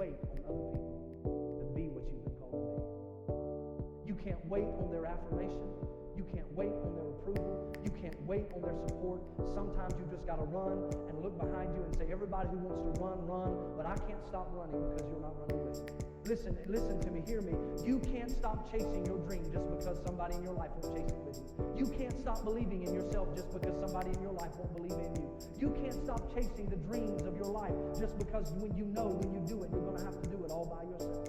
wait on other people to be what you've been called to be. You can't wait on their affirmation. You can't wait on their approval. You can't wait on their support. Sometimes you just got to run and look behind you and say, everybody who wants to run, run, but I can't stop running because you're not running with me. Listen to me, hear me. You can't stop chasing your dream just because somebody in your life won't chase it with you. You can't stop believing in yourself just because somebody in your life won't believe in you. You can't stop chasing the dreams of your life just because when you know when you do it, you're going to have to do it all by yourself.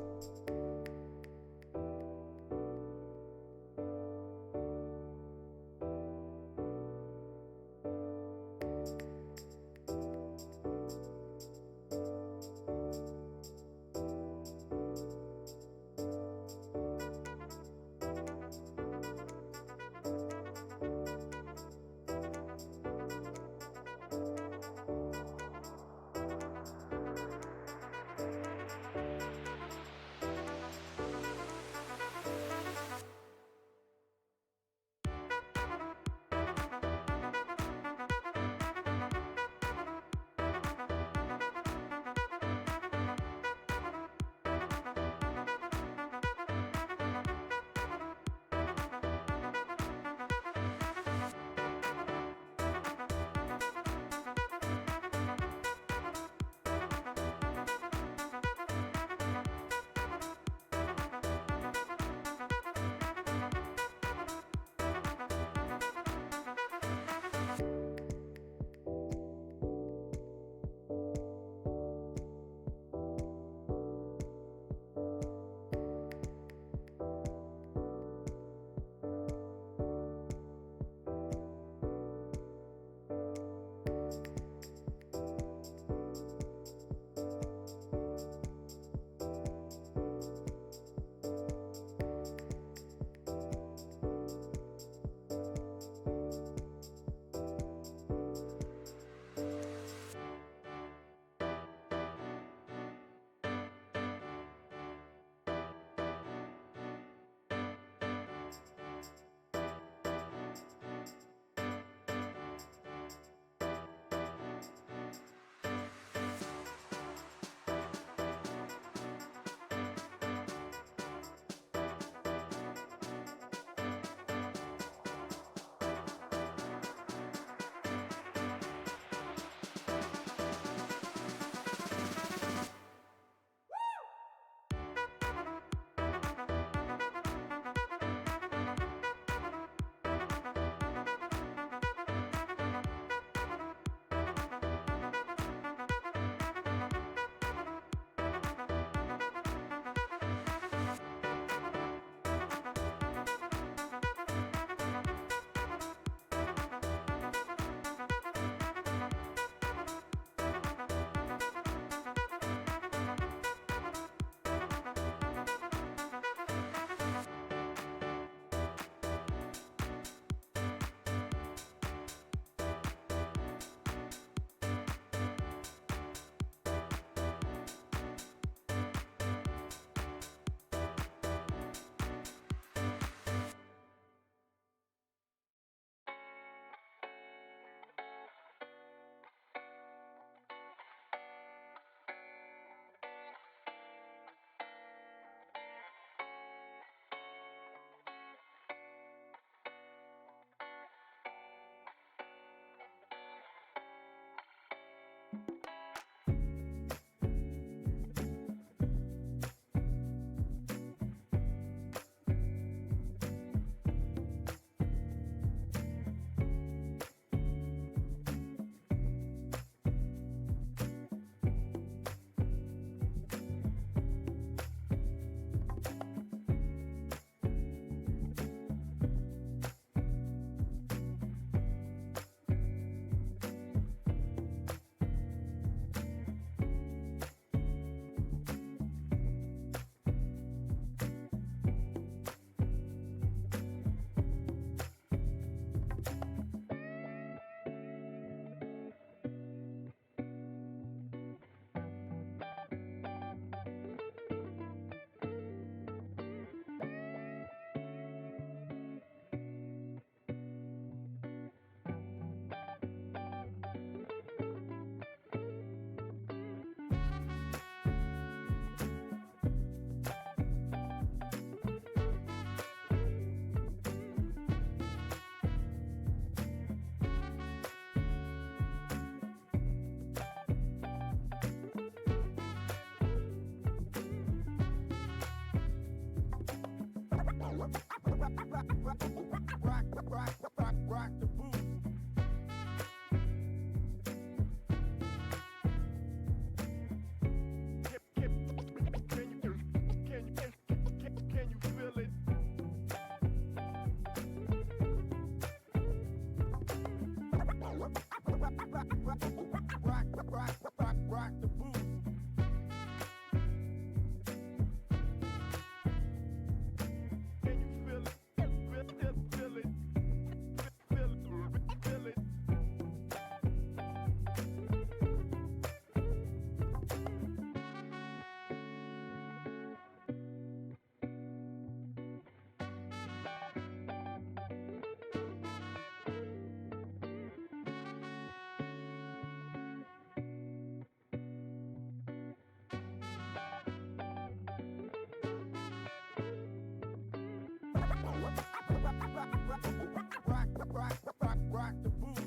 rock the boot.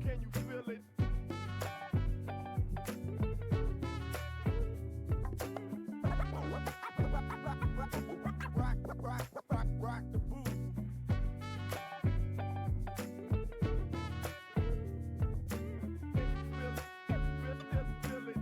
Can you feel it? Rock the boot. Feel it.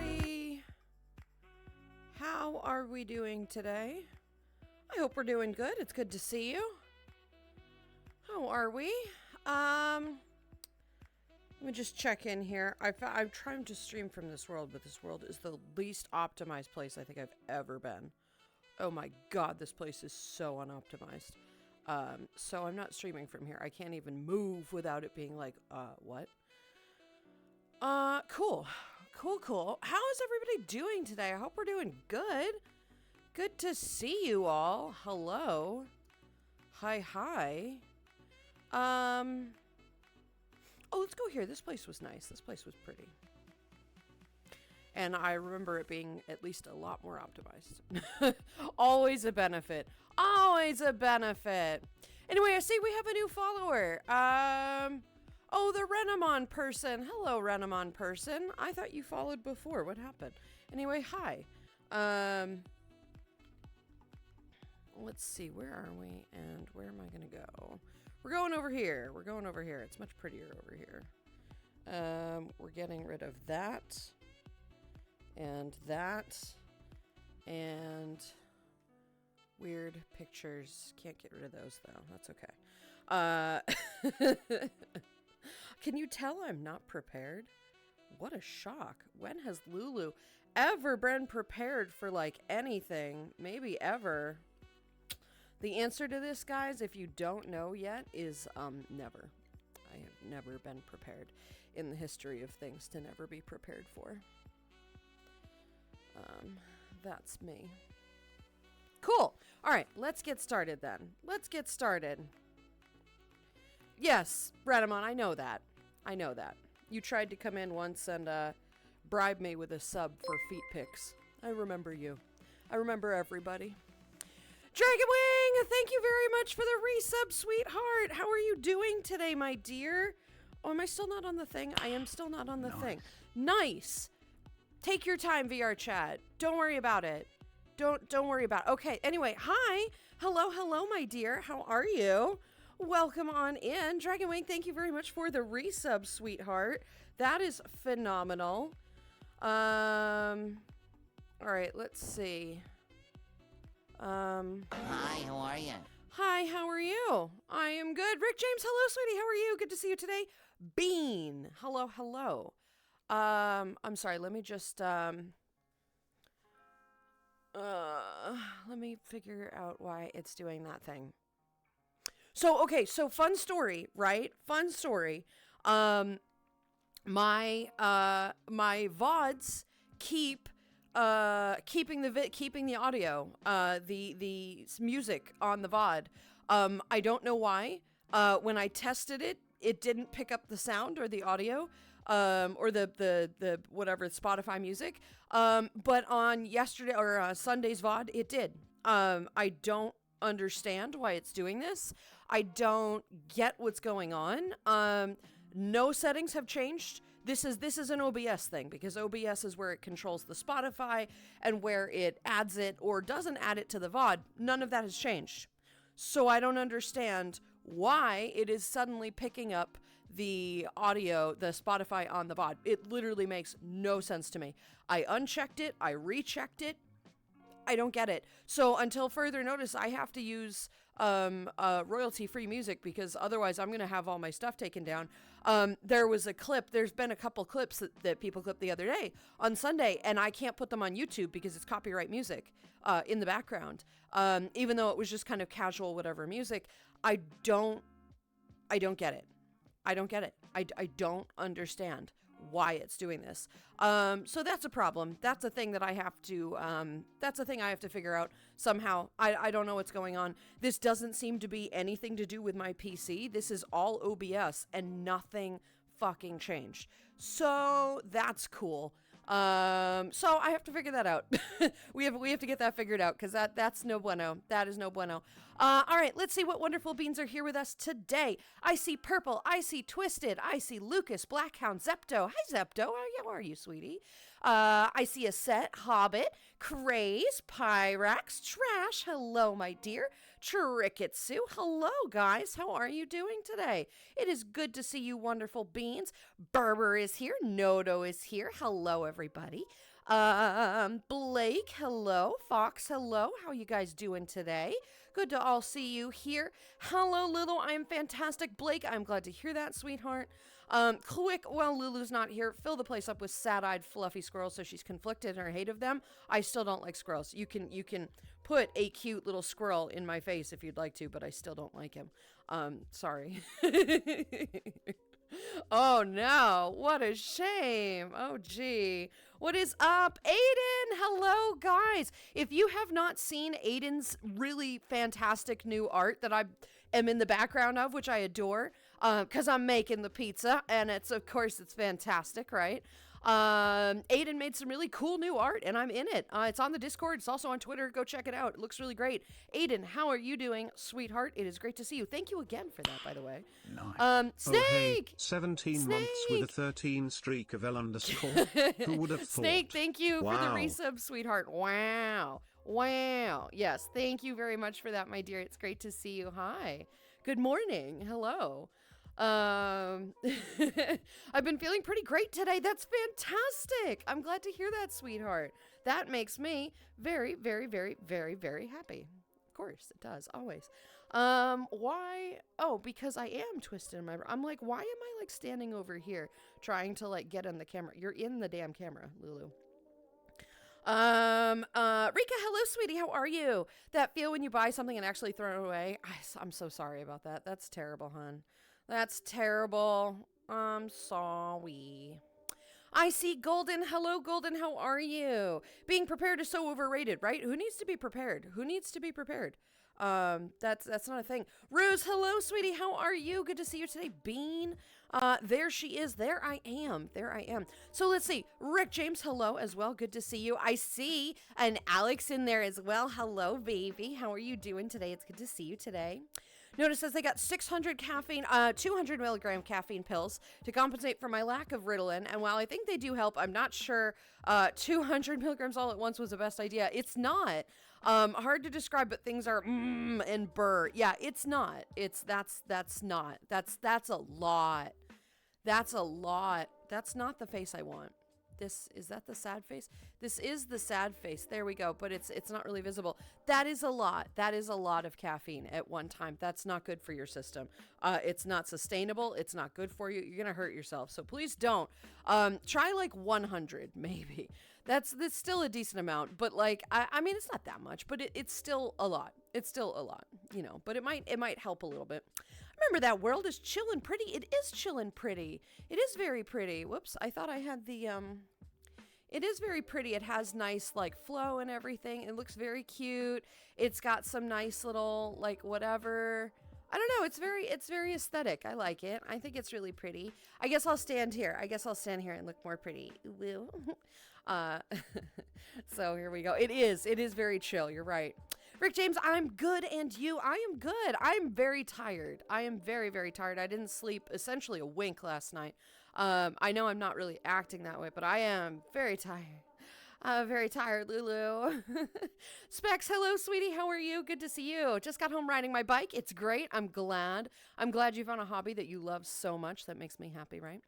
everybody. How are we doing today? I hope we're doing good. It's good to see you. How are we? Let me just check in here. I'm trying to stream from this world, but this world is the least optimized place I think I've ever been. Oh my god, this place is so unoptimized. So I'm not streaming from here. I can't even move without it being like, what? Cool. Cool. How is everybody doing today? I hope we're doing good. Good to see you all. Hello. Hi. Oh, let's go here. This place was nice. This place was pretty. And I remember it being at least a lot more optimized. Always a benefit. Always a benefit. Anyway, I see we have a new follower. Oh, the Renamon person. Hello, Renamon person. I thought you followed before. What happened? Anyway, hi. Let's see. Where are we? And where am I going to go? We're going over here. It's much prettier over here. We're getting rid of that. And that. And weird pictures. Can't get rid of those, though. That's okay. Can you tell I'm not prepared? What a shock. When has Lulu ever been prepared for, like, anything? Maybe ever. The answer to this, guys, if you don't know yet, is never. I have never been prepared in the history of things to never be prepared for. That's me. Cool. All right, let's get started then. Yes, Bradamon, I know that. You tried to come in once and bribe me with a sub for feet pics. I remember you. I remember everybody. Dragonwing, thank you very much for the resub, sweetheart. How are you doing today, my dear? Oh, am I still not on the thing? I am still not on the thing. Nice. Take your time, VR chat. Don't worry about it. Don't worry about it. Okay, anyway, hi. Hello, my dear. How are you? Welcome on in. Dragonwing, thank you very much for the resub, sweetheart. That is phenomenal. All right, let's see. Hi, how are you? Hi, how are you? I am good. Rick James, hello, sweetie. How are you? Good to see you today. Bean, hello. I'm sorry. Let me just let me figure out why it's doing that thing. So, okay, so fun story, right? Fun story. My VODs keep keeping the audio, the music on the VOD. I don't know why. When I tested it, it didn't pick up the sound or the audio, or the whatever Spotify music. But on yesterday or Sunday's VOD, it did. I don't understand why it's doing this. I don't get what's going on. No settings have changed. This is an OBS thing, because OBS is where it controls the Spotify and where it adds it or doesn't add it to the VOD. None of that has changed. So I don't understand why it is suddenly picking up the audio, the Spotify on the VOD. It literally makes no sense to me. I unchecked it. I rechecked it. I don't get it. So until further notice, I have to use royalty-free music, because otherwise I'm going to have all my stuff taken down. There was a clip. There's been a couple clips that people clipped the other day on Sunday, and I can't put them on YouTube because it's copyright music in the background. Even though it was just kind of casual, whatever music. I don't get it. I don't understand why it's doing this. So that's a problem. That's a thing that I have to, figure out somehow. I don't know what's going on. This doesn't seem to be anything to do with my PC. This is all OBS and nothing fucking changed. So that's cool. So I have to figure that out. we have to get that figured out, because that's no bueno. That is no bueno. All right, let's see what wonderful beings are here with us today. I see Purple. I see Twisted. I see Lucas, Blackhound, Zepto. Hi, Zepto. How are you, sweetie? I see a set, Hobbit, Craze, Pyrax, Trash. Hello, my dear. Tricketsu. Hello, guys. How are you doing today? It is good to see you, wonderful beings. Berber is here. Nodo is here. Hello, everybody. Blake, hello. Fox, hello. How you guys doing today? Good to all see you here. Hello, Lulu. I am fantastic. Blake, I'm glad to hear that, sweetheart. Quick, while Lulu's not here, fill the place up with sad-eyed, fluffy squirrels so she's conflicted in her hate of them. I still don't like squirrels. You can put a cute little squirrel in my face if you'd like to, but I still don't like him. Sorry. Oh no, what a shame. Oh gee. What is up? Aiden! Hello, guys. If you have not seen Aiden's really fantastic new art that I am in the background of, which I adore, because I'm making the pizza, and of course, it's fantastic, right? Aiden made some really cool new art, and I'm in it. It's on the Discord. It's also on Twitter. Go check it out. It looks really great. Aiden, how are you doing, sweetheart? It is great to see you. Thank you again for that, by the way. Nice. Snake! Oh, hey, 17 months with a 13 streak of L underscore. Who would have thought? Snake, thank you for the Wow. resub, sweetheart. Wow. Wow. Yes, thank you very much for that, my dear. It's great to see you. Hi. Good morning. Hello. I've been feeling pretty great today. That's fantastic. I'm glad to hear that, sweetheart. That makes me very, very, very, very, very happy. Of course, it does. Always. Why? Oh, because I am twisted in my... I'm like, why am I, like, standing over here trying to, like, get in the camera? You're in the damn camera, Lulu. Rika, hello, sweetie. How are you? That feel when you buy something and actually throw it away? I'm so sorry about that. That's terrible, hon. That's terrible. I'm sorry. I see Golden. Hello, Golden. How are you? Being prepared is so overrated, right? Who needs to be prepared? Who needs to be prepared? That's not a thing. Rose, hello, sweetie. How are you? Good to see you today. Bean. There she is. There I am. There I am. So let's see. Rick James, hello as well. Good to see you. I see an Alex in there as well. Hello, baby. How are you doing today? It's good to see you today. Notice says they got 600 caffeine, 200 milligram caffeine pills to compensate for my lack of Ritalin. And while I think they do help, I'm not sure 200 milligrams all at once was the best idea. It's not. Hard to describe, but things are and burr. Yeah, it's not. That's not. That's a lot. That's a lot. That's not the face I want. Is that the sad face? This is the sad face. There we go. But it's not really visible. That is a lot. That is a lot of caffeine at one time. That's not good for your system. It's not sustainable. It's not good for you. You're gonna hurt yourself. So please don't. Try like 100 maybe. That's still a decent amount. But like I mean it's not that much. But it's still a lot. It's still a lot. You know. But it might help a little bit. Remember that world is chillin' pretty. It is chillin' pretty. It is very pretty. Whoops. I thought I had the It is very pretty. It has nice like flow and everything. It looks very cute. It's got some nice little like whatever. I don't know. It's very aesthetic. I like it. I think it's really pretty. I guess I'll stand here. And look more pretty. Woo. So here we go. It is very chill. You're right. Rick James, I'm good, and you? I am good. I'm very tired. I am very, very tired. I didn't sleep essentially a wink last night. I know I'm not really acting that way, but I am very tired. Very tired, Lulu. Specs, hello, sweetie. How are you? Good to see you. Just got home riding my bike. It's great. I'm glad you found a hobby that you love so much. That makes me happy, right?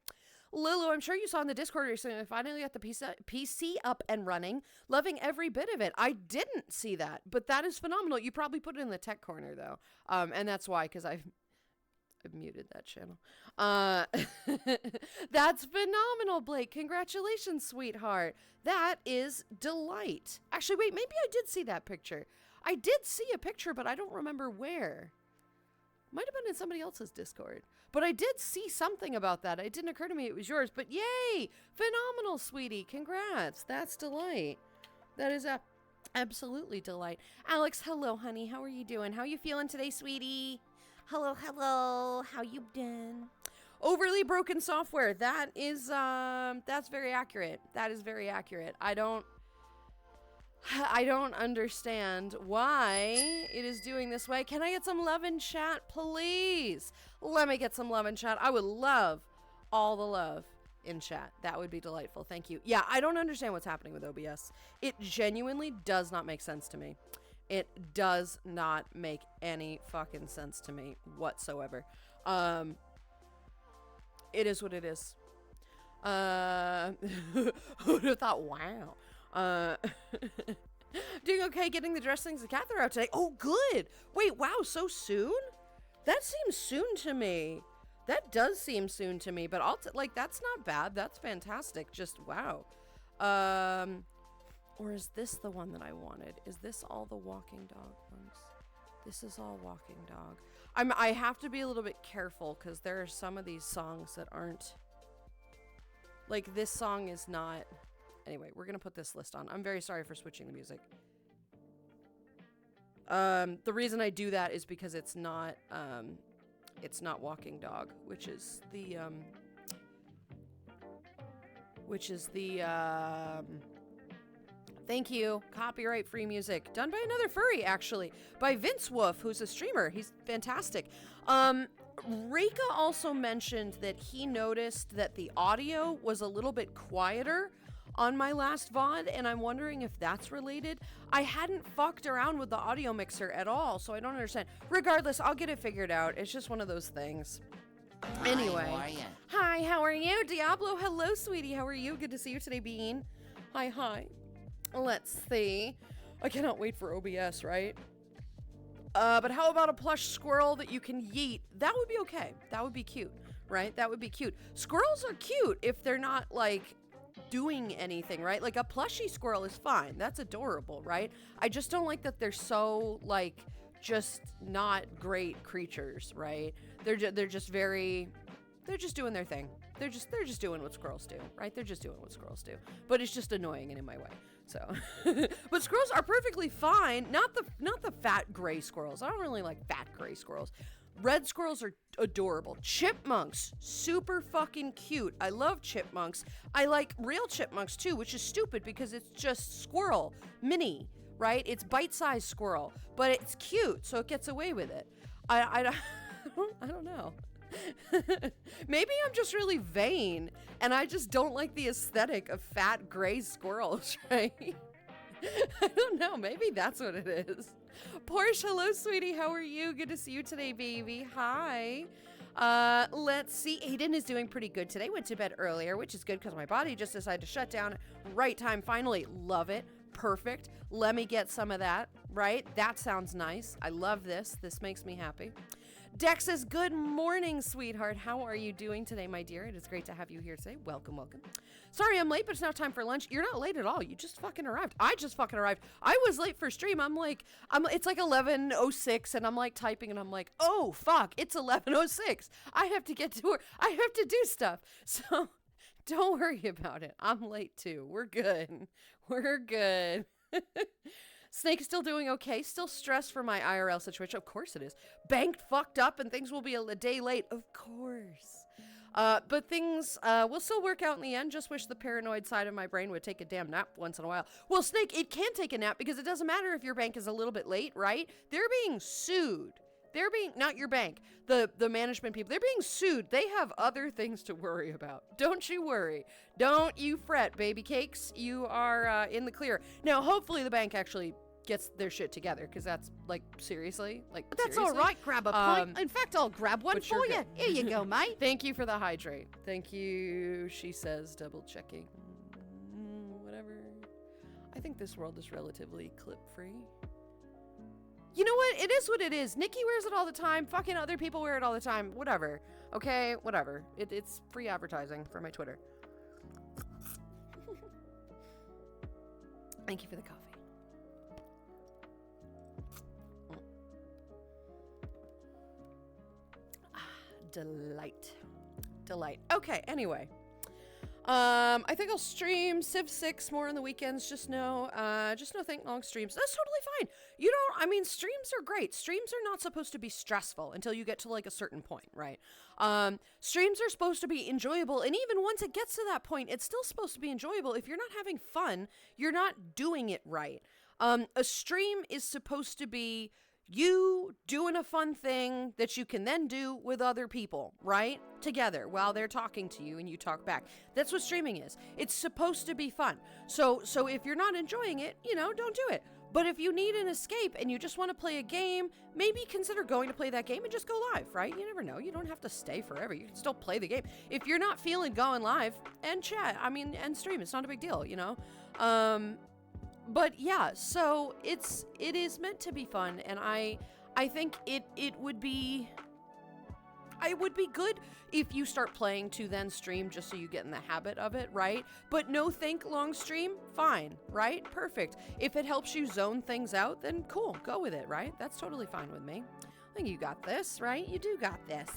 Lulu, I'm sure you saw in the Discord recently, I finally got the PC up and running. Loving every bit of it. I didn't see that, but that is phenomenal. You probably put it in the tech corner, though. And that's why, because I've muted that channel. That's phenomenal, Blake. Congratulations, sweetheart. That is delight. Actually, wait, maybe I did see that picture. I did see a picture, but I don't remember where. Might have been in somebody else's Discord. But I did see something about that. It didn't occur to me it was yours. But yay! Phenomenal, sweetie. Congrats. That's delight. That is absolutely delight. Alex, hello, honey. How are you doing? How you feeling today, sweetie? Hello, hello. How you been? Overly broken software. That is, that's very accurate. That is very accurate. I don't understand why it is doing this way. Can I get some love in chat, please? Let me get some love in chat. I would love all the love in chat. That would be delightful. Thank you. Yeah, I don't understand what's happening with OBS. It genuinely does not make sense to me. It does not make any fucking sense to me whatsoever. It is what it is. Who would have thought, wow. Uh, doing okay getting the dress things the cat threw out today. Oh, good. Wait, wow, so soon? That seems soon to me. That does seem soon to me, but like, that's not bad. That's fantastic. Just, wow. Or is this the one that I wanted? Is this all the walking dog ones? This is all walking dog. I have to be a little bit careful because there are some of these songs that aren't, like, this song is not. Anyway, we're going to put this list on. I'm very sorry for switching the music. The reason I do that is because it's not walking dog, which is the thank you, copyright free music done by another furry, actually, by Vince Wolf, who's a streamer. He's fantastic. Reika also mentioned that he noticed that the audio was a little bit quieter on my last VOD, and I'm wondering if that's related. I hadn't fucked around with the audio mixer at all, so I don't understand. Regardless, I'll get it figured out. It's just one of those things. Anyway. Hi, how are you? Hi, how are you? Diablo, hello, sweetie. How are you? Good to see you today, Bean. Hi. Let's see. I cannot wait for OBS, right? But how about a plush squirrel that you can yeet? That would be okay. That would be cute, right? That would be cute. Squirrels are cute if they're not, like, doing anything, right? Like, a plushy squirrel is fine. That's adorable, right? I just don't like that they're so, like, just not great creatures, right? They're just very, they're just doing their thing. They're just doing what squirrels do, right? They're just doing what squirrels do. But it's just annoying and in my way. So, but squirrels are perfectly fine. Not the fat gray squirrels. I don't really like fat gray squirrels. Red squirrels are adorable. Chipmunks, super fucking cute. I love chipmunks. I like real chipmunks too, which is stupid because it's just squirrel, mini, right? It's bite-sized squirrel, but it's cute, so it gets away with it. I don't know. Maybe I'm just really vain and I just don't like the aesthetic of fat gray squirrels, right? I don't know. Maybe that's what it is. Porsche, hello, sweetie. How are you? Good to see you today, baby. Hi. Let's see. Aiden is doing pretty good today. Went to bed earlier, which is good because my body just decided to shut down. Right time, finally. Love it. Perfect. Let me get some of that, right? That sounds nice. I love this. This makes me happy. Dex says, good morning, sweetheart. How are you doing today, my dear? It is great to have you here today. Welcome. Sorry I'm late, but it's now time for lunch. You're not late at all. You just fucking arrived. I just fucking arrived. I was late for stream. It's like 11:06 and I'm like typing and I'm like, oh, fuck, it's 11:06. I have to get to work. I have to do stuff. So don't worry about it. I'm late too. We're good. Snake is still doing okay. Still stressed for my IRL situation. Of course it is. Banked fucked up and things will be a day late. Of course. But things will still work out in the end. Just wish the paranoid side of my brain would take a damn nap once in a while. Well, Snake, it can take a nap because it doesn't matter if your bank is a little bit late, right? They're being sued. They're being, not your bank, the management people, they're being sued. They have other things to worry about. Don't you worry. Don't you fret, baby cakes. You are in the clear. Now, hopefully the bank actually gets their shit together, because that's, like, seriously? Like, That's seriously? all right, grab a pint. In fact, I'll grab one but for you're you. good. Here you go, mate. Thank you for the hydrate. Thank you, she says, double checking. Whatever. I think this world is relatively clip-free. You know what? It is what it is. Nikki wears it all the time. Fucking other people wear it all the time. Whatever. Okay? Whatever. It's free advertising for my Twitter. Thank you for the coffee. Delight. Okay, anyway. I think I'll stream Civ 6 more on the weekends. Just no think long streams. That's totally fine. Streams are great. Streams are not supposed to be stressful until you get to, like, a certain point, right? Streams are supposed to be enjoyable, and even once it gets to that point, it's still supposed to be enjoyable. If you're not having fun, you're not doing it right. A stream is supposed to be you doing a fun thing that you can then do with other people, right? Together while they're talking to you and you talk back. That's what streaming is. It's supposed to be fun. So if you're not enjoying it, don't do it. But if you need an escape and you just want to play a game, maybe consider going to play that game and just go live, right? You never know. You don't have to stay forever. You can still play the game. If you're not feeling going live, and chat, and stream, it's not a big deal, you know? But yeah, so it is meant to be fun, and I think it would be good if you start playing to then stream just so you get in the habit of it, right? But no think long stream, fine, right? Perfect. If it helps you zone things out, then cool, go with it, right? That's totally fine with me. I think you got this, right? You do got this.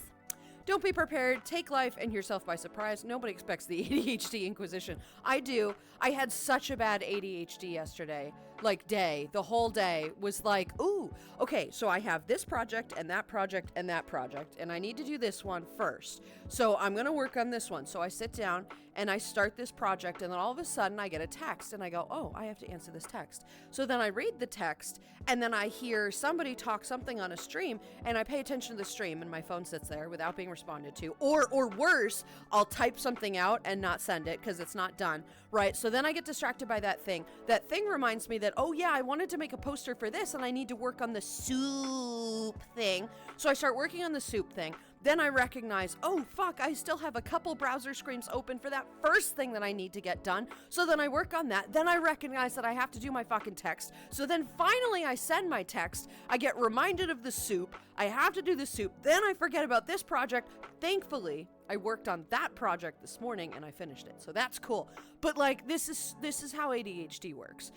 Don't be prepared. Take life and yourself by surprise. Nobody expects the ADHD Inquisition. I do. I had such a bad ADHD yesterday. The whole day was like, ooh, okay, so I have this project and that project and that project, and I need to do this one first. So I'm going to work on this one. So I sit down and I start this project, and then all of a sudden I get a text and I go, oh, I have to answer this text. So then I read the text, and then I hear somebody talk something on a stream, and I pay attention to the stream, and my phone sits there without being responded to. Or worse, I'll type something out and not send it because it's not done, right? So then I get distracted by that thing. That thing reminds me that, oh yeah, I wanted to make a poster for this, and I need to work on the soup thing. So I start working on the soup thing. Then I recognize, oh fuck, I still have a couple browser screens open for that first thing that I need to get done. So then I work on that. Then I recognize that I have to do my fucking text. So then finally I send my text. I get reminded of the soup. I have to do the soup. Then I forget about this project. Thankfully, I worked on that project this morning and I finished it. So that's cool. But this is how ADHD works.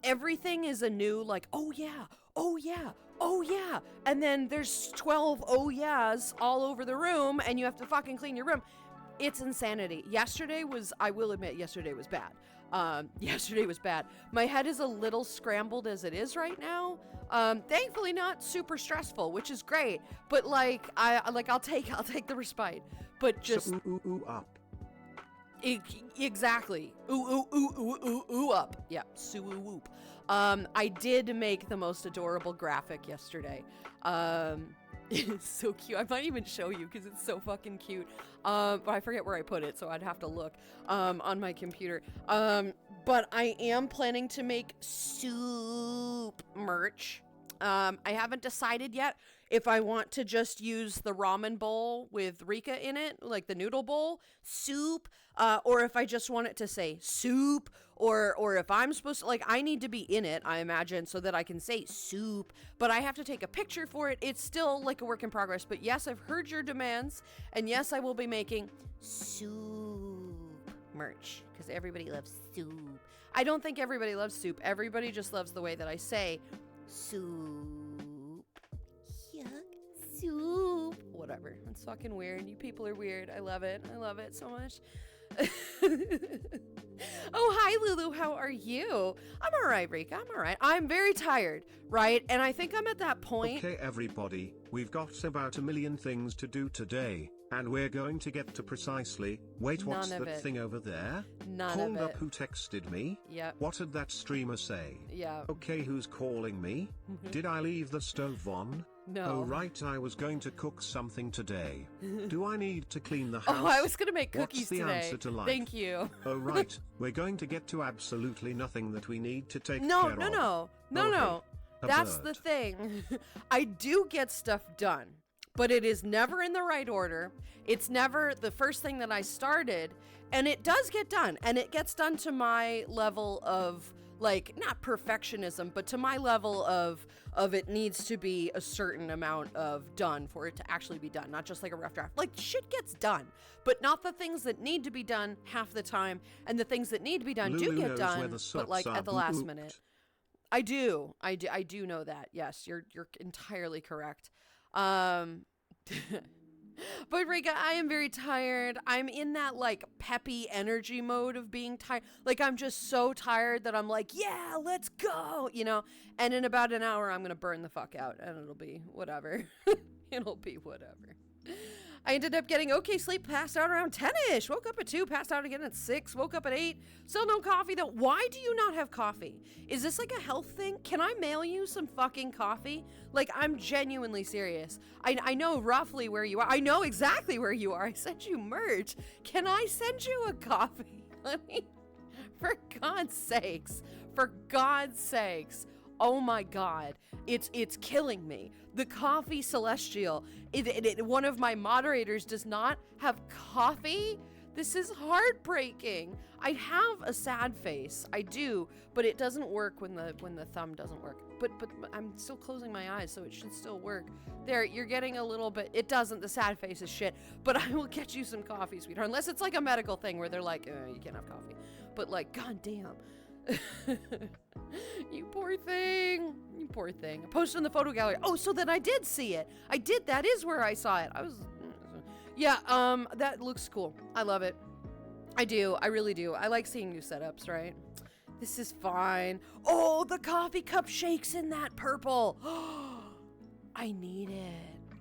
Everything is a new, oh yeah, oh yeah, oh yeah. And then there's 12 oh yeahs all over the room, and you have to fucking clean your room. It's insanity. I will admit, yesterday was bad. Yesterday was bad. My head is a little scrambled as it is right now. Thankfully not super stressful, which is great. But I'll take the respite. But just up. Exactly. Ooh up. Yeah. Whoop. I did make the most adorable graphic yesterday. It's so cute. I might even show you because it's so fucking cute. But I forget where I put it, so I'd have to look on my computer. But I am planning to make soup merch. I haven't decided yet if I want to just use the ramen bowl with Rika in it, like the noodle bowl, soup, or if I just want it to say soup, or if I'm supposed to, I need to be in it, I imagine, so that I can say soup, but I have to take a picture for it. It's still a work in progress, but yes, I've heard your demands, and yes, I will be making soup merch, because everybody loves soup. I don't think everybody loves soup. Everybody just loves the way that I say soup. Yuck. Soup. Whatever. It's fucking weird. You people are weird. I love it. I love it so much. Oh, hi, Lulu. How are you? I'm all right, Rika. I'm all right. I'm very tired, right? And I think I'm at that point. Okay, everybody. We've got about 1 million things to do today, and we're going to get to precisely. Wait, what's that thing over there? Hold up, who texted me? Yep. What did that streamer say? Yeah. Okay, who's calling me? Did I leave the stove on? No. Oh right, I was going to cook something today. Do I need to clean the house? Oh, I was going to make cookies What's the today. Answer to life? Thank you. Oh right, we're going to get to absolutely nothing that we need to take care of. No. A That's bird. the thing. I do get stuff done, but it is never in the right order. It's never the first thing that I started, and it does get done, and it gets done to my level of not perfectionism, but to my level of it needs to be a certain amount of done for it to actually be done, not just a rough draft. Shit gets done, but not the things that need to be done half the time, and the things that need to be done Lulu do get knows done, where the but sops at the are last booped. minute. I do know that. Yes, you're entirely correct. But Rika, I am very tired. I'm in that peppy energy mode of being tired. I'm just so tired that I'm yeah, let's go, and in about an hour I'm gonna burn the fuck out, and it'll be whatever. It'll be whatever. I ended up getting okay sleep, passed out around 10-ish, woke up at 2, passed out again at 6, woke up at 8, still no coffee though. Why do you not have coffee? Is this a health thing? Can I mail you some fucking coffee? I'm genuinely serious. I know roughly where you are. I know exactly where you are. I sent you merch. Can I send you a coffee? For God's sakes. For God's sakes. Oh my God. It's killing me. The coffee celestial. One of my moderators does not have coffee. This is heartbreaking. I have a sad face. I do, but it doesn't work when the thumb doesn't work. But I'm still closing my eyes, so it should still work. There, you're getting a little bit. It doesn't. The sad face is shit. But I will get you some coffee, sweetheart. Unless it's like a medical thing where they're like, you can't have coffee. But like, goddamn. You poor thing. You poor thing. I posted in the photo gallery. Oh, so then I did see it. I did. That is where I saw it. Yeah, that looks cool. I love it. I do. I really do. I like seeing new setups, right? This is fine. Oh, the coffee cup shakes in that purple. I need it.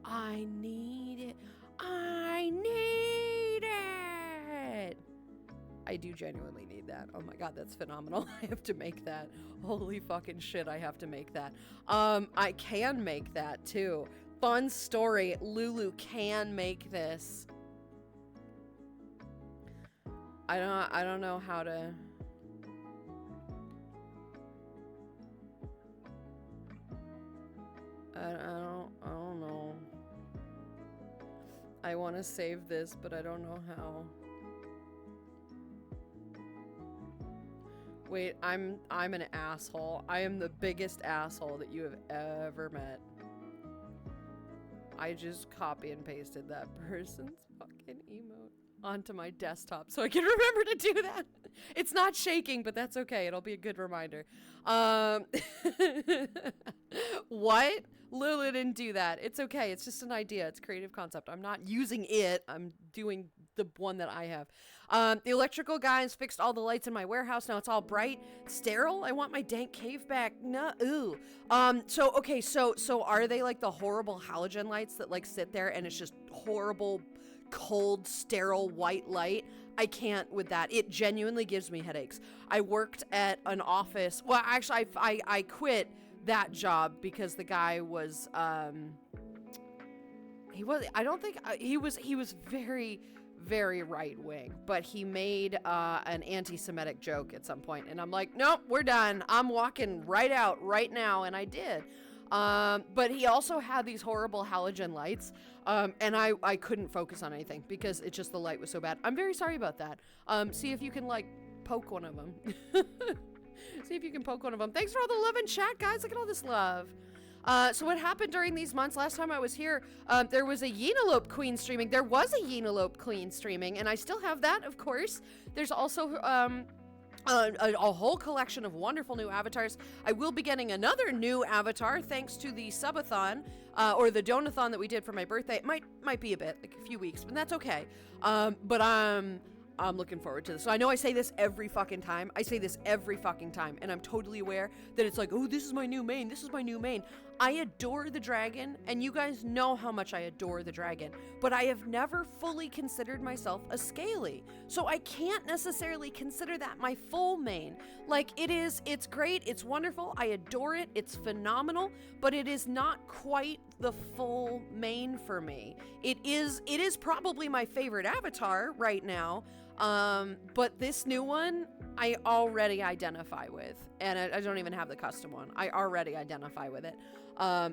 I need it. I need it. I do genuinely need that. Oh my God, that's phenomenal. I have to make that. Holy fucking shit, I have to make that. I can make that too. Fun story. Lulu can make this. I don't know how to. I don't know. I want to save this, but I don't know how. Wait, I'm an asshole. I am the biggest asshole that you have ever met. I just copy and pasted that person's fucking emote onto my desktop so I can remember to do that. It's not shaking, but that's okay. It'll be a good reminder. What? Lulu didn't do that. It's okay. It's just an idea. It's a creative concept. I'm not using it. I'm doing the one that I have. The electrical guys fixed all the lights in my warehouse. Now it's all bright, sterile. I want my dank cave back. No, ooh. So are they like the horrible halogen lights that like sit there and it's just horrible, cold, sterile white light? I can't with that. It genuinely gives me headaches. I worked at an office. Well, actually, I quit that job because the guy was he was very right wing, but he made an anti-Semitic joke at some point, and I'm like, nope, we're done. I'm walking right out right now, and I did. But he also had these horrible halogen lights, and I couldn't focus on anything because it's just the light was so bad. I'm very sorry about that. See if you can like poke one of them. See if you can poke one of them. Thanks for all the love in chat, guys. Look at all this love. So what happened during these months? Last time I was here, there was a Yenelope Queen streaming. There was a Yenelope Queen streaming, and I still have that, of course. There's also a whole collection of wonderful new avatars. I will be getting another new avatar thanks to the subathon or the donathon that we did for my birthday. It might be a bit, like a few weeks, but that's okay. But I'm looking forward to this. So I know I say this every fucking time. And I'm totally aware that it's like, oh, this is my new main. This is my new main. I adore the dragon, and you guys know how much I adore the dragon, but I have never fully considered myself a scaly. So I can't necessarily consider that my full main. Like, it's great, it's wonderful, I adore it, it's phenomenal, but it is not quite the full main for me. It is probably my favorite avatar right now, but this new one, I already identify with, and I don't even have the custom one. I already identify with it.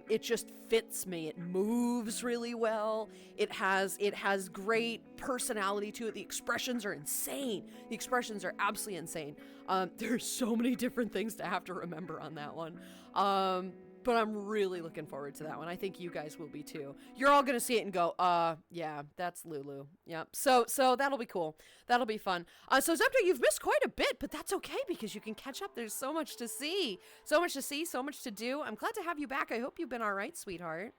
It just fits me. It moves really well. It has great personality to it. The expressions are insane. The expressions are absolutely insane. There's so many different things to have to remember on that one. But I'm really looking forward to that one. I think you guys will be too. You're all gonna see it and go, yeah, that's Lulu. Yep. So that'll be cool. That'll be fun. So Zepto, you've missed quite a bit, but that's okay because you can catch up. There's so much to see. So much to do. I'm glad to have you back. I hope you've been all right, sweetheart.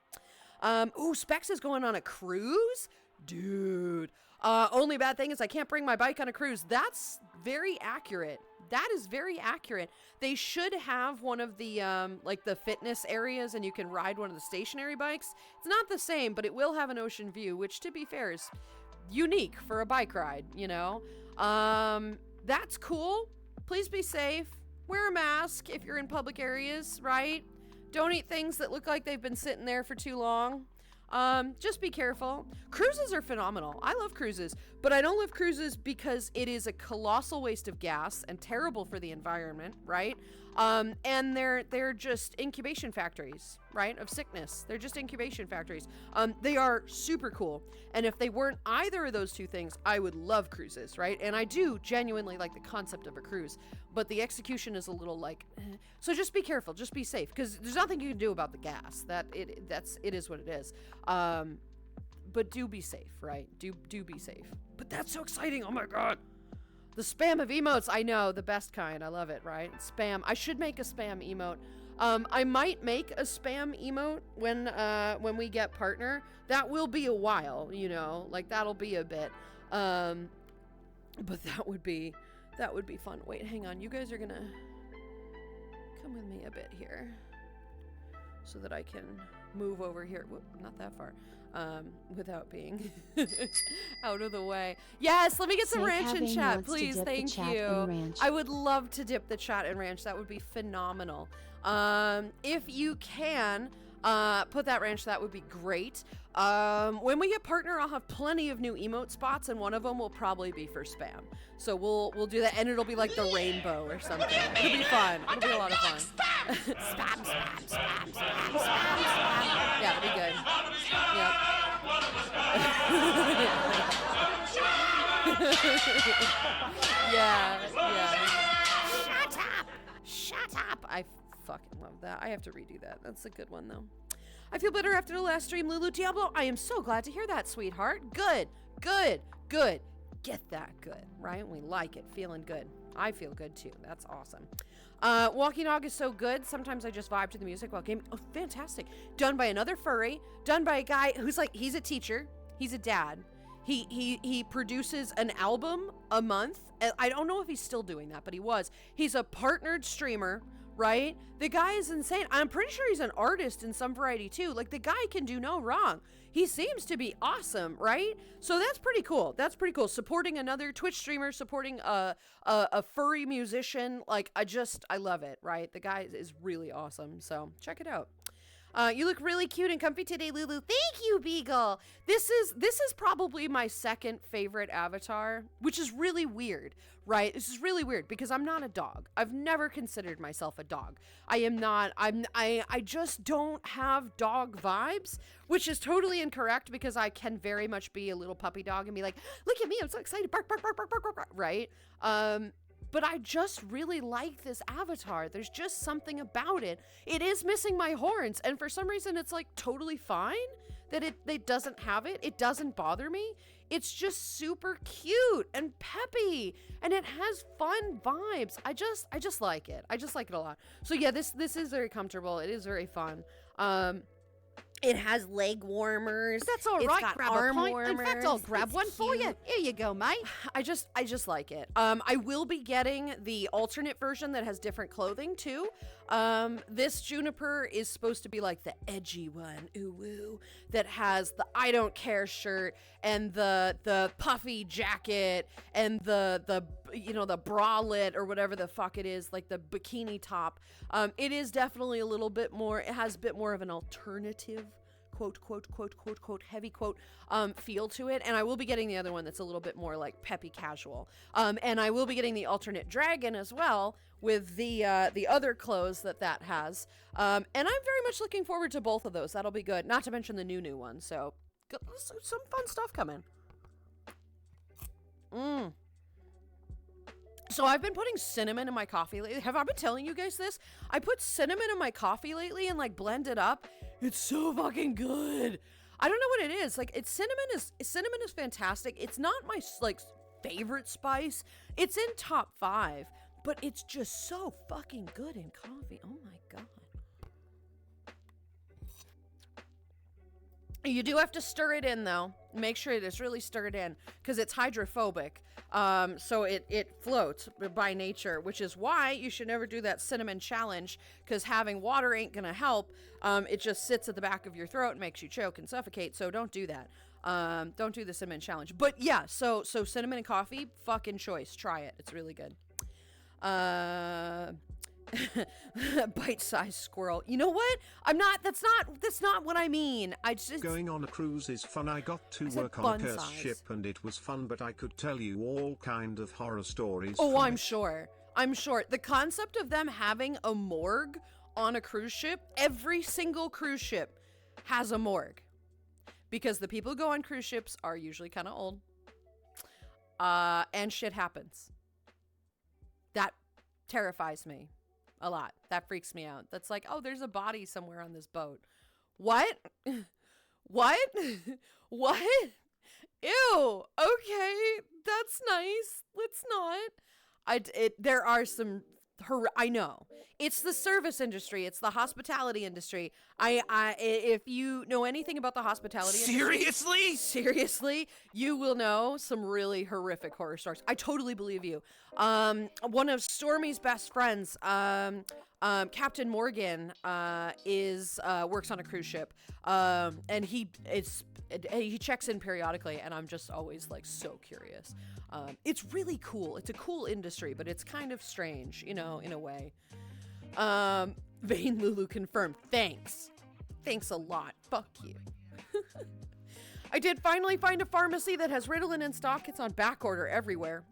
Ooh, Specs is going on a cruise? Dude. Only bad thing is I can't bring my bike on a cruise. That's very accurate. That is very accurate. They should have one of the, like the fitness areas and you can ride one of the stationary bikes. It's not the same, but it will have an ocean view, which to be fair is unique for a bike ride, you know? That's cool. Please be safe. Wear a mask if you're in public areas, right? Don't eat things that look like they've been sitting there for too long. Just be careful. Cruises are phenomenal. I love cruises, But I don't love cruises because it is a colossal waste of gas and terrible for the environment, right? And they're just incubation factories, right, of sickness. They're just incubation factories. They are super cool. And if they weren't either of those two things, I would love cruises, right? And I do genuinely like the concept of a cruise, but the execution is a little like, So just be careful, just be safe, because there's nothing you can do about the gas. It is what it is. But do be safe, right? Do be safe. But that's so exciting. Oh my God. The spam of emotes. I know, the best kind. I love it, right? Spam. I should make a spam emote. I might make a spam emote when we get partner. That will be a while, like that'll be a bit. But that would be fun. Wait, hang on. You guys are gonna come with me a bit here so that I can move over here. Whoop, not that far. Without being out of the way. Yes, let me get some ranch in chat, please. Thank you. I would love to dip the chat in ranch. That would be phenomenal. If you can put that ranch, that would be great. When we get partner, I'll have plenty of new emote spots, and one of them will probably be for spam. So we'll do that, and it'll be like the rainbow or something. It'll be fun. It'll be a lot of fun. Spam, spam, spam, spam, spam, spam. Yeah, it'll be good. Yep. yeah. Shut up. I fucking love that. I have to redo that. That's a good one, though. I feel better after the last stream, Lulu Diablo. I am so glad to hear that, sweetheart. Good. Get that good, right? We like it. Feeling good. I feel good, too. That's awesome. Walking Dog is so good. Sometimes I just vibe to the music while gaming. Oh, fantastic. Done by another furry. Done by a guy who's like, he's a teacher. He's a dad. He produces an album a month. I don't know if he's still doing that, but he was. He's a partnered streamer, right? The guy is insane. I'm pretty sure he's an artist in some variety too. Like, the guy can do no wrong. He seems to be awesome, right? So that's pretty cool. Supporting another Twitch streamer, supporting a furry musician. Like, I love it, right? The guy is really awesome. So check it out. You look really cute and comfy today, Lulu. Thank you, Beagle. This is probably my second favorite avatar, which is really weird, right? This is really weird because I'm not a dog. I've never considered myself a dog. I just don't have dog vibes, which is totally incorrect because I can very much be a little puppy dog and be like, look at me, I'm so excited, bark, bark, bark, bark, bark, bark, bark, right? But I just really like this avatar. There's just something about it. It is missing my horns, and for some reason it's like totally fine that it doesn't have it. It doesn't bother me. It's just super cute and peppy, and it has fun vibes. I just like it. I just like it a lot. So yeah, this is very comfortable. It is very fun. It has leg warmers. That's all right. Grab arm a pint. warmers. In fact, I'll grab one for you. Here you go, mate. I just like it. I will be getting the alternate version that has different clothing too. This Juniper is supposed to be like the edgy one, ooh woo, that has the I don't care shirt and the puffy jacket and the bralette or whatever the fuck it is, like the bikini top. It is definitely a little bit more. It has a bit more of an alternative, quote, quote, quote, quote, quote, heavy quote, feel to it. And I will be getting the other one that's a little bit more like peppy casual. And I will be getting the alternate dragon as well with the other clothes that has. And I'm very much looking forward to both of those. That'll be good. Not to mention the new one. So some fun stuff coming. So I've been putting cinnamon in my coffee lately. Have I been telling you guys this? I put cinnamon in my coffee lately and like blend it up. It's so fucking good. I don't know what it is. Like, cinnamon is fantastic. It's not my like favorite spice. It's in top 5, but it's just so fucking good in coffee. Oh my God. You do have to stir it in though. Make sure it is really stirred in because it's hydrophobic. So it floats by nature, which is why you should never do that cinnamon challenge because having water ain't gonna help. It just sits at the back of your throat and makes you choke and suffocate. So don't do that. Don't do the cinnamon challenge. But yeah, so cinnamon and coffee, fucking choice. Try it. It's really good. Bite-sized squirrel. You know what? That's not what I mean. I just... Going on a cruise is fun. I got to said work on a bun cursed size. ship and it was fun, but I could tell you all kind of horror stories. Oh, from I'm it. sure. I'm sure. The concept of them having a morgue on a cruise ship, every single cruise ship has a morgue. Because the people who go on cruise ships are usually kind of old. And shit happens. That terrifies me a lot. That freaks me out. That's like, oh, there's a body somewhere on this boat. What? What? What? Ew. Okay, that's nice. Let's not. There are some. I know it's the service industry. It's the hospitality industry. If you know anything about the hospitality industry, seriously, you will know some really horrific horror stories. I totally believe you. One of Stormy's best friends, Captain Morgan, works on a cruise ship, and he checks in periodically, and I'm just always like so curious. It's really cool. It's a cool industry, but it's kind of strange, in a way. Vain Lulu confirmed. Thanks a lot. Fuck you. I did finally find a pharmacy that has Ritalin in stock. It's on back order everywhere.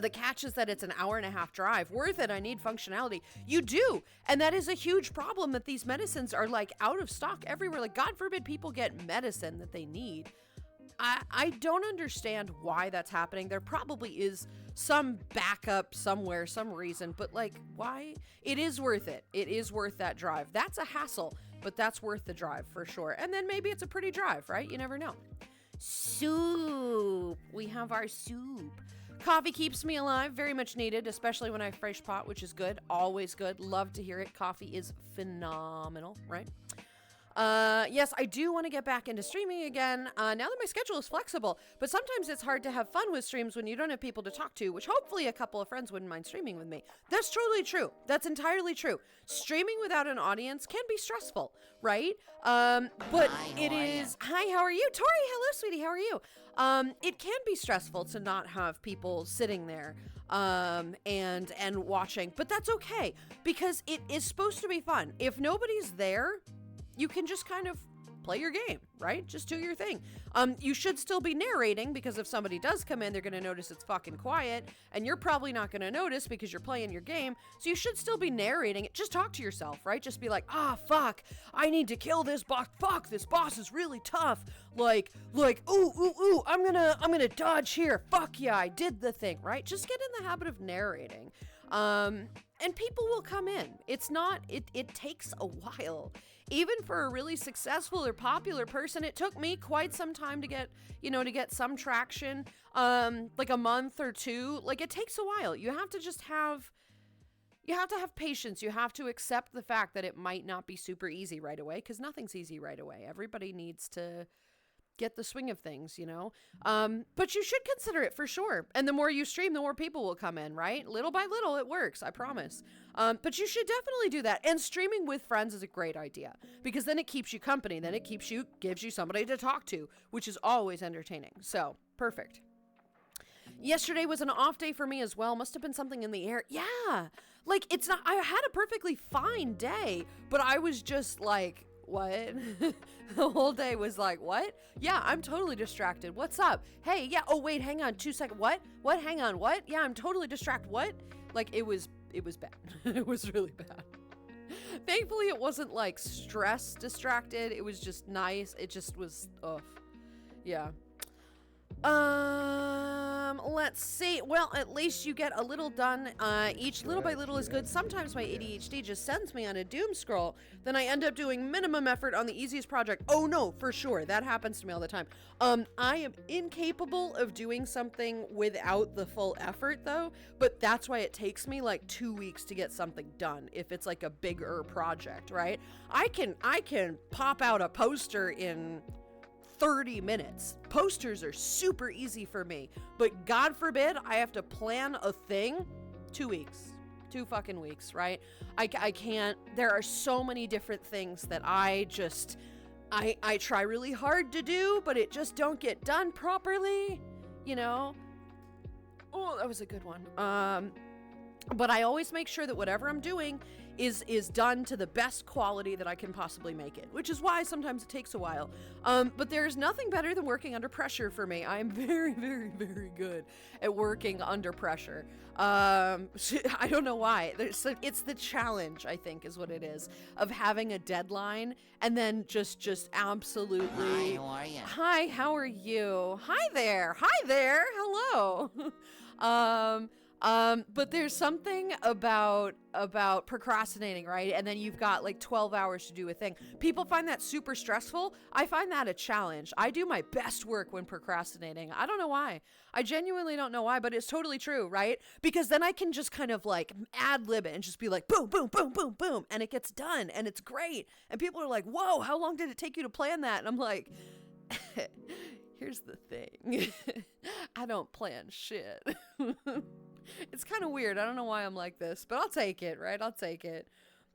The catch is that it's an hour-and-a-half drive. Worth it. I need functionality. You do. And that is a huge problem, that these medicines are like out of stock everywhere. Like, God forbid people get medicine that they need. I don't understand why that's happening. There probably is some backup somewhere, some reason, but like, why? It is worth it. It is worth that drive. That's a hassle, but that's worth the drive for sure. And then maybe it's a pretty drive, right? You never know. Soup. We have our soup. Coffee keeps me alive, very much needed, especially when I fresh pot, which is good. Always good. Love to hear it. Coffee is phenomenal, right? Yes, I do want to get back into streaming again, now that my schedule is flexible, but sometimes it's hard to have fun with streams when you don't have people to talk to, which hopefully a couple of friends wouldn't mind streaming with me. That's totally true. That's entirely true. Streaming without an audience can be stressful, right? But Hi, how are you? Tori, hello, sweetie, how are you? It can be stressful to not have people sitting there, and watching, but that's okay, because it is supposed to be fun. If nobody's there, you can just kind of play your game, right? Just do your thing. You should still be narrating, because if somebody does come in, they're going to notice it's fucking quiet, and you're probably not going to notice because you're playing your game. So you should still be narrating it. Just talk to yourself, right? Just be like, fuck, I need to kill this boss. Fuck, this boss is really tough. Like, ooh, I'm gonna dodge here. Fuck yeah, I did the thing, right? Just get in the habit of narrating. And people will come in. It takes a while. Even for a really successful or popular person, it took me quite some time to get some traction, like a month or two. Like, it takes a while. You have to have patience. You have to accept the fact that it might not be super easy right away, because nothing's easy right away. Everybody needs to get the swing of things, but you should consider it for sure. And the more you stream, the more people will come in, right? Little by little, it works, I promise. But you should definitely do that. And streaming with friends is a great idea, because then it keeps you company. Then it gives you somebody to talk to, which is always entertaining. So, perfect. Yesterday was an off day for me as well. Must have been something in the air. Yeah. Like, I had a perfectly fine day, but I was just like, what? The whole day was like, what? Yeah, I'm totally distracted. What's up? Hey, yeah. Oh, wait, hang on 2 seconds. What? Hang on. What? Yeah, I'm totally distracted. What? Like, it was bad. It was really bad. Thankfully, it wasn't like stress distracted. It was just nice. It just was, yeah. Let's see. Well, at least you get a little done. Each little by little is good. Sometimes my ADHD just sends me on a doom scroll. Then I end up doing minimum effort on the easiest project. Oh no, for sure. That happens to me all the time. I am incapable of doing something without the full effort though, but that's why it takes me like 2 weeks to get something done if it's like a bigger project, right? I can pop out a poster in 30 minutes. Posters are super easy for me, but God forbid I have to plan a thing. 2 weeks. 2 fucking weeks, right? I can't. There are so many different things that I try really hard to do, but it just don't get done properly, Oh, that was a good one. But I always make sure that whatever I'm doing is done to the best quality that I can possibly make it, which is why sometimes it takes a while. But there's nothing better than working under pressure for me. I am very, very, very good at working under pressure. I don't know why. It's the challenge, I think, is what it is, of having a deadline and then just absolutely. Hi, how are you? Hi, how are you? Hi there. Hello. But there's something about procrastinating, right? And then you've got like 12 hours to do a thing. People find that super stressful. I find that a challenge. I do my best work when procrastinating. I don't know why. I genuinely don't know why, but it's totally true, right? Because then I can just kind of like ad lib it and just be like, boom, boom, boom, boom, boom. And it gets done and it's great. And people are like, whoa, how long did it take you to plan that? And I'm like, here's the thing. I don't plan shit. It's kind of weird. I don't know why I'm like this, but I'll take it, right? I'll take it.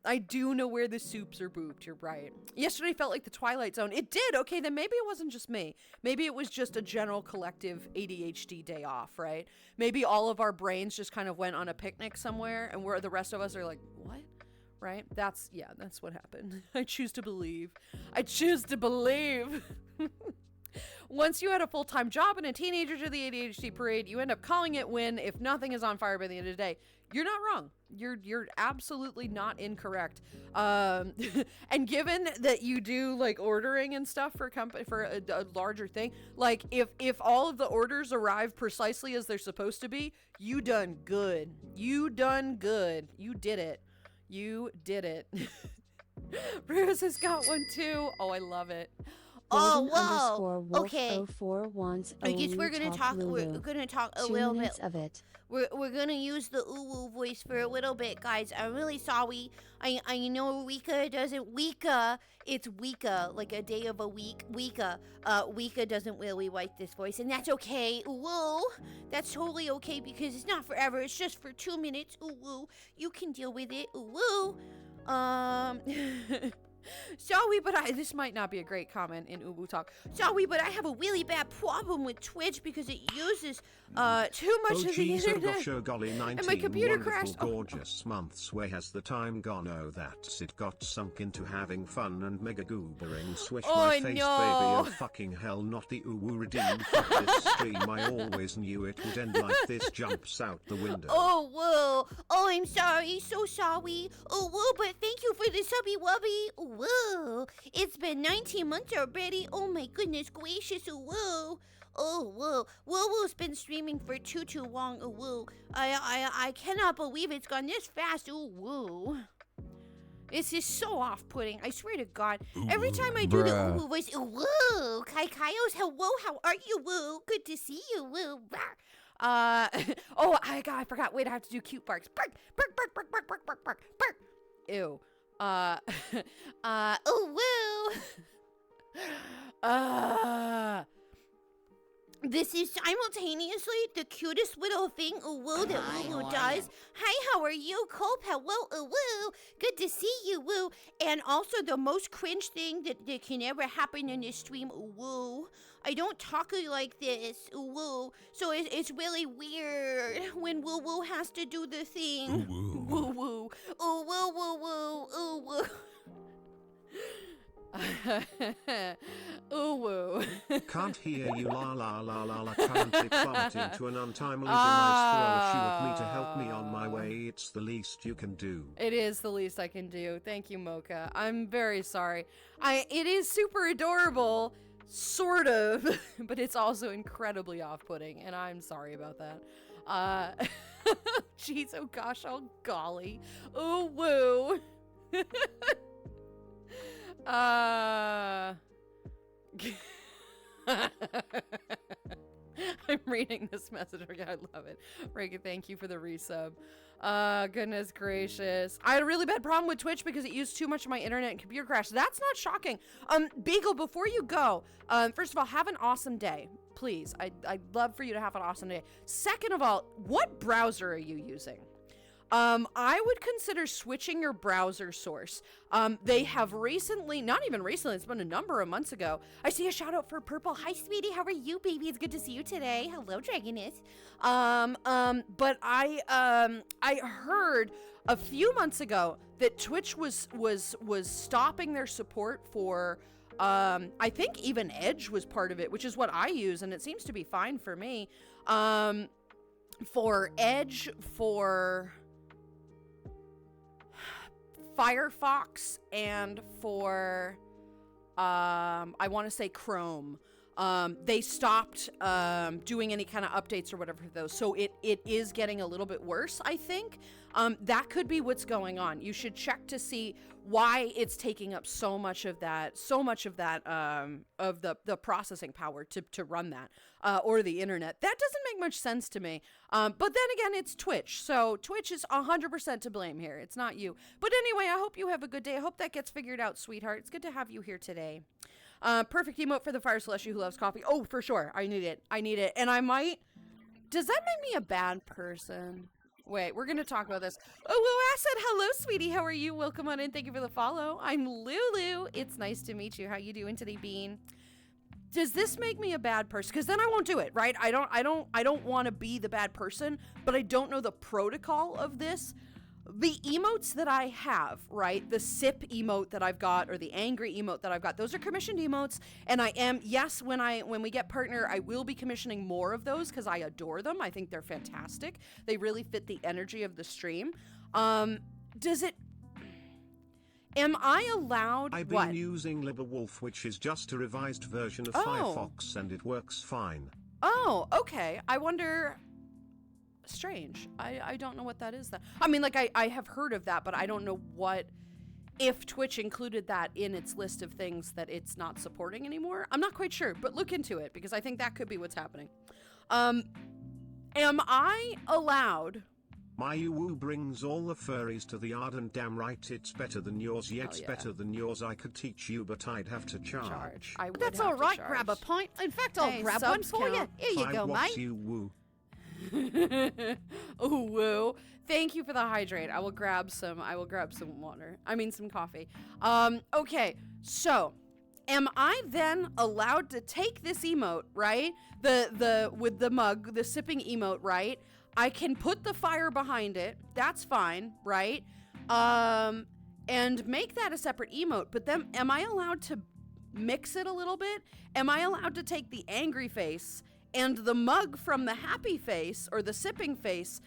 I do know where the soups are booped. You're right. Yesterday felt like the Twilight Zone. It did. Okay, then maybe it wasn't just me. Maybe it was just a general collective ADHD day off, right? Maybe all of our brains just kind of went on a picnic somewhere and where the rest of us are like, what? Right? That's what happened. I choose to believe. Once you had a full-time job and a teenager to the ADHD parade, you end up calling it when, if nothing is on fire by the end of the day. You're not wrong. You're absolutely not incorrect. And given that you do like ordering and stuff for a larger thing, like if all of the orders arrive precisely as they're supposed to be, you done good. You did it. Bruce has got one too. Oh, I love it. Oh, whoa. Okay. 04 wants I guess we're gonna talk. Lulu. We're gonna talk a 2 little minutes bit. of it. We're gonna use the ooh voice for a little bit, guys. I'm really sorry. I know Wika doesn't. It's Wika, like a day of a week. Wika doesn't really like this voice, and that's okay. Ooh, that's totally okay because it's not forever. It's just for 2 minutes. Ooh, you can deal with it. Ooh, Sorry, but this might not be a great comment in Ubu Talk. Sorry, but I have a really bad problem with Twitch because it uses too much of the internet. Oh, golly, 19 and my computer wonderful, crashed. gorgeous months. Where has the time gone? Oh, that's it. Got sunk into having fun and mega goobering. Swish my face, baby. Oh, fucking hell, not the uwu redeemed. Fuck this stream. I always knew it would end like this. Jumps out the window. Oh, whoa. Oh, I'm sorry. So sorry. Oh, whoa, but thank you for the subby wubby. Whoa. It's been 19 months already. Oh, my goodness gracious. Whoa. Oh, whoa. Whoa-woo's been streaming for too long. Oh, whoa. I cannot believe it's gone this fast. Oh, whoa. This is so off-putting. I swear to God. Every time I do the ooh voice, whoa. Kaikaios, hello, how are you, woo? Good to see you, woo. Oh, I forgot. Wait, I have to do cute barks. Bark, bark, bark, bark, bark, bark, bark, bark, bark. Ew. Oh, woo. This is simultaneously the cutest little thing, woo, that Lulu does. Hi, how are you? Cope, hello, woo. Good to see you, woo. And also the most cringe thing that can ever happen in this stream, woo. I don't talk like this, woo. So it's really weird when woo has to do the thing. Woo. Woo. Ooh, woo, woo, woo, ooh, woo. Ooh, woo. Can't hear you, la la la la la. Currently plummeting to an untimely demise. Throw a shoe at me to help me on my way. It's the least you can do. It is the least I can do. Thank you, Mocha. I'm very sorry. It is super adorable, sort of, but it's also incredibly off-putting, and I'm sorry about that. Jeez, oh gosh, oh golly. Ooh, woo. I'm reading this message. I love it. Reagan, thank you for the resub. Goodness gracious. I had a really bad problem with Twitch because it used too much of my internet and computer crashed. That's not shocking. Beagle, before you go, first of all, have an awesome day. Please. I'd love for you to have an awesome day. Second of all, what browser are you using? I would consider switching your browser source. They have recently, not even recently, it's been a number of months ago. I see a shout out for Purple. Hi, sweetie. How are you, baby? It's good to see you today. Hello, Dragoness. But I heard a few months ago that Twitch was stopping their support for, I think even Edge was part of it, which is what I use, and it seems to be fine for me. For Edge, for Firefox, and for I want to say Chrome. They stopped doing any kind of updates or whatever for those, so it is getting a little bit worse, I think. That could be what's going on. You should check to see why it's taking up so much of that of the processing power to run that, or the internet. That doesn't make much sense to me. But then again, it's Twitch, so Twitch is 100% to blame here. It's not you. But anyway, I hope you have a good day. I hope that gets figured out, sweetheart. It's good to have you here today. Perfect emote for the fire celestial who loves coffee. Oh, for sure. I need it. And I might. Does that make me a bad person? Wait, we're going to talk about this. Oh, Lou said, hello, sweetie. How are you? Welcome on in. Thank you for the follow. I'm Lulu. It's nice to meet you. How you doing today, Bean? Does this make me a bad person? Because then I won't do it, right? I don't want to be the bad person, but I don't know the protocol of this. The emotes that I have, right, the sip emote that I've got, or the angry emote that I've got, those are commissioned emotes, and I am, yes, when we get partner, I will be commissioning more of those because I adore them. I think they're fantastic. They really fit the energy of the stream. Am I allowed? I've been using Liberwolf, which is just a revised version of Firefox, and it works fine. Oh, okay. I wonder. Strange. I don't know what that is. I mean, like, I have heard of that, but I don't know if Twitch included that in its list of things that it's not supporting anymore. I'm not quite sure, but look into it, because I think that could be what's happening. Am I allowed? My uwu brings all the furries to the yard, and damn right it's better than yours. Yeah, it's better than yours. I could teach you, but I'd have to charge. I would That's have all to right. charge. Grab a pint. In fact, I'll grab one for you. Here you go, mate. Uwu. Oh, woo. Thank you for the hydrate. I will grab some water. I mean, some coffee. Okay. So, am I then allowed to take this emote, right? The with the mug, the sipping emote, right? I can put the fire behind it. That's fine, right? And make that a separate emote. But then am I allowed to mix it a little bit? Am I allowed to take the angry face and the mug from the happy face, or the sipping face,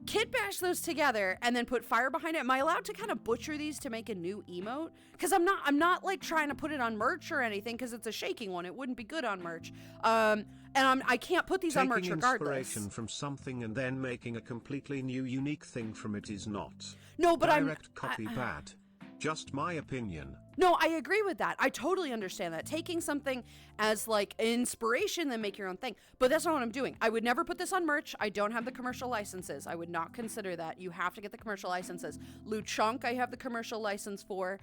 kit bash those together and then put fire behind it? Am I allowed to kind of butcher these to make a new emote? Because I'm not like trying to put it on merch or anything, because it's a shaking one. It wouldn't be good on merch. And I can't put these on merch regardless. Taking inspiration from something and then making a completely new, unique thing from it is not. No, but direct copy bad. Just my opinion. No, I agree with that. I totally understand that. Taking something as like inspiration, then make your own thing. But that's not what I'm doing. I would never put this on merch. I don't have the commercial licenses. I would not consider that. You have to get the commercial licenses. Luchunk, I have the commercial license for.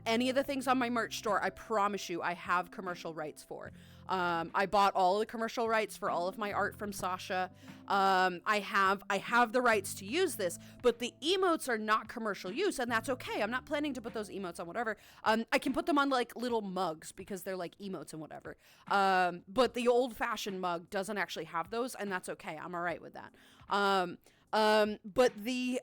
Any of the things on my merch store, I promise you, I have commercial rights for. I bought all the commercial rights for all of my art from Sasha. I have the rights to use this, but the emotes are not commercial use, and that's okay. I'm not planning to put those emotes on whatever. I can put them on like little mugs because they're like emotes and whatever. But the old-fashioned mug doesn't actually have those, and that's okay. I'm all right with that. But this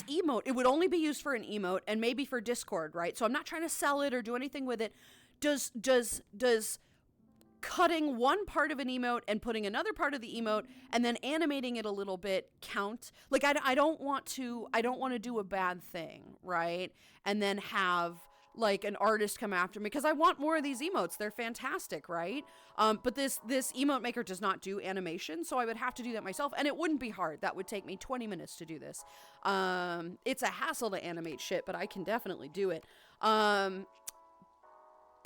emote, it would only be used for an emote and maybe for Discord, right? So I'm not trying to sell it or do anything with it. Does cutting one part of an emote and putting another part of the emote and then animating it a little bit count? Like, I don't want to do a bad thing, right? And then have like an artist come after me, because I want more of these emotes. They're fantastic, right? But this emote maker does not do animation, so I would have to do that myself, and it wouldn't be hard. That would take me 20 minutes to do this. It's a hassle to animate shit, but I can definitely do it.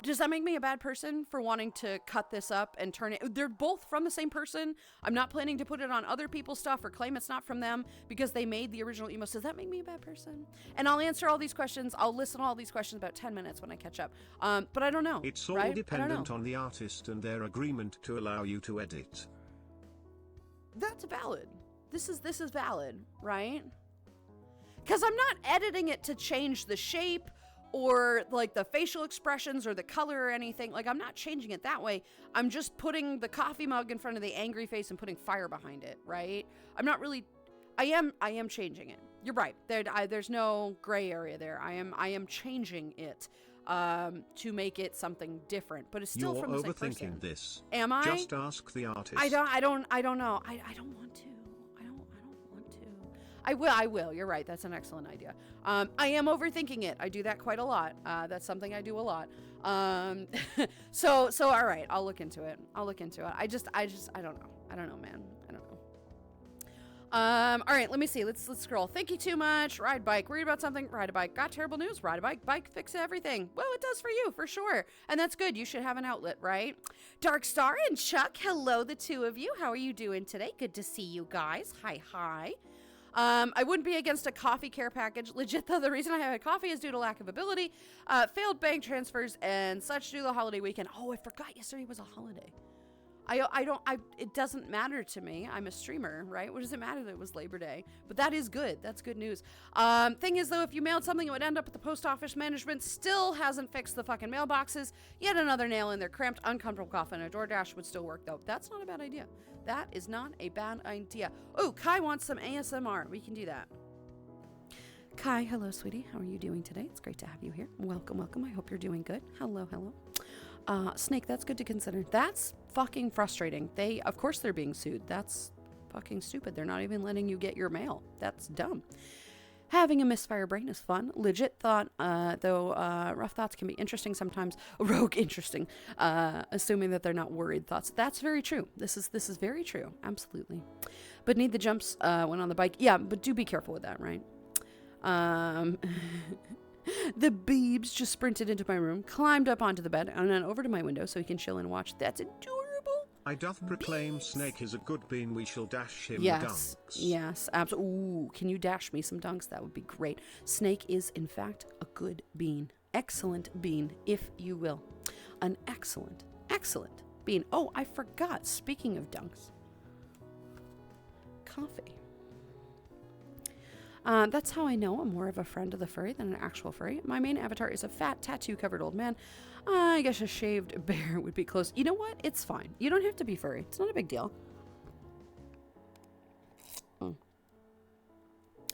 Does that make me a bad person for wanting to cut this up and turn it? They're both from the same person. I'm not planning to put it on other people's stuff or claim it's not from them because they made the original emotes. Does that make me a bad person? And I'll answer all these questions. I'll listen to all these questions about 10 minutes when I catch up. But I don't know. It's all right? dependent on the artist and their agreement to allow you to edit. that's valid. This is valid, right? Because I'm not editing it to change the shape or like the facial expressions or the color or anything. Like, I'm not changing it that way. I'm just putting the coffee mug in front of the angry face and putting fire behind it, right? I'm not really, I am changing it. You're right. There's no gray area there. I am changing it to make it something different, but it's still You're from the same person. overthinking this. Am I? Just ask the artist. I don't know. I don't want to. I don't want to. I will. You're right. That's an excellent idea. I am overthinking it. I do that quite a lot. That's something I do a lot. So all right. I'll look into it. I don't know. I don't know, man. I don't know. All right. Let me see. Let's scroll. Thank you too much. Ride bike. Worried about something? Ride a bike. Got terrible news? Ride a bike. Bike fix everything. Well, it does for you, for sure. And that's good. You should have an outlet, right? Dark Star and Chuck. Hello, the two of you. How are you doing today? Good to see you guys. Hi. I wouldn't be against a coffee care package. Legit, though, the reason I haven't coffee is due to lack of ability, failed bank transfers, and such due to the holiday weekend. Oh, I forgot yesterday was a holiday. It doesn't matter to me. I'm a streamer, right? What does it matter that it was Labor Day? But that is good. That's good news. Thing is, though, if you mailed something, it would end up at the post office. Management still hasn't fixed the fucking mailboxes. Yet another nail in their cramped, uncomfortable coffin. A DoorDash would still work, though. That's not a bad idea. That is not a bad idea. Oh, Kai wants some ASMR. We can do that. Kai, hello, sweetie. How are you doing today? It's great to have you here. Welcome. I hope you're doing good. Hello. Snake, that's good to consider. That's fucking frustrating. Of course they're being sued. That's fucking stupid. They're not even letting you get your mail. That's dumb. Having a misfire brain is fun. Legit thought, though rough thoughts can be interesting sometimes. Rogue interesting. Assuming that they're not worried thoughts. That's very true. This is very true. Absolutely. But need the jumps when on the bike. Yeah, but do be careful with that, right? The Beebs just sprinted into my room, climbed up onto the bed, and then over to my window so he can chill and watch. That's adorable. I doth proclaim Snake is a good bean. We shall dash him Yes, dunks. yes, absolutely. Ooh, can you dash me some dunks? That would be great. Snake is, in fact, a good bean. Excellent bean, if you will. An excellent bean. Oh, I forgot. Speaking of dunks. Coffee. That's how I know I'm more of a friend of the furry than an actual furry. My main avatar is a fat, tattoo-covered old man. I guess a shaved bear would be close. You know what? It's fine. You don't have to be furry. It's not a big deal.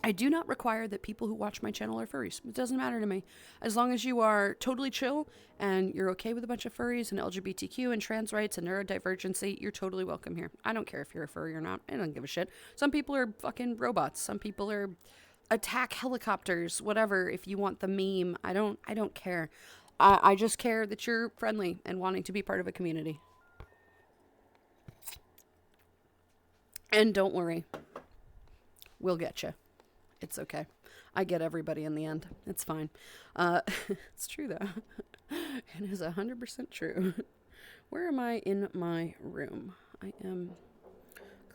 I do not require that people who watch my channel are furries. It doesn't matter to me. As long as you are totally chill and you're okay with a bunch of furries and LGBTQ and trans rights and neurodivergency, you're totally welcome here. I don't care if you're a furry or not. I don't give a shit. Some people are fucking robots. Some people are attack helicopters, whatever. If you want the meme, I don't care. I just care that you're friendly and wanting to be part of a community. And don't worry. We'll get you. It's okay. I get everybody in the end. It's fine. It's true, though. It is 100% true. Where am I in my room? I am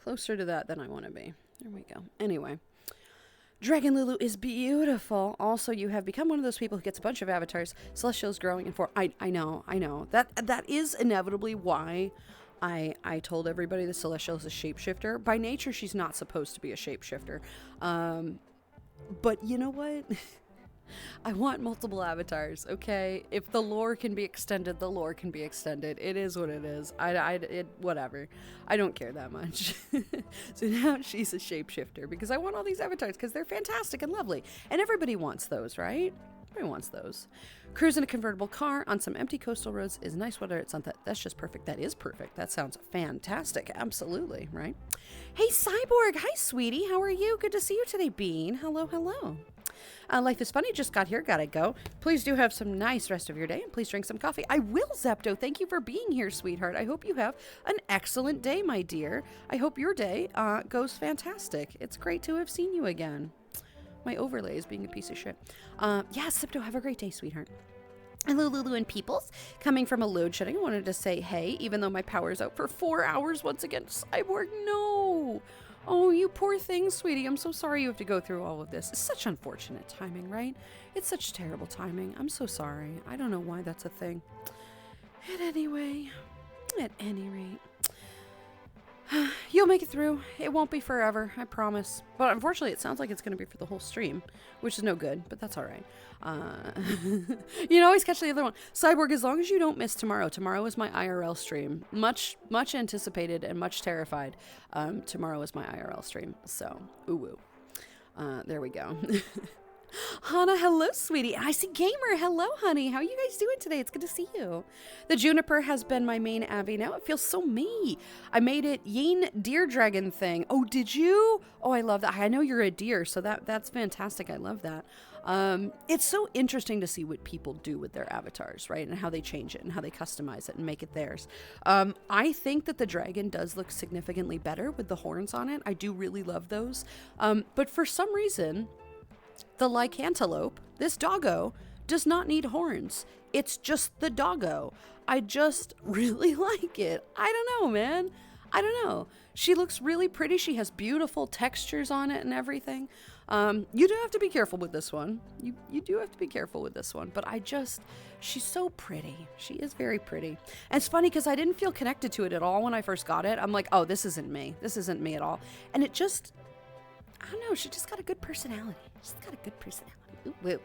closer to that than I want to be. There we go. Anyway. Dragon Lulu is beautiful. Also, you have become one of those people who gets a bunch of avatars. Celestial's growing in form. I know. That is inevitably why I told everybody the Celestial is a shapeshifter. By nature, she's not supposed to be a shapeshifter. But you know what? I want multiple avatars, okay? If the lore can be extended, the lore can be extended. It is what it is. Whatever. I don't care that much. So now she's a shapeshifter because I want all these avatars because they're fantastic and lovely. And everybody wants those, right? Everybody wants those. Cruise in a convertible car on some empty coastal roads is nice weather at sunset. That's just perfect. That is perfect. That sounds fantastic. Absolutely, right? Hey, Cyborg. Hi, sweetie. How are you? Good to see you today, Bean. Hello. Life is funny. Just got here. Gotta go. Please do have some nice rest of your day and please drink some coffee. I will, Zepto. Thank you for being here, sweetheart. I hope you have an excellent day, my dear. I hope your day goes fantastic. It's great to have seen you again. My overlay is being a piece of shit. Yeah, Zepto, have a great day, sweetheart. Hello, Lulu and Peoples. Coming from a load shedding, I wanted to say hey, even though my power's out for 4 hours once again. Cyborg, no. Oh, you poor thing, sweetie. I'm so sorry you have to go through all of this. It's such unfortunate timing, right? It's such terrible timing. I'm so sorry. I don't know why that's a thing. At any rate. You'll make it through. It won't be forever, I promise. But unfortunately, it sounds like it's going to be for the whole stream, which is no good, but that's all right. You can always catch the other one. Cyborg, as long as you don't miss tomorrow. Tomorrow is my IRL stream. Much anticipated and much terrified. Tomorrow is my IRL stream. So, ooh. There we go. Hannah, hello, sweetie. I see Gamer. Hello, honey. How are you guys doing today? It's good to see you. The Juniper has been my main Abby. Now it feels so me. I made it Yin Deer Dragon thing. Oh, did you? Oh, I love that. I know you're a deer, so that's fantastic. I love that. It's so interesting to see what people do with their avatars, right? And how they change it and how they customize it and make it theirs. I think that the dragon does look significantly better with the horns on it. I do really love those. But for some reason, the lycantelope, this doggo, does not need horns. It's just the doggo. I just really like it. I don't know, man. I don't know. She looks really pretty. She has beautiful textures on it and everything. You do have to be careful with this one. You do have to be careful with this one. But she's so pretty. She is very pretty. And it's funny because I didn't feel connected to it at all when I first got it. I'm like, oh, this isn't me. This isn't me at all. And it just, I don't know. She just got a good personality. She's got a good personality. Ooh, woo.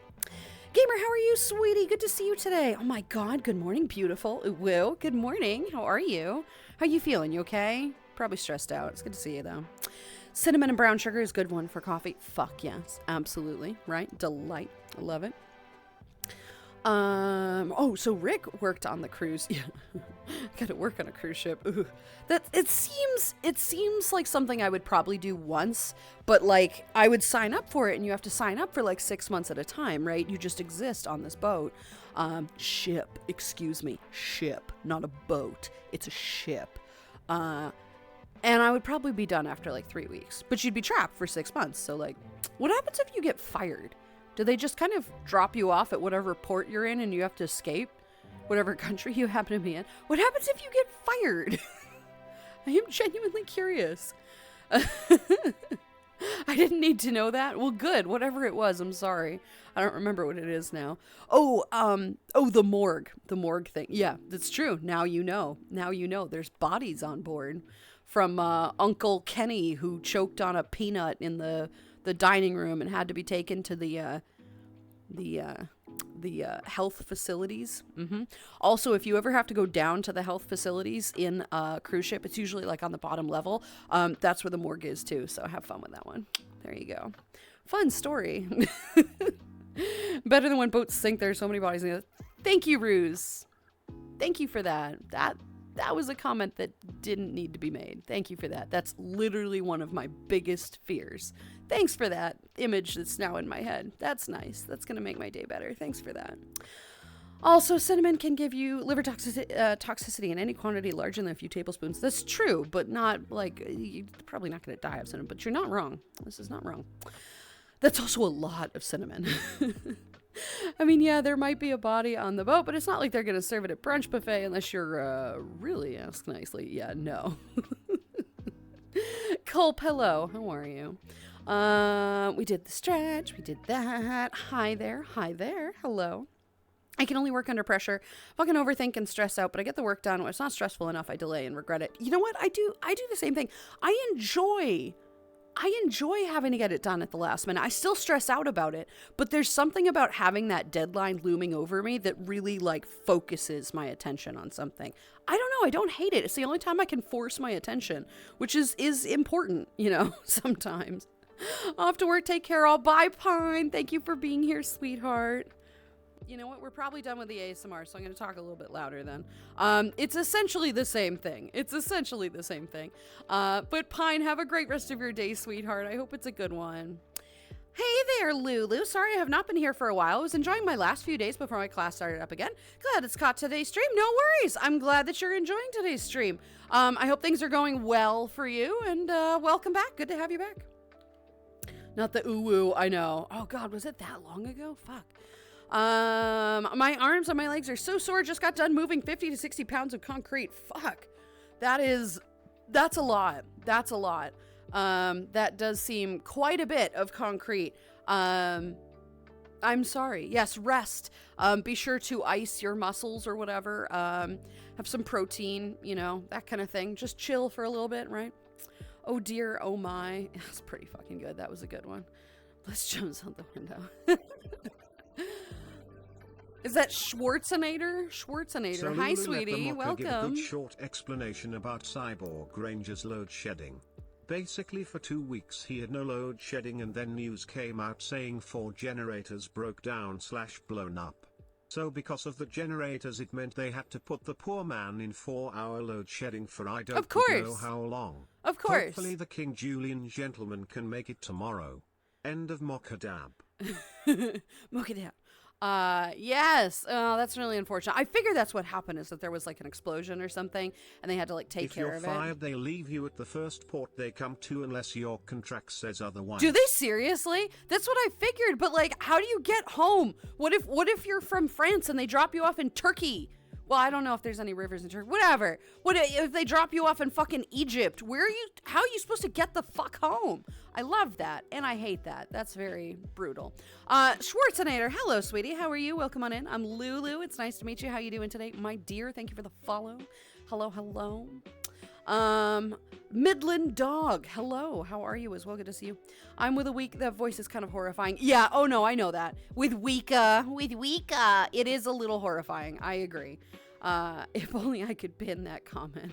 Gamer, how are you, sweetie? Good to see you today. Oh my God. Good morning, beautiful. Ooh, woo. Good morning. How are you? How you feeling? You okay? Probably stressed out. It's good to see you though. Cinnamon and brown sugar is a good one for coffee. Fuck yes. Absolutely. Right? Delight. I love it. So Rick worked on the cruise. Yeah. Gotta work on a cruise ship. Ooh. It seems like something I would probably do once, but like I would sign up for it and you have to sign up for like 6 months at a time, right? You just exist on this boat. Ship, excuse me. Ship, not a boat. It's a ship. And I would probably be done after like 3 weeks, but you'd be trapped for 6 months. So like, what happens if you get fired? Do they just kind of drop you off at whatever port you're in and you have to escape? Whatever country you happen to be in? What happens if you get fired? I am genuinely curious. I didn't need to know that. Well, good. Whatever it was, I'm sorry. I don't remember what it is now. The morgue. The morgue thing. Yeah, that's true. Now you know. Now you know. There's bodies on board. From Uncle Kenny, who choked on a peanut in the dining room and had to be taken to the health facilities. Also, if you ever have to go down to the health facilities in a cruise ship, it's usually like on the bottom level. That's where the morgue is too. So have fun with that one. There you go. Fun story. Better than when boats sink. There's so many bodies in it. Thank you, Ruse. Thank you for that. That was a comment that didn't need to be made. Thank you for that. That's literally one of my biggest fears. Thanks for that image that's now in my head. That's nice. That's going to make my day better. Thanks for that. Also, cinnamon can give you liver toxicity in any quantity larger than a few tablespoons. That's true, but not like, you're probably not going to die of cinnamon, but you're not wrong. This is not wrong. That's also a lot of cinnamon. I mean, yeah, there might be a body on the boat, but it's not like they're going to serve it at brunch buffet unless you're really ask nicely. Yeah, no. Cole Pillow, how are you? We did the stretch. We did that. Hi there. Hi there. Hello. I can only work under pressure. Fucking overthink and stress out, but I get the work done. When it's not stressful enough, I delay and regret it. You know what? I do the same thing. I enjoy having to get it done at the last minute. I still stress out about it, but there's something about having that deadline looming over me that really like focuses my attention on something. I don't know. I don't hate it. It's the only time I can force my attention, which is important, sometimes. Off to work. Take care all. Bye, Pine. Thank you for being here, sweetheart. You know what? We're probably done with the ASMR, so I'm going to talk a little bit louder then. It's essentially the same thing. But Pine, have a great rest of your day, sweetheart. I hope it's a good one. Hey there, Lulu. Sorry I have not been here for a while. I was enjoying my last few days before my class started up again. Glad it's caught today's stream. No worries. I'm glad that you're enjoying today's stream. I hope things are going well for you, and welcome back. Good to have you back. Not the ooh-woo, I know. Oh, God, was it that long ago? Fuck. My arms and my legs are so sore. Just got done moving 50 to 60 pounds of concrete. Fuck. That's a lot. That does seem quite a bit of concrete. I'm sorry. Yes, rest. Be sure to ice your muscles or whatever. Have some protein, that kind of thing. Just chill for a little bit, right? Oh dear, oh my. That's pretty fucking good. That was a good one. Let's jump out the window. Is that Schwarzenegger? Schwarzenegger. So Hi, Lulu sweetie. let the mocker give a Welcome. good short explanation about Cyborg Ranger's load shedding. Basically for 2 weeks he had no load shedding, and then news came out saying 4 generators broke down / blown up. So because of the generators it meant they had to put the poor man in 4-hour load shedding for I don't know how long. Of course. Hopefully the King Julian gentleman can make it tomorrow. End of Mockadab. Mockadab. Yes. Oh, that's really unfortunate. I figured that's what happened, is that there was like an explosion or something and they had to take care of it. If you're fired, they leave you at the first port they come to unless your contract says otherwise. Do they seriously? That's what I figured, but like, how do you get home? What if you're from France and they drop you off in Turkey? Well, I don't know if there's any rivers in Turkey. Whatever. What if they drop you off in fucking Egypt? How are you supposed to get the fuck home? I love that, and I hate that. That's very brutal. Schwarzenegger, hello, sweetie. How are you? Welcome on in. I'm Lulu. It's nice to meet you. How you doing today, my dear? Thank you for the follow. Hello, hello. Midland Dog, hello. How are you as well? Good to see you. I'm with a week. That voice is kind of horrifying. Yeah. Oh no, I know that. With Weka, it is a little horrifying. I agree. If only I could pin that comment.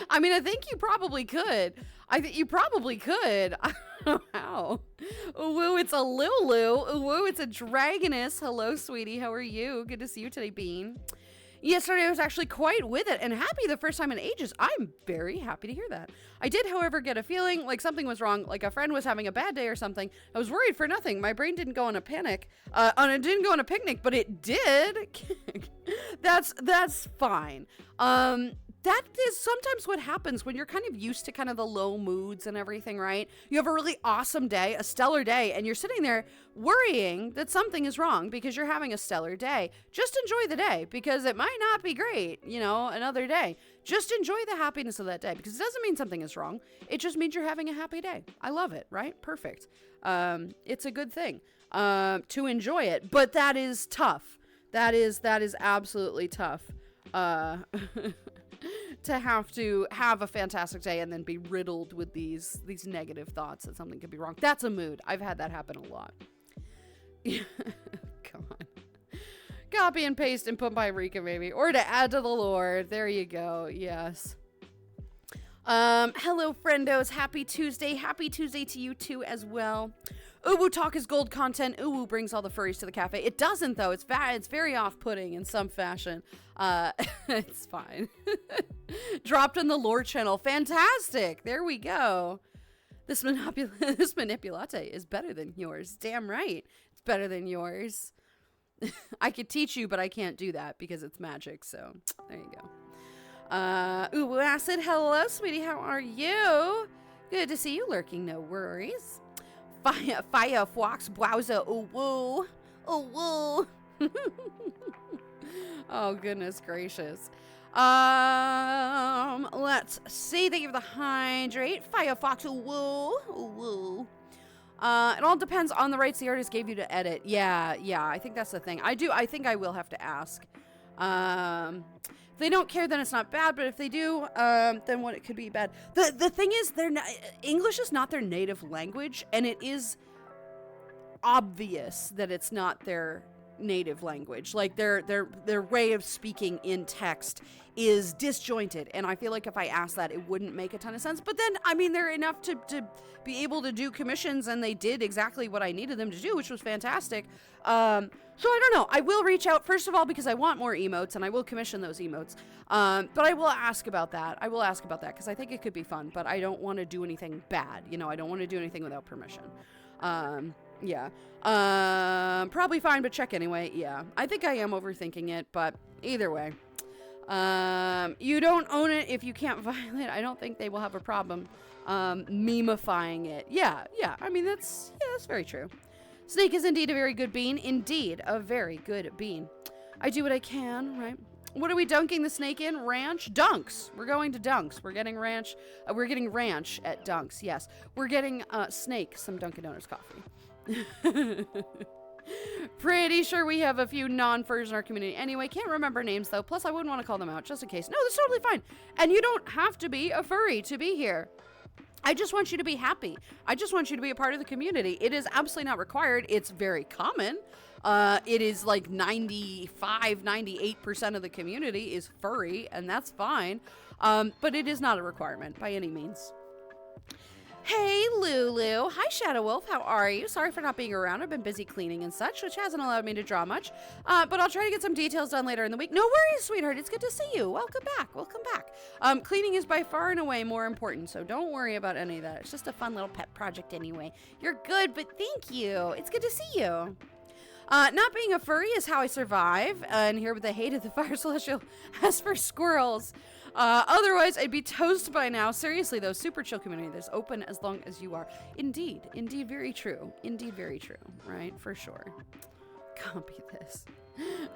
I mean, I think you probably could. I think you probably could. I don't know how. Woo, it's a Lulu. Woo, it's a Dragoness. Hello, sweetie. How are you? Good to see you today, Bean. Yesterday I was actually quite with it and happy the first time in ages. I'm very happy to hear that. I did, however, get a feeling like something was wrong, like a friend was having a bad day or something. I was worried for nothing. My brain didn't go on a panic. It didn't go on a picnic, but it did. That's fine. That is sometimes what happens when you're kind of used to kind of the low moods and everything, right? You have a really awesome day, a stellar day, and you're sitting there worrying that something is wrong because you're having a stellar day. Just enjoy the day, because it might not be great, another day. Just enjoy the happiness of that day, because it doesn't mean something is wrong. It just means you're having a happy day. I love it, right? Perfect. It's a good thing to enjoy it, but that is tough. That is absolutely tough. To have a fantastic day and then be riddled with these negative thoughts that something could be wrong. That's a mood. I've had that happen a lot. Come on. Copy and paste and put by Rika, maybe. Or to add to the lore. There you go. Yes. Hello, friendos. Happy Tuesday. Happy Tuesday to you too as well. Uwu Talk is gold content. Uwu brings all the furries to the cafe. It doesn't, though. It's very off-putting in some fashion. It's fine. Dropped in the lore channel. Fantastic. There we go. This manipulate is better than yours. Damn right. It's better than yours. I could teach you, but I can't do that because it's magic. So there you go. Uwu Acid, hello, sweetie. How are you? Good to see you lurking. No worries. Firefox browser. Uwu. Uwu. Oh, goodness gracious. Let's see. Thank you for the hydrate. Firefox. Uwu. Uwu. It all depends on the rights the artist gave you to edit. Yeah, I think that's the thing. I think I will have to ask. If they don't care, then it's not bad, but if they do, then what, it could be bad. The thing is, English is not their native language, and it is obvious that it's not their native language. Like, their way of speaking in text is disjointed, and I feel like if I asked that, it wouldn't make a ton of sense. But then, I mean, they're enough to be able to do commissions, and they did exactly what I needed them to do, which was fantastic. So I don't know. I will reach out, first of all, because I want more emotes, and I will commission those emotes. But I will ask about that. Because I think it could be fun, but I don't want to do anything bad. I don't want to do anything without permission. Yeah. Probably fine, but check anyway. Yeah. I think I am overthinking it, but either way. You don't own it if you can't violate. I don't think they will have a problem memifying it. Yeah. I mean, that's very true. Snake is indeed a very good bean. Indeed, a very good bean. I do what I can, right? What are we dunking the snake in? Ranch? Dunks. We're going to Dunks. We're getting ranch. We're getting ranch at Dunks, yes. We're getting Snake some Dunkin' Donuts coffee. Pretty sure we have a few non-furs in our community. Anyway, can't remember names though. Plus, I wouldn't want to call them out just in case. No, that's totally fine. And you don't have to be a furry to be here. I just want you to be happy. I just want you to be a part of the community. It is absolutely not required. It's very common. It is like 98% of the community is furry, and that's fine. But it is not a requirement by any means. Hey, Lulu. Hi, Shadow Wolf. How are you? Sorry for not being around. I've been busy cleaning and such, which hasn't allowed me to draw much. But I'll try to get some details done later in the week. No worries, sweetheart. It's good to see you. Welcome back. Welcome back. Cleaning is by far and away more important, so don't worry about any of that. It's just a fun little pet project anyway. You're good, but thank you. It's good to see you. Not being a furry is how I survive. And here with the hate of the Fire Celestial. As for squirrels, otherwise I'd be toast by now. Seriously though, super chill community that's open as long as you are. Indeed very true. Indeed very true, right? For sure. Copy this.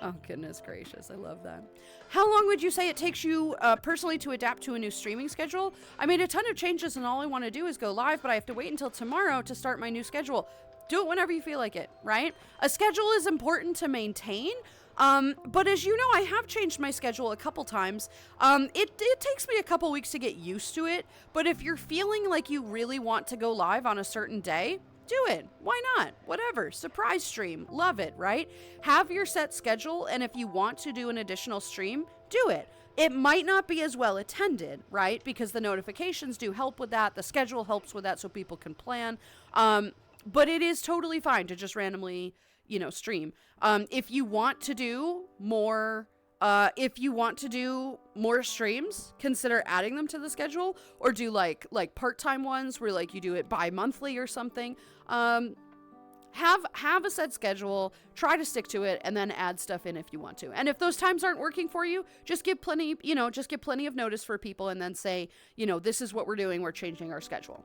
Oh goodness gracious, I love that. How long would you say it takes you personally to adapt to a new streaming schedule? I made a ton of changes and all I want to do is go live, but I have to wait until tomorrow to start my new schedule. Do it whenever you feel like it, right? A schedule is important to maintain. But as you know, I have changed my schedule a couple times. It takes me a couple weeks to get used to it. But if you're feeling like you really want to go live on a certain day, do it. Why not? Whatever. Surprise stream. Love it, right? Have your set schedule. And if you want to do an additional stream, do it. It might not be as well attended, right? Because the notifications do help with that. The schedule helps with that so people can plan. But it is totally fine to just randomly, stream. If you want to do more, streams, consider adding them to the schedule, or do like part-time ones where like you do it bi-monthly or something. Have a set schedule, try to stick to it, and then add stuff in if you want to. And if those times aren't working for you, just give plenty of notice for people, and then say, this is what we're doing. We're changing our schedule.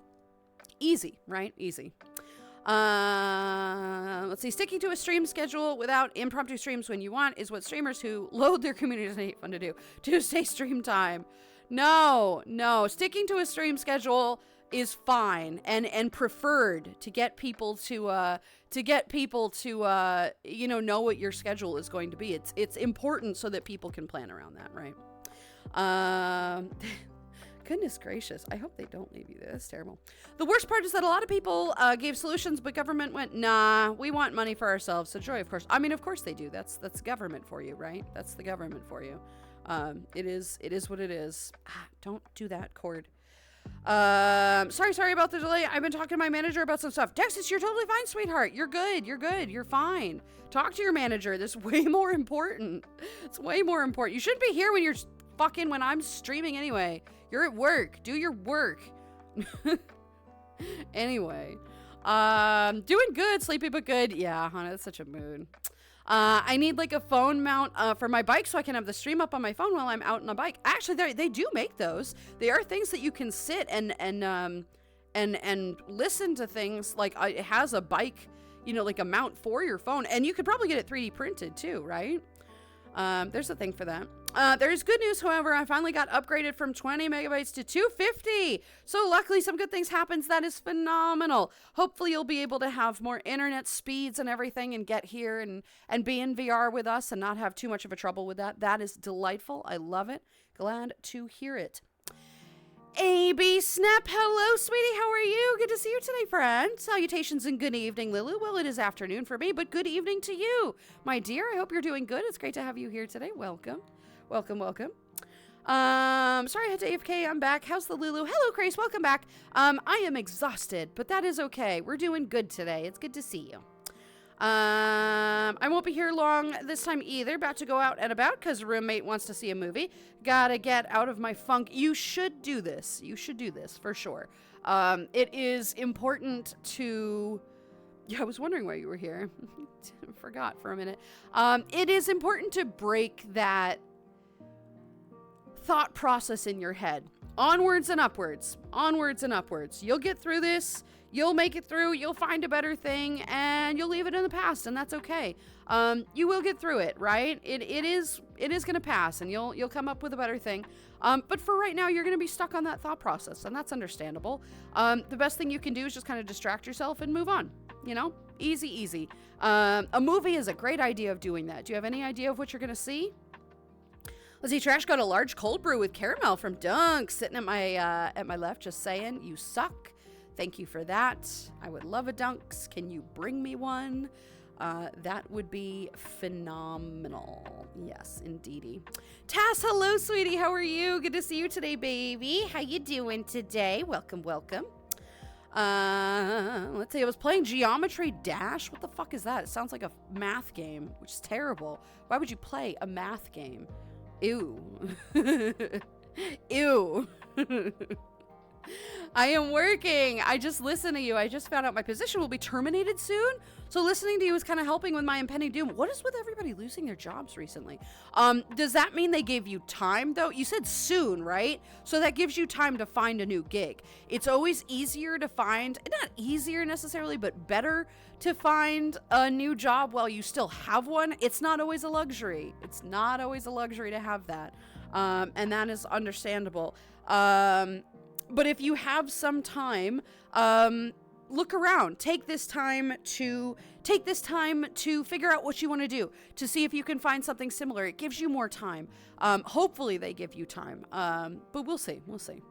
Easy, right? Easy. Let's see. Sticking to a stream schedule without impromptu streams when you want is what streamers who load their communities and hate fun to do. Tuesday stream time. No. Sticking to a stream schedule is fine and preferred to get people to know what your schedule is going to be. It's important so that people can plan around that, right? Goodness gracious. I hope they don't leave you there. That's terrible. The worst part is that a lot of people gave solutions, but government went, nah, we want money for ourselves. So Joy, of course. I mean, of course they do. That's government for you, right? That's the government for you. It is what it is. Don't do that, Cord. Sorry about the delay. I've been talking to my manager about some stuff. Dexis, you're totally fine, sweetheart. You're good. You're fine. Talk to your manager. This is way more important. It's way more important. You shouldn't be here when I'm streaming anyway. You're at work. Do your work. Anyway. Doing good. Sleepy but good. Yeah, Hannah, that's such a mood. I need like a phone mount for my bike so I can have the stream up on my phone while I'm out on a bike. Actually, they do make those. They are things that you can sit and listen to things. Like it has a bike, like a mount for your phone. And you could probably get it 3D printed too, right? There's a thing for that. There's good news, however. I finally got upgraded from 20 megabytes to 250. So luckily some good things happens. That is phenomenal. Hopefully you'll be able to have more internet speeds and everything and get here and be in VR with us and not have too much of a trouble with that. That is delightful. I love it. Glad to hear it. AB Snap, hello, sweetie. How are you? Good to see you today, friend. Salutations and good evening, Lulu. Well, it is afternoon for me, but good evening to you, my dear. I hope you're doing good. It's great to have you here today. Welcome. Sorry I had to AFK. I'm back. How's the Lulu? Hello, Grace. Welcome back. I am exhausted, but that is okay. We're doing good today. It's good to see you. I won't be here long this time either. About to go out and about because a roommate wants to see a movie. Gotta get out of my funk. You should do this. You should do this for sure. It is important to... Yeah, I was wondering why you were here. Forgot for a minute. It is important to break that thought process in your head. Onwards and upwards. Onwards and upwards. You'll get through this. You'll make it through. You'll find a better thing, and you'll leave it in the past, and that's okay. You will get through it, right? It is going to pass, and you'll come up with a better thing. But for right now, you're going to be stuck on that thought process, and that's understandable. The best thing you can do is just kind of distract yourself and move on. Easy, easy. A movie is a great idea of doing that. Do you have any idea of what you're going to see? Let's see. Trash got a large cold brew with caramel from Dunk sitting at my left. Just saying, you suck. Thank you for that. I would love a Dunks. Can you bring me one? That would be phenomenal. Yes, indeedy. Tass, hello, sweetie. How are you? Good to see you today, baby. How you doing today? Welcome, welcome. Let's see. I was playing Geometry Dash. What the fuck is that? It sounds like a math game, which is terrible. Why would you play a math game? Ew. Ew. I am working. I just listen to you. I just found out my position will be terminated soon. So listening to you is kind of helping with my impending doom. What is with everybody losing their jobs recently? Does that mean they gave you time though? You said soon, right? So that gives you time to find a new gig. It's always easier to find, not easier necessarily, but better to find a new job while you still have one. It's not always a luxury. It's not always a luxury to have that. And that is understandable. But if you have some time, look around. Take this time to figure out what you want to do, to see if you can find something similar. It gives you more time. Hopefully they give you time. But we'll see. We'll see.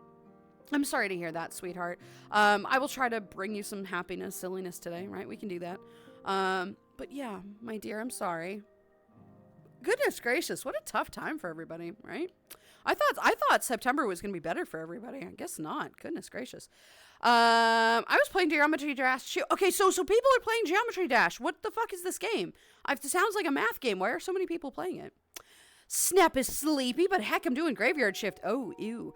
I'm sorry to hear that, sweetheart. I will try to bring you some happiness, silliness today, right? We can do that. But yeah, my dear, I'm sorry. Goodness gracious, what a tough time for everybody, right? I thought September was going to be better for everybody. I guess not. Goodness gracious. I was playing Geometry Dash too. Okay, so people are playing Geometry Dash. What the fuck is this game? It sounds like a math game. Why are so many people playing it? Snap is sleepy, but heck, I'm doing graveyard shift. Oh, ew.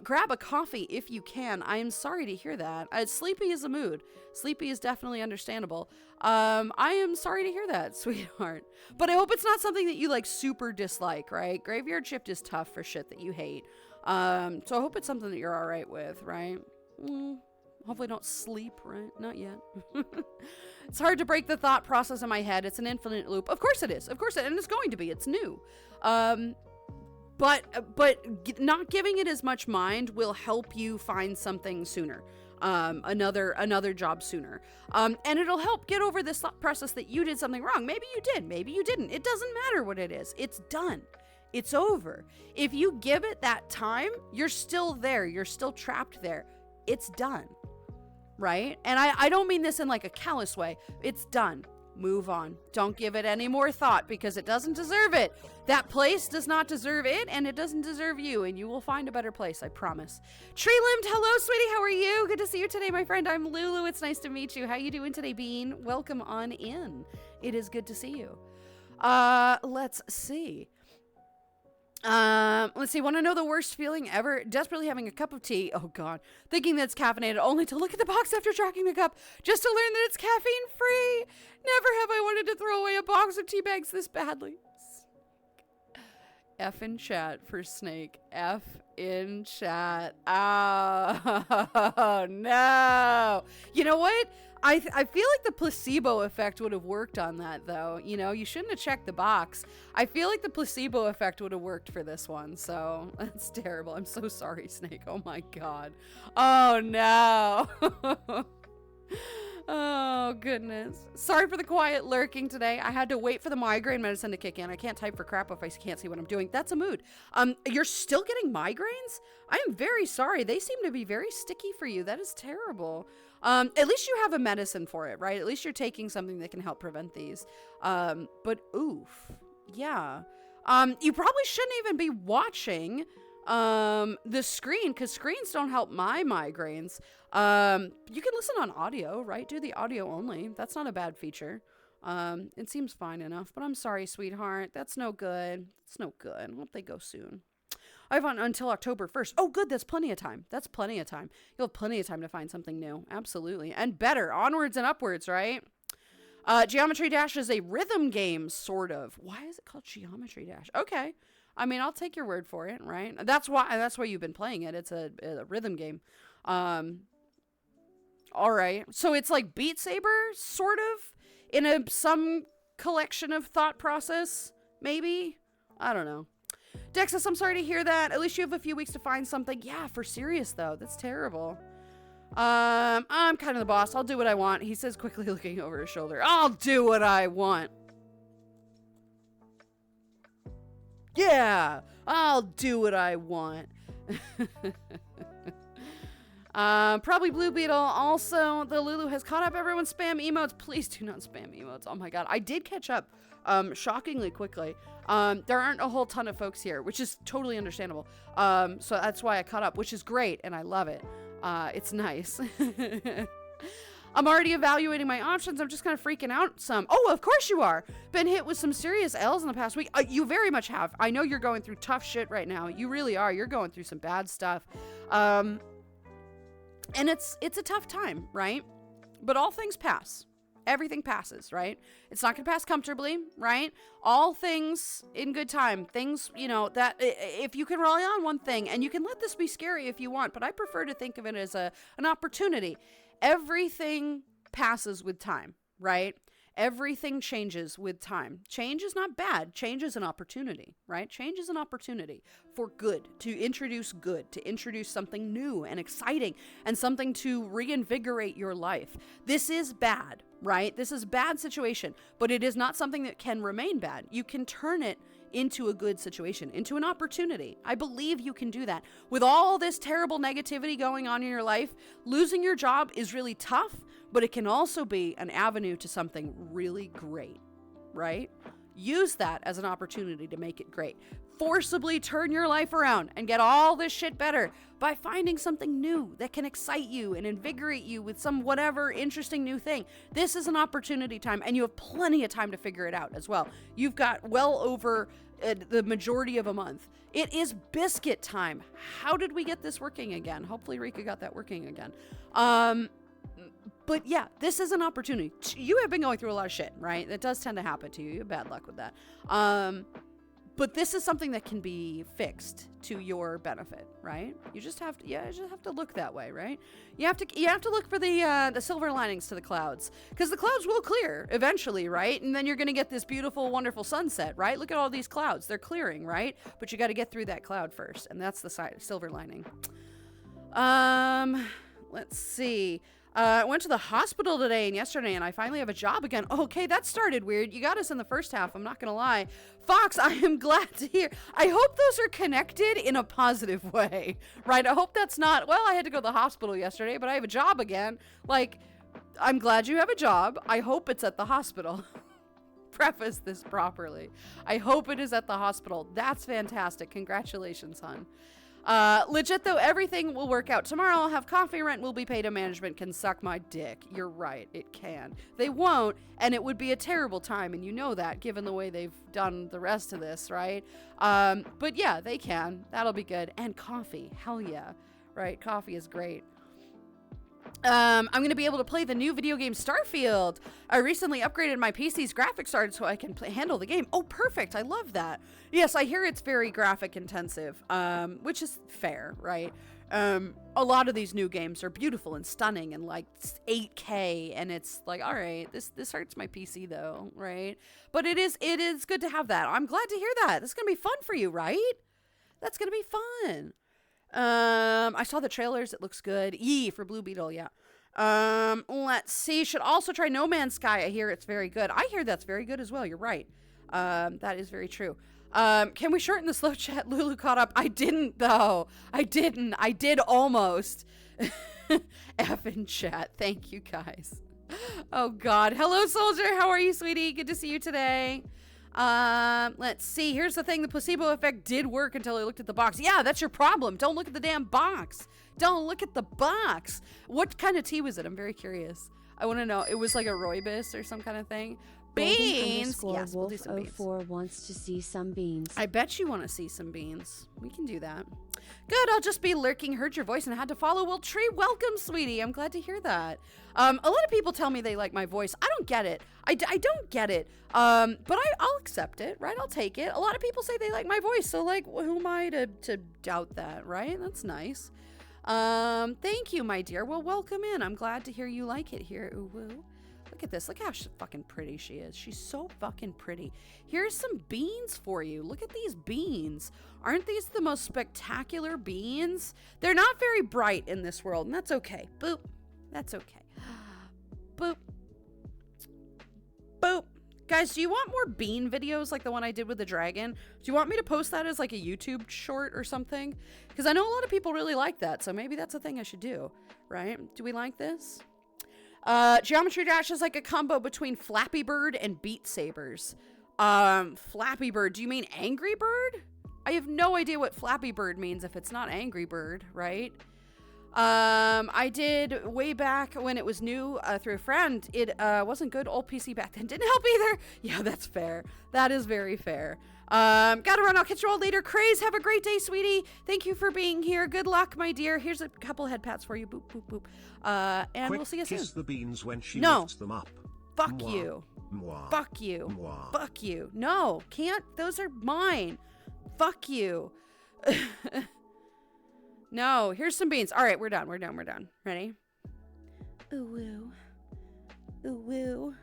Grab a coffee if you can. I am sorry to hear that. Sleepy is a mood. Sleepy is definitely understandable. I am sorry to hear that, sweetheart. But I hope it's not something that you like super dislike, right? Graveyard shift is tough for shit that you hate. So I hope it's something that you're all right with, right? Hopefully don't sleep, right? Not yet. It's hard to break the thought process in my head. It's an infinite loop. Of course it is. Of course it, and it's going to be. It's new. But not giving it as much mind will help you find something sooner. Another job sooner. And it'll help get over this thought process that you did something wrong. Maybe you did, maybe you didn't. It doesn't matter what it is. It's done. It's over. If you give it that time, you're still there. You're still trapped there. It's done. Right? And I don't mean this in like a callous way. It's done. Move on. Don't give it any more thought because it doesn't deserve it. That place does not deserve it and it doesn't deserve you, and you will find a better place, I promise. Tree Limbed, hello sweetie, how are you? Good to see you today, my friend. I'm Lulu. It's nice to meet you. How you doing today, Bean? Welcome on in. It is good to see you. Let's see. Let's see. Want to know the worst feeling ever? Desperately having a cup of tea. Oh God. Thinking that it's caffeinated only to look at the box after tracking the cup just to learn that it's caffeine free. Never have I wanted to throw away a box of tea bags this badly. F in chat for Snake. F in chat. Oh, no. You know what? I feel like the placebo effect would have worked on that, though. You know, you shouldn't have checked the box. I feel like the placebo effect would have worked for this one, so that's terrible. I'm so sorry, Snake. Oh, my God. Oh, no. Oh, goodness. Sorry for the quiet lurking today. I had to wait for the migraine medicine to kick in. I can't type for crap if I can't see what I'm doing. That's a mood. You're still getting migraines? I am very sorry. They seem to be very sticky for you. That is terrible. At least you have a medicine for it, right? At least you're taking something that can help prevent these. But oof. Yeah. You probably shouldn't even be watching the screen, because screens don't help my migraines. You can listen on audio, right? Do the audio only. That's not a bad feature. It seems fine enough, but I'm sorry, sweetheart. That's no good. It's no good. I hope they go soon. I have on until October 1st. Oh, good. That's plenty of time. That's plenty of time. You'll have plenty of time to find something new. Absolutely. And better. Onwards and upwards, right? Geometry Dash is a rhythm game, sort of. Why is it called Geometry Dash? Okay. I mean, I'll take your word for it, right? That's why you've been playing it. It's a rhythm game. All right. So it's like Beat Saber, sort of, in some collection of thought process, maybe? I don't know. Dexus, I'm sorry to hear that. At least you have a few weeks to find something. Yeah, for serious, though. That's terrible. I'm kind of the boss. I'll do what I want. He says, quickly looking over his shoulder. I'll do what I want. Yeah, I'll do what I want. Probably Blue Beetle. Also, the Lulu has caught up everyone's spam emotes. Please do not spam emotes. Oh my god. I did catch up shockingly quickly. There aren't a whole ton of folks here, which is totally understandable. So that's why I caught up, which is great, and I love it. It's nice. I'm already evaluating my options. I'm just kind of freaking out some. Oh, of course you are. Been hit with some serious L's in the past week. You very much have. I know you're going through tough shit right now. You really are. You're going through some bad stuff. And it's a tough time, right? But all things pass. Everything passes, right? It's not going to pass comfortably, right? All things in good time. Things, that if you can rely on one thing, and you can let this be scary if you want, but I prefer to think of it as an opportunity. Everything passes with time, right? Everything changes with time. Change is not bad. Change is an opportunity, right? Change is an opportunity for good, to introduce something new and exciting and something to reinvigorate your life. This is bad, right? This is a bad situation, but it is not something that can remain bad. You can turn it into a good situation, into an opportunity. I believe you can do that. With all this terrible negativity going on in your life, losing your job is really tough, but it can also be an avenue to something really great, right? Use that as an opportunity to make it great. Forcibly turn your life around and get all this shit better by finding something new that can excite you and invigorate you with some whatever interesting new thing. This is an opportunity time, and you have plenty of time to figure it out as well. You've got well over the majority of a month. It is biscuit time. How did we get this working again? Hopefully Rika got that working again. But yeah, this is an opportunity. You have been going through a lot of shit, right? That does tend to happen to you. You have bad luck with that. But this is something that can be fixed to your benefit, right? You just have to look that way, right? You have to look for the silver linings to the clouds, because the clouds will clear eventually, right? And then you're gonna get this beautiful, wonderful sunset, right? Look at all these clouds; they're clearing, right? But you got to get through that cloud first, and that's the silver lining. Let's see. I went to the hospital today and yesterday, and I finally have a job again. Okay, that started weird. You got us in the first half, I'm not gonna lie. Fox, I am glad to hear. I hope those are connected in a positive way, right? I hope that's not, well, I had to go to the hospital yesterday, but I have a job again. Like, I'm glad you have a job. I hope it's at the hospital. Preface this properly. I hope it is at the hospital. That's fantastic. Congratulations, hon. Legit though, everything will work out. Tomorrow I'll have coffee, rent will be paid, and management can suck my dick. You're right, it can. They won't, and it would be a terrible time, and you know that, given the way they've done the rest of this, right? But yeah, they can. That'll be good. And coffee, hell yeah, right? Coffee is great. I'm going to be able to play the new video game Starfield. I recently upgraded my PC's graphics card so I can handle the game. Oh, perfect. I love that. Yes, I hear it's very graphic intensive, which is fair, right? A lot of these new games are beautiful and stunning and like 8K, and it's like, all right, this hurts my PC though, right? But it is good to have that. I'm glad to hear that. This is going to be fun for you, right? That's going to be fun. I saw the trailers. It looks good. Yee for Blue Beetle. Yeah. Let's see. Should also try No Man's Sky. I hear it's very good. I hear that's very good as well. You're right. That is very true. Can we shorten the slow chat? Lulu caught up. I didn't though. I did almost. F in chat. Thank you guys. Oh God. Hello, soldier. How are you, sweetie? Good to see you today. Let's see. Here's the thing. The placebo effect did work until I looked at the box. Yeah, that's your problem. Don't look at the damn box. Don't look at the box. What kind of tea was it? I'm very curious. I want to know. It was like a rooibos or some kind of thing. Beans. Yes, we'll do some beans. Wolf04 wants to see some beans. I bet you want to see some beans. We can do that. Good, I'll just be lurking, heard your voice, and had to follow. Well, Tree, welcome, sweetie. I'm glad to hear that. A lot of people tell me they like my voice. I don't get it. I don't get it. But I'll accept it, right? I'll take it. A lot of people say they like my voice, so, like, who am I to doubt that, right? That's nice. Thank you, my dear. Well, welcome in. I'm glad to hear you like it here. Ooh, woo. Look at this. Look how fucking pretty she is. She's so fucking pretty. Here's some beans for you. Look at these beans. Aren't these the most spectacular beans? They're not very bright in this world, and that's okay. Boop. That's okay. Boop. Boop. Guys, do you want more bean videos like the one I did with the dragon? Do you want me to post that as like a YouTube short or something? Because I know a lot of people really like that, so maybe that's a thing I should do, right? Do we like this? Geometry Dash is like a combo between Flappy Bird and Beat Sabers. Flappy Bird, do you mean Angry Bird? I have no idea what Flappy Bird means if it's not Angry Bird, right? I did way back when it was new through a friend. It wasn't good. Old PC back then didn't help either. Yeah, that's fair. That is very fair. Gotta run. I'll catch you all later. Craze, have a great day, sweetie. Thank you for being here. Good luck, my dear. Here's a couple head pats for you. Boop, boop, boop. And Quick we'll see you soon. kiss the beans when she No. lifts them up. Fuck Mwah. you. Mwah. Fuck you. Mwah. Fuck you. No, can't. Those are mine. Fuck you. No, here's some beans. All right, we're done. We're done. Ready? Ooh, woo. Ooh, woo.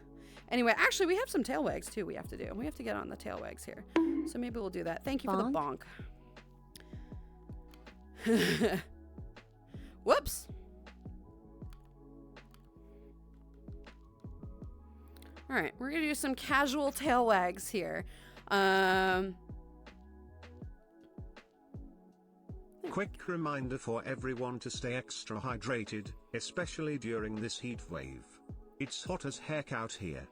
Anyway, actually, we have some tail wags, too, we have to do. We have to get on the tail wags here. So maybe we'll do that. Thank you for the bonk. Whoops. All right, we're going to do some casual tail wags here. Quick reminder for everyone to stay extra hydrated, especially during this heat wave. It's hot as heck out here.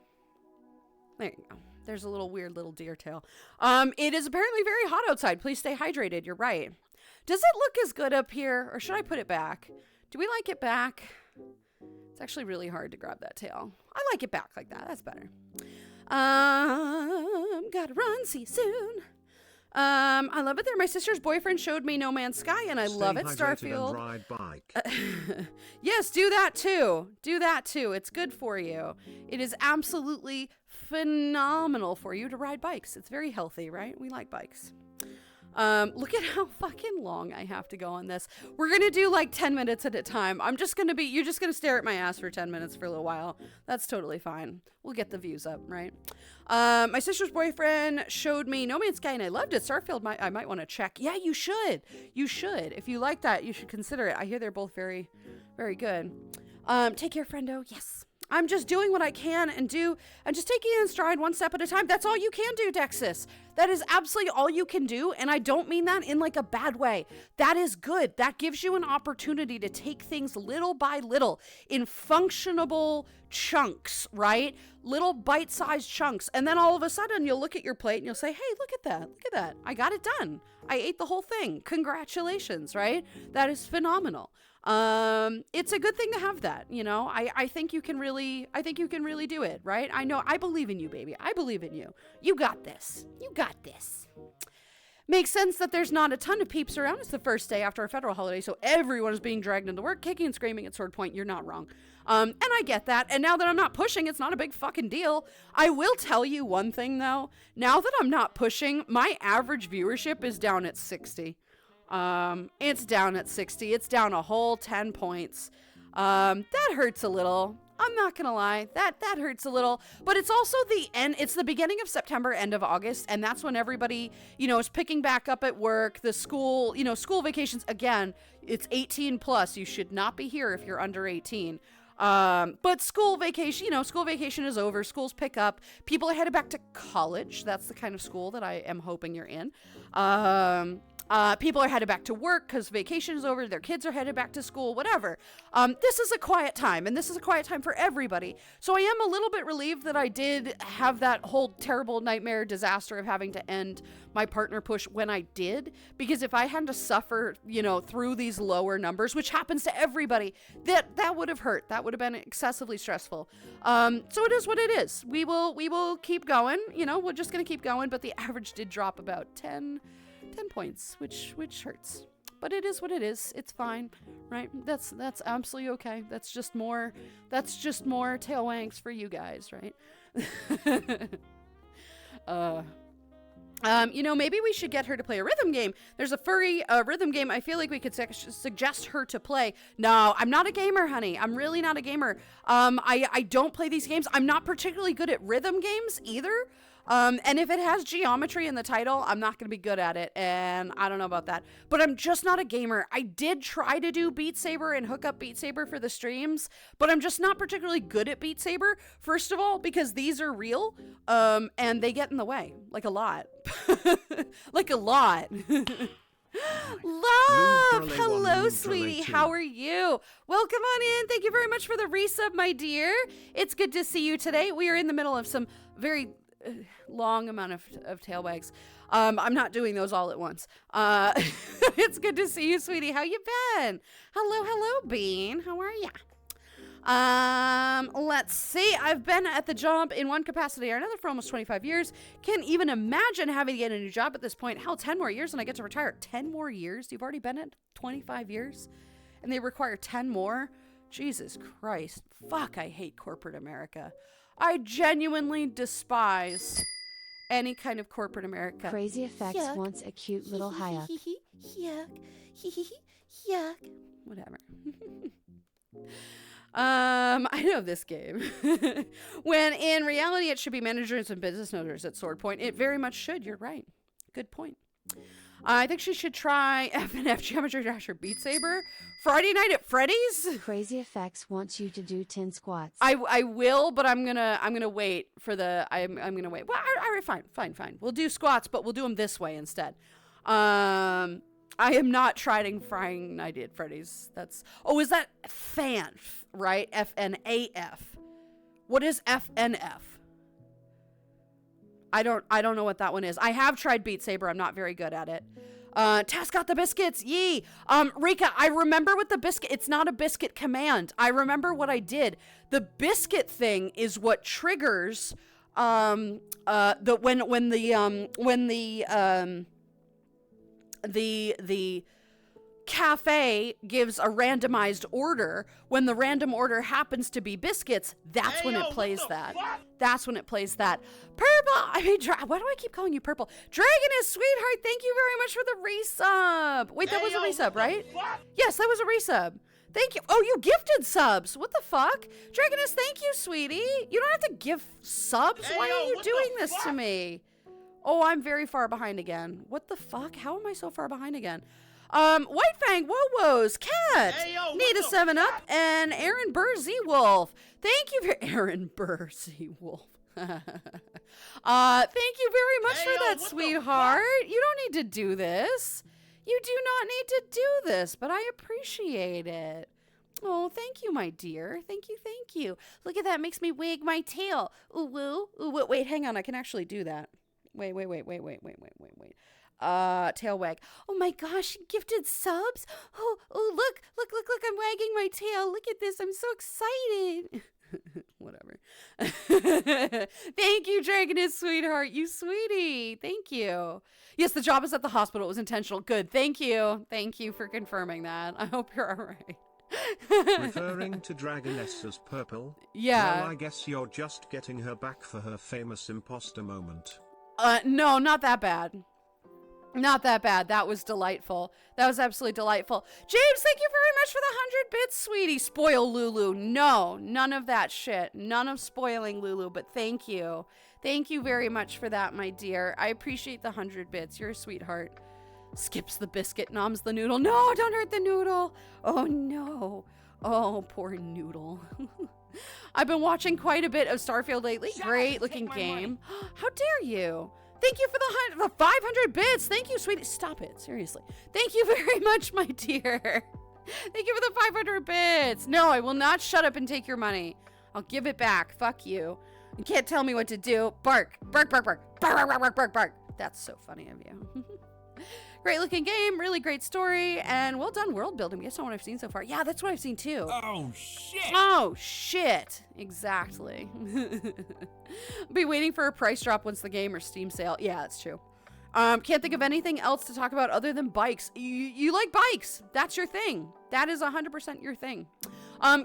There you go. There's a little weird little deer tail. It is apparently very hot outside. Please stay hydrated. You're right. Does it look as good up here, or should I put it back? Do we like it back? It's actually really hard to grab that tail. I like it back like that. That's better. Gotta run. See you soon. I love it there. My sister's boyfriend showed me No Man's Sky, and I love it. Stay hydrated Starfield. and ride bike. Yes, do that too. Do that too. It's good for you. It is absolutely phenomenal for you to ride bikes. It's very healthy, right? We like bikes. Look at how fucking long I have to go on this. We're gonna do like 10 minutes at a time. You're just gonna stare at my ass for 10 minutes for a little while. That's totally fine. We'll get the views up, right? My sister's boyfriend showed me No Man's Sky and I loved it. Starfield, I might want to check. Yeah, you should. You should. If you like that, you should consider it. I hear they're both very, very good. Take care, friendo. Yes. I'm just doing what I can and just taking it in stride one step at a time. That's all you can do, Dexis. That is absolutely all you can do. And I don't mean that in like a bad way. That is good. That gives you an opportunity to take things little by little in functionable chunks, right? Little bite-sized chunks. And then all of a sudden you'll look at your plate and you'll say, hey, look at that. Look at that. I got it done. I ate the whole thing. Congratulations, right? That is phenomenal. It's a good thing to have that, you know. I think you can really do it, right? I believe in you, baby. I believe in you. You got this. You got this. Makes sense that there's not a ton of peeps around. It's the first day after a federal holiday, so everyone is being dragged into work, kicking and screaming at sword point. You're not wrong. And I get that. And now that I'm not pushing, it's not a big fucking deal. I will tell you one thing though. Now that I'm not pushing, my average viewership is down at 60. It's down at 60. It's down a whole 10 points. That hurts a little. I'm not gonna lie. That hurts a little. But it's also the end. It's the beginning of September, end of August, and that's when everybody, is picking back up at work. The school, school vacations. Again, it's 18 plus. You should not be here if you're under 18. But school vacation is over. Schools pick up. People are headed back to college. That's the kind of school that I am hoping you're in. People are headed back to work because vacation is over. Their kids are headed back to school, whatever. This is a quiet time, and this is a quiet time for everybody. So I am a little bit relieved that I did have that whole terrible nightmare disaster of having to end my partner push when I did, because if I had to suffer, through these lower numbers, which happens to everybody, that would have hurt. That would have been excessively stressful. So it is what it is. We will keep going. We're just going to keep going, but the average did drop about 10 points, which hurts, but it is what it is. It's fine, right? That's absolutely okay. That's just more tail wanks for you guys, right? Maybe we should get her to play a rhythm game. There's a furry rhythm game I feel like we could suggest her to play. No, I'm not a gamer, honey. I'm really not a gamer. I don't play these games. I'm not particularly good at rhythm games either. And if it has geometry in the title, I'm not going to be good at it, and I don't know about that. But I'm just not a gamer. I did try to do Beat Saber and hook up Beat Saber for the streams, but I'm just not particularly good at Beat Saber. First of all, because these are real, and they get in the way, like a lot. Like a lot. Love! Hello, sweetie. How are you? Welcome on in. Thank you very much for the resub, my dear. It's good to see you today. We are in the middle of some very long amount of tail wags. I'm not doing those all at once. It's good to see you, sweetie. How you been? Hello, Bean. How are ya? Let's see. I've been at the job in one capacity or another for almost 25 years. Can't even imagine having to get a new job at this point. Hell, 10 more years and I get to retire. 10 more years? You've already been at 25 years? And they require 10 more? Jesus Christ. Fuck, I hate corporate America. I genuinely despise any kind of corporate America. Crazy Effects Yuck. wants a cute little Hayek. Yuck. Yuck. Whatever. I know this game. When in reality it should be managers and business owners at Sword Point. It very much should. You're right. Good point. I think she should try FNF Geometry Dash or Beat Saber. Friday night at Freddy's? Crazy Effects wants you to do 10 squats. I will, but I'm gonna wait for the I'm gonna wait. Well, all right, fine. We'll do squats, but we'll do them this way instead. I am not trying Friday Night at Freddy's. Is that FNAF, right? FNAF. What is FNF? I don't know what that one is. I have tried Beat Saber. I'm not very good at it. Tess got the biscuits. Yee. Rika, I remember with the biscuit. It's not a biscuit command. I remember what I did. The biscuit thing is what triggers when the cafe gives a randomized order. When the random order happens to be biscuits, that's when it plays that. That's when it plays that. Purple! Why do I keep calling you Purple? Dragoness, sweetheart, thank you very much for the resub. Wait, that was a resub, right? Yes, that was a resub. Thank you. Oh, you gifted subs. What the fuck? Dragoness, thank you, sweetie. You don't have to give subs. Why are you doing this to me? Oh, I'm very far behind again. What the fuck? How am I so far behind again? White Fang, Whoa-Woes, Cat, need a 7-Up, and Aaron Burr Z-Wolf. Thank you for Aaron Burr Z-Wolf. Thank you very much for that, sweetheart. You don't need to do this. You do not need to do this, but I appreciate it. Oh, thank you, my dear. Thank you. Look at that. Makes me wag my tail. Ooh, woo. Ooh, wait, hang on. I can actually do that. Wait. Tail wag. Oh my gosh, gifted subs. Oh, look, I'm wagging my tail. Look at this. I'm so excited. Whatever. Thank you, Dragoness, sweetheart. You sweetie. Thank you. Yes, the job is at the hospital. It was intentional. Good. Thank you. Thank you for confirming that. I hope you're all right. Referring to Dragoness as Purple? Yeah. Well, I guess you're just getting her back for her famous imposter moment. No, not that bad. Not that bad. That was delightful. That was absolutely delightful. James, thank you very much for the 100 bits, sweetie. Spoil Lulu. No, none of that shit. None of spoiling Lulu, but thank you. Thank you very much for that, my dear. I appreciate the 100 bits. You're a sweetheart. Skips the biscuit, noms the noodle. No, don't hurt the noodle. Oh, no. Oh, poor noodle. I've been watching quite a bit of Starfield lately. Great looking game. How dare you? Thank you for the 500 bits. Thank you, sweetie. Stop it. Seriously. Thank you very much, my dear. Thank you for the 500 bits. No, I will not shut up and take your money. I'll give it back. Fuck you. You can't tell me what to do. Bark. Bark, bark, bark. Bark, bark, bark, bark, bark, bark. That's so funny of you. Great looking game, really great story, and well done world building. That's not what I've seen so far. Yeah, that's what I've seen too. Oh shit. Exactly. Be waiting for a price drop once the game or Steam sale. Yeah, that's true. Can't think of anything else to talk about other than bikes. You like bikes. That's your thing. That is 100% your thing.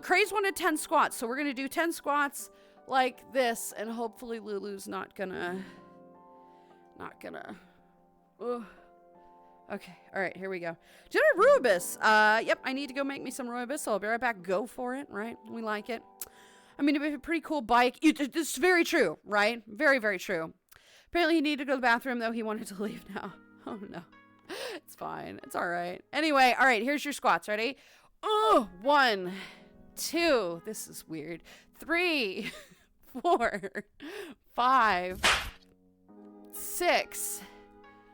Craze wanted 10 squats, so we're gonna do 10 squats like this, and hopefully Lulu's not gonna Ugh. Okay, all right, here we go. Dinner Rooibos. Yep, I need to go make me some Rooibos, so I'll be right back. Go for it, right? We like it. I mean, it'd be a pretty cool bike. It's very true, right? Very, very true. Apparently, he needed to go to the bathroom, though. He wanted to leave now. Oh, no. It's fine. It's all right. Anyway, all right, here's your squats. Ready? Oh, 1, 2. This is weird. 3, 4, 5, 6,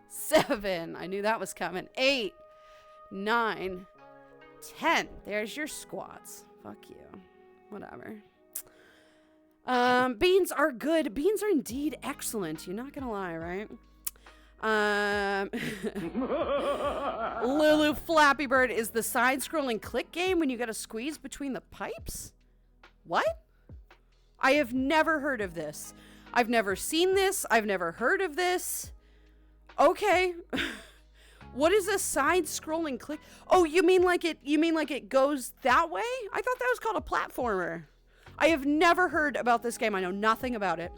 7. I knew that was coming. 8, 9, 10. There's your squats. Fuck you. Whatever. Beans are good. Beans are indeed excellent. You're not gonna lie, right? Lulu Flappy Bird is the side-scrolling click game when you gotta squeeze between the pipes? What? I have never heard of this. I've never seen this. I've never heard of this. Okay. What is a side-scrolling click? Oh, you mean like it goes that way? I thought that was called a platformer. I have never heard about this game. I know nothing about it.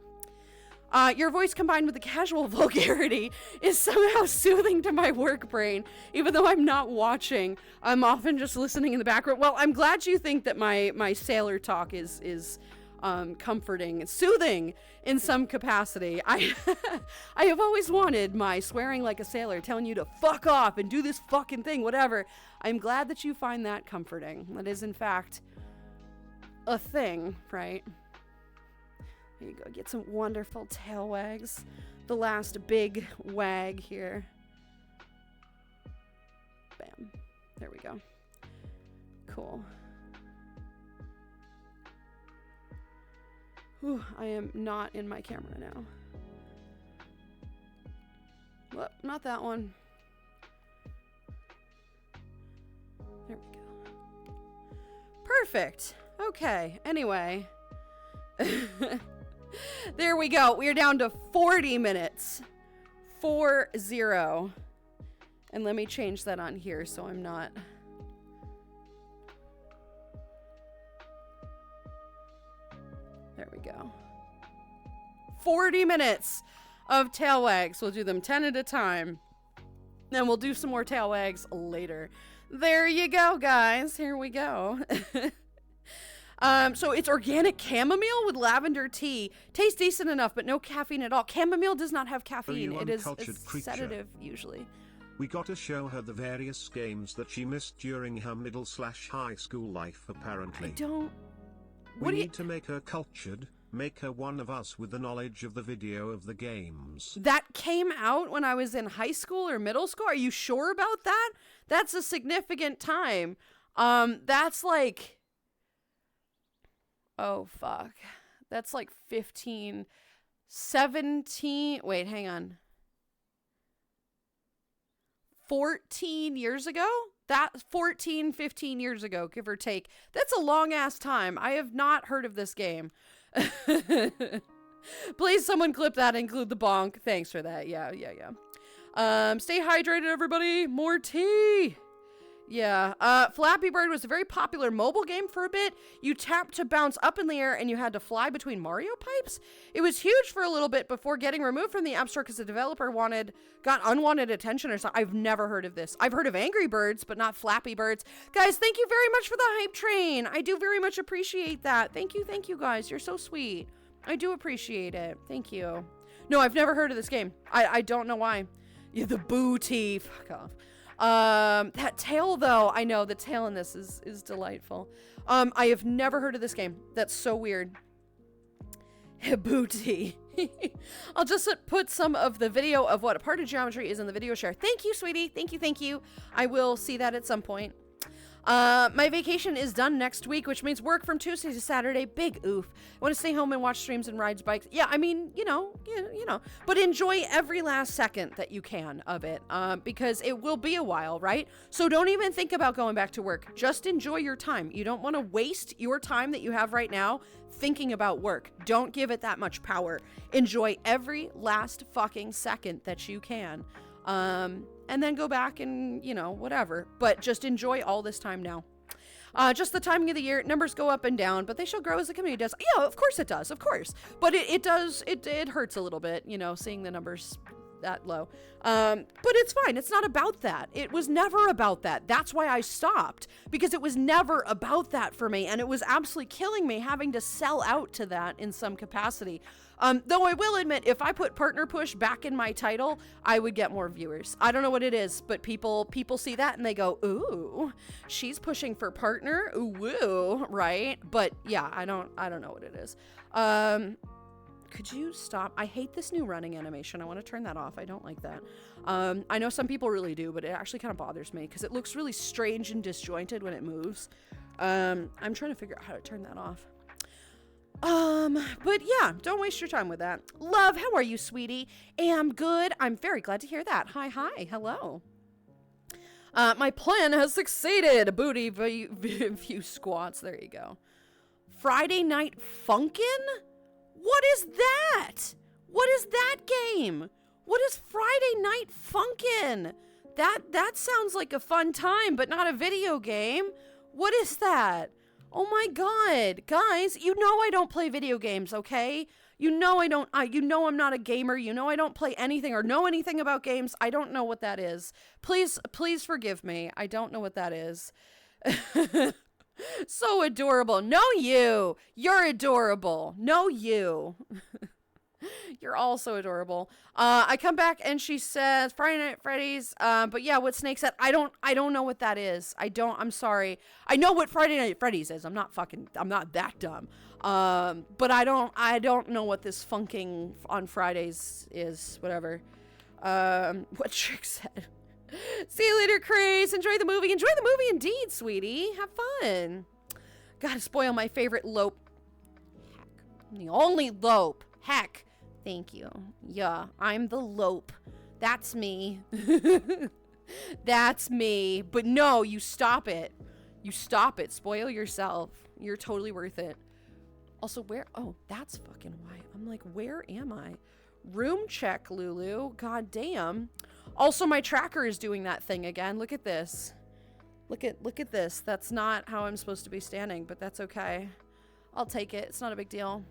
Your voice combined with the casual vulgarity is somehow soothing to my work brain, even though I'm not watching. I'm often just listening in the background. Well, I'm glad you think that my sailor talk is comforting and soothing in some capacity. I have always wanted my swearing like a sailor, telling you to fuck off and do this fucking thing, whatever. I'm glad that you find that comforting. That is, in fact, a thing, right? There you go. Get some wonderful tail wags. The last big wag here. Bam. There we go. Cool. Whew, I am not in my camera now. Well, not that one. There we go. Perfect. Okay. Anyway. There we go. We're down to 40 minutes. 40. And let me change that on here so I'm not... There we go. 40 minutes of tail wags. We'll do them 10 at a time. And we'll do some more tail wags later. There you go, guys. Here we go. So it's organic chamomile with lavender tea. Tastes decent enough, but no caffeine at all. Chamomile does not have caffeine. It is a sedative, usually. We got to show her the various games that she missed during her middle/high school life, apparently. I don't... We need to make her cultured, make her one of us with the knowledge of the video of the games. That came out when I was in high school or middle school? Are you sure about that? That's a significant time. That's like... Oh, fuck. That's like 15, 17... Wait, hang on. 14 years ago? That's 14, 15 years ago, give or take. That's a long-ass time. I have not heard of this game. Please, someone clip that and include the bonk. Thanks for that. Yeah. Stay hydrated, everybody. More tea. Yeah. Flappy Bird was a very popular mobile game for a bit. You tapped to bounce up in the air and you had to fly between Mario pipes. It was huge for a little bit before getting removed from the App Store because the developer got unwanted attention or something. I've never heard of this. I've heard of Angry Birds, but not Flappy Birds. Guys, thank you very much for the hype train. I do very much appreciate that. Thank you, guys. You're so sweet. I do appreciate it. Thank you. No, I've never heard of this game. I don't know why. Yeah, the booty. Fuck off. That tail though, I know the tail in this is delightful. I have never heard of this game. That's so weird. Booty. I'll just put some of the video of what a part of geometry is in the video share. Thank you, sweetie. Thank you. I will see that at some point. My vacation is done next week, which means work from Tuesday to Saturday. Big oof. I want to stay home and watch streams and rides bikes. Yeah, I mean, you know, but enjoy every last second that you can of it, because it will be a while, right? So don't even think about going back to work. Just enjoy your time. You don't want to waste your time that you have right now thinking about work. Don't give it that much power. Enjoy every last fucking second that you can. And then go back and, whatever. But just enjoy all this time now. Just the timing of the year, numbers go up and down, but they shall grow as the community does. Yeah, of course it does, of course. But it hurts a little bit, seeing the numbers that low. But it's fine. It's not about that. It was never about that. That's why I stopped, because it was never about that for me. And it was absolutely killing me having to sell out to that in some capacity. Though I will admit, if I put partner push back in my title, I would get more viewers. I don't know what it is, but people see that and they go, ooh, she's pushing for partner. Ooh, woo, right? But yeah, I don't know what it is. Could you stop? I hate this new running animation. I want to turn that off. I don't like that. I know some people really do, but it actually kind of bothers me because it looks really strange and disjointed when it moves. I'm trying to figure out how to turn that off. But yeah, don't waste your time with that. Love, how are you, sweetie? Am good. I'm very glad to hear that. Hi, hello. My plan has succeeded. Booty view squats. There you go. Friday Night Funkin'? What is that? What is that game? What is Friday Night Funkin'? That sounds like a fun time, but not a video game. What is that? Oh my god. Guys, you know I don't play video games, okay? You know I don't, you know I'm not a gamer. You know I don't play anything or know anything about games. I don't know what that is. Please forgive me. I don't know what that is. So adorable. No, you. You're adorable. No, you. You're all so adorable. I come back and she says Friday Night Freddy's. But yeah, what Snake said, I don't know what that is. I'm sorry. I know what Friday Night Freddy's is. I'm not that dumb. But I don't know what this funking on Fridays is. Whatever. What Trick said. See you later, Craze. Enjoy the movie. Enjoy the movie indeed, sweetie. Have fun. Gotta spoil my favorite lope. Heck. The only lope. Heck. Thank you. Yeah, I'm the lope. That's me. That's me. But no, you stop it. You stop it. Spoil yourself. You're totally worth it. Also, where? Oh, that's fucking why. I'm like, where am I? Room check, Lulu. God damn. Also, my tracker is doing that thing again. Look at this. Look at this. That's not how I'm supposed to be standing, but that's okay. I'll take it. It's not a big deal.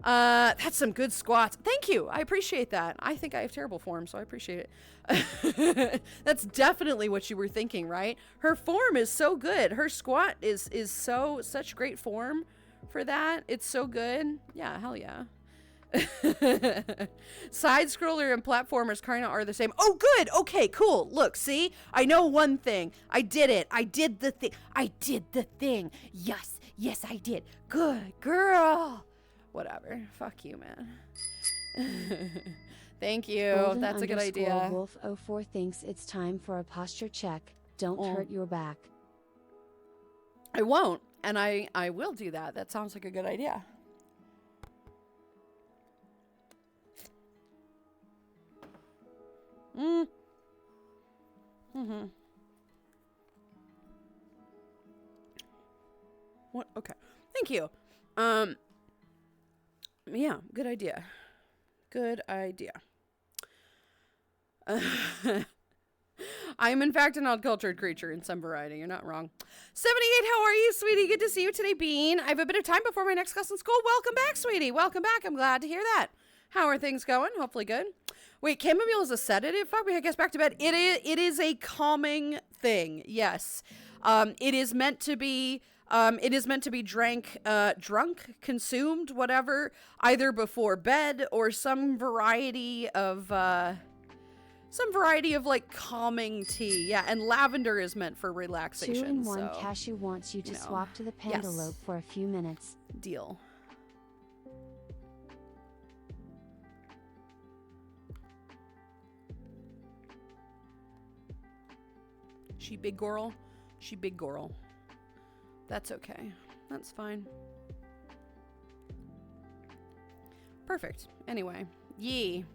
That's some good squats. Thank you. I appreciate that. I think I have terrible form, so I appreciate it. That's definitely what you were thinking, right? Her form is so good. Her squat is such great form for that. It's so good. Yeah, hell yeah. Side scroller and platformers kind of are the same. Oh, good. Okay, cool. Look, see? I know one thing. I did it. I did the thing. I did the thing. Yes, I did. Good girl. Whatever. Fuck you, man. Thank you. Golden That's a good idea. Wolf 04 thinks it's time for a posture check. Don't hurt your back. I won't, and I will do that. That sounds like a good idea. What? Okay. Thank you. Yeah, good idea. Good idea. I am in fact an uncultured creature in some variety. You're not wrong. 78, how are you, sweetie? Good to see you today, Bean. I have a bit of time before my next class in school. Welcome back, sweetie. Welcome back. I'm glad to hear that. How are things going? Hopefully good. Wait, chamomile is a sedative? Fuck me, I guess back to bed. It is a calming thing. Yes. It is meant to be drank, drunk, consumed, whatever, either before bed or some variety of like calming tea. Yeah, and lavender is meant for relaxation. 2-in-1 so, Cashew wants you to swap to the Pandalope for a few minutes. Deal. She big girl. She big girl. That's okay. That's fine. Perfect. Anyway. Yee.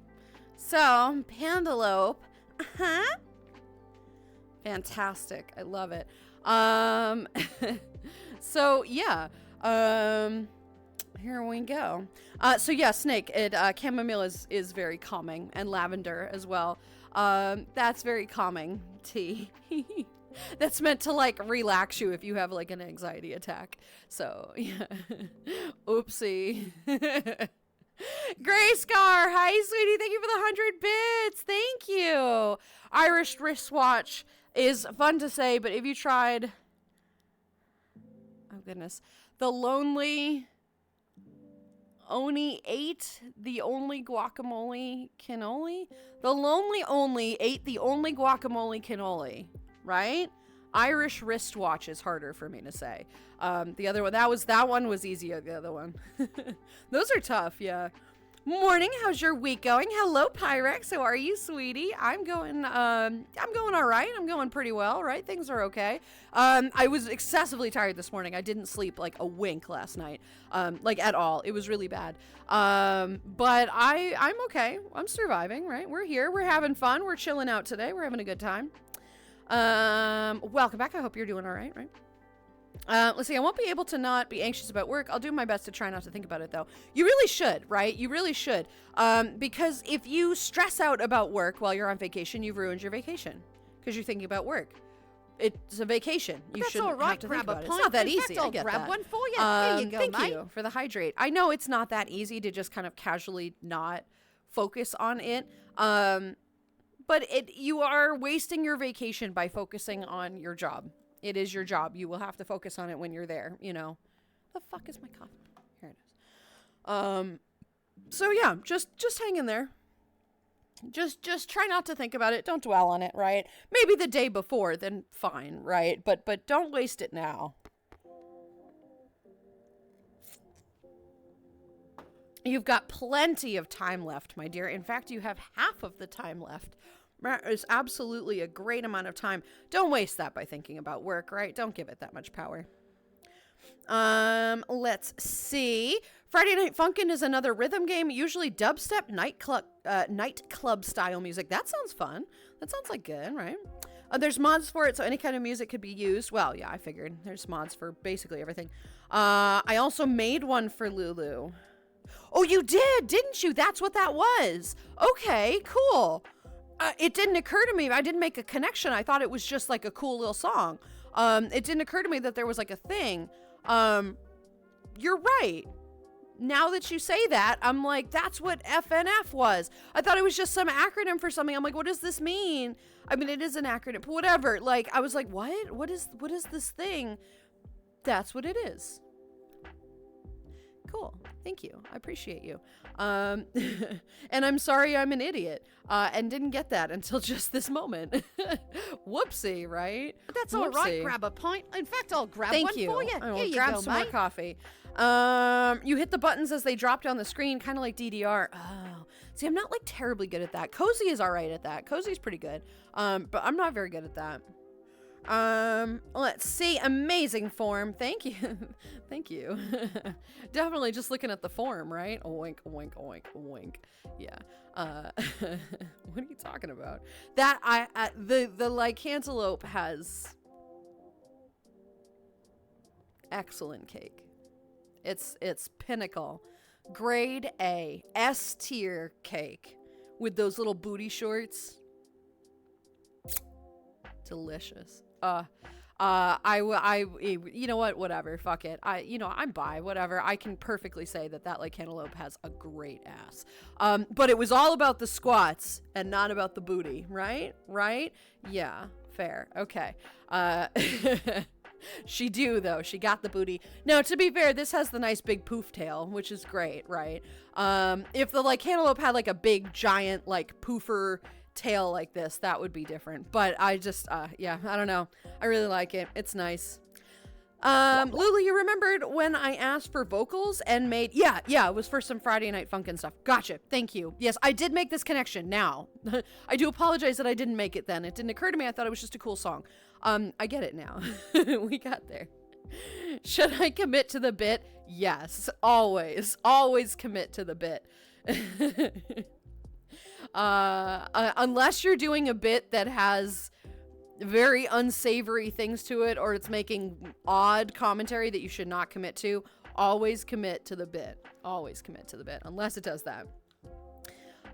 So, Pandalope. Uh-huh. Fantastic. I love it. So, yeah. Here we go. So, yeah, Snake. Chamomile is very calming. And lavender as well. That's very calming tea. That's meant to like relax you if you have like an anxiety attack. So yeah. Oopsie. Gray Scar, hi, sweetie. Thank you for the 100 bits. Thank you. Irish wristwatch is fun to say, but if you tried... Oh, goodness. The Lonely Oni ate the only guacamole cannoli? The Lonely Only ate the only guacamole cannoli, right? Irish wristwatch is harder for me to say. The other one, that one was easier, the other one. Those are tough, yeah. Morning, how's your week going? Hello, Pyrex. How are you, sweetie? I'm going all right. I'm going pretty well, right? Things are okay. I was excessively tired this morning. I didn't sleep like a wink last night, like at all. It was really bad. But I'm okay. I'm surviving, right? We're here. We're having fun. We're chilling out today. We're having a good time. Welcome back. I hope you're doing all right, right? Let's see, I won't be able to not be anxious about work. I'll do my best to try not to think about it, though. You really should, right? You really should. Because if you stress out about work while you're on vacation, you've ruined your vacation. Because you're thinking about work. It's a vacation. You shouldn't have to think about it. It's not that easy. I get that. Grab one for you. There you go, thank you for the hydrate. I know it's not that easy to just kind of casually not focus on it. But you are wasting your vacation by focusing on your job. It is your job. You will have to focus on it when you're there, you know. The fuck is my coffee? Here it is. So yeah, just hang in there. Just try not to think about it. Don't dwell on it, right? Maybe the day before, then fine, right? But don't waste it now. You've got plenty of time left, my dear. In fact, you have half of the time left. That is absolutely a great amount of time. Don't waste that by thinking about work, right? Don't give it that much power. Let's see. Friday Night Funkin' is another rhythm game, usually dubstep nightclub style music. That sounds fun. That sounds like good, right? There's mods for it, so any kind of music could be used. Well, yeah, I figured. There's mods for basically everything. I also made one for Lulu. Oh, you did, didn't you? That's what that was. Okay, cool. It didn't occur to me. I didn't make a connection. I thought it was just like a cool little song. It didn't occur to me that there was like a thing. You're right. Now that you say that, I'm like, that's what FNF was. I thought it was just some acronym for something. I'm like, what does this mean? I mean, it is an acronym, but whatever. Like, I was like, what? What is this thing? That's what it is. Cool. Thank you. I appreciate you. And I'm sorry I'm an idiot and didn't get that until just this moment. Whoopsie, right? That's all right. Grab a pint. In fact, I'll grab one for you. I will Here you grab go, some mate. more coffee. You hit the buttons as they drop down the screen, kind of like DDR. Oh, see, I'm not like terribly good at that. Cozy is all right at that. Cozy's pretty good. But I'm not very good at that. Let's see. Amazing form. Thank you. Thank you. Definitely just looking at the form, right? Oink, oink, oink, oink. Yeah. What are you talking about? That the lycantelope has excellent cake. It's pinnacle. Grade A. S tier cake with those little booty shorts. Delicious. You know what? Whatever. Fuck it. I'm bi. Whatever. I can perfectly say that like cantaloupe has a great ass. But it was all about the squats and not about the booty, right? Right? Yeah. Fair. Okay. She though. She got the booty. Now, to be fair, this has the nice big poof tail, which is great, right? If the like cantaloupe had like a big giant like poofer tail like this, that would be different. But I just yeah, I don't know, I really like it. It's nice. Lulu, you remembered when I asked for vocals and made yeah it was for some Friday Night Funkin' stuff. Gotcha. Thank you. Yes, I did make this connection now. I do apologize that I didn't make it then. It didn't occur to me. I thought it was just a cool song. I get it now. We got there. Should I commit to the bit? Yes, always commit to the bit. Unless you're doing a bit that has very unsavory things to it, or it's making odd commentary that you should not commit to, always commit to the bit. Always commit to the bit, unless it does that.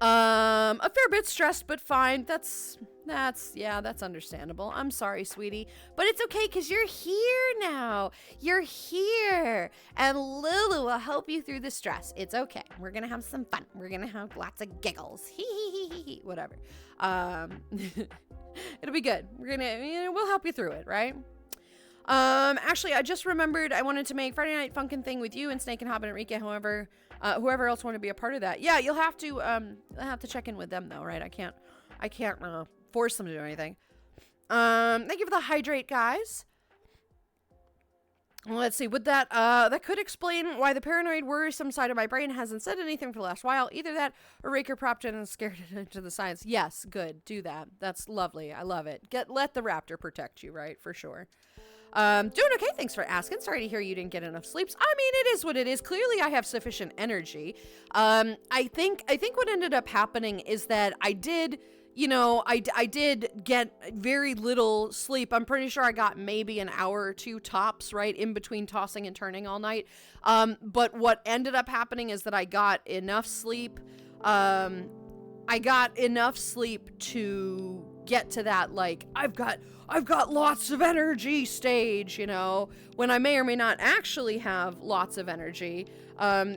A fair bit stressed, but fine. That's That's understandable. I'm sorry, sweetie. But it's okay because you're here now. You're here. And Lulu will help you through the stress. It's okay. We're going to have some fun. We're going to have lots of giggles. Whatever. It'll be good. We'll help you through it, right? Actually, I just remembered I wanted to make Friday Night Funkin' thing with you and Snake and Hobbit and Enrique, whoever else wanted to be a part of that. Yeah, you'll have to check in with them though, right? I can't force them to do anything. Thank you for the hydrate, guys. Well, let's see. With that, that could explain why the paranoid, worrisome side of my brain hasn't said anything for the last while. Either that, or Raker propped it and scared it into the science. Yes, good. Do that. That's lovely. I love it. Let the raptor protect you, right? For sure. Doing okay. Thanks for asking. Sorry to hear you didn't get enough sleeps. I mean, it is what it is. Clearly, I have sufficient energy. I think what ended up happening is that I did get very little sleep. I'm pretty sure I got maybe an hour or two tops, right, in between tossing and turning all night. But what ended up happening is that I got enough sleep. I got enough sleep to get to that, like, I've got lots of energy stage, when I may or may not actually have lots of energy,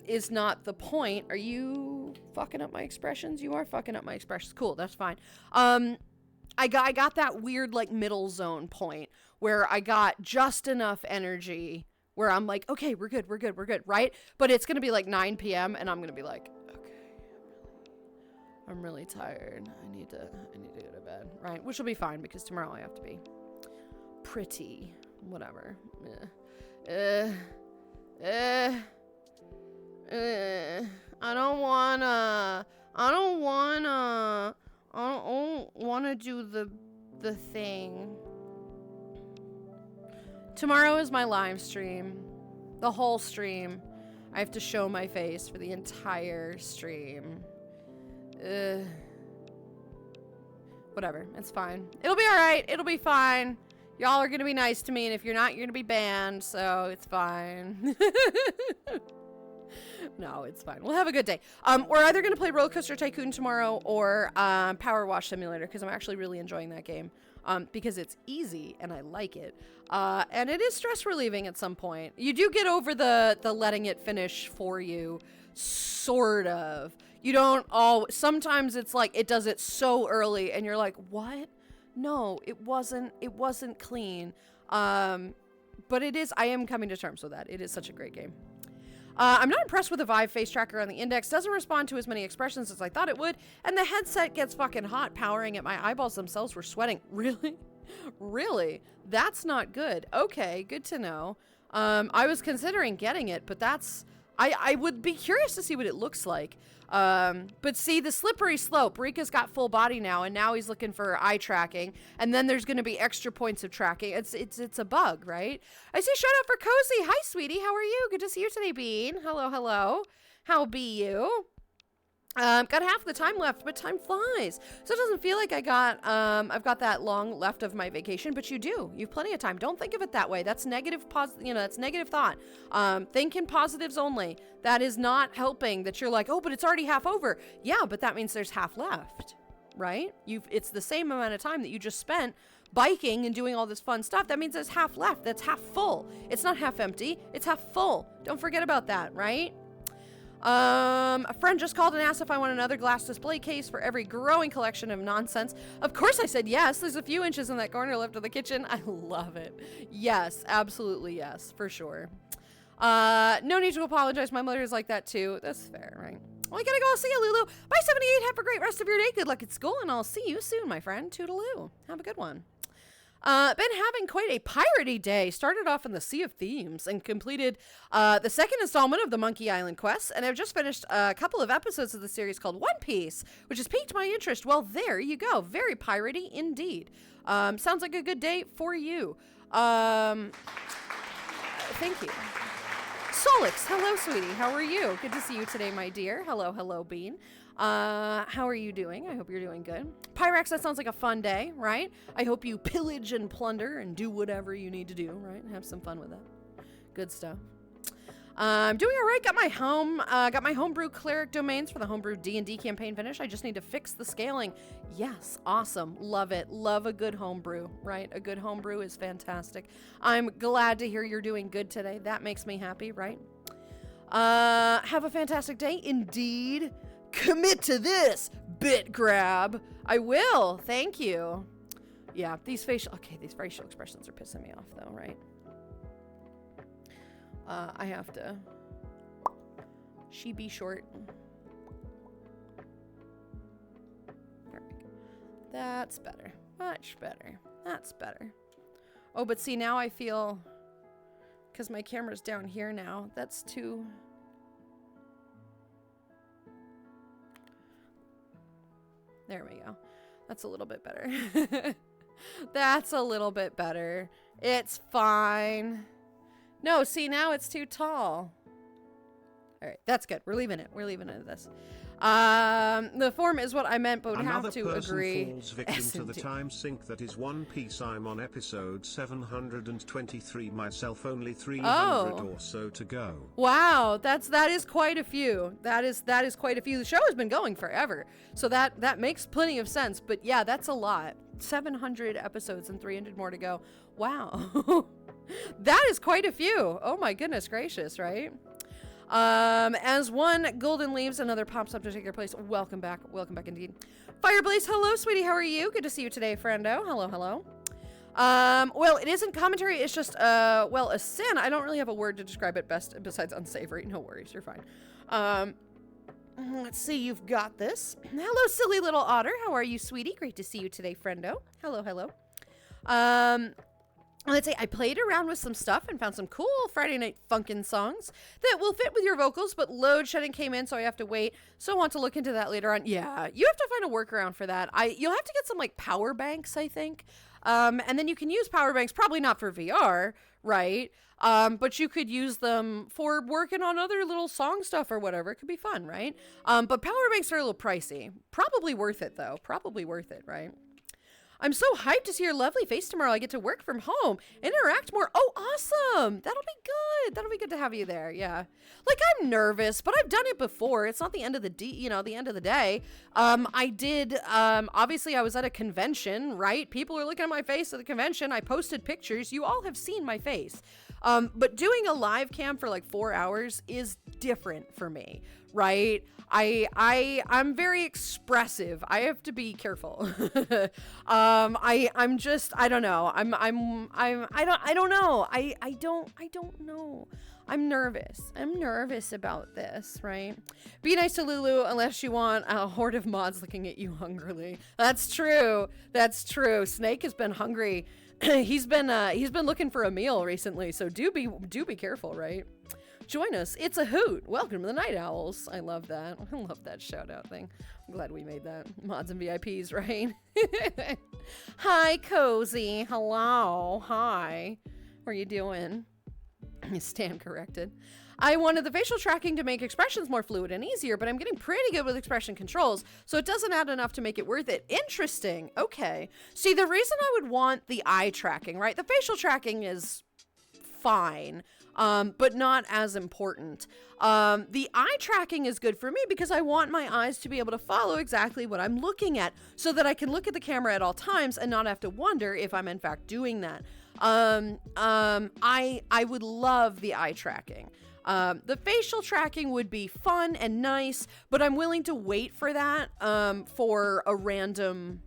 is not the point. Are you fucking up my expressions? You are fucking up my expressions. Cool, that's fine. I got that weird, like, middle zone point where I got just enough energy where I'm like, okay, we're good, right? But it's gonna be like 9 p.m. and I'm gonna be like, okay, I'm really tired. I need to go to bed, right? Which will be fine because tomorrow I have to be pretty, whatever. I don't wanna do the thing. Tomorrow is my live stream. The whole stream. I have to show my face for the entire stream. Whatever, it's fine. It'll be alright, it'll be fine. Y'all are gonna be nice to me, and if you're not, you're gonna be banned, so it's fine. No, it's fine. We'll have a good day. We're either gonna play Roller Coaster Tycoon tomorrow or Power Wash Simulator, because I'm actually really enjoying that game. Because it's easy and I like it. And it is stress relieving at some point. You do get over the letting it finish for you, sort of. You don't sometimes it's like it does it so early and you're like, what? No, it wasn't clean. But I am coming to terms with that. It is such a great game. I'm not impressed with the Vive face tracker on the index. Doesn't respond to as many expressions as I thought it would. And the headset gets fucking hot, powering it. My eyeballs themselves were sweating. Really? Really? That's not good. Okay, good to know. I was considering getting it, but I would be curious to see what it looks like. But see, the slippery slope. Rika's got full body now, and now he's looking for eye tracking. And then there's going to be extra points of tracking. It's a bug, right? I see shout out for Cozy. Hi, sweetie. How are you? Good to see you today, Bean. Hello, hello. How be you? Got half the time left, but time flies. So it doesn't feel like I've got that long left of my vacation, but you do. You've plenty of time. Don't think of it that way. That's negative, that's negative thought. Think in positives only. That is not helping that you're like, oh, but it's already half over. Yeah, but that means there's half left, right? It's the same amount of time that you just spent biking and doing all this fun stuff. That means there's half left. That's half full. It's not half empty. It's half full. Don't forget about that, right? A friend just called and asked if I want another glass display case for every growing collection of nonsense. Of course I said yes. There's a few inches in that corner left of the kitchen. I love it. Yes, absolutely yes, for sure. No need to apologize. My mother is like that too. That's fair, right? Well, I gotta go. I'll see you, Lulu. Bye, 78. Have a great rest of your day. Good luck at school, and I'll see you soon, my friend. Toodaloo. Have a good one. Been having quite a piratey day. Started off in the Sea of Themes and completed the second installment of the Monkey Island quest, and I've just finished a couple of episodes of the series called One Piece, which has piqued my interest. Well, there you go. Very piratey indeed. Sounds like a good day for you. Thank you. Solix, hello, sweetie. How are you? Good to see you today, my dear. Hello, hello, Bean. How are you doing? I hope you're doing good. Pyrex, that sounds like a fun day, right? I hope you pillage and plunder and do whatever you need to do, right? Have some fun with it. Good stuff. I'm doing all right. Got my homebrew cleric domains for the homebrew D&D campaign finished. I just need to fix the scaling. Yes, awesome. Love it. Love a good homebrew, right? A good homebrew is fantastic. I'm glad to hear you're doing good today. That makes me happy, right? Have a fantastic day. Indeed. Commit to this, bit grab. I will. Thank you. Yeah, these facial expressions are pissing me off though, right? I have to. She be short. There we go. That's better. Much better. That's better. Oh, but see, now I feel, because my camera's down here now, that's too... There we go. That's a little bit better. That's a little bit better. It's fine. No, see, now it's too tall. All right, that's good. We're leaving it. We're leaving it at this. The form is what I meant, but would have to agree. Another person falls victim to the time sink that is One Piece. I'm on episode 723 myself, only 300 or so to go. Wow, that is quite a few. That is quite a few. The show has been going forever, so that makes plenty of sense. But yeah, that's a lot. 700 episodes and 300 more to go. Wow. That is quite a few. Oh my goodness gracious, right? As one golden leaves, another pops up to take your place. Welcome back indeed. Fireblaze, hello, sweetie, how are you? Good to see you today, friendo. Hello. Well, it isn't commentary, it's just, well, a sin. I don't really have a word to describe it best besides unsavory. No worries, you're fine. Let's see, you've got this. Hello, silly little otter. How are you, sweetie? Great to see you today, friendo. Hello. Let's say I played around with some stuff and found some cool Friday Night Funkin' songs that will fit with your vocals, but load shedding came in, so I have to wait. So I want to look into that later on. Yeah, you have to find a workaround for that. You'll have to get some like power banks, I think. And then you can use power banks, probably not for VR, right? But you could use them for working on other little song stuff or whatever. It could be fun, right? But power banks are a little pricey. Probably worth it though. Probably worth it, right? I'm so hyped to see your lovely face tomorrow. I get to work from home and interact more. Oh, awesome. That'll be good. That'll be good to have you there. Yeah. Like, I'm nervous, but I've done it before. It's not the end of the the end of the day. I did, obviously I was at a convention, right? People are looking at my face at the convention. I posted pictures. You all have seen my face. But doing a live cam for like 4 hours is different for me, right? I'm very expressive. I have to be careful. I'm just, I don't know. I don't know. I don't know. I'm nervous. I'm nervous about this, right? Be nice to Lulu unless you want a horde of mods looking at you hungrily. That's true. That's true. Snake has been hungry. He's been looking for a meal recently, so do be careful, right? Join us. It's a hoot. Welcome to the Night Owls. I love that. I love that shout out thing. I'm glad we made that. Mods and VIPs, right? Hi, Cozy. Hello. Hi. What are you doing? Stand corrected. I wanted the facial tracking to make expressions more fluid and easier, but I'm getting pretty good with expression controls, so it doesn't add enough to make it worth it. Interesting. Okay. See, the reason I would want the eye tracking, right? The facial tracking is fine, but not as important. The eye tracking is good for me because I want my eyes to be able to follow exactly what I'm looking at so that I can look at the camera at all times and not have to wonder if I'm in fact doing that. I would love the eye tracking. The facial tracking would be fun and nice, but I'm willing to wait for that, for a random,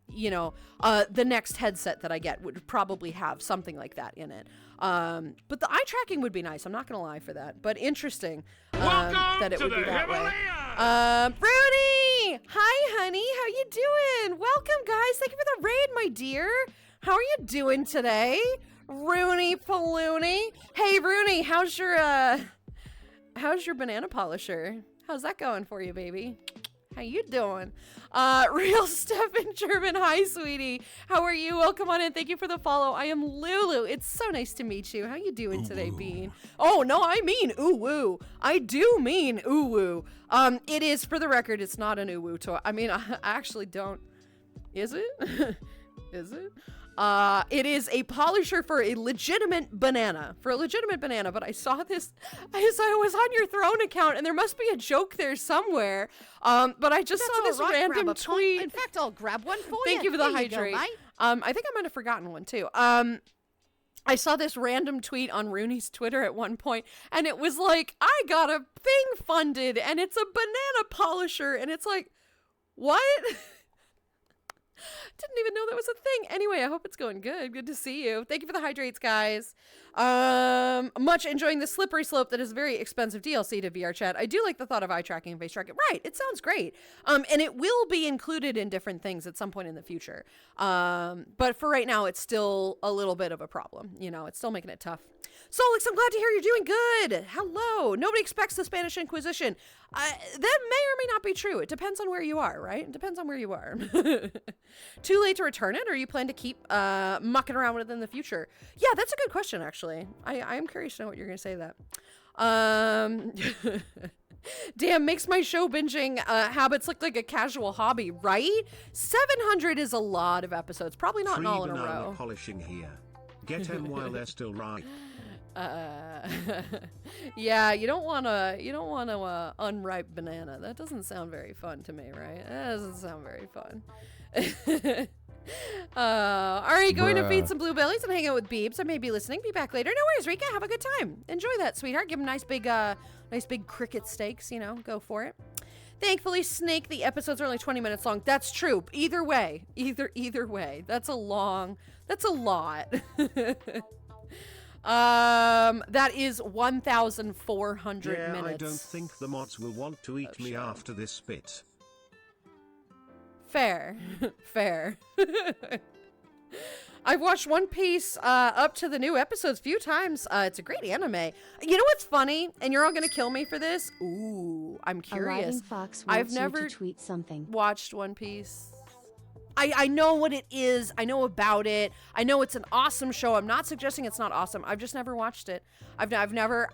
the next headset that I get would probably have something like that in it. But the eye tracking would be nice. I'm not going to lie for that, but interesting, that it would be that way. Bruni! Hi, honey. How you doing? Welcome, guys. Thank you for the raid, my dear. How are you doing today? Rooney Palooney. Hey, Rooney, how's your banana polisher? How's that going for you, baby? How you doing? Real stuff in German. Hi, sweetie. How are you? Welcome on in. Thank you for the follow. I am Lulu. It's so nice to meet you. How you doing today, Bean? Oh, no, I mean ooh-woo. I do mean ooh-woo. It is, for the record, it's not an ooh-woo toy. I mean, I actually don't. Is it? Is it? It is a polisher for a legitimate banana. But I saw this. I was on your Throne account, and there must be a joke there somewhere. But I just saw this random tweet. In fact, I'll grab one for you. Thank you for the There hydrate. go, mate. I think I might have forgotten one too. I saw this random tweet on Rooney's Twitter at one point, and it was like, I got a thing funded, and it's a banana polisher, and it's like, what? Didn't even know that was a thing. Anyway, I hope it's going good. Good to see you. Thank you for the hydrates, guys. Much enjoying the slippery slope that is very expensive DLC to VR chat. I do like the thought of eye tracking and face tracking. Right, it sounds great. And it will be included in different things at some point in the future. But for right now, it's still a little bit of a problem. You know, it's still making it tough. Solix, I'm glad to hear you're doing good. Hello. Nobody expects the Spanish Inquisition. That may or may not be true. It depends on where you are, right? It depends on where you are. Too late to return it, or you plan to keep mucking around with it in the future? Yeah, that's a good question, actually. I am curious to know what you're going to say to that. Damn, makes my show binging habits look like a casual hobby, right? 700 is a lot of episodes. Probably not all in a row. Polishing here. Get them while they're still right. Yeah, you don't want to unripe banana. That doesn't sound very fun to me, right? That doesn't sound very fun. Are you going to feed some bluebellies and hang out with Beebs? I may be listening. Be back later. No worries, Rika. Have a good time. Enjoy that, sweetheart. Give him nice big cricket steaks. You know, go for it. Thankfully, Snake, the episodes are only 20 minutes long. That's true. Either way, either way, that's a lot. That is 1,400 minutes. I don't think the mods will want to eat me after this bit. Fair. I've watched One Piece up to the new episodes a few times. It's a great anime. You know what's funny? And you're all gonna kill me for this. Ooh, I'm curious. Fox I've wants never you to tweet something. watched One Piece. I know what it is. I know about it. I know it's an awesome show. I'm not suggesting it's not awesome. I've just never watched it. I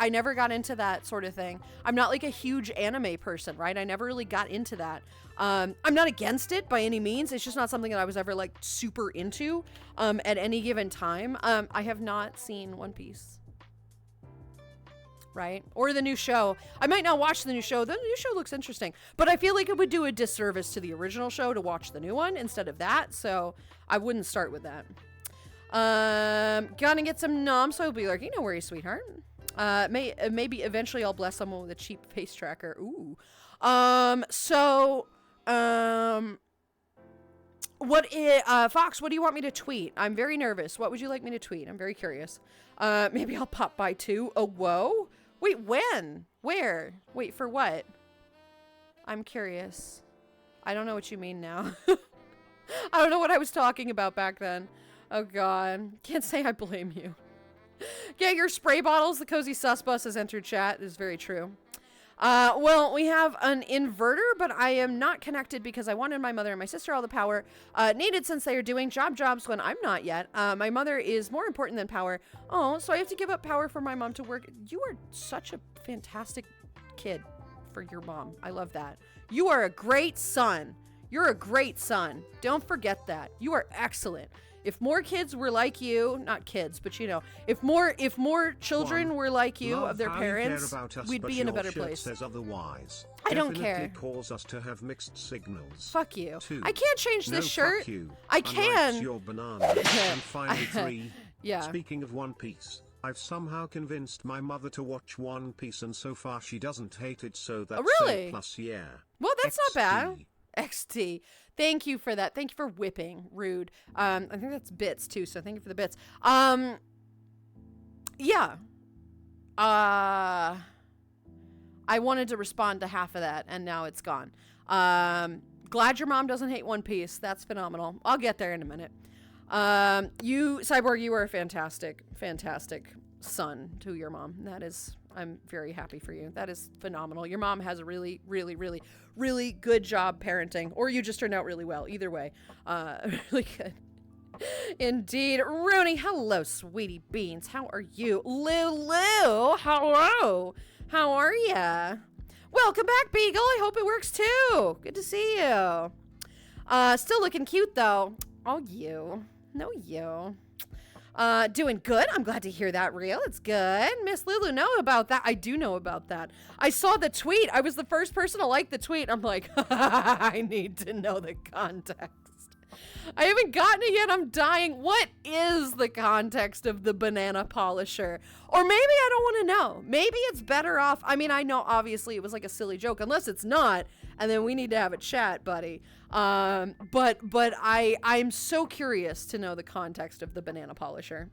never got into that sort of thing. I'm not like a huge anime person, right? I never really got into that. I'm not against it by any means. It's just not something that I was ever like super into at any given time. I have not seen One Piece. Right? Or the new show. I might not watch the new show. The new show looks interesting. But I feel like it would do a disservice to the original show to watch the new one instead of that. So I wouldn't start with that. Gonna get some nom, so I'll be like, no worries, sweetheart. Maybe eventually I'll bless someone with a cheap face tracker. Ooh. Fox, what do you want me to tweet? I'm very nervous. What would you like me to tweet? I'm very curious. Maybe I'll pop by too. Oh, whoa. Wait, when? Where? Wait, for what? I'm curious. I don't know what you mean now. I don't know what I was talking about back then. Oh, God. Can't say I blame you. Get your spray bottles. The Cozy Sus Bus has entered chat. This is very true. Well, we have an inverter, but I am not connected because I wanted my mother and my sister all the power needed since they are doing jobs when I'm not yet. My mother is more important than power. Oh, so I have to give up power for my mom to work. You are such a fantastic kid for your mom. I love that. You are a great son. You're a great son. Don't forget that. You are excellent. If more kids were like you, not kids, but you know, if more children were like you of their parents, we'd be in a better place. Says otherwise. I don't care. Cause us to have mixed signals. Fuck you. 2. I can't change this shirt. Fuck you. I can. Unwrites your banana. And finally 3. Yeah. Speaking of One Piece, I've somehow convinced my mother to watch One Piece, and so far she doesn't hate it. So that's really? A plus, yeah. Well, that's XD. not bad. XT. Thank you for that. Thank you for whipping. Rude. I think that's bits too, so thank you for the bits. Yeah. I wanted to respond to half of that, and now it's gone. Glad your mom doesn't hate One Piece. That's phenomenal. I'll get there in a minute. You, Cyborg, you are a fantastic son to your mom. I'm very happy for you. That is phenomenal. Your mom has a really, really, really, really good job parenting, or you just turned out really well. Either way, really good. Indeed. Rooney, hello, sweetie beans. How are you? Lulu, hello. How are ya? Welcome back, Beagle. I hope it works too. Good to see you. Still looking cute though. Oh, you. No, you. Doing good. I'm glad to hear that, Real. It's good. Miss Lulu, know about that. I do know about that. I saw the tweet. I was the first person to like the tweet. I'm like, I need to know the context. I haven't gotten it yet. I'm dying. What is the context of the banana polisher? Or maybe I don't want to know. Maybe it's better off. I mean, I know obviously it was like a silly joke, unless it's not, and then we need to have a chat, buddy. But I'm so curious to know the context of the banana polisher.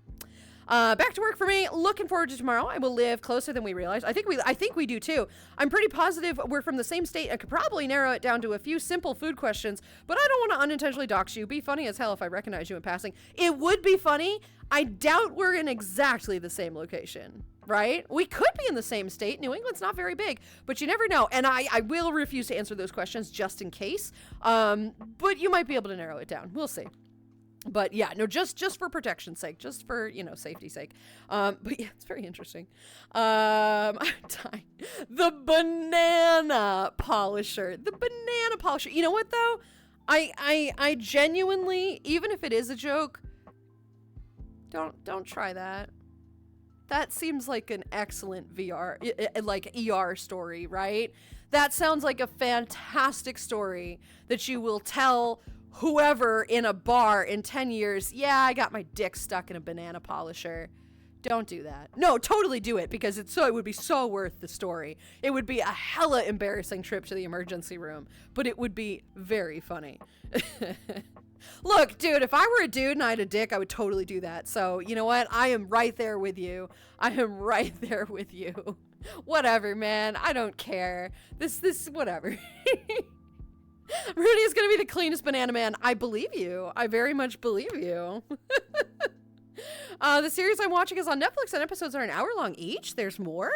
Back to work for me. Looking forward to tomorrow. I will live closer than we realize. I think we do too. I'm pretty positive we're from the same state. I could probably narrow it down to a few simple food questions, but I don't want to unintentionally dox you. Be funny as hell if I recognize you in passing. It would be funny. I doubt we're in exactly the same location, right? We could be in the same state. New England's not very big, but you never know. And I will refuse to answer those questions just in case. But you might be able to narrow it down. We'll see. But yeah, no, just for protection's sake, just for, safety's sake. But yeah, it's very interesting. I'm dying. The banana polisher. The banana polisher. You know what though? I genuinely, even if it is a joke, don't try that. That seems like an excellent ER story, right? That sounds like a fantastic story that you will tell whoever in a bar in 10 years. Yeah, I got my dick stuck in a banana polisher. Don't do that. No, totally do it, because it would be so worth the story. It would be a hella embarrassing trip to the emergency room, but it would be very funny. Look, dude, if I were a dude and I had a dick, I would totally do that. So, you know what? I am right there with you. Whatever, man. I don't care. This, whatever. Rudy is going to be the cleanest banana man. I believe you. I very much believe you. The series I'm watching is on Netflix, and episodes are an hour long each. There's more?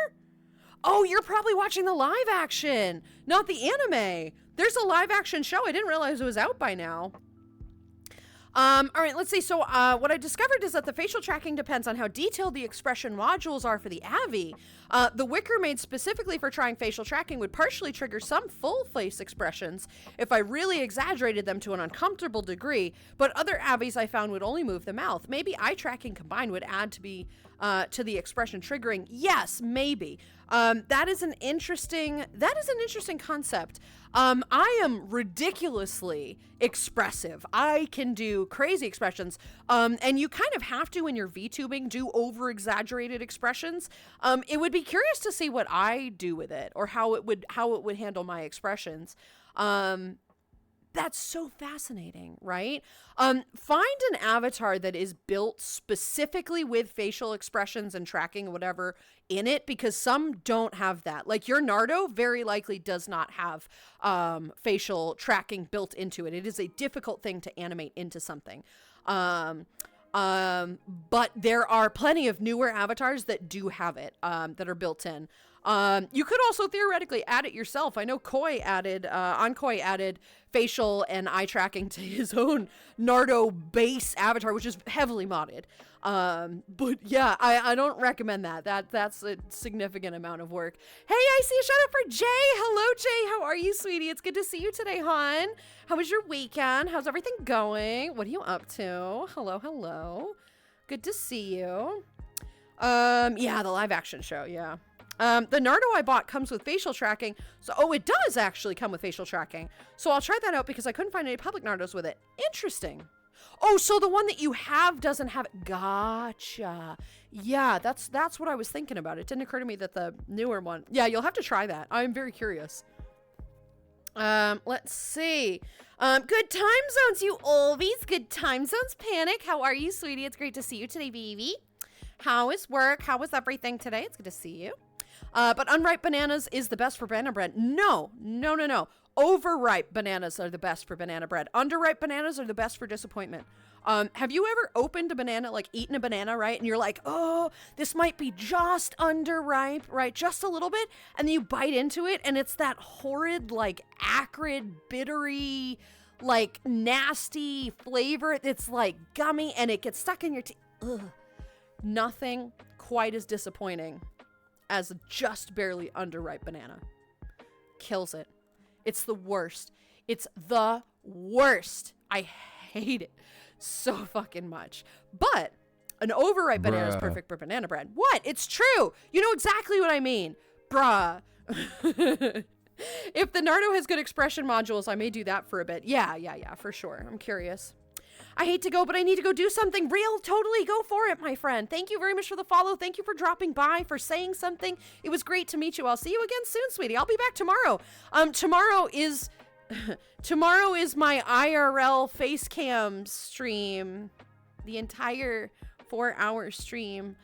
Oh, you're probably watching the live action, not the anime. There's a live action show. I didn't realize it was out by now. All right, let's see. So what I discovered is that the facial tracking depends on how detailed the expression modules are for the AVI. The Wicker made specifically for trying facial tracking would partially trigger some full face expressions if I really exaggerated them to an uncomfortable degree, but other AVIs I found would only move the mouth. Maybe eye tracking combined would add to the expression triggering. Yes, maybe. That is an interesting concept. I am ridiculously expressive. I can do crazy expressions. And you kind of have to, when you're VTubing, do over-exaggerated expressions. It would be curious to see what I do with it, or how it would handle my expressions. That's so fascinating, right? Find an avatar that is built specifically with facial expressions and tracking and whatever in it, because some don't have that. Like your Nardo very likely does not have facial tracking built into it. It is a difficult thing to animate into something. But there are plenty of newer avatars that do have it, that are built in. You could also theoretically add it yourself. I know Koi added facial and eye tracking to his own Nardo base avatar, which is heavily modded. But yeah, I don't recommend that. That's a significant amount of work. Hey, I see a shout out for Jay. Hello, Jay. How are you, sweetie? It's good to see you today, hon. How was your weekend? How's everything going? What are you up to? Hello. Good to see you. Yeah, the live action show. Yeah. The Nardo I bought comes with facial tracking. So, it does actually come with facial tracking. So I'll try that out because I couldn't find any public Nardos with it. Interesting. Oh, so the one that you have doesn't have it. Gotcha. Yeah, that's what I was thinking about. It didn't occur to me that the newer one. Yeah, you'll have to try that. I'm very curious. Let's see. Good time zones, you oldies. Good time zones, Panic. How are you, sweetie? It's great to see you today, baby. How is work? How was everything today? It's good to see you. But unripe bananas is the best for banana bread. No. Overripe bananas are the best for banana bread. Underripe bananas are the best for disappointment. Have you ever opened a banana, like eaten a banana, right? And you're like, oh, this might be just underripe, right? Just a little bit. And then you bite into it and it's that horrid, like acrid, bittery, like nasty flavor. It's like gummy and it gets stuck in your teeth. Ugh. Nothing quite as disappointing as a just barely underripe banana. Kills it. It's the worst. It's the worst. I hate it so fucking much. But an overripe banana is perfect for banana bread. What? It's true. You know exactly what I mean. Bruh. If the Nardo has good expression modules, I may do that for a bit. Yeah, for sure. I'm curious. I hate to go, but I need to go do something real. Totally go for it, my friend. Thank you very much for the follow. Thank you for dropping by, for saying something. It was great to meet you. I'll see you again soon, sweetie. I'll be back tomorrow. Tomorrow is my IRL face cam stream. The entire 4-hour stream.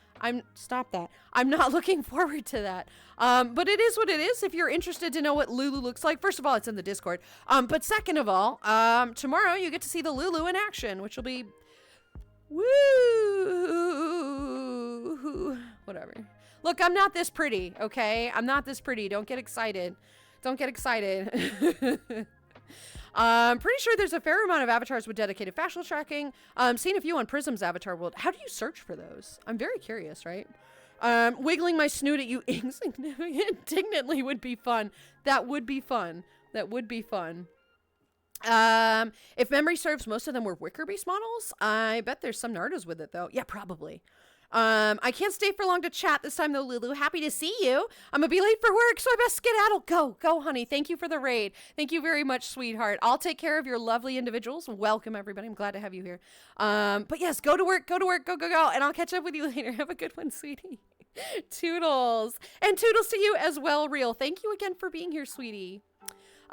Stop that. I'm not looking forward to that. But it is what it is. If you're interested to know what Lulu looks like, first of all, it's in the Discord. But second of all, tomorrow you get to see the Lulu in action, which will be woo. Whatever. Look, I'm not this pretty, okay? I'm not this pretty. Don't get excited. Don't get excited. I'm pretty sure there's a fair amount of avatars with dedicated facial tracking. Seen a few on Prism's avatar world. How do you search for those? I'm very curious, right? Wiggling my snoot at you indignantly would be fun. That would be fun. That would be fun. If memory serves, most of them were wicker-based models. I bet there's some Nardos with it, though. Yeah, probably. I can't stay for long to chat this time, though, Lulu. Happy to see you. I'm gonna be late for work, so I best skedaddle. Go, honey. Thank you for the raid. Thank you very much, sweetheart. I'll take care of your lovely individuals. Welcome, everybody. I'm glad to have you here. But yes, go to work, go, and I'll catch up with you later. Have a good one, sweetie. Toodles. And toodles to you as well, Real. Thank you again for being here, sweetie.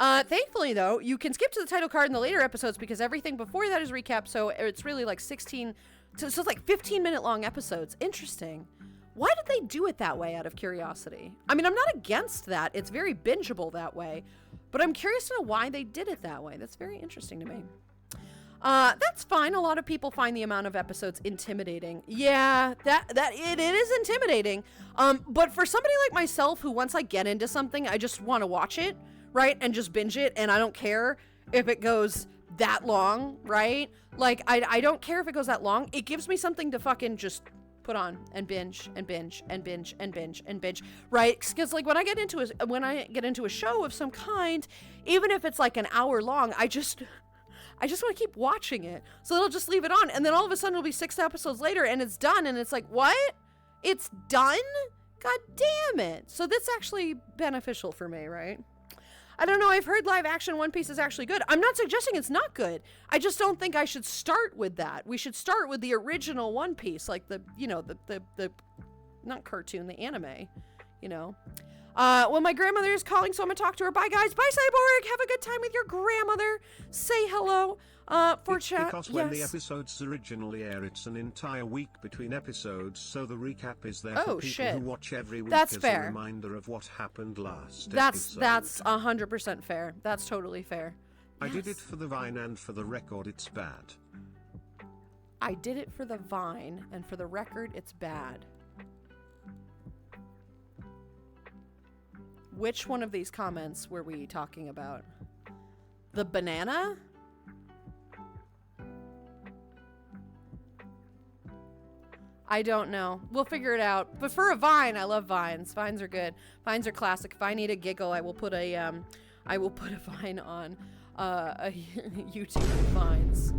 Thankfully, though, you can skip to the title card in the later episodes because everything before that is recap, so it's really like 16... So it's like 15-minute long episodes. Interesting. Why did they do it that way out of curiosity? I mean, I'm not against that. It's very bingeable that way. But I'm curious to know why they did it that way. That's very interesting to me. That's fine. A lot of people find the amount of episodes intimidating. Yeah, it is intimidating. But for somebody like myself who once I get into something, I just want to watch it, right? And just binge it. And I don't care if it goes that long, right? Like, I don't care if it goes that long. It gives me something to fucking just put on and binge and binge and binge and binge and binge, right? Because like when I get into a show of some kind, even if it's like an hour long, I just want to keep watching it. So they'll just leave it on, and then all of a sudden it'll be 6 episodes later, and it's done, and it's like, what? It's done? God damn it! So that's actually beneficial for me, right? I don't know, I've heard live action One Piece is actually good. I'm not suggesting it's not good. I just don't think I should start with that. We should start with the original One Piece, like the not cartoon, the anime, you know. Well, my grandmother is calling, so I'm gonna talk to her. Bye, guys. Bye, Cyborg. Have a good time with your grandmother. Say hello for it's chat. Because when the episodes originally air, it's an entire week between episodes, so the recap is there for people who watch every week as a reminder of what happened last episode. That's 100% fair. That's totally fair. I did it for the Vine, and for the record, it's bad. I did it for the Vine, and for the record, it's bad. Which one of these comments were we talking about? The banana? I don't know. We'll figure it out. But for a Vine, I love Vines. Vines are good. Vines are classic. If I need a giggle, I will put a Vine on a YouTube Vines.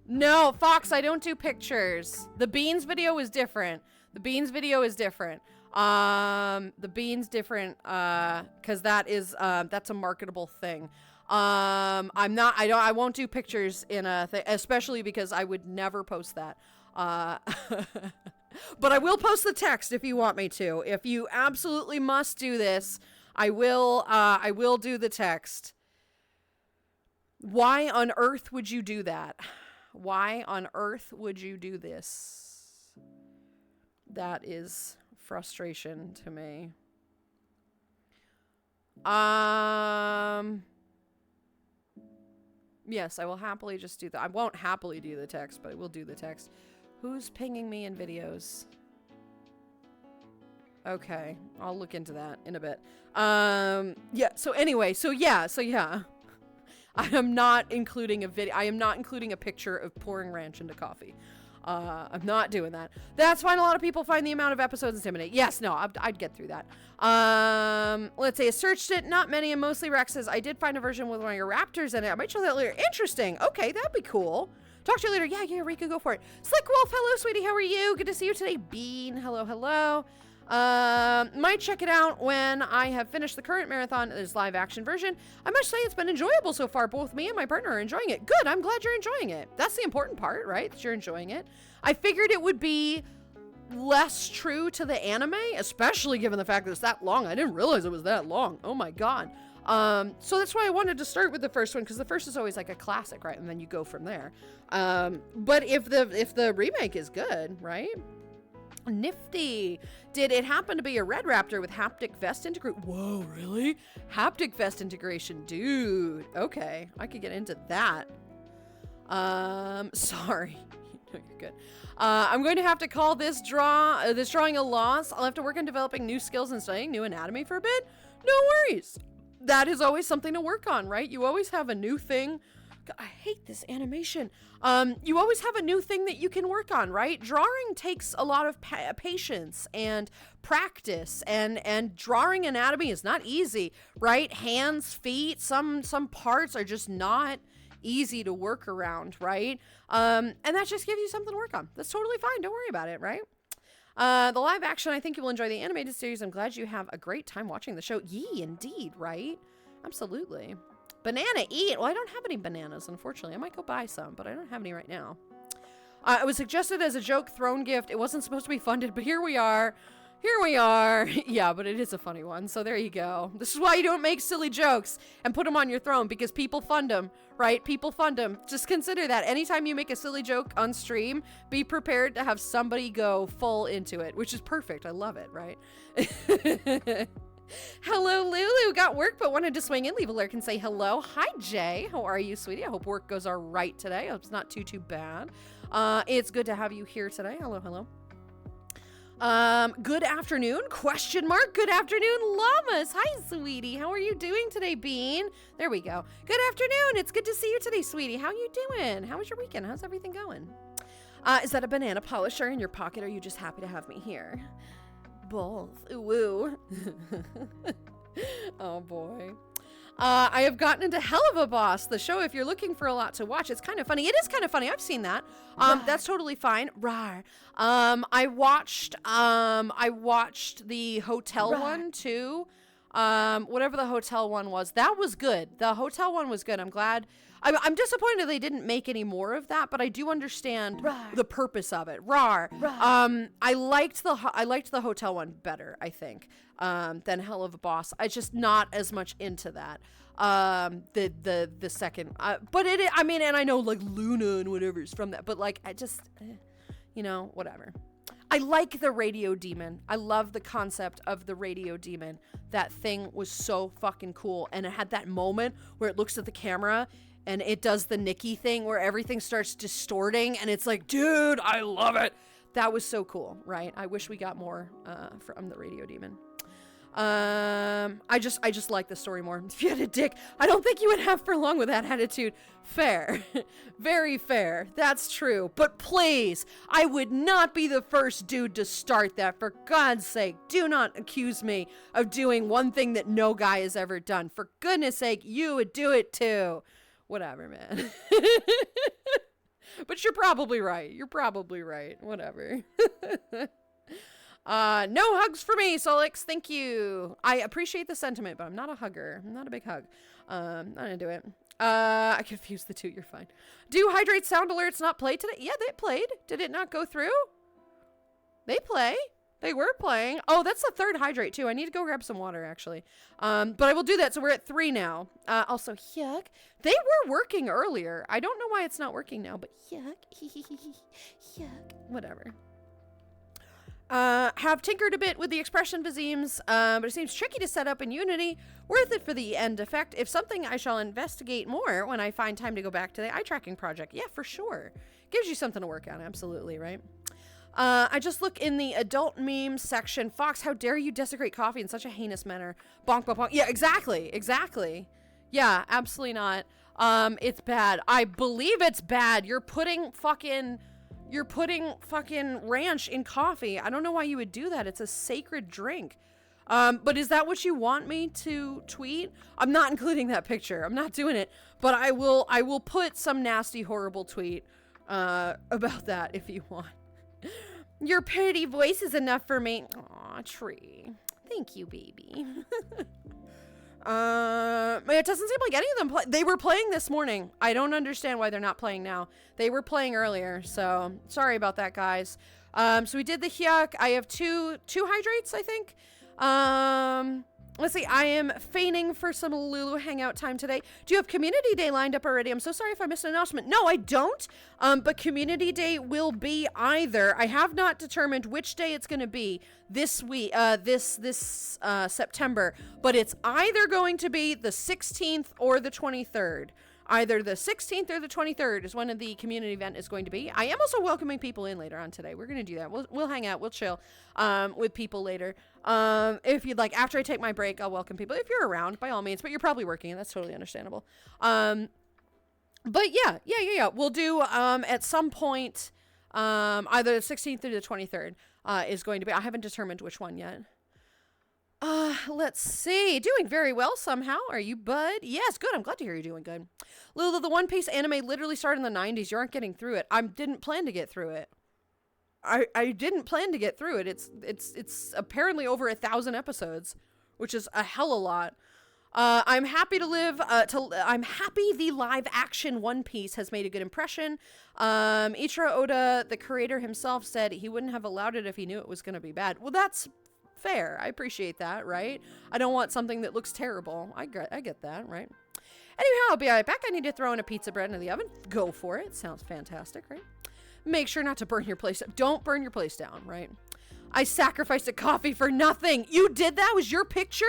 No, Fox, I don't do pictures. The Beans video is different. The Beans video is different. The Beans different, cause that's a marketable thing. I won't do pictures in a thing, especially because I would never post that. But I will post the text if you want me to. If you absolutely must do this, I will do the text. Why on earth would you do that? Why on earth would you do this? That is frustration to me. Yes, I will happily just do that. I won't happily do the text, but I will do the text. Who's pinging me in videos? Okay, I'll look into that in a bit. Yeah, so anyway, so yeah. I am not including a video. I am not including a picture of pouring ranch into coffee. I'm not doing that. That's fine. A lot of people find the amount of episodes intimidating. Yes, no, I'd get through that. Let's say I searched it. Not many, and mostly Rex says, I did find a version with one of your raptors in it. I might show that later. Interesting. Okay, that'd be cool. Talk to you later. Yeah, Rika, go for it. Slick Wolf, hello, sweetie. How are you? Good to see you today. Bean, hello. Might check it out when I have finished the current marathon. There's live action version. I must say it's been enjoyable so far. Both me and my partner are enjoying it. Good. I'm glad you're enjoying it. That's the important part, right? That you're enjoying it. I figured it would be less true to the anime, especially given the fact that it's that long. I didn't realize it was that long. Oh my God. So that's why I wanted to start with the first one, because the first is always like a classic, right? And then you go from there. But if the remake is good, right? Nifty. Did it happen to be a red raptor with haptic vest integration? Whoa, really? Haptic vest integration, dude. Okay, I could get into that. Sorry. No, you're good. I'm going to have to call this drawing a loss. I'll have to work on developing new skills and studying new anatomy for a bit. No worries. That is always something to work on, right? You always have a new thing. God, I hate this animation. You always have a new thing that you can work on, right? Drawing takes a lot of patience and practice, and drawing anatomy is not easy, right? Hands, feet, some parts are just not easy to work around, right? And that just gives you something to work on. That's totally fine. Don't worry about it, right? The live action, I think you will enjoy the animated series. I'm glad you have a great time watching the show. Yee, indeed, right? Absolutely. Banana eat. Well, I don't have any bananas, unfortunately. I might go buy some, but I don't have any right now. It was suggested as a joke throne gift. It wasn't supposed to be funded, but here we are. Yeah, but it is a funny one, so there you go. This is why you don't make silly jokes and put them on your throne, because people fund them, right? People fund them. Just consider that. Anytime you make a silly joke on stream, be prepared to have somebody go full into it, which is perfect. I love it, right? Hello, Lulu. Got work, but wanted to swing in, leave a lurk, and say hello. Hi, Jay. How are you, sweetie? I hope work goes all right today. I hope it's not too bad. It's good to have you here today. Hello. Good afternoon? Question mark. Good afternoon, llamas. Hi, sweetie. How are you doing today, Bean? There we go. Good afternoon. It's good to see you today, sweetie. How you doing? How was your weekend? How's everything going? Is that a banana polisher in your pocket, or are you just happy to have me here? Both. Ooh, woo. Oh boy. I have gotten into Hell of a Boss, the show. If you're looking for a lot to watch, it's kind of funny. It is kind of funny. I've seen that. That's totally fine. Rawr. I watched the hotel one too. Whatever the hotel one was, that was good. The hotel one was good. I'm glad. I'm disappointed they didn't make any more of that, but I do understand the purpose of it. Rawr. I liked the hotel one better, I think, than Hell of a Boss. I just not as much into that. The second, but I mean, and I know like Luna and whatever's from that, but like I just, whatever. I like the radio demon. I love the concept of the radio demon. That thing was so fucking cool, and it had that moment where it looks at the camera and it does the Nikki thing where everything starts distorting, and it's like, dude, I love it. That was so cool, right? I wish we got more from the radio demon. I just like the story more. If you had a dick, I don't think you would have for long with that attitude. Fair. Very fair. That's true. But please, I would not be the first dude to start that. For God's sake, do not accuse me of doing one thing that no guy has ever done. For goodness sake, you would do it too. Whatever, man. But you're probably right. Whatever. No hugs for me, Solix. Thank you. I appreciate the sentiment, but I'm not a hugger. I'm not a big hug. I'm not gonna do it. I confused the two. You're fine. Do hydrate sound alerts not play today? Yeah, they played. Did it not go through? They play. They were playing. Oh, that's the third hydrate too. I need to go grab some water actually. But I will do that. So we're at 3 now. Also, yuck. They were working earlier. I don't know why it's not working now, but yuck. Yuck. Whatever. Have tinkered a bit with the expression vizimes, but it seems tricky to set up in Unity. Worth it for the end effect. If something, I shall investigate more when I find time to go back to the eye tracking project. Yeah, for sure. Gives you something to work on. Absolutely, right? I just look in the adult memes section. Fox, how dare you desecrate coffee in such a heinous manner? Bonk, bonk, bonk. Yeah, exactly. Yeah, absolutely not. It's bad. I believe it's bad. You're putting fucking You're putting fucking ranch in coffee. I don't know why you would do that. It's a sacred drink. But is that what you want me to tweet? I'm not including that picture. I'm not doing it. But I will put some nasty, horrible tweet about that if you want. Your pretty voice is enough for me. Aw, Tree. Thank you, baby. It doesn't seem like any of them they were playing this morning. I don't understand why they're not playing now. They were playing earlier, so sorry about that, guys. So we did the hyuk. I have two hydrates, I think. Let's see. I am feigning for some Lulu hangout time today. Do you have Community Day lined up already? I'm so sorry if I missed an announcement. No, I don't. But Community Day will be either. I have not determined which day it's going to be this week, this September, but it's either going to be the 16th or the 23rd. Either the 16th or the 23rd is when the community event is going to be. I am also welcoming people in later on today. We're going to do that. We'll hang out. We'll chill with people later. If you'd like, after I take my break, I'll welcome people. If you're around, by all means. But you're probably working, and that's totally understandable. But yeah. We'll do at some point, either the 16th or the 23rd is going to be. I haven't determined which one yet. Let's see. Doing very well somehow. Are you, bud? Yes, good. I'm glad to hear you're doing good. Lulu, the One Piece anime literally started in the 90s. You aren't getting through it. I didn't plan to get through it. I didn't plan to get through it. It's apparently over 1,000 episodes, which is a hell of a lot. I'm happy I'm happy the live action One Piece has made a good impression. Ichiro Oda, the creator himself, said he wouldn't have allowed it if he knew it was going to be bad. Well, that's fair. I appreciate that, right? I don't want something that looks terrible. I get that, right? Anyhow, I'll be right back. I need to throw in a pizza bread into the oven. Go for it. Sounds fantastic, right? Make sure not to burn your place. Don't burn your place down, right? I sacrificed a coffee for nothing. You did that? Was your picture?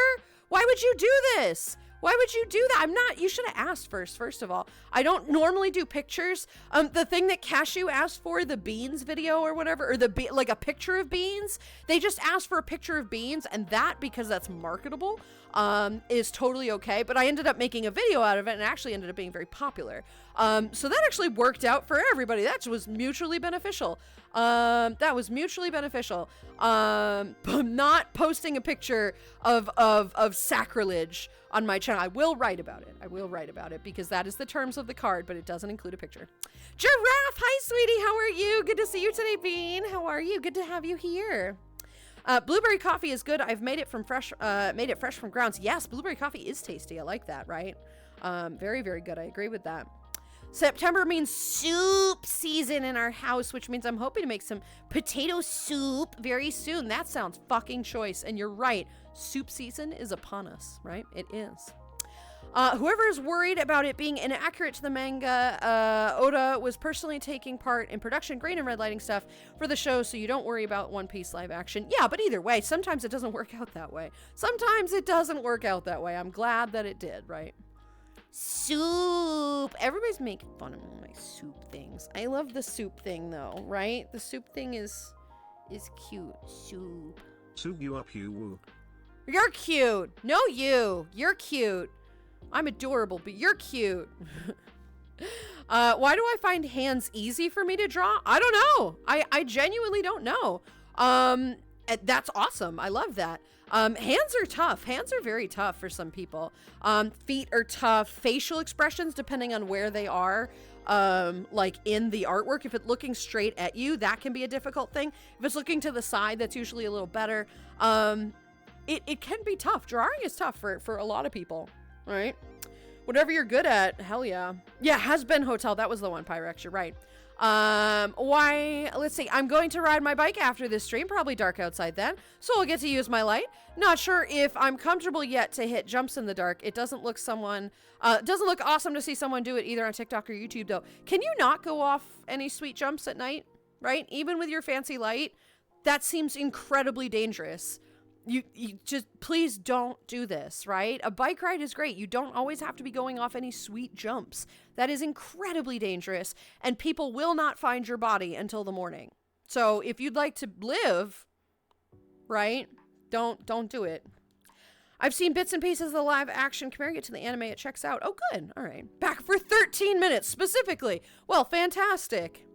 Why would you do this? Why would you do that? You should have asked first of all. I don't normally do pictures. The thing that Cashew asked for, the beans video or whatever, or like a picture of beans, they just asked for a picture of beans, and that, because that's marketable, is totally okay. But I ended up making a video out of it, and it actually ended up being very popular. So that actually worked out for everybody. That was mutually beneficial. But I'm not posting a picture of sacrilege on my channel. I will write about it because that is the terms of the card, but it doesn't include a picture. Giraffe, hi sweetie, how are you? Good to see you today, Bean. How are you? Good to have you here. Blueberry coffee is good. I've made it fresh from grounds. Yes, blueberry coffee is tasty. I like that, right? Very, very good. I agree with that. September means soup season in our house, which means I'm hoping to make some potato soup very soon. That sounds fucking choice. And you're right. Soup season is upon us, right? It is. Whoever is worried about it being inaccurate to the manga, Oda was personally taking part in production, green and red lighting stuff for the show, so you don't worry about One Piece live action. Yeah, but either way, sometimes it doesn't work out that way. I'm glad that it did, right? Soup. Everybody's making fun of my soup things. I love the soup thing though, right? The soup thing is cute. Soup. Soup you up, you woo. You're cute. No, you're cute. I'm adorable, but you're cute. Why do I find hands easy for me to draw? I don't know. I genuinely don't know. That's awesome. I love that. Hands are tough. Hands are very tough for some people. Feet are tough. Facial expressions, depending on where they are, like in the artwork. If it's looking straight at you, that can be a difficult thing. If it's looking to the side, that's usually a little better. It can be tough. Drawing is tough for a lot of people, right? Whatever you're good at, hell yeah. Yeah, Has Been Hotel. That was the one, Pyrex. You're right. Let's see. I'm going to ride my bike after this stream. Probably dark outside then, so I'll get to use my light. Not sure if I'm comfortable yet to hit jumps in the dark. It doesn't look awesome to see someone do it either on TikTok or YouTube though. Can you not go off any sweet jumps at night? Right? Even with your fancy light, that seems incredibly dangerous. You just, please don't do this, right? A bike ride is great. You don't always have to be going off any sweet jumps. That is incredibly dangerous, and people will not find your body until the morning. So if you'd like to live, right, don't do it. I've seen bits and pieces of the live action. Comparing it to the anime, it checks out. Oh, good. All right. Back for 13 minutes specifically. Well, fantastic.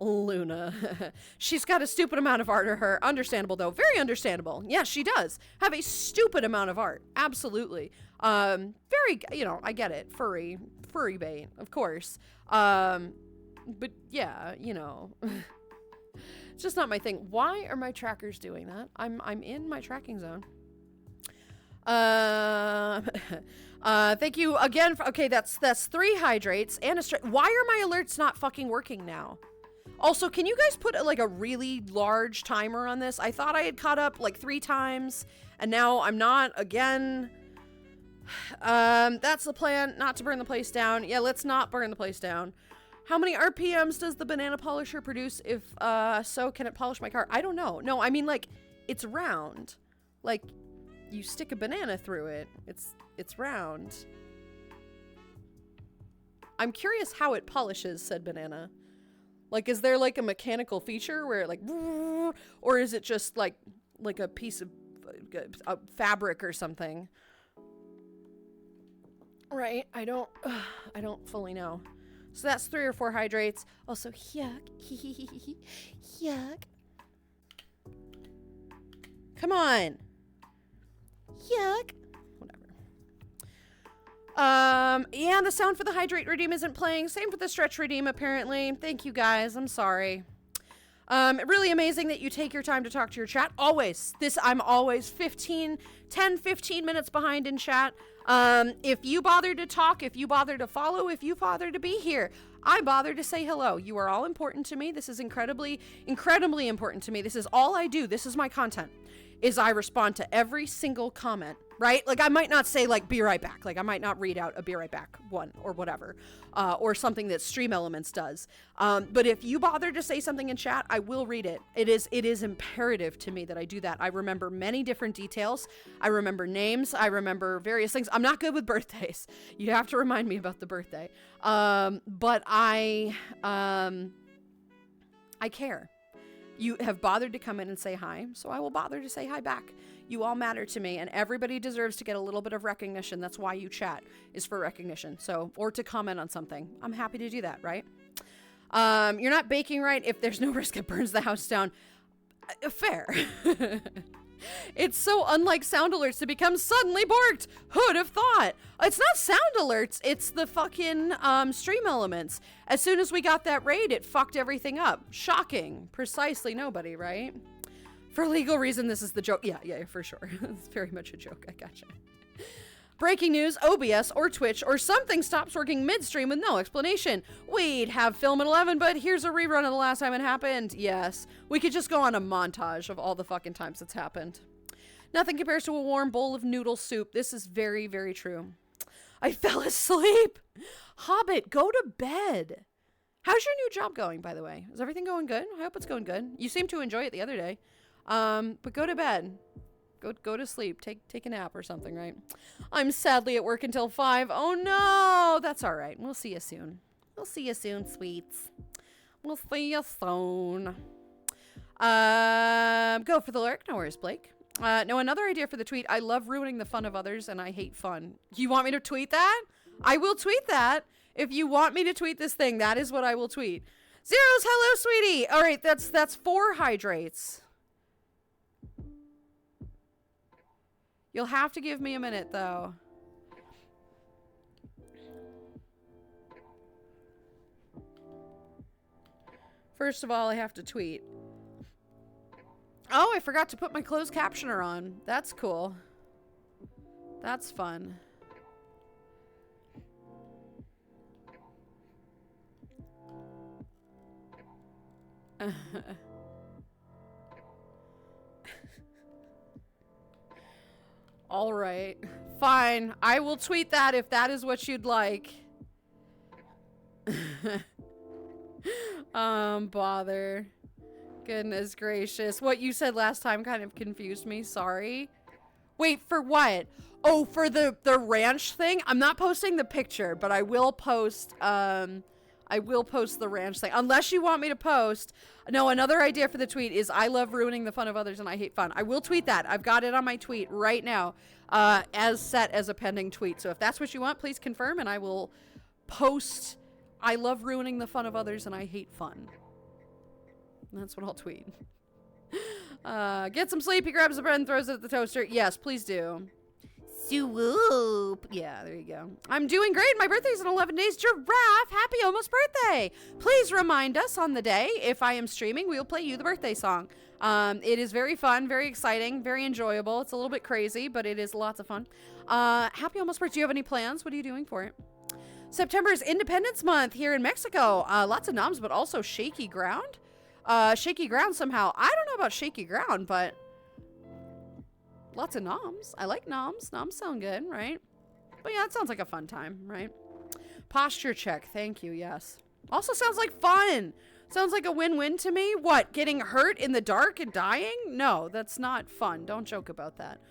Luna. She's got a stupid amount of art of her. Understandable, though. Very understandable. Yes, she does have a stupid amount of art. Absolutely. Very, I get it. Furry bait, of course. But yeah, it's just not my thing. Why are my trackers doing that? I'm in my tracking zone. Thank you again. Okay, that's 3 hydrates and a why are my alerts not fucking working now? Also, can you guys put a really large timer on this? I thought I had caught up 3 times and now I'm not again. That's the plan, not to burn the place down. Yeah, let's not burn the place down. How many RPMs does the banana polisher produce? If so, can it polish my car? I don't know. No, I mean it's round. You stick a banana through it. It's round. I'm curious how it polishes said banana. Is there a mechanical feature where or is it just like a piece of fabric or something? Right? I don't fully know. So that's 3 or 4 hydrates. Also, yuck. Yuck. Come on. Yuck. Whatever. Yeah, the sound for the hydrate redeem isn't playing. Same for the stretch redeem, apparently. Thank you, guys. I'm sorry. Really amazing that you take your time to talk to your chat. Always. I'm always 10, 15 minutes behind in chat. If you bother to talk, if you bother to follow, if you bother to be here, I bother to say hello. You are all important to me. This is incredibly, incredibly important to me. This is all I do. This is my content. Is I respond to every single comment, right? I might not say be right back. I might not read out a be right back one or whatever, or something that Stream Elements does. But if you bother to say something in chat, I will read it. It is imperative to me that I do that. I remember many different details. I remember names. I remember various things. I'm not good with birthdays. You have to remind me about the birthday. But I care. You have bothered to come in and say hi, so I will bother to say hi back. You all matter to me, and everybody deserves to get a little bit of recognition. That's why you chat, is for recognition. So, or to comment on something. I'm happy to do that, right? You're not baking right. If there's no risk it burns the house down. Fair. It's so unlike sound alerts to become suddenly borked. Who'd have thought? It's not sound alerts. It's the fucking stream elements. As soon as we got that raid, it fucked everything up. Shocking. Precisely nobody, right? For legal reason, this is the joke. Yeah, for sure. It's very much a joke. I gotcha. Breaking news, OBS or Twitch or something stops working midstream with no explanation. We'd have film at 11, but here's a rerun of the last time it happened. Yes, we could just go on a montage of all the fucking times it's happened. Nothing compares to a warm bowl of noodle soup. This is very, very true. I fell asleep. Hobbit, go to bed. How's your new job going, by the way? Is everything going good? I hope it's going good. You seemed to enjoy it the other day. But go to bed. Go to sleep. Take a nap or something, right? I'm sadly at work until 5. Oh no! That's all right. We'll see you soon. We'll see you soon, sweets. We'll see you soon. Go for the lurk. No worries, Blake. No, another idea for the tweet. I love ruining the fun of others and I hate fun. You want me to tweet that? I will tweet that. If you want me to tweet this thing, that is what I will tweet. Zeros, hello, sweetie. All right, that's 4 hydrates. You'll have to give me a minute, though. First of all, I have to tweet. Oh, I forgot to put my closed captioner on. That's cool. That's fun. All right. Fine. I will tweet that if that is what you'd like. Bother. Goodness gracious. What you said last time kind of confused me. Sorry. Wait, for what? Oh, for the ranch thing? I'm not posting the picture, but I will post, the ranch thing. Unless you want me to post. No, another idea for the tweet is I love ruining the fun of others and I hate fun. I will tweet that. I've got it on my tweet right now, as set as a pending tweet. So if that's what you want, please confirm and I will post I love ruining the fun of others and I hate fun. That's what I'll tweet. Get some sleep. He grabs the bread and throws it at the toaster. Yes, please do. Swoop. Yeah, there you go. I'm doing great. My birthday's in 11 days. Giraffe, happy almost birthday. Please remind us on the day. If I am streaming, we will play you the birthday song. It is very fun, very exciting, very enjoyable. It's a little bit crazy, but it is lots of fun. Happy almost birthday. Do you have any plans? What are you doing for it? September is Independence Month here in Mexico. Lots of noms, but also shaky ground. Shaky ground somehow. I don't know about shaky ground, but lots of noms. I like noms. Noms sound good, right? But yeah, it sounds like a fun time, right? Posture check. Thank you. Yes. Also sounds like fun. Sounds like a win-win to me. What? Getting hurt in the dark and dying? No, that's not fun. Don't joke about that.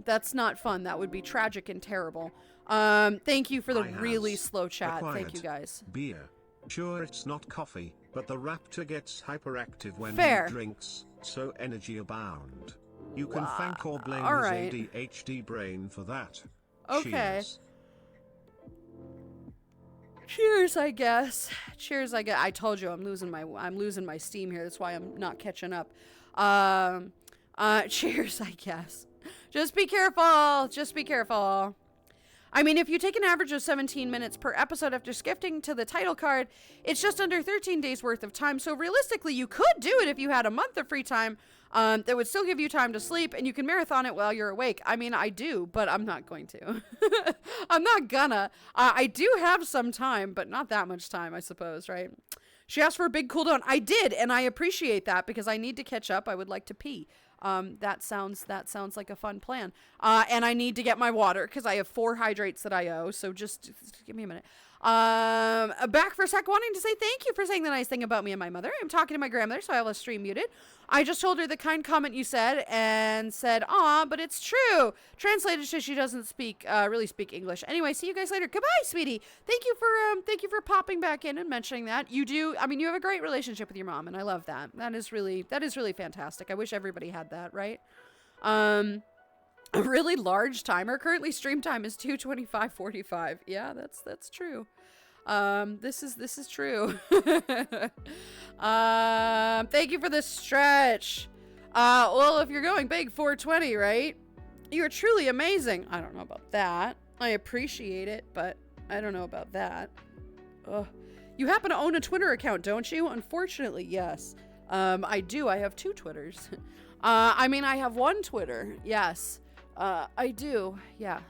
That's not fun. That would be tragic and terrible. Thank you for the really slow chat. Thank you guys. Beer. Sure, it's not coffee, but the raptor gets hyperactive when Fair. he drinks, so energy abound. You can thank or blame All his right. ADHD brain for that. Okay. Cheers. Cheers, I guess. Cheers, I guess. I told you I'm losing my steam here. That's why I'm not catching up. Cheers, I guess. Just be careful. Just be careful. I mean, if you take an average of 17 minutes per episode after skipping to the title card, it's just under 13 days worth of time. So realistically, you could do it if you had a month of free time. That would still give you time to sleep, and you can marathon it while you're awake. I mean, I do, but I'm not going to. I'm not gonna. I do have some time, but not that much time, I suppose, right? She asked for a big cooldown. I did, and I appreciate that because I need to catch up. I would like to pee. That sounds like a fun plan. And I need to get my water because I have 4 hydrates that I owe. So just give me a minute. Back for a sec, wanting to say thank you for saying the nice thing about me and my mother. I'm talking to my grandmother, so I have a stream muted. I just told her the kind comment you said and said, "Aw, but it's true." Translated to she doesn't really speak English. Anyway, see you guys later. Goodbye, sweetie. Thank you for popping back in and mentioning that. You do. I mean, you have a great relationship with your mom, and I love that. That is really fantastic. I wish everybody had that, right? A really large timer. Currently, stream time is 2:25:45. Yeah, that's true. This is true. Thank you for the stretch. Well, if you're going big, 420, right? You're truly amazing. I don't know about that. I appreciate it, but I don't know about that. Ugh. You happen to own a Twitter account, don't you? Unfortunately, yes. I do. I have 2 Twitters. I mean, I have 1 Twitter. Yes. I do. Yeah.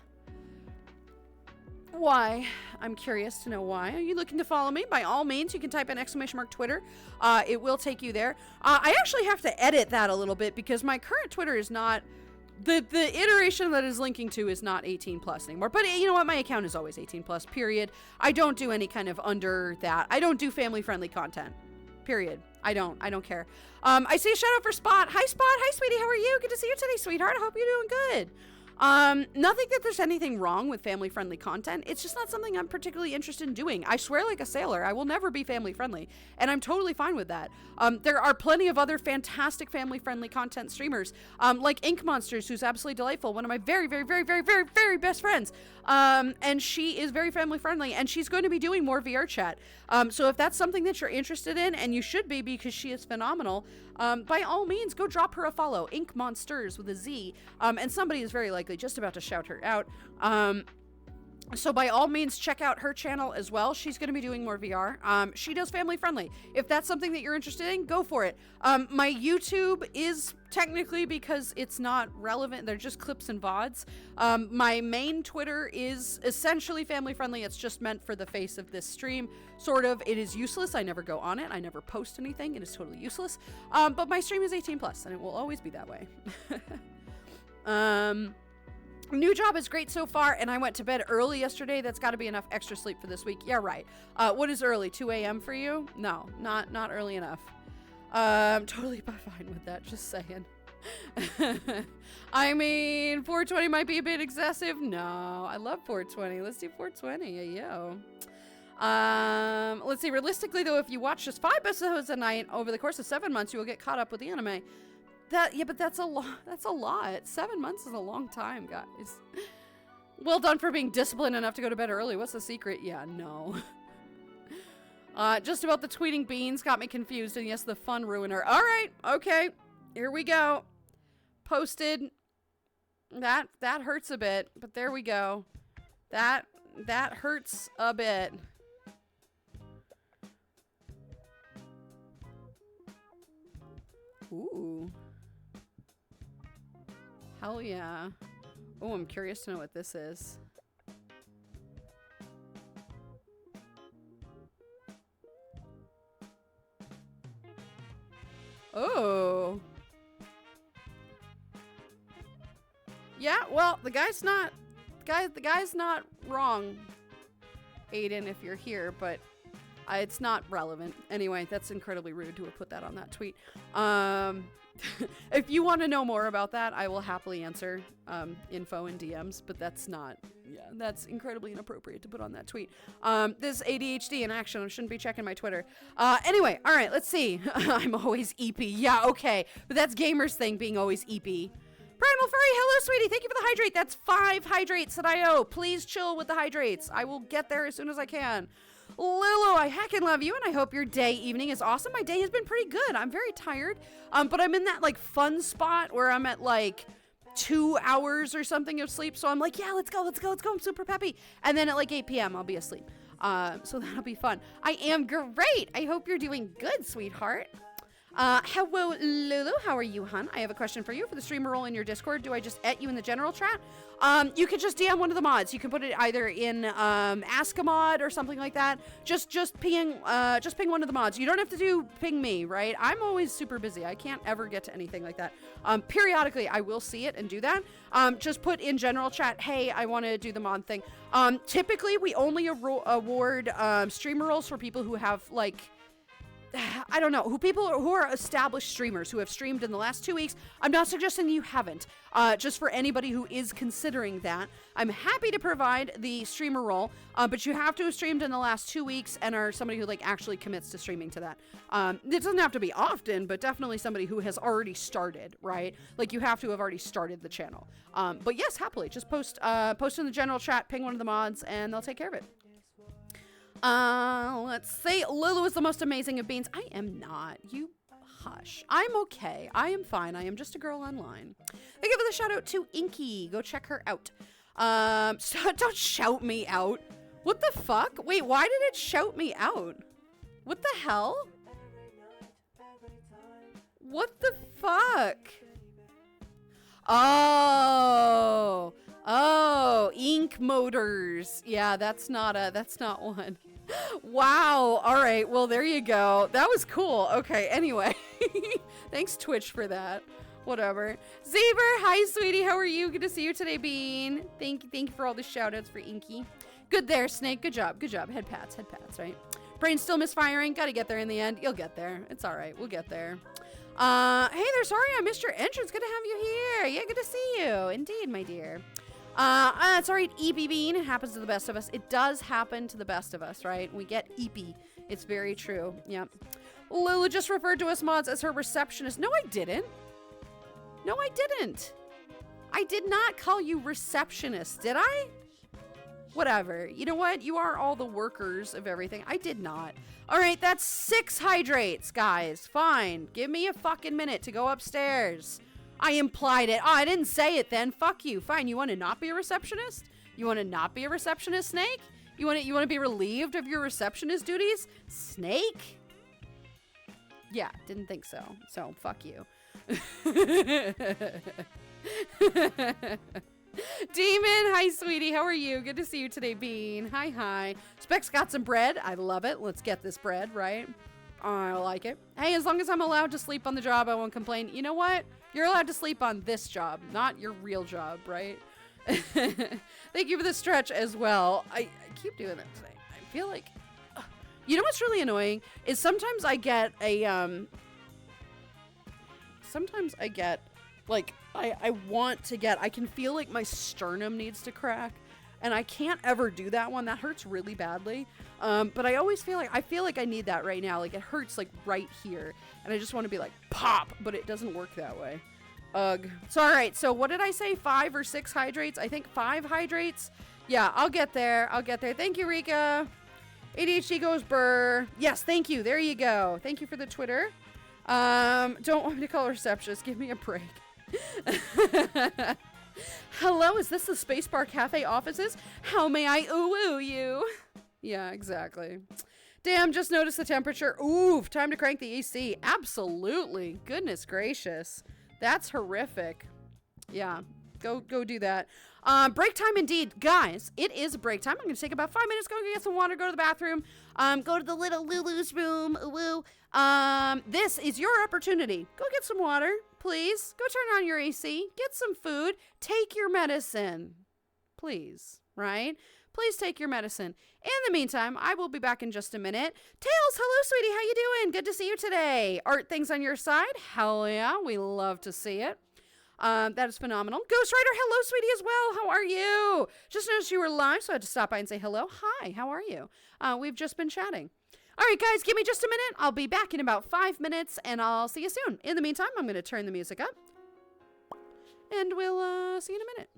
Why? I'm curious to know why. Are you looking to follow me? By all means, you can type in !Twitter. It will take you there. I actually have to edit that a little bit because my current Twitter is not... The iteration that is linking to is not 18 plus anymore. But you know what? My account is always 18 plus, period. I don't do any kind of under that. I don't do family-friendly content. Period. I don't care. I see a shout out for Spot. Hi, Spot. Hi, sweetie. How are you? Good to see you today, sweetheart. I hope you're doing good. Nothing that there's anything wrong with family-friendly content. It's just not something I'm particularly interested in doing. I swear like a sailor, I will never be family-friendly, and I'm totally fine with that. There are plenty of other fantastic family-friendly content streamers, like Ink Monsters, who's absolutely delightful, one of my very, very, very, very, very, very best friends. And she is very family-friendly, and she's going to be doing more VR chat. So if that's something that you're interested in, and you should be because she is phenomenal, by all means, go drop her a follow. Ink Monsters with a Z. And somebody is very likely just about to shout her out. So by all means, check out her channel as well. She's going to be doing more VR. She does family friendly. If that's something that you're interested in, go for it. My YouTube is technically, because it's not relevant, they're just clips and VODs. My main Twitter is essentially family friendly. It's just meant for the face of this stream. Sort of. It is useless. I never go on it. I never post anything. It is totally useless. But my stream is 18 plus, and it will always be that way. New job is great so far, and I went to bed early yesterday. That's got to be enough extra sleep for this week. Yeah, right. What is early? 2 a.m. for you? No, not early enough. Totally fine with that, just saying. I mean, 420 might be a bit excessive. No, I love 420. Let's do 420. Yo. Let's see. Realistically, though, if you watch just 5 episodes a night over the course of 7 months, you will get caught up with the anime. But that's a lot. That's a lot. 7 months is a long time, guys. Well done for being disciplined enough to go to bed early. What's the secret? Yeah, no. Just about the tweeting beans got me confused, and yes, the fun ruiner. All right, okay, here we go. Posted. That hurts a bit, but there we go. That hurts a bit. Ooh. Hell yeah. Oh, I'm curious to know what this is. Oh. Yeah, well, the guy's not wrong, Aiden, if you're here, but it's not relevant. Anyway, that's incredibly rude to have put that on that tweet. If you want to know more about that, I will happily answer info and DMs, but that's incredibly inappropriate to put on that tweet. This ADHD in action. I shouldn't be checking my Twitter. Anyway, all right, let's see. I'm always EP. Yeah, okay, but that's gamers thing, being always EP. Primal Furry, hello, sweetie. Thank you for the hydrate. That's 5 hydrates that I owe. Please chill with the hydrates. I will get there as soon as I can. Lulu, I heckin' love you, and I hope your evening is awesome. My day has been pretty good. I'm very tired, but I'm in that, like, fun spot where I'm at, like, 2 hours or something of sleep, so I'm like, yeah, let's go. I'm super peppy. And then at, like, 8 p.m., I'll be asleep. So that'll be fun. I am great. I hope you're doing good, sweetheart. Hello, Lulu. How are you, hun? I have a question for you. For the streamer role in your Discord, do I just @you in the general chat? You could just DM one of the mods. You can put it either in Ask a Mod or something like that. Just ping one of the mods. You don't have to ping me, right? I'm always super busy. I can't ever get to anything like that. Periodically, I will see it and do that. Just put in general chat, hey, I want to do the mod thing. Typically, we only award streamer roles for people who have, like, I don't know, who are established streamers who have streamed in the last 2 weeks. I'm not suggesting you haven't. Just for anybody who is considering that, I'm happy to provide the streamer role, but you have to have streamed in the last 2 weeks and are somebody who, like, actually commits to streaming to that. It doesn't have to be often, but definitely somebody who has already started, right? Like, you have to have already started the channel. But yes, happily, just post in the general chat, ping one of the mods, and they'll take care of it. Let's see. Lulu is the most amazing of beans. I am not. You hush. I'm okay. I am fine. I am just a girl online. Thank you for the shout out to Inky. Go check her out. Don't shout me out. What the fuck? Wait, why did it shout me out? What the hell? What the fuck? Oh, ink motors. Yeah, that's not one. Wow. All right. Well, there you go. That was cool. Okay. Anyway, thanks Twitch for that. Whatever. Zaber, hi, sweetie. How are you? Good to see you today, Bean. Thank you for all the shout outs for Inky. Good there, Snake. Good job. Head pats, right? Brain still misfiring. Gotta get there in the end. You'll get there. It's all right. We'll get there. Hey there. Sorry I missed your entrance. Good to have you here. Yeah, good to see you. Indeed, my dear. It's alright, EP Bean. It happens to the best of us. It does happen to the best of us, right? We get EP. It's very true. Yep. Lulu just referred to us mods as her receptionist. No, I didn't. I did not call you receptionist, did I? Whatever. You know what? You are all the workers of everything. I did not. Alright, that's 6 hydrates, guys. Fine. Give me a fucking minute to go upstairs. I implied it. Oh, I didn't say it then. Fuck you. Fine. You want to not be a receptionist? You want to not be a receptionist, Snake? You want to be relieved of your receptionist duties? Snake? Yeah, didn't think so. So, fuck you. Demon, hi, sweetie. How are you? Good to see you today, Bean. Hi. Specs got some bread. I love it. Let's get this bread, right? I like it. Hey, as long as I'm allowed to sleep on the job, I won't complain. You know what? You're allowed to sleep on this job, not your real job, right? Thank you for the stretch as well. I keep doing that today. I feel like... You know what's really annoying? Is sometimes I get a... Sometimes I get... Like, I want to get... I can feel like my sternum needs to crack. And I can't ever do that one. That hurts really badly. But I always feel like I need that right now. Like, it hurts, like, right here. And I just want to be like, pop! But it doesn't work that way. Ugh. So, alright. So, what did I say? 5 or 6 hydrates? I think 5 hydrates? Yeah, I'll get there. Thank you, Rika. ADHD goes burr. Yes, thank you. There you go. Thank you for the Twitter. Don't want me to call receptionist. Give me a break. Hello, is this the Spacebar Cafe offices? How may I ooh you? Yeah, exactly. Damn, just noticed the temperature. Ooh, time to crank the AC. Absolutely. Goodness gracious. That's horrific. Yeah, go do that. Break time indeed. Guys, it is break time. I'm going to take about 5 minutes, go get some water, go to the bathroom, go to the little Lulu's room. Woo. This is your opportunity. Go get some water, please. Go turn on your AC, get some food, take your medicine. Please, right? Please take your medicine. In the meantime, I will be back in just a minute. Tails, hello, sweetie. How you doing? Good to see you today. Art things on your side? Hell yeah. We love to see it. That is phenomenal. Ghost Rider, hello, sweetie, as well. How are you? Just noticed you were live, so I had to stop by and say hello. Hi, how are you? We've just been chatting. All right, guys, give me just a minute. I'll be back in about 5 minutes, and I'll see you soon. In the meantime, I'm going to turn the music up, and we'll see you in a minute.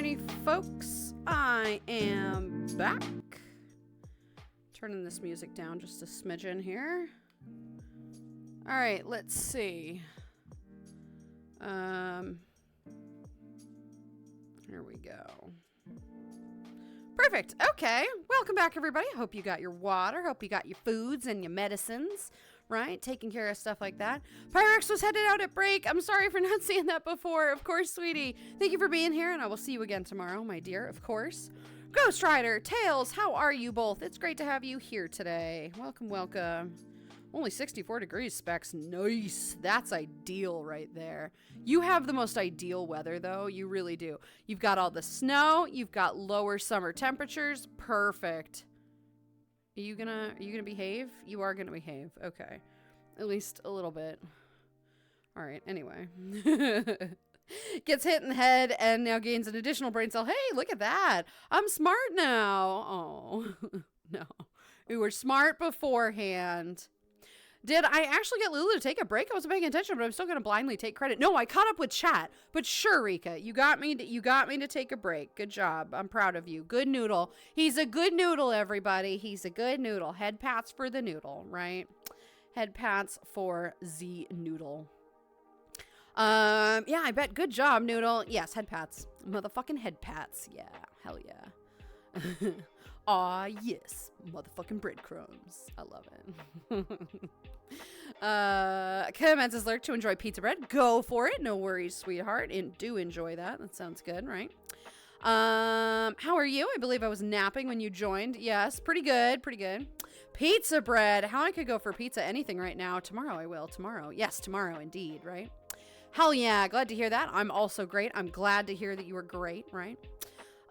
Alrighty, folks, I am back. Turning this music down just a smidgen here. Alright, let's see. Here we go. Perfect. Okay. Welcome back, everybody. Hope you got your water. Hope you got your foods and your medicines, right? Taking care of stuff like that. Pyrex was headed out at break. I'm sorry for not seeing that before. Of course, sweetie. Thank you for being here, and I will see you again tomorrow, my dear, of course. Ghost Rider, Tails, how are you both? It's great to have you here today. Welcome, welcome. Only 64 degrees, Specs. Nice. That's ideal right there. You have the most ideal weather, though. You really do. You've got all the snow. You've got lower summer temperatures. Perfect. Are you gonna behave? You are gonna behave. Okay. At least a little bit. All right. Anyway. Gets hit in the head and now gains an additional brain cell. Hey, look at that. I'm smart now. Oh, no. We were smart beforehand. Did I actually get Lulu to take a break? I wasn't paying attention, but I'm still going to blindly take credit. No, I caught up with chat. But sure, Rika, you got me to take a break. Good job. I'm proud of you. Good noodle. He's a good noodle, everybody. He's a good noodle. Head pats for the noodle, right? Head pats for the noodle. Yeah, I bet. Good job, noodle. Yes, head pats. Motherfucking head pats. Yeah, hell yeah. Aw, yes. Motherfucking breadcrumbs. I love it. Commences lurk to enjoy pizza bread. Go for it. No worries, sweetheart. And do enjoy that. That sounds good, right? How are you? I believe I was napping when you joined. Yes, pretty good. Pretty good. Pizza bread. How I could go for pizza anything right now. Tomorrow I will. Tomorrow. Yes, tomorrow indeed, right? Hell yeah. Glad to hear that. I'm also great. I'm glad to hear that you were great, right?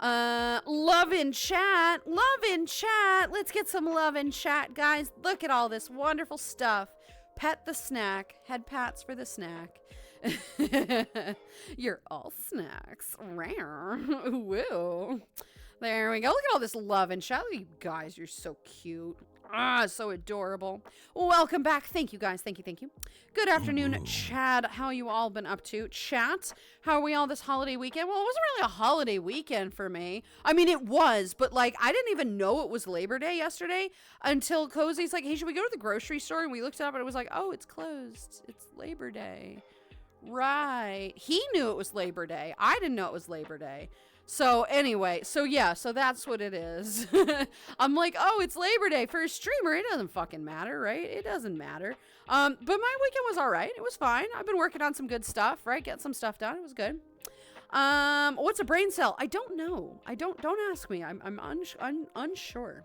Love in chat. Love in chat. Let's get some love in chat, guys. Look at all this wonderful stuff. Pet the snack. Head pats for the snack. You're all snacks. Rare. Woo. There we go. Look at all this love in chat. Look at you guys. You're so cute. Ah, so adorable. Welcome back. Thank you, guys. Thank you, thank you. Good afternoon, Chad. How you all been up to? Chat, how are we all this holiday weekend? Well, it wasn't really a holiday weekend for me. I mean, it was, but like, I didn't even know it was Labor Day yesterday until Cozy's like, hey, should we go to the grocery store? And we looked it up and it was like, oh, it's closed. It's Labor Day. Right. He knew it was Labor Day. I didn't know it was Labor Day. So anyway, so yeah, so that's what it is. I'm like, oh, it's Labor Day for a streamer. It doesn't fucking matter, right? It doesn't matter. But my weekend was all right. It was fine. I've been working on some good stuff, right? Get some stuff done. It was good. What's a brain cell? I don't know. Don't ask me. I'm unsure.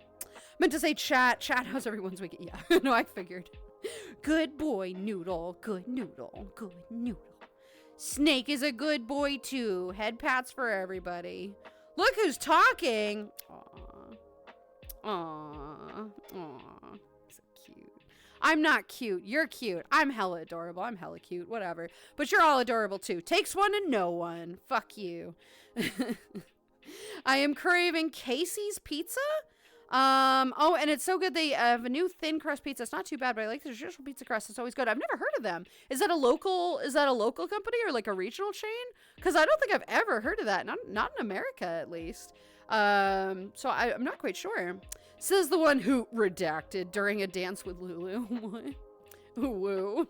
Meant to say chat. Chat, how's everyone's weekend? Yeah, no, I figured. Good boy, Noodle. Good noodle. Good noodle. Snake is a good boy, too. Head pats for everybody. Look who's talking. Aww. Aww. Aww. So cute. I'm not cute. You're cute. I'm hella adorable. I'm hella cute. Whatever. But you're all adorable, too. Takes one to know one. Fuck you. I am craving Casey's Pizza. Oh, and it's so good. They have a new thin crust pizza. It's not too bad, but I like the traditional pizza crust. It's always good. I've never heard of them. Is that a local company or like a regional chain? Because I don't think I've ever heard of that. Not in America, at least. So I'm not quite sure. Says the one who redacted during a dance with Lulu. What? Woo.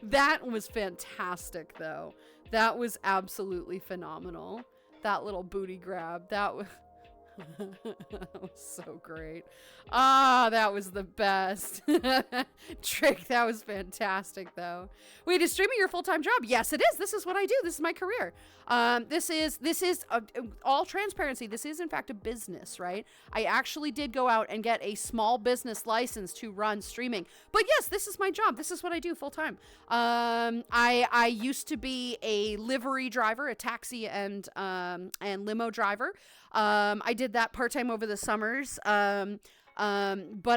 That was fantastic, though. That was absolutely phenomenal. That little booty grab. That was... That was so great. Ah, that was the best. Trick, that was fantastic, though. Wait, is streaming your full-time job? Yes, it is. This is what I do. This is my career. This is all transparency. This is, in fact, a business, right? I actually did go out and get a small business license to run streaming. But yes, this is my job. This is what I do full-time. I used to be a livery driver, a taxi and limo driver. I did that part-time over the summers. But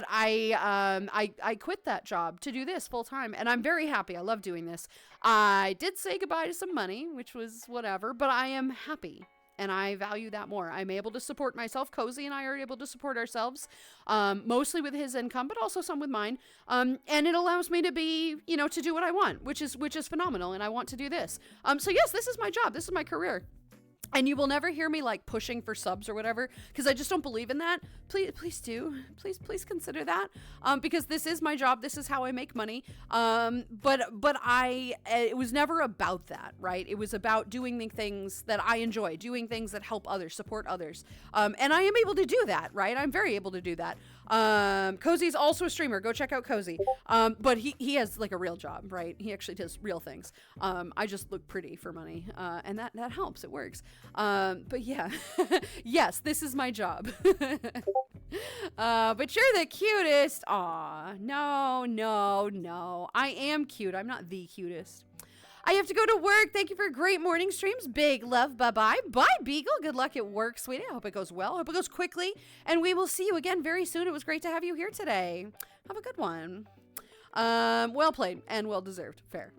I quit that job to do this full time, and I'm very happy. I love doing this. I did say goodbye to some money, which was whatever, but I am happy. And I value that more. I'm able to support myself. Cozy and I are able to support ourselves, mostly with his income, but also some with mine. And it allows me to be, to do what I want, which is phenomenal. And I want to do this. So yes, this is my job. This is my career. And you will never hear me like pushing for subs or whatever, because I just don't believe in that. Please do. Please consider that. Because this is my job. This is how I make money. But it was never about that, right? It was about doing the things that I enjoy, doing things that help others, support others. And I am able to do that, right? I'm very able to do that. Cozy's also a streamer. Go check out Cozy. But he has like a real job, right? He actually does real things. I just look pretty for money. And that helps. It works. But yeah, yes, this is my job. But you're the cutest. Aw, no. I am cute. I'm not the cutest. I have to go to work. Thank you for great morning streams. Big love. Bye-bye. Bye, Beagle. Good luck at work, sweetie. I hope it goes well. I hope it goes quickly. And we will see you again very soon. It was great to have you here today. Have a good one. Well played and well deserved. Fair.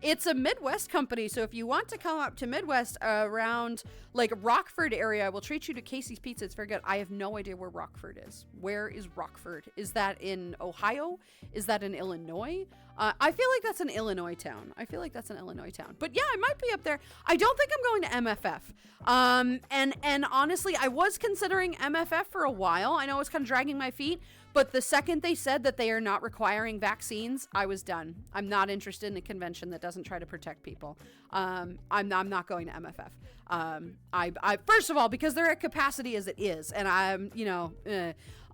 It's a Midwest company, so if you want to come up to Midwest around like Rockford area, I will treat you to Casey's Pizza. It's very good. I have no idea where Rockford is. Where is Rockford? Is that in Ohio? Is that in Illinois? I feel like that's an Illinois town. But yeah, I might be up there. I don't think I'm going to MFF. And honestly, I was considering MFF for a while. I know it's kind of dragging my feet. But the second they said that they are not requiring vaccines, I was done. I'm not interested in a convention that doesn't try to protect people. I'm not going to MFF. I first of all, because they're at capacity as it is, and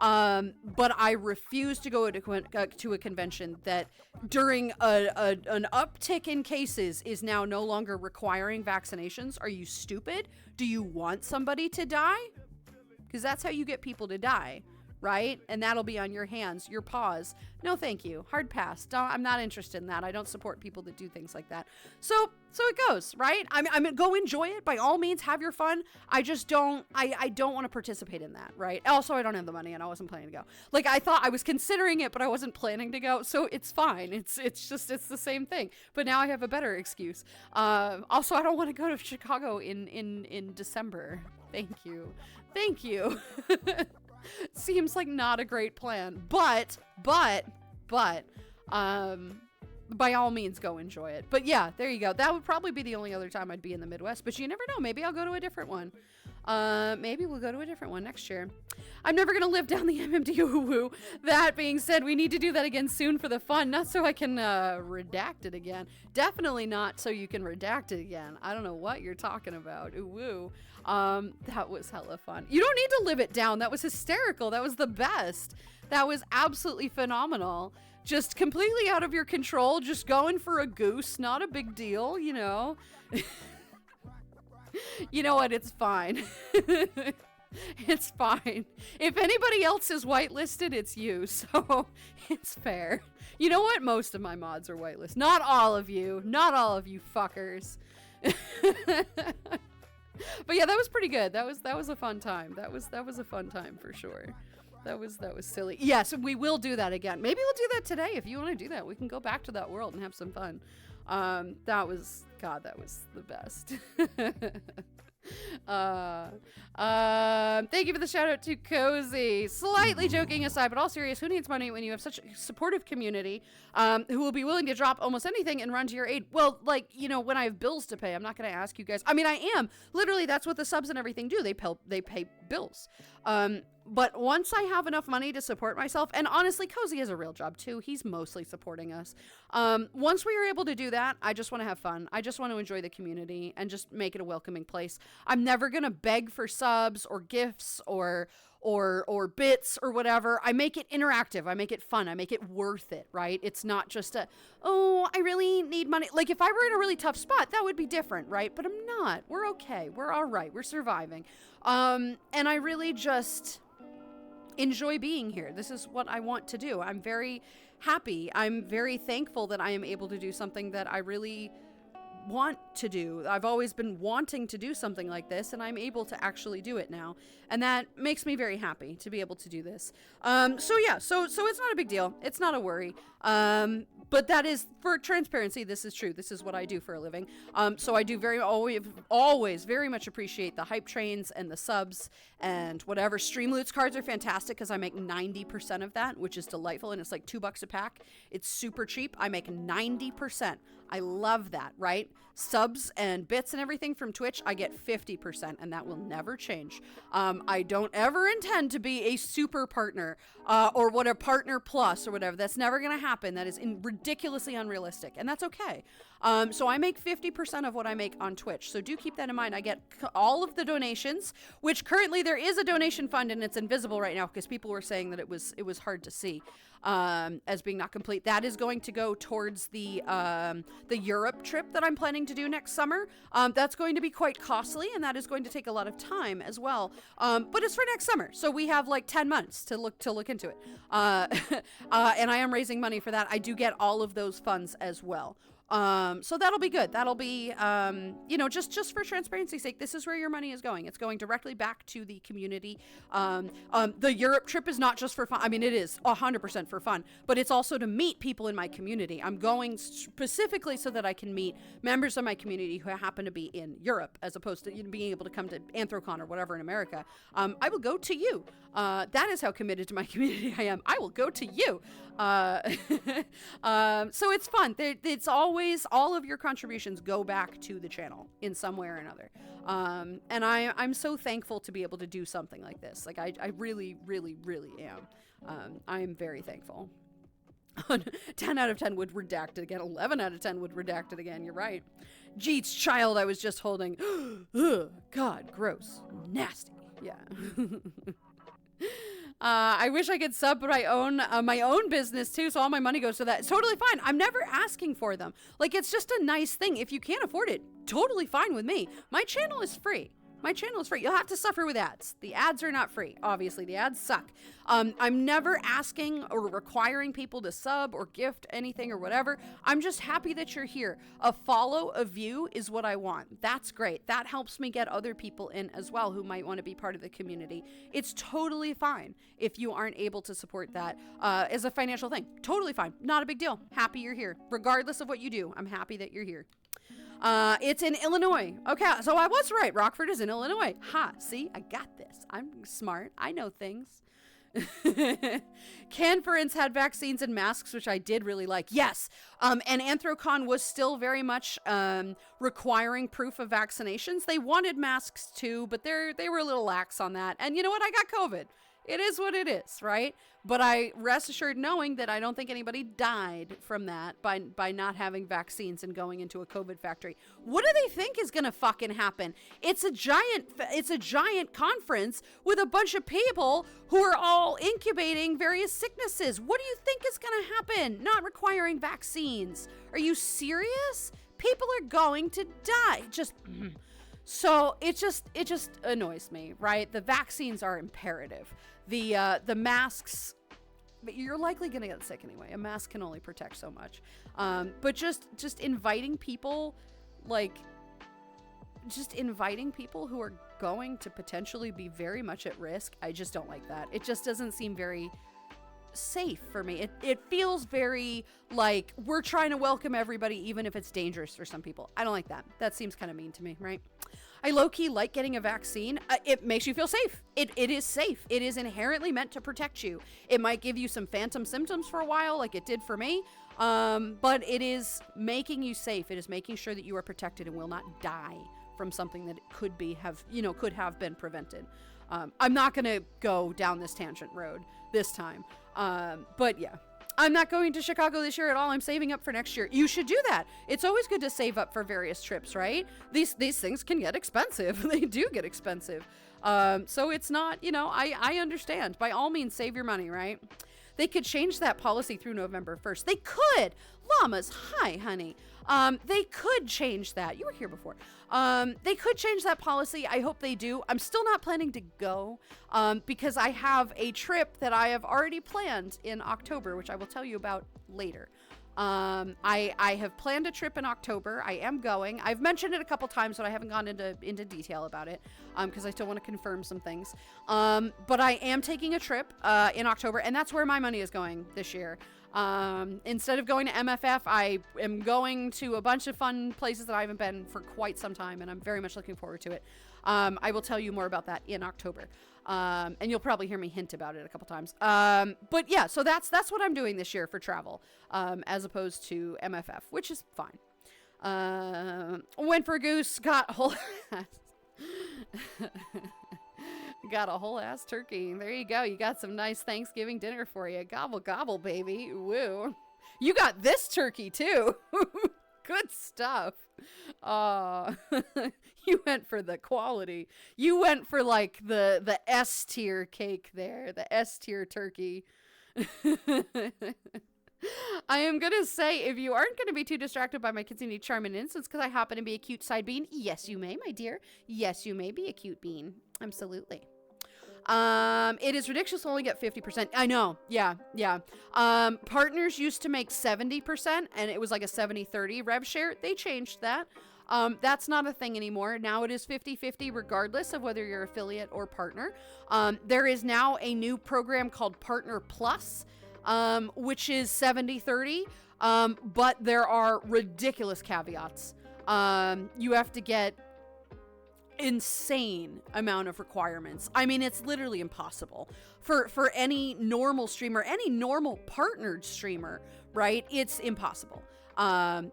but I refuse to go to a convention that during an uptick in cases is now no longer requiring vaccinations. Are you stupid? Do you want somebody to die? Because that's how you get people to die. Right? And that'll be on your hands, your paws. No, thank you. Hard pass. I'm not interested in that. I don't support people that do things like that. So it goes, right? I'm go enjoy it. By all means, have your fun. I just don't, I don't want to participate in that, right? Also, I don't have the money and I wasn't planning to go. Like, I thought I was considering it, but I wasn't planning to go. So it's fine. It's the same thing. But now I have a better excuse. Also, I don't want to go to Chicago in December. Thank you. Seems like not a great plan, but by all means go enjoy it. But yeah, there you go. That would probably be the only other time I'd be in the Midwest, but you never know. Maybe I'll go to a different one. Maybe we'll go to a different one next year. I'm never gonna live down the MMD woo. That being said, we need to do that again soon for the fun, not so I can redact it again. Definitely not so you can redact it again. I don't know what you're talking about. Ooh woo. That was hella fun. You don't need to live it down. That was hysterical. That was the best. That was absolutely phenomenal. Just completely out of your control, just going for a goose. Not a big deal, you know. You know what? It's fine. It's fine. If anybody else is whitelisted, it's you, so it's fair. You know what? Most of my mods are whitelisted. Not all of you. Not all of you fuckers. But yeah, that was pretty good. That was a fun time. That was a fun time for sure. That was silly. Yes, we will do that again. Maybe we'll do that today. If you want to do that, we can go back to that world and have some fun. That was the best. Thank you for the shout out to Cozy. Slightly joking aside, but all serious, who needs money when you have such a supportive community who will be willing to drop almost anything and run to your aid? Well, like, you know, when I have bills to pay, I'm not going to ask you guys. I mean, I am. Literally, that's what the subs and everything do. They pay bills. But once I have enough money to support myself, and honestly, Cozy has a real job too. He's mostly supporting us. Once we are able to do that, I just want to have fun. I just want to enjoy the community and just make it a welcoming place. I'm never going to beg for subs or gifts or bits or whatever. I make it interactive. I make it fun. I make it worth it, right? It's not just I really need money. Like, if I were in a really tough spot, that would be different, right? But I'm not. We're okay. We're all right. We're surviving. And I really just enjoy being here. This is what I want to do. I'm very happy. I'm very thankful that I am able to do something that I really want to do. I've always been wanting to do something like this, and I'm able to actually do it now. And that makes me very happy to be able to do this. So it's not a big deal. It's not a worry. But that is, for transparency, this is true. This is what I do for a living. So I do always very much appreciate the hype trains and the subs and whatever. Streamloots cards are fantastic because I make 90% of that, which is delightful, and it's like $2 a pack. It's super cheap. I make 90%. I love that, right? Subs and bits and everything from Twitch, I get 50%, and that will never change. I don't ever intend to be a super partner or what a partner plus or whatever. That's never going to happen. That is ridiculously unrealistic, and that's okay. So I make 50% of what I make on Twitch. So do keep that in mind. I get all of the donations, which currently there is a donation fund, and it's invisible right now because people were saying that it was hard to see as being not complete. That is going to go towards the Europe trip that I'm planning to do next summer. That's going to be quite costly, and that is going to take a lot of time as well. But it's for next summer, so we have like 10 months to look into it. And I am raising money for that. I do get all of those funds as well. So that'll be good. That'll be, just for transparency's sake, this is where your money is going. It's going directly back to the community. The Europe trip is not just for fun. I mean, it is 100% for fun, but it's also to meet people in my community. I'm going specifically so that I can meet members of my community who happen to be in Europe, as opposed to being able to come to Anthrocon or whatever in America. I will go to you. That is how committed to my community I am. I will go to you. So it's fun. It's always, all of your contributions go back to the channel in some way or another. And I'm so thankful to be able to do something like this. Like I really, really, really am. I am very thankful. 10 out of 10 would redact it again. 11 out of 10 would redact it again. You're right. Jeets, child I was just holding. Ugh, God, gross. Nasty. Yeah. I wish I could sub, but I own my own business too, so all my money goes to that. It's totally fine. I'm never asking for them. Like, it's just a nice thing. If you can't afford it, totally fine with me. My channel is free. My channel is free. You'll have to suffer with ads. The ads are not free, obviously. The ads suck. I'm never asking or requiring people to sub or gift anything or whatever. I'm just happy that you're here. A follow, a view is what I want. That's great. That helps me get other people in as well who might want to be part of the community. It's totally fine if you aren't able to support that as a financial thing. Totally fine. Not a big deal. Happy you're here. Regardless of what you do, I'm happy that you're here. It's in Illinois. Okay, so I was right. Rockford is in Illinois. Ha, see, I got this. I'm smart. I know things. Canference had vaccines and masks, which I did really like. Yes, and Anthrocon was still very much requiring proof of vaccinations. They wanted masks too, but they were a little lax on that. And you know what? I got COVID. It is what it is, right? But I rest assured knowing that I don't think anybody died from that by not having vaccines and going into a COVID factory. What do they think is going to fucking happen? It's a giant conference with a bunch of people who are all incubating various sicknesses. What do you think is going to happen? Not requiring vaccines. Are you serious? People are going to die. So it just annoys me, right? The vaccines are imperative. The masks, but you're likely going to get sick anyway. A mask can only protect so much. But just inviting people, inviting people who are going to potentially be very much at risk, I just don't like that. It just doesn't seem very safe for me. It feels very like we're trying to welcome everybody, even if it's dangerous for some people. I don't like that. That seems kind of mean to me, right? I low-key like getting a vaccine. It makes you feel safe. It is safe. It is inherently meant to protect you. It might give you some phantom symptoms for a while, like it did for me, but it is making you safe. It is making sure that you are protected and will not die from something that could have been prevented. I'm not going to go down this tangent road this time, but yeah. I'm not going to Chicago this year at all. I'm saving up for next year. You should do that. It's always good to save up for various trips, right? These things can get expensive. They do get expensive. So it's not, I understand. By all means, save your money, right? They could change that policy through November 1st. They could. Llamas, hi, honey. They could change that. You were here before. They could change that policy. I hope they do. I'm still not planning to go because I have a trip that I have already planned in October, which I will tell you about later. I have planned a trip in October. I am going. I've mentioned it a couple times, but I haven't gone into detail about it because I still want to confirm some things. But I am taking a trip in October, and that's where my money is going this year. Instead of going to MFF, I am going to a bunch of fun places that I haven't been for quite some time, and I'm very much looking forward to it. I will tell you more about that in October. And you'll probably hear me hint about it a couple times. But yeah, so that's what I'm doing this year for travel, as opposed to MFF, which is fine. Went for a goose, got whole got a whole ass turkey. There you go. You got some nice Thanksgiving dinner for you. Gobble gobble, baby. Woo. You got this turkey too. Good stuff. You went for the quality. You went for like the S tier cake there, the S tier turkey. I am going to say, if you aren't going to be too distracted by my kids need charm and innocence because I happen to be a cute side bean, yes, you may, my dear. Yes, you may be a cute bean. Absolutely. It is ridiculous to only get 50%. I know. Yeah. Partners used to make 70% and it was like a 70-30 rev share. They changed that. That's not a thing anymore. Now it is 50-50 regardless of whether you're affiliate or partner. There is now a new program called Partner Plus, which is 70-30. But there are ridiculous caveats. You have to get insane amount of requirements. I mean, it's literally impossible for any normal streamer, any normal partnered streamer, right? It's impossible.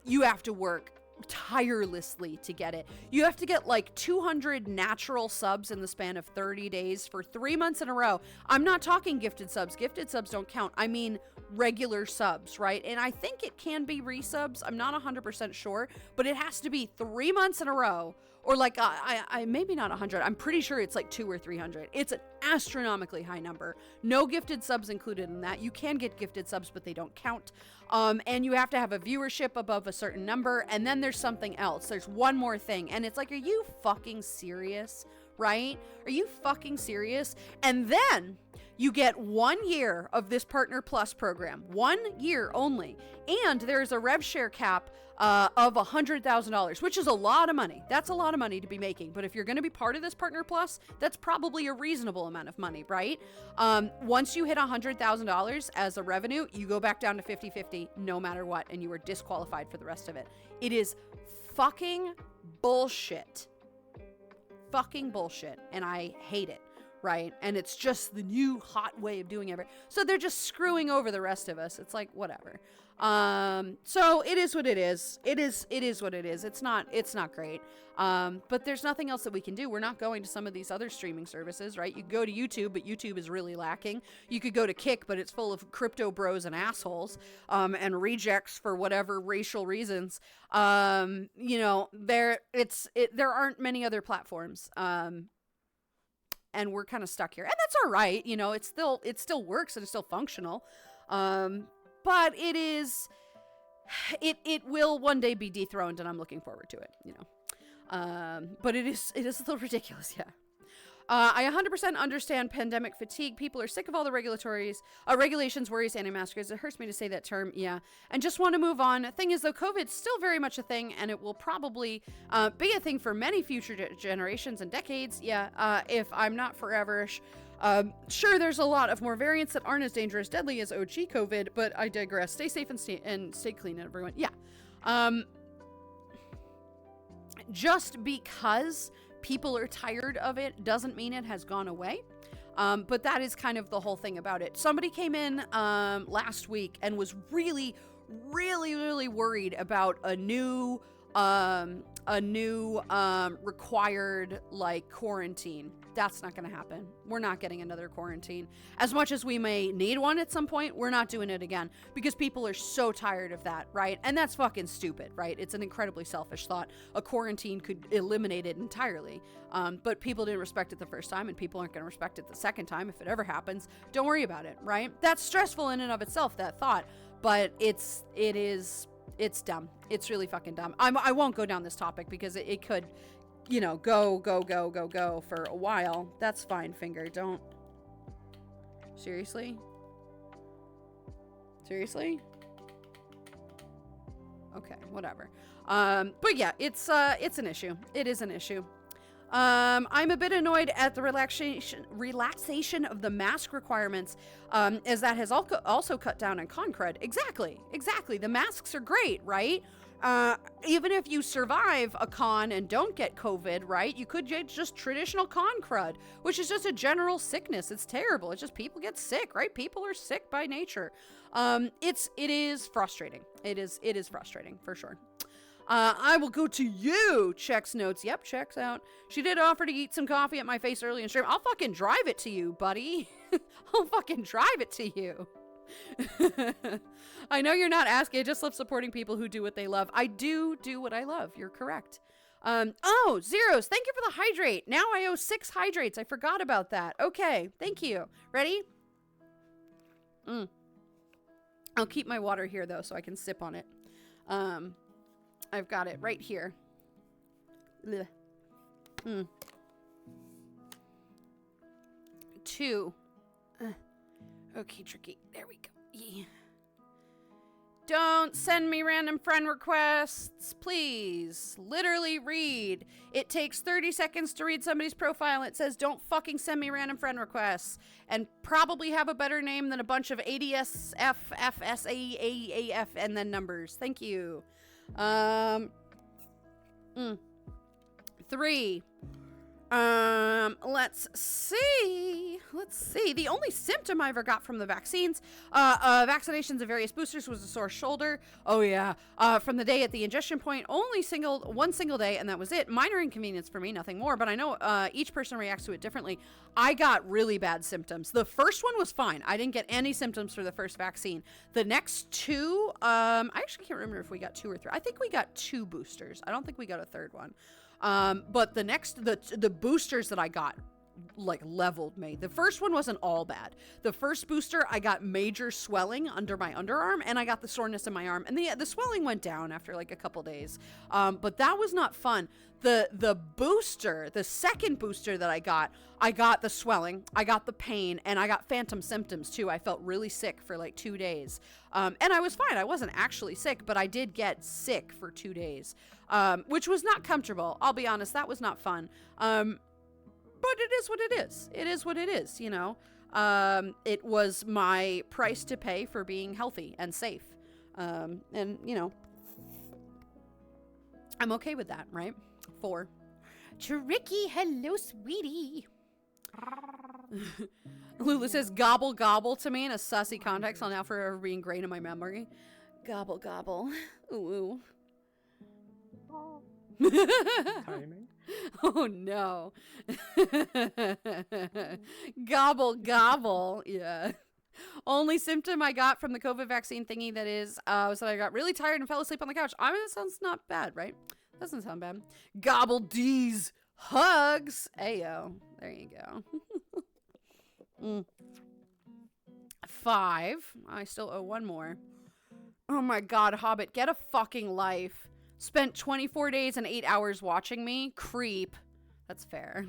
You have to work tirelessly to get it. You have to get like 200 natural subs in the span of 30 days for 3 months in a row. I'm not talking gifted subs. Gifted subs don't count. I mean regular subs, right? And I think it can be resubs. I'm not 100% sure, but it has to be 3 months in a row. Or like, I maybe not 100. I'm pretty sure it's like 200 or 300. It's an astronomically high number. No gifted subs included in that. You can get gifted subs, but they don't count. And you have to have a viewership above a certain number. And then there's something else. There's one more thing. And it's like, are you fucking serious? Right? Are you fucking serious? And then you get 1 year of this Partner Plus program. 1 year only. And there's a rev share cap of $100,000, which is a lot of money. That's a lot of money to be making. But if you're going to be part of this Partner Plus, that's probably a reasonable amount of money, right? Once you hit $100,000 as a revenue, you go back down to 50-50 no matter what, and you are disqualified for the rest of it. It is fucking bullshit. Fucking bullshit. And I hate it. Right? And it's just the new hot way of doing it. So they're just screwing over the rest of us. It's like, whatever. So it is what it is. It is what it is. It's not great. But there's nothing else that we can do. We're not going to some of these other streaming services, right? You go to YouTube, but YouTube is really lacking. You could go to Kick, but it's full of crypto bros and assholes, and rejects for whatever racial reasons. You know, there aren't many other platforms. And we're kind of stuck here. And that's all right. You know, it still works and it's still functional. But it will one day be dethroned and I'm looking forward to it, you know. But it is a little ridiculous. Yeah. I 100% understand pandemic fatigue. People are sick of all the regulations, worries, anti-maskers. It hurts me to say that term. Yeah. And just want to move on. Thing is, though, COVID's still very much a thing, and it will probably be a thing for many future generations and decades. Yeah. If I'm not forever-ish. Sure, there's a lot of more variants that aren't as dangerous, deadly as OG COVID, but I digress. Stay safe and stay clean, everyone. Yeah. Just because people are tired of it doesn't mean it has gone away. But that is kind of the whole thing about it. Somebody came in last week and was really worried about a new required like quarantine. That's not going to happen. We're not getting another quarantine. As much as we may need one at some point, we're not doing it again because people are so tired of that, right? And that's fucking stupid, right? It's an incredibly selfish thought. A quarantine could eliminate it entirely. But people didn't respect it the first time and people aren't going to respect it the second time if it ever happens. Don't worry about it, right? That's stressful in and of itself, that thought. But it's dumb. It's really fucking dumb. I won't go down this topic because it could, you know, go for a while. That's fine, Finger. Don't. Seriously? Okay, whatever. But yeah, it's an issue. It is an issue. I'm a bit annoyed at the relaxation of the mask requirements, as that has also cut down on con cred. Exactly. The masks are great, right? even if you survive a con and don't get COVID, right, you could get just traditional con crud, which is just a general sickness. It's terrible. It's just people get sick, right? People are sick by nature. It is frustrating. It is frustrating for sure. I will go to you, checks notes. Yep, checks out. She did offer to eat some coffee at my face early in stream. I'll fucking drive it to you, buddy. I'll fucking drive it to you. I know you're not asking. I just love supporting people who do what they love. I do what I love. You're correct. Oh, Zeros, thank you for the hydrate. Now I owe 6 hydrates. I forgot about that. Okay, thank you. Ready? I'll keep my water here, though, so I can sip on it. I've got it right here. 2. Okay, tricky. There we go. Yeah. Don't send me random friend requests, please. Literally read. It takes 30 seconds to read somebody's profile. It says, don't fucking send me random friend requests. And probably have a better name than a bunch of ADSF, FSAAAF, and then numbers. Thank you. 3. Let's see. The only symptom I ever got from the vaccines, vaccinations of various boosters was a sore shoulder. Oh yeah. From the day at the ingestion point, one single day, and that was it. Minor inconvenience for me, nothing more, but I know, each person reacts to it differently. I got really bad symptoms. The first one was fine. I didn't get any symptoms for the first vaccine. The next 2, I actually can't remember if we got 2 or 3. I think we got 2 boosters. I don't think we got a third one. But the boosters that I got, like, leveled me. The first one wasn't all bad. The first booster, I got major swelling under my underarm, and I got the soreness in my arm, and the swelling went down after, like, a couple days. But that was not fun. The booster, the second booster that I got the swelling, I got the pain, and I got phantom symptoms, too. I felt really sick for, like, 2 days. And I was fine. I wasn't actually sick, but I did get sick for 2 days. Which was not comfortable. I'll be honest, that was not fun. But it is what it is. It is what it is, you know. It was my price to pay for being healthy and safe. And, you know, I'm okay with that, right? 4. Tricky, hello, sweetie. Lulu says gobble gobble to me in a sussy context. I'll now forever be ingrained in my memory. Gobble gobble. Ooh. Timing. Oh no. Gobble gobble. Yeah. Only symptom I got from the COVID vaccine thingy that is was that I got really tired and fell asleep on the couch. I mean, that sounds not bad, right? Doesn't sound bad. Gobble D's hugs. Ayo. There you go. 5. I still owe 1 more. Oh my god, Hobbit, get a fucking life. Spent 24 days and 8 hours watching me. Creep. That's fair.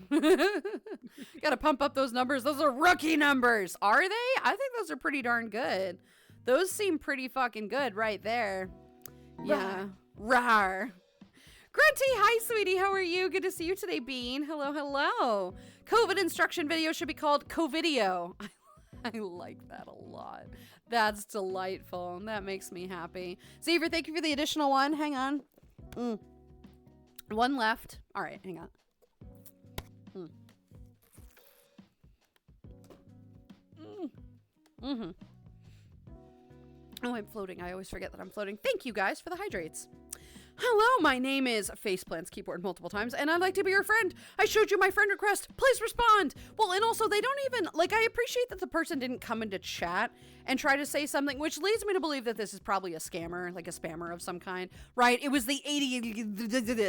Gotta pump up those numbers. Those are rookie numbers. Are they? I think those are pretty darn good. Those seem pretty fucking good right there. Yeah. Rawr. Grunty, hi, sweetie. How are you? Good to see you today, Bean. Hello, hello. COVID instruction video should be called COVIDeo. I like that a lot. That's delightful. That makes me happy. Xavier, thank you for the additional one. Hang on. 1 left. All right, hang on. Oh, I'm floating. I always forget that I'm floating. Thank you guys for the hydrates. Hello, my name is Faceplants keyboard multiple times, and I'd like to be your friend. I showed you my friend request. Please respond. Well, and also, they don't even, like, I appreciate that the person didn't come into chat and try to say something, which leads me to believe that this is probably a scammer, like a spammer of some kind, right? It was the 80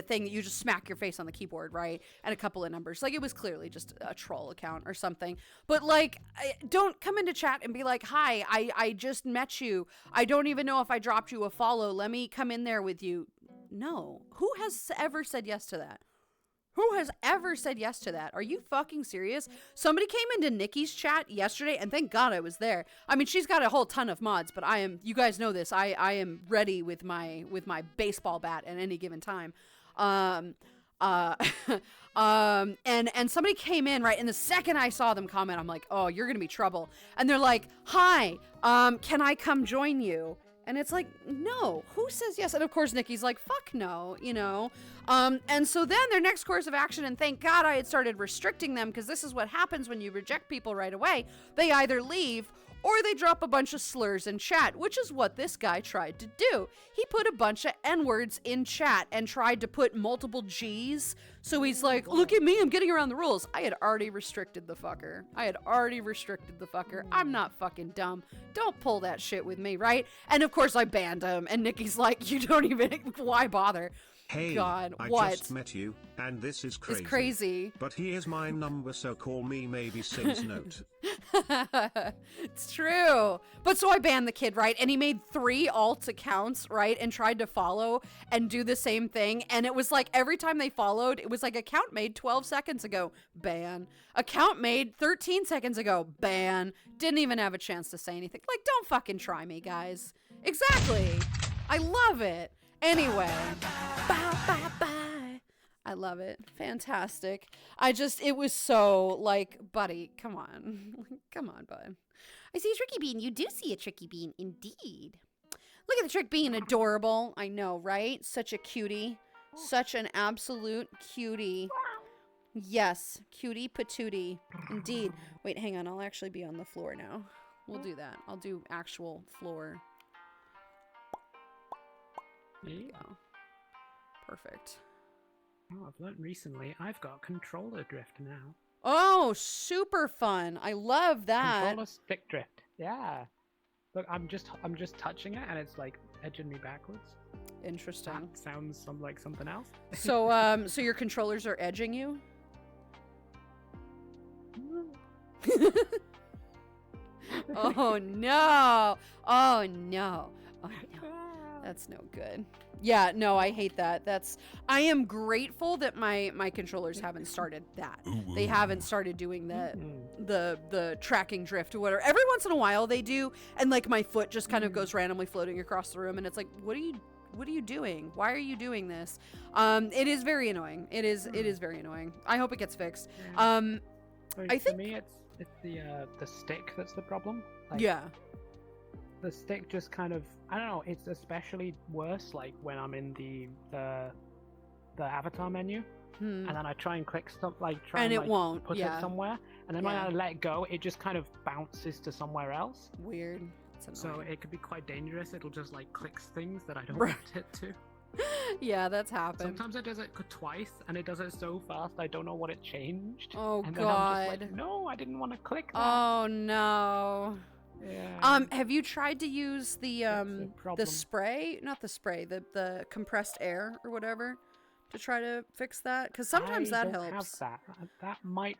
thing that you just smack your face on the keyboard, right? And a couple of numbers. Like, it was clearly just a troll account or something. But, like, don't come into chat and be like, hi, I just met you. I don't even know if I dropped you a follow. Let me come in there with you. No. Who has ever said yes to that? Who has ever said yes to that? Are you fucking serious? Somebody came into Nikki's chat yesterday, and thank God I was there. I mean, she's got a whole ton of mods, but I am, you guys know this, I am ready with my baseball bat at any given time. And somebody came in, right, and the second I saw them comment, I'm like, oh, you're gonna be trouble. And they're like, hi, can I come join you? And it's like, no, who says yes? And of course, Nikki's like, fuck no, you know? And so then their next course of action, and thank God I had started restricting them, because this is what happens when you reject people right away. They either leave or they drop a bunch of slurs in chat, which is what this guy tried to do. He put a bunch of N-words in chat and tried to put multiple G's. So he's like, look at me, I'm getting around the rules. I had already restricted the fucker. I'm not fucking dumb. Don't pull that shit with me, right? And of course I banned him, and Nikki's like, you don't even, why bother? Hey, God, I what? just met you, and this is crazy. It's crazy. But here's my number, so call me maybe Sing's note. It's true. But so I banned the kid, right? And he made 3 alt accounts, right? And tried to follow and do the same thing. And it was like every time they followed, it was like account made 12 seconds ago, ban. Account made 13 seconds ago, ban. Didn't even have a chance to say anything. Like, don't fucking try me, guys. Exactly. I love it. Anyway, bye, bye, bye. I love it. Fantastic. It was so like, buddy, come on. Come on, bud. I see a tricky bean. You do see a tricky bean, indeed. Look at the trick being adorable. I know, right? Such a cutie. Such an absolute cutie. Yes, cutie patootie. Indeed. Wait, hang on. I'll actually be on the floor now. We'll do that. I'll do actual floor. There you go. Perfect. Oh, I've learned recently I've got controller drift now. Oh, super fun. I love that. Controller stick drift. Yeah. Look, I'm just touching it and it's like edging me backwards. Interesting. That sounds like something else. So so your controllers are edging you? Oh no. Oh no. Oh no. That's no good. Yeah, no, I hate that. I am grateful that my controllers haven't started that. They haven't started doing the tracking drift or whatever. Every once in a while they do, and like my foot just kind of goes randomly floating across the room, and it's like, what are you doing? Why are you doing this? It is very annoying. It is very annoying. I hope it gets fixed. I think for me it's the stick that's the problem. Like, yeah. The stick just kind of, I don't know, it's especially worse like when I'm in the avatar menu and then I try and click stuff, like try and it like, won't put it somewhere, and then when I let go it just kind of bounces to somewhere else. Weird. So it could be quite dangerous. It'll just like clicks things that I don't want it to. Yeah, that's happened. Sometimes it does it twice and it does it so fast I don't know what it changed. Oh and then God. I'm just like, no, I didn't want to click that. Oh no. Yeah. Have you tried to use the spray? Not the spray, the compressed air or whatever, to try to fix that? Because sometimes that helps. Have that. That might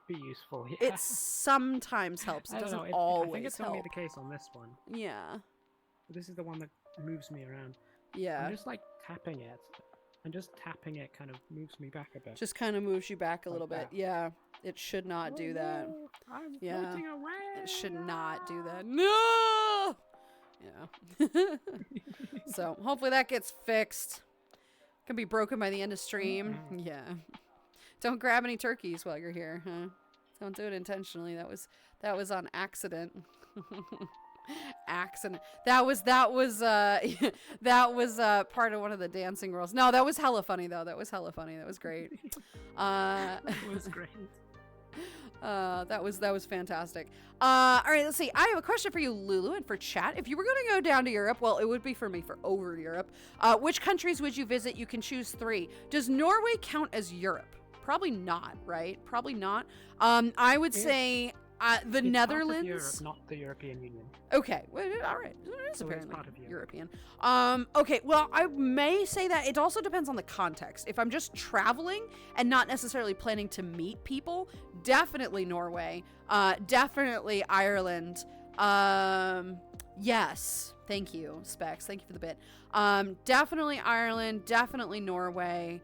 be useful. Yeah. It sometimes helps. It doesn't always help. I think it's only the case on this one. Yeah. This is the one that moves me around. Yeah. I'm just like tapping it. And just tapping it kind of moves me back a bit. Just kind of moves you back a little bit. That. Yeah. It should not do that. No, I'm yeah. floating away. It should not do that. No! Yeah. So hopefully that gets fixed. Can be broken by the end of stream. Yeah. Don't grab any turkeys while you're here, huh? Don't do it intentionally. That was on accident. Accident. That was part of one of the dancing girls. No, that was hella funny though. That was hella funny. That was great. That was great. That was fantastic. All right, let's see. I have a question for you, Lulu, and for chat. If you were going to go down to Europe, well, it would be for me for over Europe. Which countries would you visit? You can choose 3. Does Norway count as Europe? Probably not, right? Probably not. I would say the Netherlands. Part of Europe, not the European Union. Okay, well, all right. It is So it's apparently part of European. Okay, well, I may say that it also depends on the context. If I'm just traveling and not necessarily planning to meet people, definitely Norway. Definitely Ireland. Yes. Thank you, Specs. Thank you for the bit. Definitely Ireland. Definitely Norway.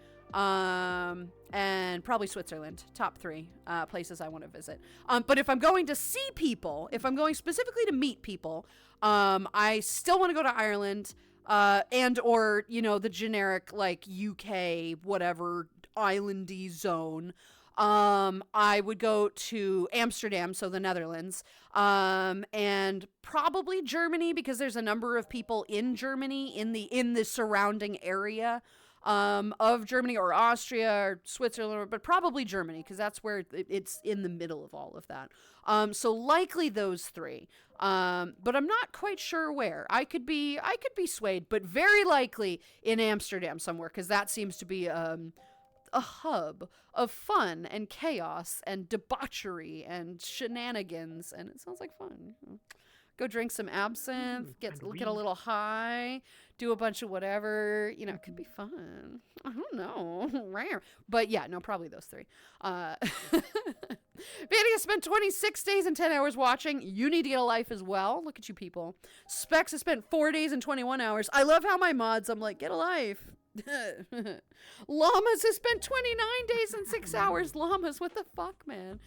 And probably Switzerland. Top 3 places I want to visit. But if I'm going to see people, if I'm going specifically to meet people, I still want to go to Ireland, and or, the generic like UK, whatever, islandy zone. I would go to Amsterdam, so the Netherlands, and probably Germany, because there's a number of people in Germany, in the surrounding area of Germany, or Austria or Switzerland, but probably Germany, because that's where it's in the middle of all of that. So likely those three. But I'm not quite sure where. I could be swayed, but very likely in Amsterdam somewhere, because that seems to be a hub of fun and chaos and debauchery and shenanigans, and it sounds like fun. Go drink some absinthe, get a little high, do a bunch of whatever. You know, it could be fun. I don't know. But yeah, no, probably those three. Vanny has spent 26 days and 10 hours watching. You need to get a life as well. Look at you people. Specs has spent 4 days and 21 hours. I love how my mods, I'm like, get a life. Llamas has spent 29 days and 6 hours. Llamas, what the fuck, man?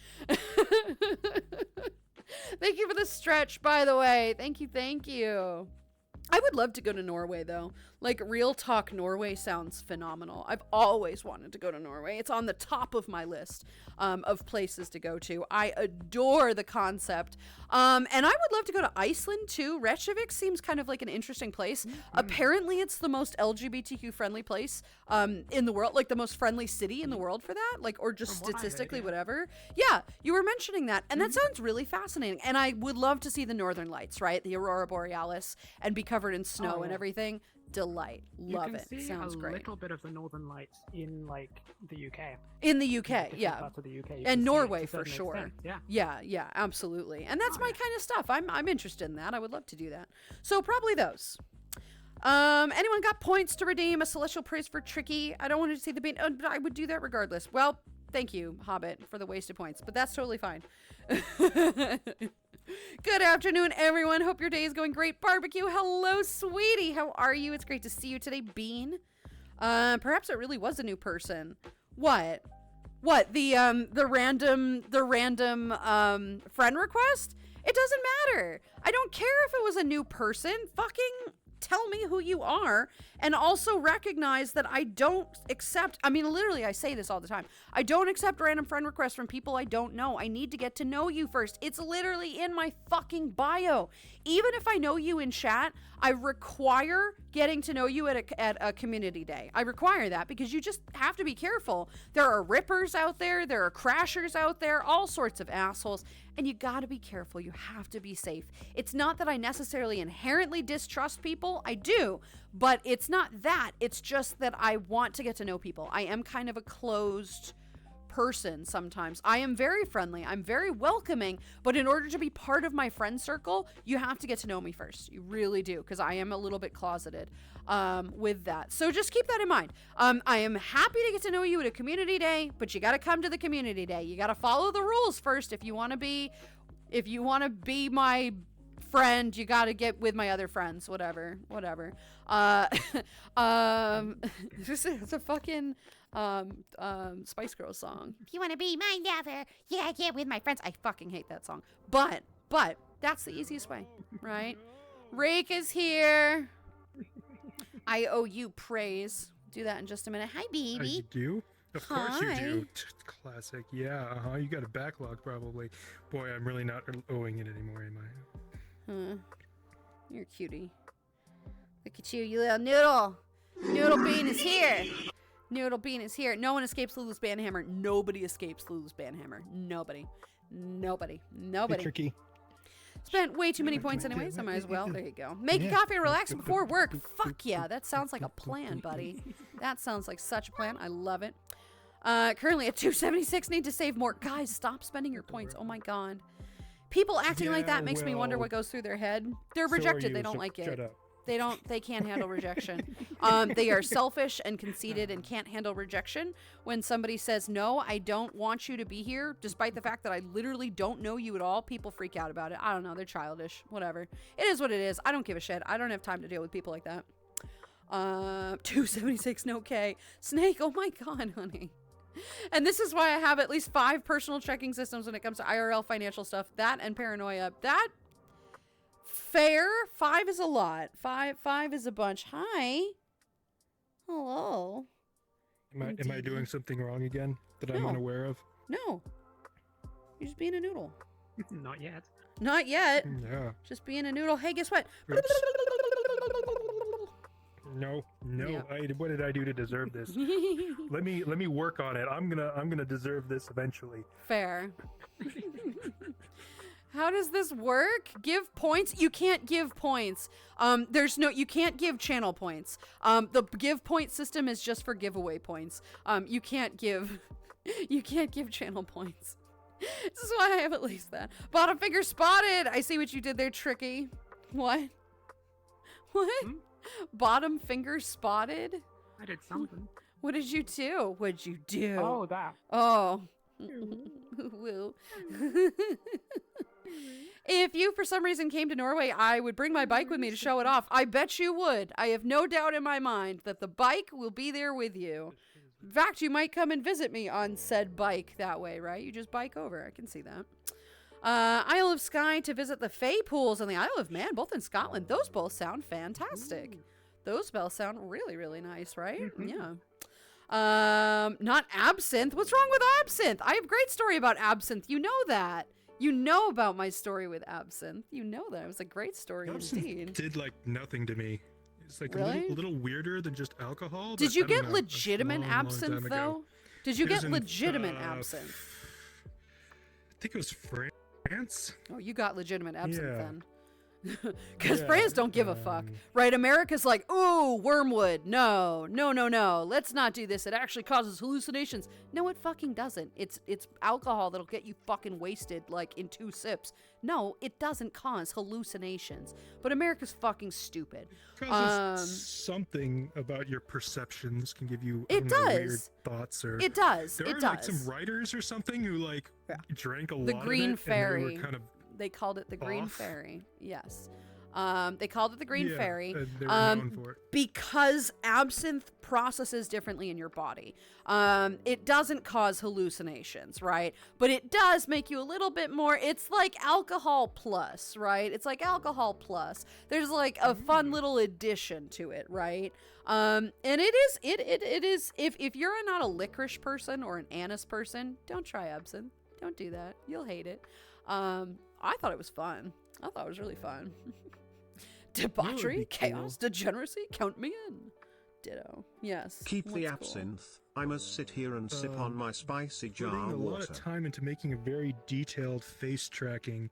Thank you for the stretch, by the way. Thank you. I would love to go to Norway, though. Like, real talk, Norway sounds phenomenal. I've always wanted to go to Norway. It's on the top of my list of places to go to. I adore the concept. And I would love to go to Iceland, too. Reykjavik seems kind of like an interesting place. Apparently, it's the most LGBTQ-friendly place in the world. Like, the most friendly city in the world for that. Like, or just statistically, whatever. Yeah, you were mentioning that. And that sounds really fascinating. And I would love to see the Northern Lights, right? The Aurora Borealis, and be covered in snow and everything. Delight. Love it. Sounds great. You can see a little bit of the Northern Lights in, like, the UK. In the UK, yeah. Parts of the UK, and Norway, for sure. Yeah. Yeah, absolutely. And that's my kind of stuff. I'm interested in that. I would love to do that. So probably those. Anyone got points to redeem a celestial praise for Tricky? I don't want to see the bean. I would do that regardless. Well, thank you, Hobbit, for the wasted points, but that's totally fine. Good afternoon, everyone. Hope your day is going great. Barbecue, hello, sweetie. How are you? It's great to see you today, Bean. Perhaps it really was a new person. What? The random friend request? It doesn't matter. I don't care if it was a new person. Fucking tell me who you are, and also recognize that I don't accept, I mean, literally, I say this all the time. I don't accept random friend requests from people I don't know. I need to get to know you first. It's literally in my fucking bio. Even if I know you in chat, I require getting to know you at a community day. I require that because you just have to be careful. There are rippers out there. There are crashers out there. All sorts of assholes. And you gotta be careful. You have to be safe. It's not that I necessarily inherently distrust people. I do. But it's not that. It's just that I want to get to know people. I am kind of a closed person sometimes. I am very friendly. I'm very welcoming. But in order to be part of my friend circle, you have to get to know me first. You really do. Because I am a little bit closeted with that. So just keep that in mind. I am happy to get to know you at a community day, but you got to come to the community day. You got to follow the rules first. If you want to be my friend, you got to get with my other friends, whatever. It's a fucking Spice Girls song. If you want to be my lover, you gotta get with my friends. I fucking hate that song. But that's the easiest way, right? Rake is here. I owe you praise. Do that in just a minute. Hi, baby. You do? Of course you do. Classic. Yeah, You got a backlog probably. Boy, I'm really not owing it anymore, am I? You're a cutie. Look at you, you little noodle. Noodle Bean is here. Noodle Bean is here. No one escapes Lulu's Banhammer. Nobody escapes Lulu's Banhammer. Nobody. Hey, Tricky. Spent way too many points anyways. I might as well. There you go. Make coffee and relax before work. Fuck yeah. That sounds like a plan, buddy. That sounds like such a plan. I love it. Currently at 276. Need to save more. Guys, stop spending your points. Oh my god. People acting like that makes me wonder what goes through their head. They're rejected. They don't like it. Shut up. They can't handle rejection. They are selfish and conceited and can't handle rejection. When somebody says, no, I don't want you to be here, despite the fact that I literally don't know you at all, people freak out about it. I don't know. They're childish. Whatever. It is what it is. I don't give a shit. I don't have time to deal with people like that. 276, no K. Snake, oh my god, honey. And this is why I have at least 5 personal checking systems when it comes to IRL financial stuff. That and paranoia. That... Fair. 5 is a lot. Five is a bunch. Hi. Hello. Am I doing something wrong again that I'm unaware of? No. You're just being a noodle. Not yet. Not yet. Yeah. Just being a noodle. Hey, guess what? Oops. No. Yeah. What did I do to deserve this? let me work on it. I'm gonna deserve this eventually. Fair. How does this work? Give points? You can't give points. You can't give channel points. The give point system is just for giveaway points. You can't give channel points. This is why I have at least that. Bottom finger spotted. I see what you did there, Tricky. What? What? Bottom finger spotted? I did something. What did you do? What'd you do? Oh, that. Oh. Woo. If you for some reason came to Norway, I would bring my bike with me to show it off. I bet you would. I have no doubt in my mind that the bike will be there with you. In fact, you might come and visit me on said bike that way, right? You just bike over. I can see that. Isle of Skye to visit the Fay pools and the Isle of Man, both in Scotland. Those both sound fantastic. Those spells sound really, really nice, right? Yeah. Not absinthe. What's wrong with absinthe? I have a great story about absinthe. You know that. You know about my story with absinthe. You know that. It was a great story indeed. Did like nothing to me. It's like Really? a little weirder than just alcohol. Did but you I don't get know. legitimate That's a long absinthe time ago. though? Did you It get was in, legitimate absinthe? I think it was France. Oh, you got legitimate absinthe Yeah. then. Because Yeah, France don't give a fuck. Right? America's like, ooh, wormwood. No. Let's not do this. It actually causes hallucinations. No, it fucking doesn't. It's alcohol that'll get you fucking wasted like in 2 sips. No, it doesn't cause hallucinations. But America's fucking stupid. Causes something about your perceptions, can give you It weird does. thoughts or It does. There It are does. like some writers or something who like drank a The lot Green of it Fairy. and they were kind of They called it the Green off? Fairy. Yes. They called it the Green yeah, Fairy. they were known for it. Because absinthe processes differently in your body. It doesn't cause hallucinations, right? But it does make you a little bit more, it's like alcohol plus, right? It's like alcohol plus. There's like a fun little addition to it, right? And it is, if you're not a licorice person or an anise person, don't try absinthe. Don't do that. You'll hate it. I thought it was fun. I thought it was really fun. Debauchery, be chaos, degeneracy, count me in. Ditto. Yes. Keep the What's cool? absinthe. I must sit here and sip on my spicy jar Putting a lot water. of time into making a very detailed face tracking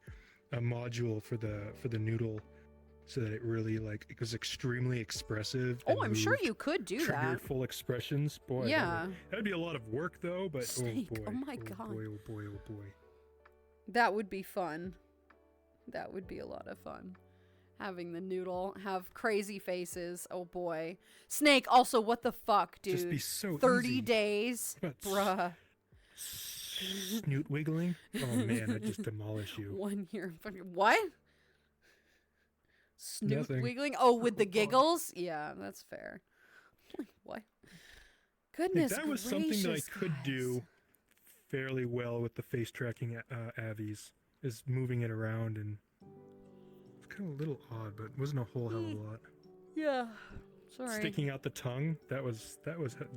module for the noodle, so that it really it was extremely expressive. Oh, and I'm sure moved you could do that. triggerful expressions. Boy, Yeah. that'd be a lot of work though. But Snake, oh boy, oh my God. boy, oh boy, oh boy. That would be fun. That would be a lot of fun. Having the noodle have crazy faces. Oh boy. Snake, also, what the fuck, dude? Just be so 30 easy. days? That's- Bruh. Snoot wiggling. Oh man, I'd just demolish you. 1 year. What? Snoot Nothing. wiggling? Oh, with the giggles? Yeah, that's fair. What? Goodness that was something that I gracious, could guys. do fairly well with the face tracking Avies, is moving it around, and it's kind of a little odd, but it wasn't a whole hell of a lot. Yeah. Sorry. Sticking out the tongue, that was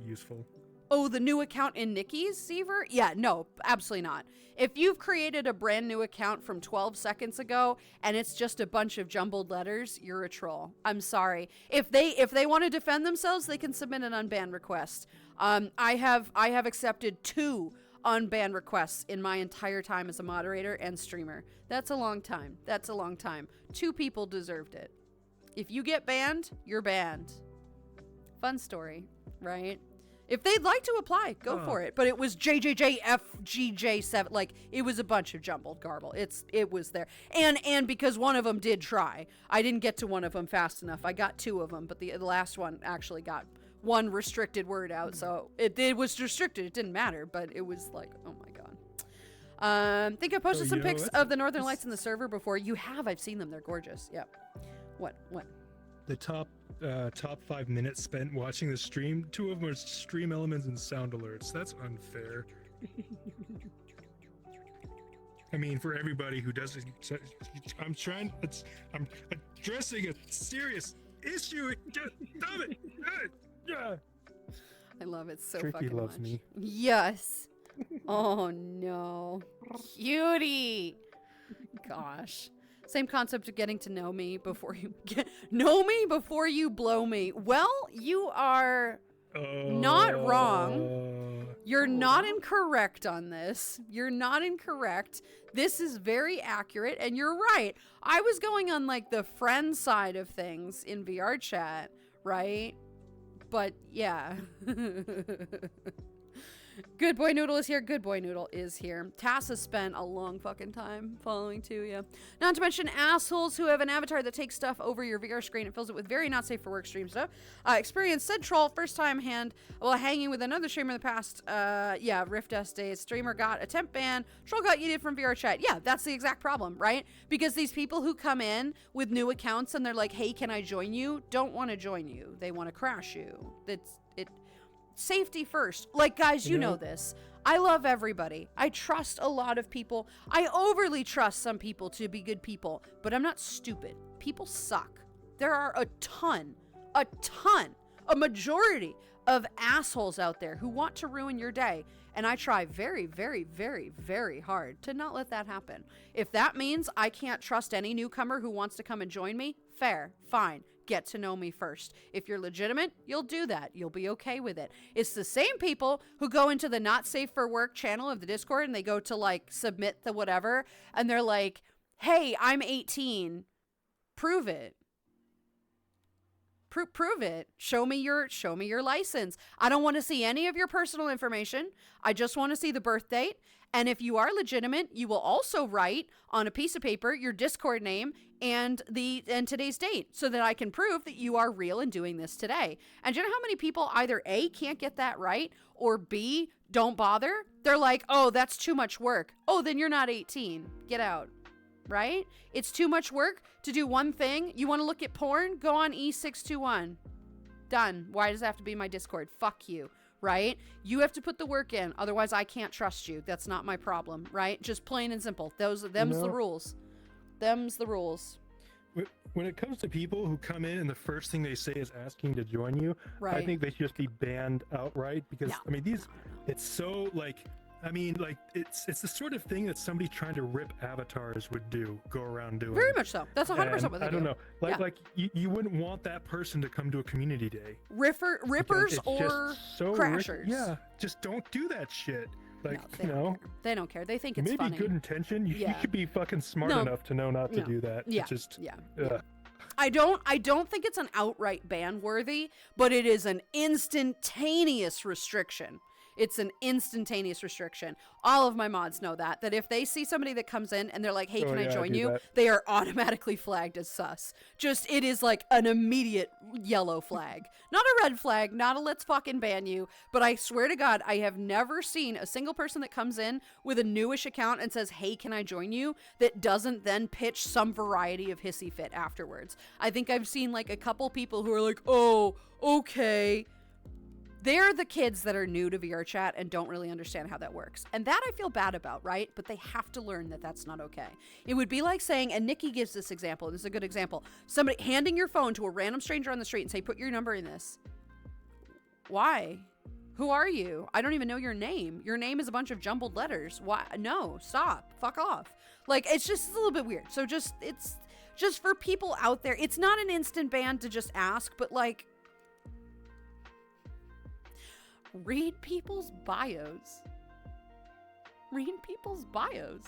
useful. Oh, the new account in Nikki's, Seaver? Yeah, no, absolutely not. If you've created a brand new account from 12 seconds ago and it's just a bunch of jumbled letters, you're a troll. I'm sorry. If they want to defend themselves, they can submit an unban request. I have accepted 2 unban requests in my entire time as a moderator and streamer. That's a long time. 2 people deserved it. If you get banned, you're banned. Fun story, right? If they'd like to apply, go for it. But it was JJJFGJ7. Like, it was a bunch of jumbled garble. It was there. And because one of them did try. I didn't get to one of them fast enough. I got 2 of them, but the last one actually got one restricted word out. So it was restricted. It didn't matter, but it was like, oh my God. Think I posted some pics of the Northern Lights in the server before. You have. I've seen them. They're gorgeous. Yep. What? The top 5 minutes spent watching the stream, 2 of them are stream elements and sound alerts. That's unfair. I mean, for everybody who doesn't, I'm addressing a serious issue. Stop it! Yeah. I love it so Tricky fucking loves much. me. Yes. Oh no. Cutie. Gosh. Same concept of getting to know me before you know me before you blow me. Well, you are not wrong. You're not incorrect on this. You're not incorrect. This is very accurate, and you're right. I was going on like the friend side of things in VR chat, right? But yeah. Good Boy Noodle is here. Good Boy Noodle is here. Tass has spent a long fucking time following too, yeah. Not to mention assholes who have an avatar that takes stuff over your VR screen and fills it with very not safe for work stream stuff. Experienced said troll first time while hanging with another streamer in the past, Rift S days. Streamer got a temp ban. Troll got yeeted from VR chat. Yeah, that's the exact problem, right? Because these people who come in with new accounts and they're like, hey, can I join you? Don't want to join you. They want to crash you. Safety first. Like, guys, you know this. I love everybody. I trust a lot of people. I overly trust some people to be good people, but I'm not stupid. People suck. There are a majority of assholes out there who want to ruin your day. And I try very, very, very, very hard to not let that happen. If that means I can't trust any newcomer who wants to come and join me, fair, fine. Get to know me first. If you're legitimate, you'll do that. You'll be okay with it. It's the same people who go into the not safe for work channel of the Discord and they go to like submit the whatever and they're like, hey, I'm 18. Prove it. Prove it. Show me your license. I don't want to see any of your personal information. I just want to see the birth date. And if you are legitimate, you will also write on a piece of paper your Discord name and today's date so that I can prove that you are real and doing this today. And do you know how many people either A, can't get that right, or B, don't bother? They're like, oh, that's too much work. Oh, then you're not 18. Get out. Right? It's too much work to do one thing. You want to look at porn? Go on E621. Done. Why does it have to be my Discord? Fuck you. Right? You have to put the work in. Otherwise, I can't trust you. That's not my problem. Right? Just plain and simple. Them's the rules. Them's the rules. When it comes to people who come in and the first thing they say is asking to join you, right. I think they should just be banned outright because, I mean, it's so like, it's the sort of thing that somebody trying to rip avatars would go around doing. Very much so. That's 100% what they do. I don't know. You wouldn't want that person to come to a community day. Rippers or crashers. Yeah, just don't do that shit. They don't care. They think it's maybe funny. Good intention. You should be fucking smart enough to know not to do that. Yeah. Yeah. I don't think it's an outright ban worthy, but it is an instantaneous restriction. It's an instantaneous restriction. All of my mods know that if they see somebody that comes in and they're like, hey, can I join you? They are automatically flagged as sus. It is like an immediate yellow flag. Not a red flag, not a let's fucking ban you, but I swear to God, I have never seen a single person that comes in with a newish account and says, hey, can I join you? That doesn't then pitch some variety of hissy fit afterwards. I think I've seen like a couple people who are like, oh, okay. They're the kids that are new to VR chat and don't really understand how that works. And that I feel bad about, right? But they have to learn that that's not okay. It would be like saying, and Nikki gives this example, this is a good example, somebody handing your phone to a random stranger on the street and say, put your number in this. Why? Who are you? I don't even know your name. Your name is a bunch of jumbled letters. Why? No, stop. Fuck off. Like, it's just a little bit weird. So it's just for people out there. It's not an instant ban to just ask, but like, read people's bios. Read people's bios.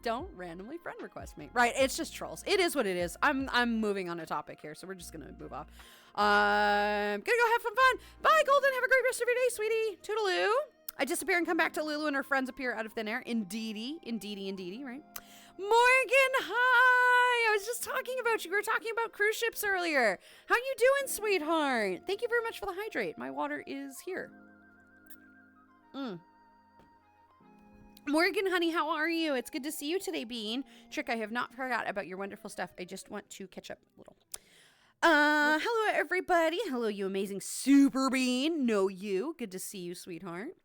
Don't randomly friend request me. Right, it's just trolls. It is what it is. I'm moving on a topic here, so we're just gonna move off. I'm gonna go have some fun. Bye, Golden. Have a great rest of your day, sweetie. Toodaloo. I disappear and come back to Lulu and her friends appear out of thin air. Indeedy, right? Morgan, hi! I was just talking about you. We were talking about cruise ships earlier. How you doing, sweetheart? Thank you very much for the hydrate. My water is here. Morgan, honey, how are you? It's good to see you today, Bean. Trick, I have not forgot about your wonderful stuff. I just want to catch up a little. Hello, everybody. Hello, you amazing super Bean. Know you. Good to see you, sweetheart.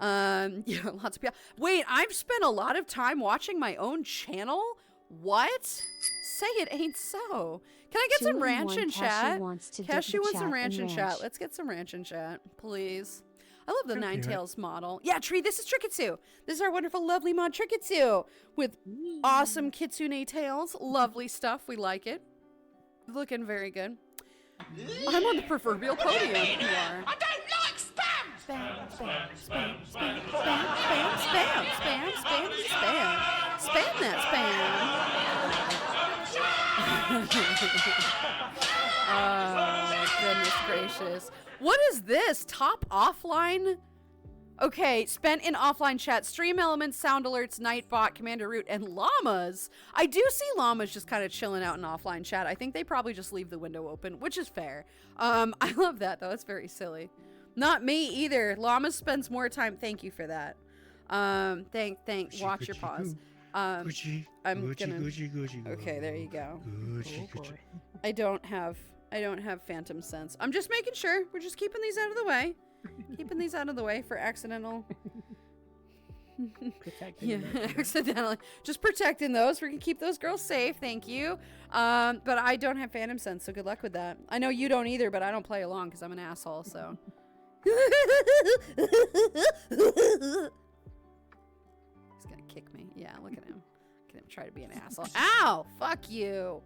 Yeah, lots of people. Wait, I've spent a lot of time watching my own channel? What? Say it ain't so. Can I get some ranch in chat? Cashew wants some ranch in chat. Let's get some ranch in chat, please. I love the True, Nine right? Tails model. Yeah, Tree, this is Trikitsu. This is our wonderful, lovely mod Trikitsu with awesome kitsune tails. Lovely stuff. We like it. Looking very good. I'm on the proverbial podium. You are. I don't like spam! Spam, spam, spam, spam, spam, spam, spam, spam, spam, spam. Spam that spam. Oh, goodness gracious. What is this? Top offline? Okay, spent in offline chat, stream elements, sound alerts, Nightbot, Commander Root, and llamas. I do see llamas just kind of chilling out in offline chat. I think they probably just leave the window open, which is fair. I love that, though. It's very silly. Not me either. Llamas spends more time. Thank you for that. Watch your pause. Gucci, I'm Gucci, gonna. Gucci, Gucci, Okay, there you go. Gucci, Oh Gucci. boy. I don't have phantom sense. I'm just making sure. We're just keeping these out of the way. Keeping these out of the way for accidental. Protecting Yeah, them. accidentally. Just protecting those. We can keep those girls safe. Thank you. But I don't have phantom sense, so good luck with that. I know you don't either, but I don't play along because I'm an asshole. So. He's gonna kick me. Yeah, look at him. Look at him try to be an asshole. Ow! Fuck you.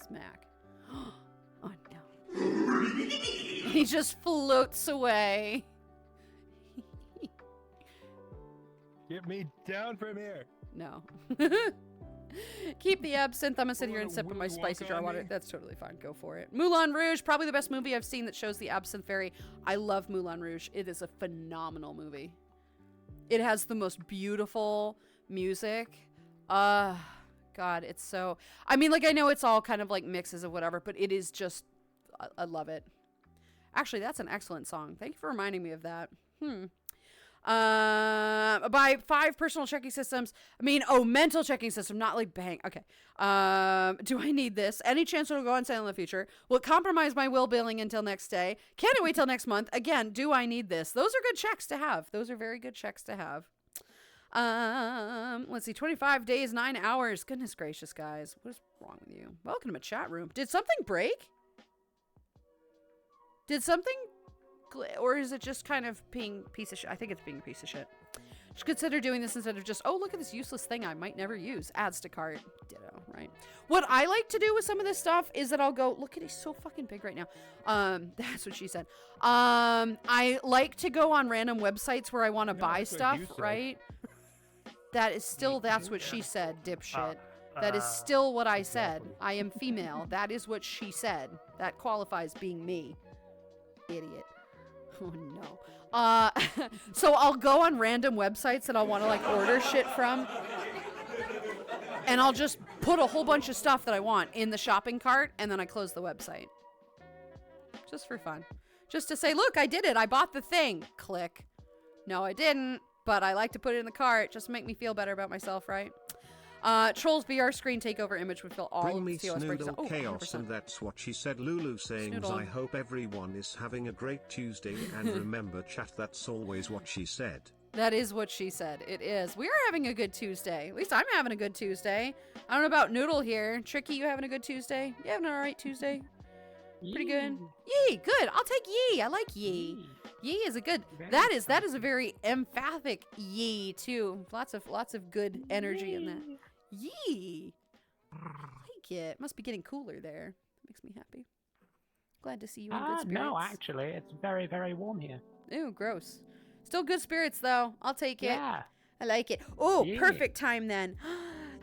Smack. Oh no. He just floats away. Get me down from here. No. Keep the absinthe. I'm gonna sit here and sip on my Willy spicy Wonka jar of on water. me? That's totally fine. Go for it. Moulin Rouge, probably the best movie I've seen that shows the absinthe fairy. I love Moulin Rouge. It is a phenomenal movie. It has the most beautiful music. God, it's so... I mean, like, I know it's all kind of like mixes of whatever, but it is just... I love it. Actually, that's an excellent song. Thank you for reminding me of that. By 5 personal checking systems. I mean, mental checking system, not like bang. Okay. Do I need this? Any chance it'll go on sale in the future? Will it compromise my will billing until next day? Can it wait till next month? Again, do I need this? Those are good checks to have. Those are very good checks to have. Let's see. 25 days, 9 hours. Goodness gracious, guys. What is wrong with you? Welcome to my chat room. Did something break? Did something... Or is it just kind of being a piece of shit? I think it's being a piece of shit. Should consider doing this instead of just, oh, look at this useless thing I might never use. Adds to cart. Ditto, right? What I like to do with some of this stuff is that I'll go, look at he's so fucking big right now. That's what she said. I like to go on random websites where I want to buy that's what stuff, you said. right? That is still, that's what she said, dipshit. That is still what I said. I am female. That is what she said. That qualifies being me. Idiot. Oh no. So I'll go on random websites that I'll want to like order shit from. And I'll just put a whole bunch of stuff that I want in the shopping cart and then I close the website. Just for fun. Just to say, look, I did it. I bought the thing. Click. No, I didn't, but I like to put it in the cart just to make me feel better about myself, right? Trolls VR screen takeover image would fill all Bring of me the COS breaks. Snoodle Oh, chaos, 100%. and that's what she said. Lulu saying, Snoodle. I hope everyone is having a great Tuesday, and remember chat, that's always what she said. That is what she said. It is. We are having a good Tuesday. At least I'm having a good Tuesday. I don't know about Noodle here. Tricky, you having a good Tuesday? You having an alright Tuesday? Pretty good. Yee, good. I'll take yee. I like yee. Yee is a good. That is a very emphatic yee too. Lots of good energy in that. Yee. I like it. Must be getting cooler there. That makes me happy. Glad to see you in good spirits. No, actually, it's very, very warm here. Ew, gross. Still good spirits though. I'll take it. Yeah. I like it. Oh, Yeah. perfect time then.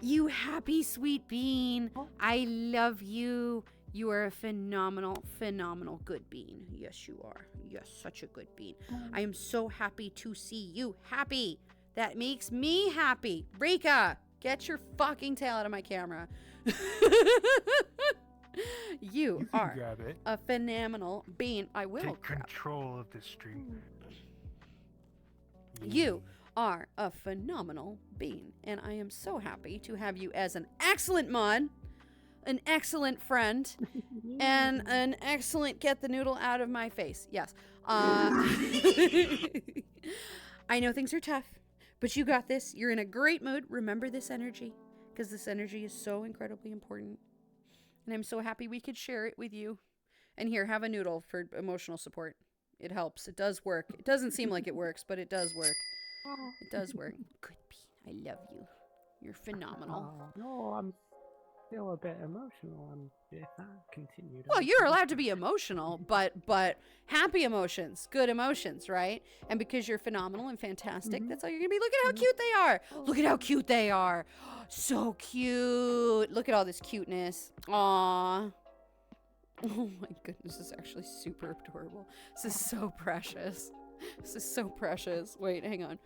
You happy sweet bean. I love you. You are a phenomenal, phenomenal good bean. Yes, you are. Yes, such a good bean. I am so happy to see you happy. That makes me happy. Rika, get your fucking tail out of my camera. You can are grab it. a phenomenal bean. I will Take grab it. control of the stream. You are a phenomenal bean, and I am so happy to have you as an excellent mod, an excellent friend, and an excellent get the noodle out of my face. Yes. I know things are tough, but you got this. You're in a great mood. Remember this energy, because this energy is so incredibly important. And I'm so happy we could share it with you. And here, have a noodle for emotional support. It helps. It does work. It doesn't seem like it works, but it does work. It does work. Good Bean, I love you. You're phenomenal. No, I'm still a bit emotional, and if that continued. Well, you're allowed to be emotional, but happy emotions, good emotions, right? And because you're phenomenal and fantastic, that's all you're gonna be. Look at how cute they are. Look at how cute they are. So cute. Look at all this cuteness. Aww. Oh my goodness, this is actually super adorable. This is so precious. This is so precious. Wait, hang on.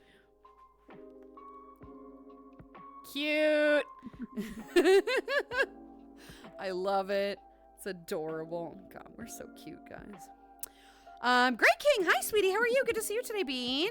Cute. I love it. It's adorable. God, we're so cute, guys. Great King. Hi, sweetie. How are you? Good to see you today, Bean.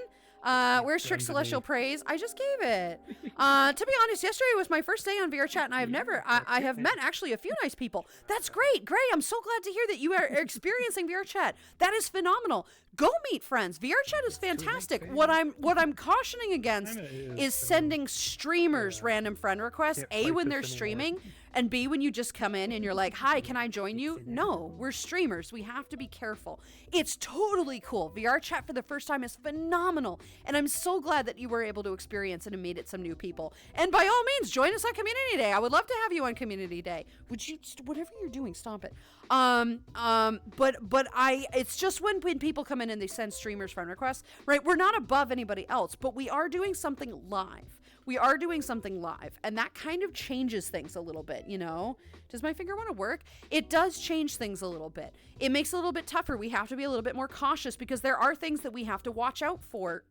Where's Trick Celestial Praise? I just gave it. To be honest, yesterday was my first day on VR Chat, and I have met actually a few nice people. That's great. Gray, I'm so glad to hear that you are experiencing VR Chat. That is phenomenal. Go meet friends. VR Chat is fantastic. What I'm cautioning against is sending streamers random friend requests, A, when they're streaming, and B, when you just come in and you're like, hi, can I join you? No, we're streamers. We have to be careful. It's totally cool. VR Chat for the first time is phenomenal. And I'm so glad that you were able to experience it and meet some new people. And by all means, join us on Community Day. I would love to have you on Community Day. Would you, whatever you're doing, stop it. It's just when people come in and they send streamers friend requests, right? We're not above anybody else, but we are doing something live. And that kind of changes things a little bit, you know? Does my finger want to work? It does change things a little bit. It makes it a little bit tougher. We have to be a little bit more cautious because there are things that we have to watch out for.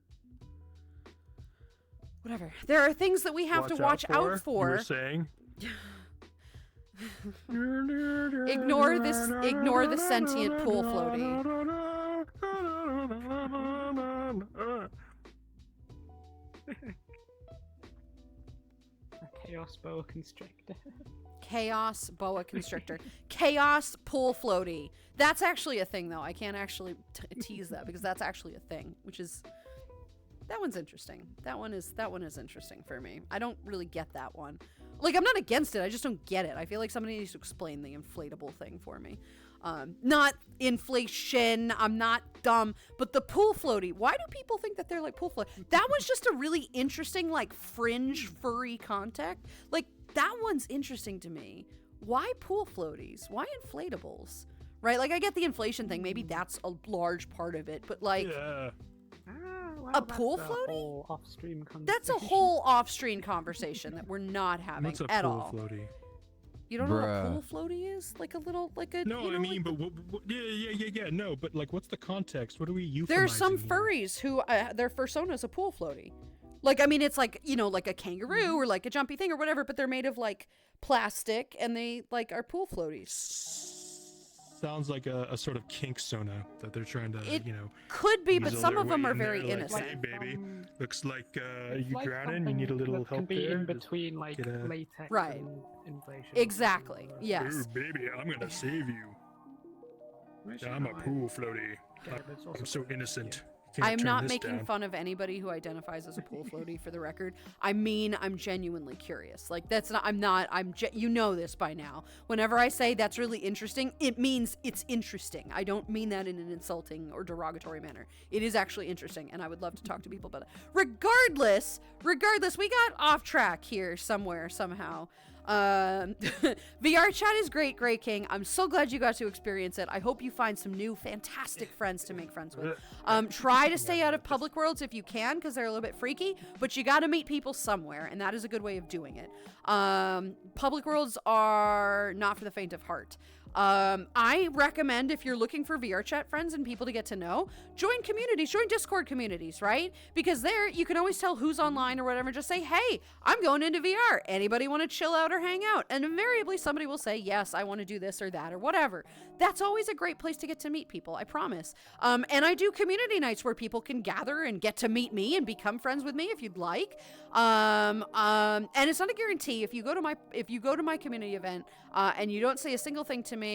Whatever. There are things that we have to watch out for. You're saying? Ignore the sentient pool floaty. Chaos boa constrictor. Chaos boa constrictor. Chaos pool floaty. That's actually a thing, though. I can't actually tease that because that's actually a thing, which is... That one's interesting. That one is interesting for me. I don't really get that one. Like, I'm not against it. I just don't get it. I feel like somebody needs to explain the inflatable thing for me. Not inflation. I'm not dumb. But the pool floaty. Why do people think that they're like pool floaty? That was just a really interesting, like, fringe furry contact. Like, that one's interesting to me. Why pool floaties? Why inflatables? Right? Like, I get the inflation thing. Maybe that's a large part of it. But, like... Yeah. A pool floaty? That's a whole off-stream conversation that we're not having at all. What's a pool floaty? You don't know what a pool floaty is? Like a little, like a... No, I mean, but yeah, no, but like, what's the context? What are we euphemising? There's some furries who, their fursona is a pool floaty. Like, I mean, it's like, you know, like a kangaroo or like a jumpy thing or whatever, but they're made of like plastic and they like are pool floaties. Sounds like a sort of kink sona that they're trying to, you know. Could be, but some of them are very innocent. Hey, baby, looks like you drowning. You need a little help can be there. in between, like latex right. and inflation. Exactly. Yes. Ooh, baby, I'm gonna save you. I'm a pool floaty. I'm so innocent. I'm not making fun of anybody who identifies as a pool floaty, for the record. I mean, I'm genuinely curious. Like, that's not, you know this by now. Whenever I say that's really interesting, it means it's interesting. I don't mean that in an insulting or derogatory manner. It is actually interesting, and I would love to talk to people about it. Regardless, we got off track here somewhere, somehow. VR chat is great, Grey King. I'm so glad you got to experience it. I hope you find some new fantastic friends to make friends with. Try to stay out of public worlds if you can, because they're a little bit freaky, but you got to meet people somewhere, and that is a good way of doing it. Public worlds are not for the faint of heart. I recommend, if you're looking for VR chat friends and people to get to know, join communities, join Discord communities, right? Because there you can always tell who's online or whatever. Just say, hey, I'm going into VR. Anybody want to chill out or hang out? And invariably somebody will say, yes, I want to do this or that or whatever. That's always a great place to get to meet people, I promise. And I do community nights where people can gather and get to meet me and become friends with me if you'd like. And it's not a guarantee. If you go to my community event and you don't say a single thing to me,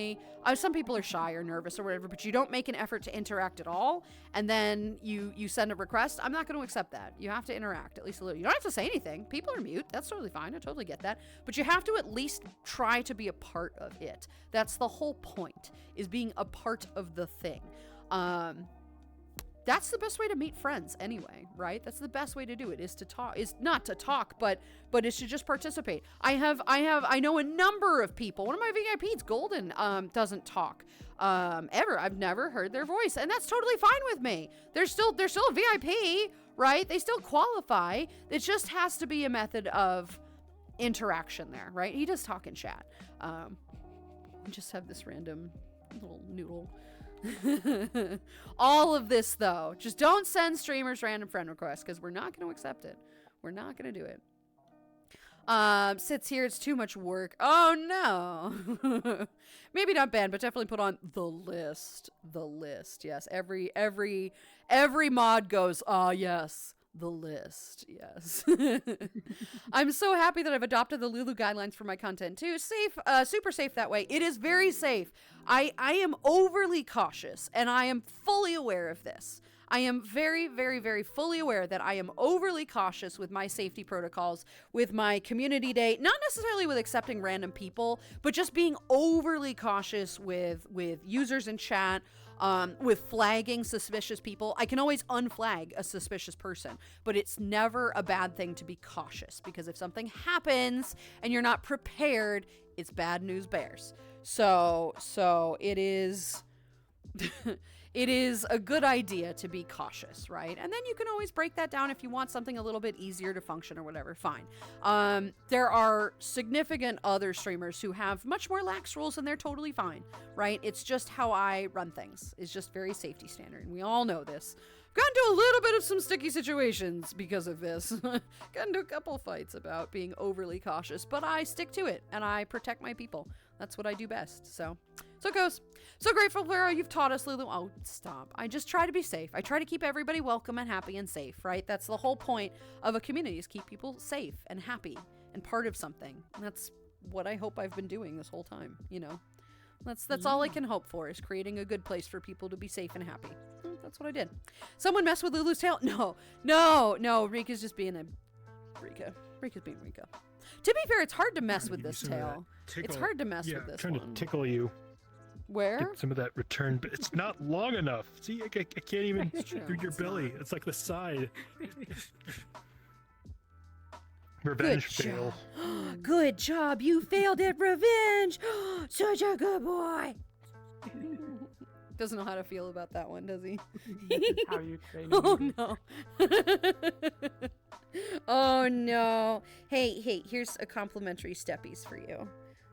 some people are shy or nervous or whatever, but you don't make an effort to interact at all, and then you send a request, I'm not going to accept that. You have to interact at least a little. You don't have to say anything. People are mute. That's totally fine. I totally get that. But you have to at least try to be a part of it. That's the whole point, is being a part of the thing. that's the best way to meet friends anyway, right? That's the best way to do it, is to talk, is not to talk, but is to just participate. I know a number of people. One of my VIPs, Golden, doesn't talk ever. I've never heard their voice, and that's totally fine with me. They're still a VIP, right? They still qualify. It just has to be a method of interaction there, right? He does talk in chat. Just have this random little noodle. All of this, though, just don't send streamers random friend requests, because we're not going to accept it. We're not going to do it. Sits here, it's too much work. Oh no. Maybe not banned, but definitely put on the list. The list, yes. Every mod goes, yes, the list, yes. I'm so happy that I've adopted the Lulu guidelines for my content too. Safe, super safe that way. It is very safe. I am overly cautious, and I am fully aware of this. I am very, very, very fully aware that I am overly cautious with my safety protocols, with my community day, not necessarily with accepting random people, but just being overly cautious with users in chat, with flagging suspicious people. I can always unflag a suspicious person, but it's never a bad thing to be cautious, because if something happens and you're not prepared, it's bad news bears. So it is... It is a good idea to be cautious, right? And then you can always break that down if you want something a little bit easier to function or whatever, fine. There are significant other streamers who have much more lax rules, and they're totally fine, right? It's just how I run things. It's just very safety standard, and we all know this. Got into a little bit of some sticky situations because of this. Got into a couple fights about being overly cautious, but I stick to it, and I protect my people. That's what I do best, so it goes. So grateful for how you've taught us, Lulu. Oh, stop. I just try to be safe. I try to keep everybody welcome and happy and safe, right? That's the whole point of a community, is keep people safe and happy and part of something. And that's what I hope I've been doing this whole time, you know? That's all I can hope for, is creating a good place for people to be safe and happy. That's what I did. Someone messed with Lulu's tail? No. Rika's just being a... Rika's being Rika. To be fair, it's hard to mess with this tail. It's hard to mess with this trying one. To tickle you. Where? Get some of that return, but it's not long enough. See, I can't even through your belly. It's like the side. Revenge fail. Good job. You failed at revenge. Such a good boy. Doesn't know how to feel about that one, does he? How you Oh no. Oh no. Hey, here's a complimentary steppies for you.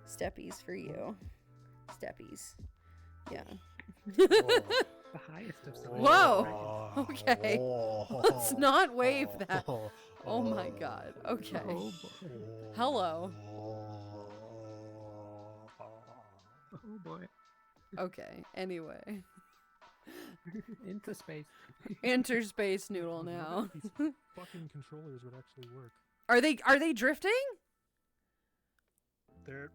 Steppies for you. Steppies. Yeah. The highest of some. Whoa. Okay. Let's not wave that. Oh my god. Okay. Hello. Oh boy. Okay. Anyway. Into space. Enter space noodle now. These fucking controllers would actually work. Are they drifting? They're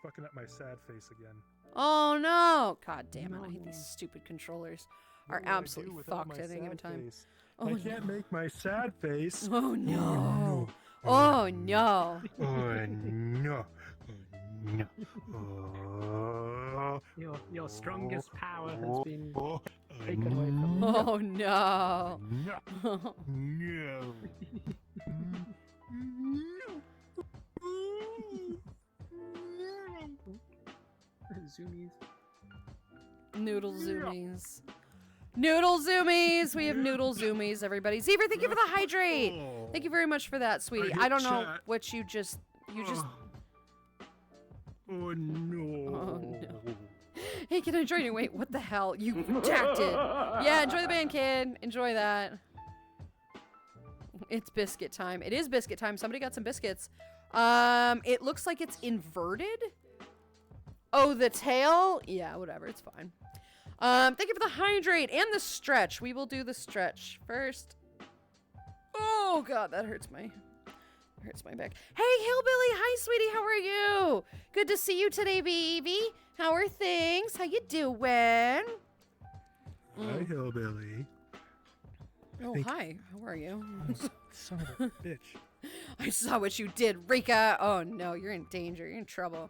fucking up my sad face again. Oh no! God damn it! I hate these stupid controllers. Are absolutely fucked at any given time. Face? I can't make my sad face. Oh no! Oh no! Oh no! No. Your strongest power has been taken away from you. Oh no! No. No. Zoomies. Noodle zoomies. Noodle zoomies! We have noodle zoomies, everybody. Xavier, thank you for the hydrate! Thank you very much for that, sweetie. I don't know what you just... Oh no. Oh no. Hey, can I join you? Wait, what the hell? You redacted. Yeah, enjoy the band, kid. Enjoy that. It's biscuit time. It is biscuit time. Somebody got some biscuits. It looks like it's inverted. Oh, the tail? Yeah, whatever. It's fine. Thank you for the hydrate and the stretch. We will do the stretch first. Oh god, that hurts my back. Hey, Hillbilly. Hi, sweetie. How are you? Good to see you today, baby. How are things? How you doing? Hi, Hillbilly. Oh, hi. How are you? Son of a bitch. I saw what you did, Rika. Oh no, you're in danger. You're in trouble.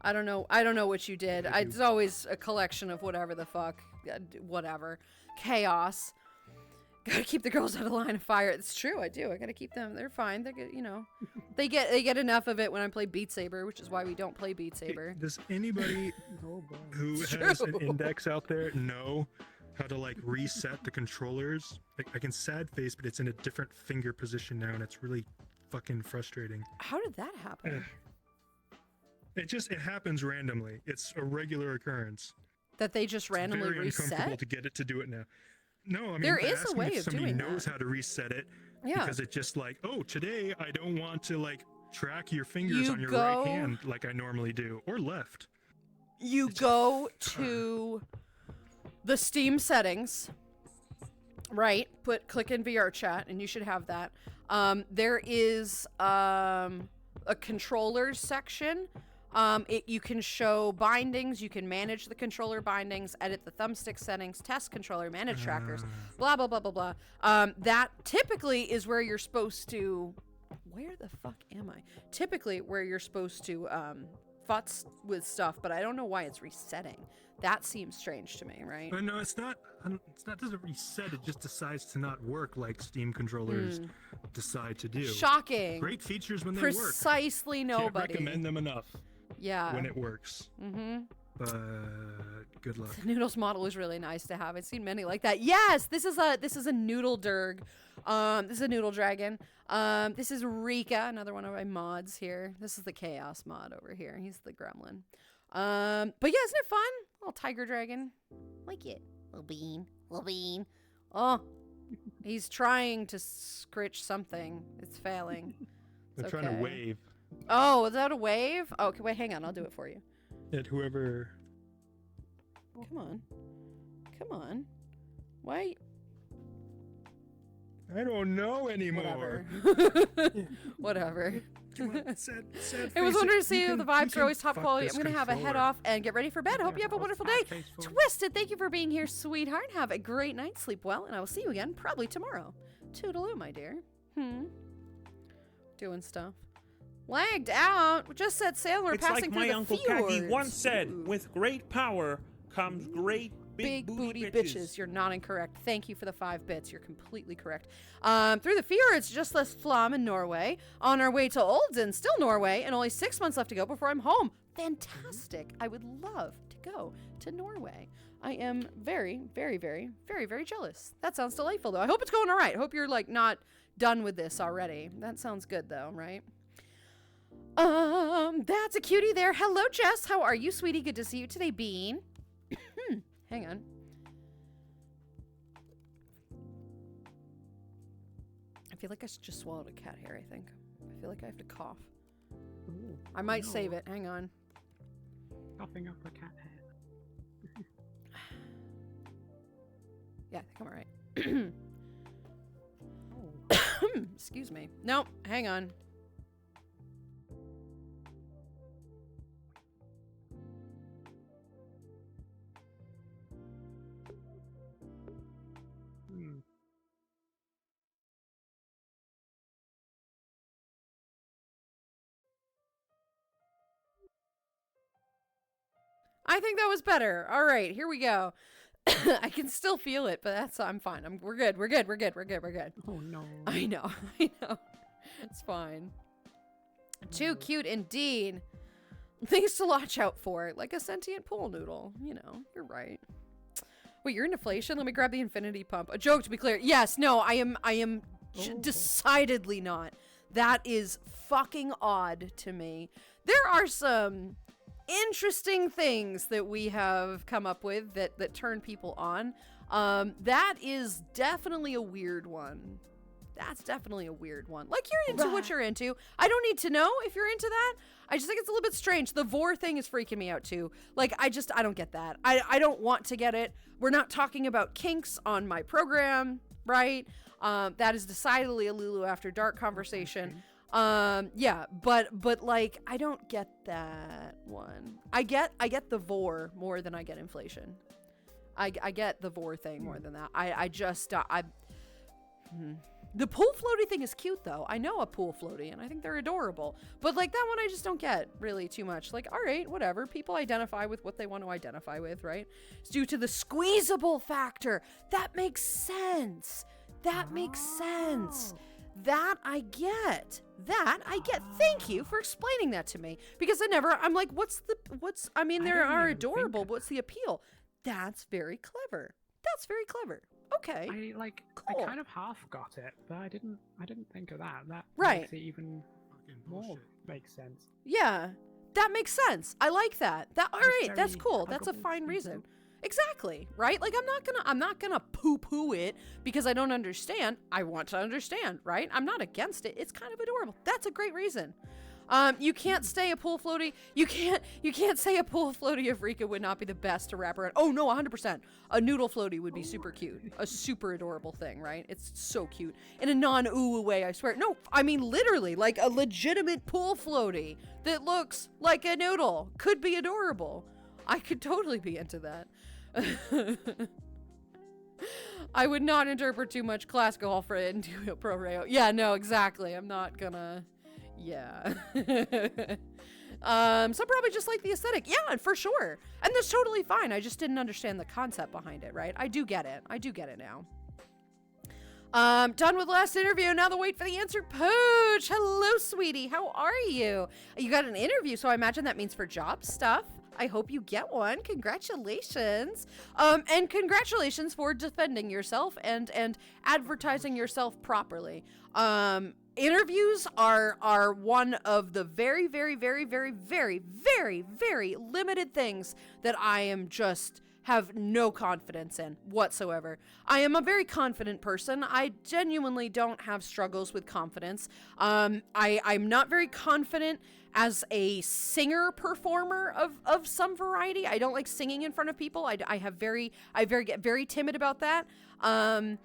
I don't know. I don't know what you did. It's always a collection of whatever the fuck, whatever, chaos. Gotta keep the girls out of line of fire. It's true. I do. I gotta keep them. They're fine. They're good. You know, they get enough of it when I play Beat Saber, which is why we don't play Beat Saber. Does anybody who has an index out there know how to like reset the controllers? Like, I can sad face, but it's in a different finger position now, and it's really fucking frustrating. How did that happen? It happens randomly. It's a regular occurrence. That they just randomly very reset? uncomfortable to get it to do it now. No, I mean, there is a way if of somebody doing knows that. how to reset it. Yeah. Because it's just like, oh, today I don't want to like track your fingers on your go- right hand like I normally do, or left. You go to the Steam settings, right? Click in VR chat, and you should have that. There is a controllers section. You can show bindings, you can manage the controller bindings, edit the thumbstick settings, test controller, manage trackers, blah, blah, blah, blah, blah. That typically is where you're supposed to, where the fuck am I? Typically where you're supposed to futz with stuff, but I don't know why it's resetting. That seems strange to me, right? No, it's not. It's not. Doesn't reset. It just decides to not work like Steam controllers decide to do. Shocking. Great features when they work. Precisely nobody. Can't recommend them enough. Yeah. When it works. Mm-hmm. But good luck. The Noodles model is really nice to have. I've seen many like that. Yes, this is a Noodle Durg. This is a Noodle Dragon. This is Rika, another one of my mods here. This is the Chaos mod over here. He's the gremlin. But yeah, isn't it fun? Little tiger dragon. Like it. Little bean. Little bean. Oh, he's trying to scritch something. It's failing. They're trying to wave. Oh, is that a wave? Oh, okay, wait, hang on. I'll do it for you. At whoever. Come on. Come on. Why? I don't know anymore. Whatever. Sad I was wondering to face. see You if the can- vibes you are always can top fuck quality. this I'm going to have a head controller. off and get ready for bed. I hope you have a wonderful day. Twisted, thank you for being here, sweetheart. Have a great night. Sleep well, and I will see you again probably tomorrow. Toodaloo, my dear. Doing stuff. Lagged out. Just set sail. We're It's passing like through my the Uncle fjords. Kagi once said, with great power comes great Big booty bitches. You're not incorrect. Thank you for the 5 bits. You're completely correct. Through the fjords, just less Flom in Norway. On our way to Olden, still Norway, and only 6 months left to go before I'm home. Fantastic. I would love to go to Norway. I am very, very, very, very, very jealous. That sounds delightful, though. I hope it's going all right. I hope you're, like, not done with this already. That sounds good, though, right? That's a cutie there. Hello, Jess. How are you, sweetie? Good to see you today, Bean. Hang on. I feel like I just swallowed a cat hair, I think. I feel like I have to cough. Ooh, I might no. save it. Hang on. Coughing up a cat head. Yeah, I think I'm alright. Excuse me. Nope. Hang on. I think that was better. All right, here we go. I can still feel it, but I'm fine. We're good. We're good. We're good. We're good. We're good. Oh no. I know. I know. It's fine. Too cute indeed. Things to watch out for, like a sentient pool noodle. You know, you're right. Wait, you're in inflation? Let me grab the infinity pump. A joke, to be clear. Yes, no, I am decidedly not. That is fucking odd to me. There are some interesting things that we have come up with that turn people on. That is definitely a weird one. That's definitely a weird one. Like, you're into what you're into. I don't need to know if you're into that. I just think it's a little bit strange. The vor thing is freaking me out too. Like, I don't get that. I don't want to get it. We're not talking about kinks on my program, right? That is decidedly a Lulu After Dark conversation. Yeah, but like, I don't get that one. I get the vor more than I get inflation. I get the vor thing more than that. The pool floaty thing is cute though. I know a pool floaty and I think they're adorable. But like that one I just don't get really too much. Like, all right, whatever. People identify with what they want to identify with, right? It's due to the squeezable factor. That makes sense. That makes sense. That I get. Thank you for explaining that to me. Because I'm like, I mean, they are adorable. But what's the appeal? That's very clever. Okay. I kind of half got it, but I didn't think of that. That right. Makes it even more makes sense. Yeah. That makes sense. I like that. All right, that's cool. That's a fine reason. Exactly, right? Like I'm not gonna poo-poo it because I don't understand. I want to understand, right? I'm not against it. It's kind of adorable. That's a great reason. You can't say a pool floaty. You can't say a pool floaty of Rika would not be the best to wrap around. Oh no, 100%. A noodle floaty would be super cute. A super adorable thing, right? It's so cute. In a non-ooh way, I swear. No, I mean literally, like a legitimate pool floaty that looks like a noodle could be adorable. I could totally be into that. I would not interpret too much classical golf into a pro reo. Yeah, no, exactly. I'm not gonna. Yeah. So probably just like the aesthetic. Yeah, for sure. And that's totally fine. I just didn't understand the concept behind it, right? I do get it now. Done with last interview. Now the wait for the answer. Pooch. Hello, sweetie. How are you? You got an interview, so I imagine that means for job stuff. I hope you get one. Congratulations. And congratulations for defending yourself and advertising yourself properly. Interviews are one of the very, very, very, very, very, very, very limited things that I am just have no confidence in whatsoever. I am a very confident person. I genuinely don't have struggles with confidence. I'm not very confident as a singer performer of some variety. I don't like singing in front of people. I get very timid about that. And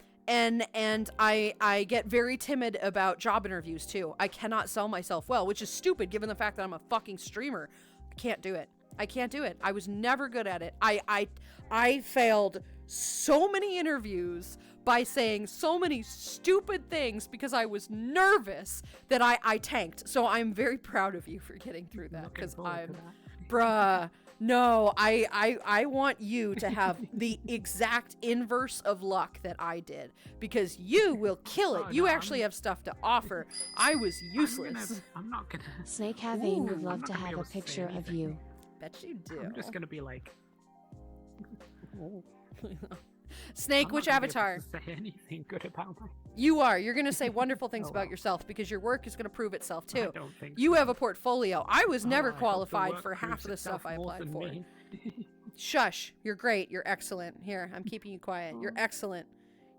I get very timid about job interviews too. I cannot sell myself well, which is stupid given the fact that I'm a fucking streamer. I can't do it. I was never good at it. I failed so many interviews by saying so many stupid things because I was nervous that I tanked. So I'm very proud of you for getting through that because bruh. No, I want you to have the exact inverse of luck that I did because you will kill it. You actually have stuff to offer. I was useless. I'm not gonna. Snake Havane would love to have a picture of you. Bet you do. I'm just gonna be like. Snake, which avatar? Say anything good about me. You are. You're going to say wonderful things about yourself because your work is going to prove itself too. I don't think you so. have a portfolio. I was never qualified for half of the stuff I applied for. Shush. You're great. You're excellent. Here, I'm keeping you quiet. You're excellent.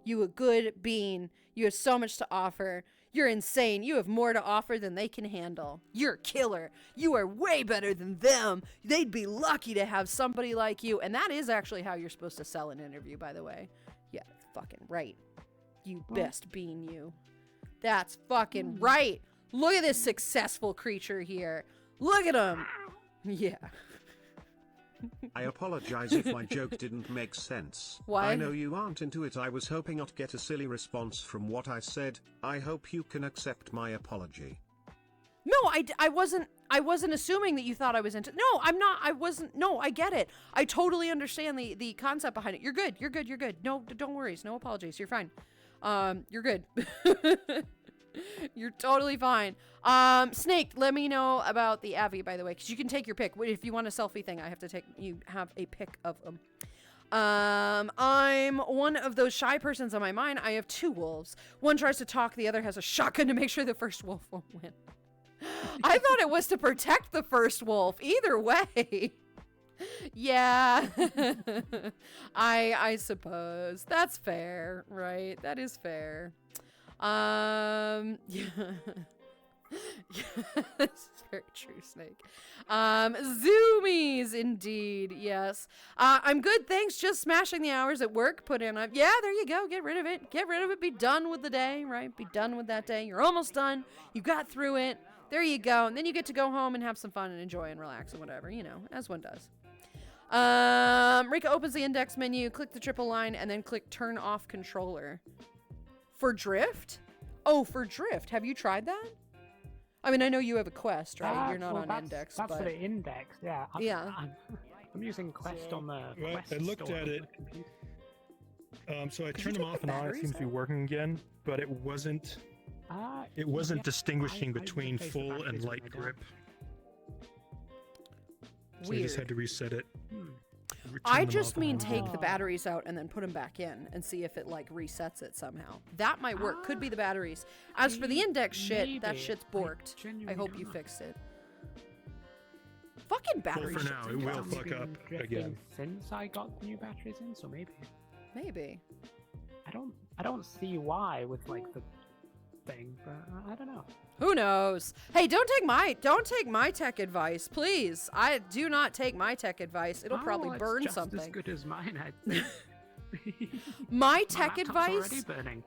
You a good bean. You have so much to offer. You're insane. You have more to offer than they can handle. You're a killer. You are way better than them. They'd be lucky to have somebody like you. And that is actually how you're supposed to sell an interview, by the way. Yeah, fucking right. You best bean you. That's fucking right. Look at this successful creature here. Look at him. Yeah. I apologize if my joke didn't make sense. Why? I know you aren't into it. I was hoping not to get a silly response from what I said. I hope you can accept my apology. No, I wasn't assuming that you thought I was into. No, I'm not. I wasn't. No, I get it. I totally understand the concept behind it. You're good. You're good. You're good. No, don't worry. No apologies. You're fine. You're good. You're totally fine. Snake, let me know about the Avi, by the way, because you can take your pick. If you want a selfie thing, you have a pic of them. I'm one of those shy persons on my mind. I have two wolves. One tries to talk, the other has a shotgun to make sure the first wolf won't win. I thought it was to protect the first wolf. Either way. Yeah. I suppose. That's fair, right? That is fair. Yeah. This is very true, Snake. Zoomies, indeed, yes. I'm good, thanks. Just smashing the hours at work. Put in yeah, there you go. Get rid of it. Get rid of it. Be done with the day, right? Be done with that day. You're almost done. You got through it. There you go. And then you get to go home and have some fun and enjoy and relax and whatever, as one does. Rika opens the index menu, click the triple line, and then click turn off controller. For drift? Oh, for drift. Have you tried that? I mean, I know you have a Quest, right? You're not well, on that's, Index, that's but for the Index, yeah. I'm using Quest on the Quest I looked store at on it. the computer. So I Could you turned them take off the and on. It batteries seems to be out? working again, but it wasn't. It wasn't yeah, distinguishing I between replaced the full batteries and when light I died. grip. So I weird. just had to reset it. I just mean take the batteries out and then put them back in and see if it like resets it somehow. That might work. Could be the batteries. As for the Index shit, that maybe. shit's I borked. genuinely I hope don't you know. fixed it. Fucking battery for shit. now, it will fuck Been up drifting again. Since I got the new batteries in, so maybe. Maybe. I don't see why with like the thing, but I don't know. Who knows? Hey, don't take my tech advice, please. I do not take my tech advice. It'll probably it's burn just something. as good as mine, I think. My tech laptop's advice. already burning.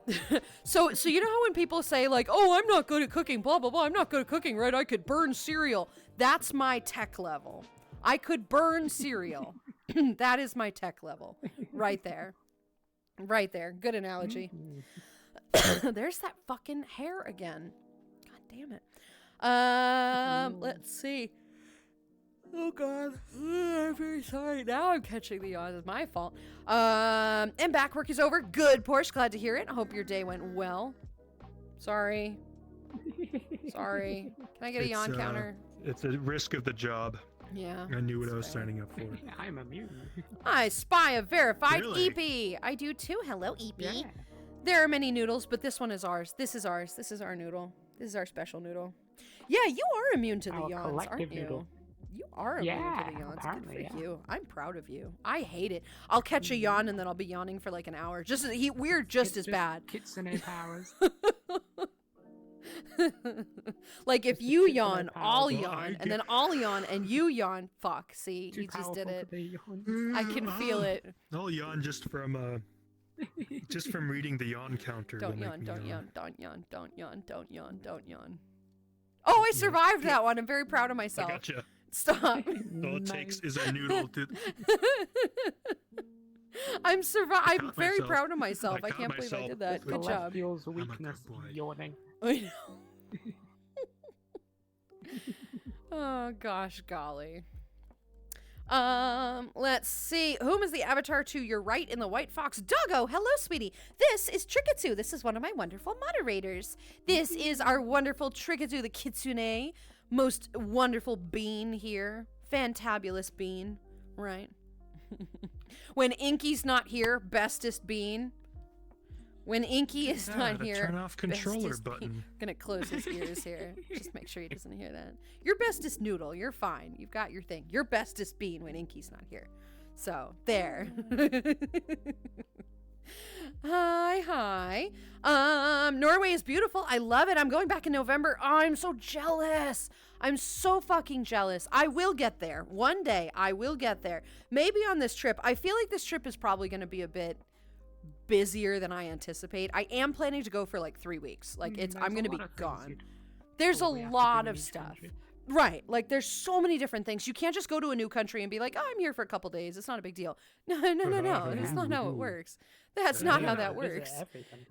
So you know how when people say like, "Oh, I'm not good at cooking," blah blah blah. I'm not good at cooking, right? I could burn cereal. That's my tech level. I could burn cereal. That is my tech level, right there. Right there. Good analogy. There's that fucking hair again. God damn it. Let's see. Oh god. I'm very sorry. Now I'm catching the yawns. It's my fault. And back work is over. Good, Porsche. Glad to hear it. Hope your day went well. Sorry. Sorry. Can I get a yawn counter? It's a risk of the job. Yeah. I knew what I was fair. signing up for. I'm immune. I spy a verified Really? EP. I do too. Hello, EP. Yeah. There are many noodles, but this one is ours. This is ours. This is our noodle. This is our special noodle. Yeah, you are immune to the Our yawns, aren't collective you? noodle. You are immune Yeah, to the yawns. Good apparently, for yeah. you. I'm proud of you. I hate it. I'll catch a yawn and then I'll be yawning for like an hour. We're just as bad. Kitsune powers. Like if you Kitsune yawn, powers. I'll Oh, yawn, and then I'll yawn and you yawn. Fuck. See, Too he just did powerful it. for the yawns. I can feel it. I'll yawn just from reading the yawn counter. Don't will make yawn, me don't yawn, don't yawn, don't yawn, don't yawn, don't yawn. Oh, I survived that one. I'm very proud of I myself. gotcha. Stop. All it takes is a noodle to. I'm very myself. proud of myself. I I caught can't believe I myself. did that. The Good left job. feels a weakness good boy. yawning. I know. Oh gosh, golly. Let's see. Whom is the avatar to your right in the white fox? Doggo, hello, sweetie. This is Trikitsu. This is one of my wonderful moderators. This is our wonderful Trikitsu, the kitsune. Most wonderful bean here. Fantabulous bean, right? When Inky's not here, bestest bean. When Inky is not the here, turn off controller bestest button. bean. Gonna close his ears here. Just make sure he doesn't hear that. Your bestest noodle. You're fine. You've got your thing. Your bestest bean when Inky's not here. So there. Hi. Norway is beautiful. I love it. I'm going back in November. Oh, I'm so jealous. I'm so fucking jealous. I will get there. One day I will get there. Maybe on this trip. I feel like this trip is probably going to be a bit busier than I anticipate. I am planning to go for like 3 weeks. Like I'm going to be gone. There's a probably have to lot do in of each stuff. country. Right. Like there's so many different things. You can't just go to a new country and be like, "Oh, I'm here for a couple days. It's not a big deal." No. That's not how it works. That's not how that works.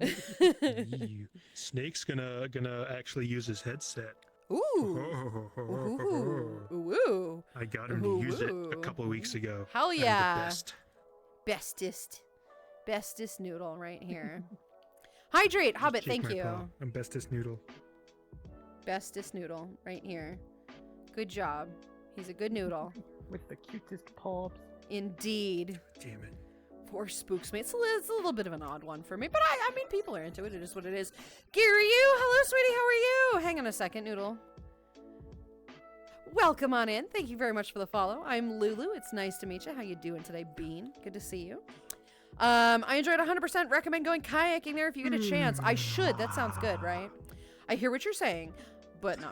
Ew. Snake's gonna actually use his headset. Ooh. Ooh. I got him to use it a couple of weeks ago. Hell I'm yeah. the best. Bestest noodle right here. Hydrate, Hobbit, Shake thank my you. paw. I'm bestest noodle. Bestest noodle right here. Good job. He's a good noodle. With the cutest paws. Indeed. Damn it. Poor spooks me. It's a little bit of an odd one for me, but I mean, people are into it. It is what it is. Gary, you. Hello, sweetie. How are you? Hang on a second, noodle. Welcome on in. Thank you very much for the follow. I'm Lulu. It's nice to meet you. How you doing today, Bean? Good to see you. I enjoyed 100%. Recommend going kayaking there if you get a chance. I should. That sounds good, right? I hear what you're saying, but no.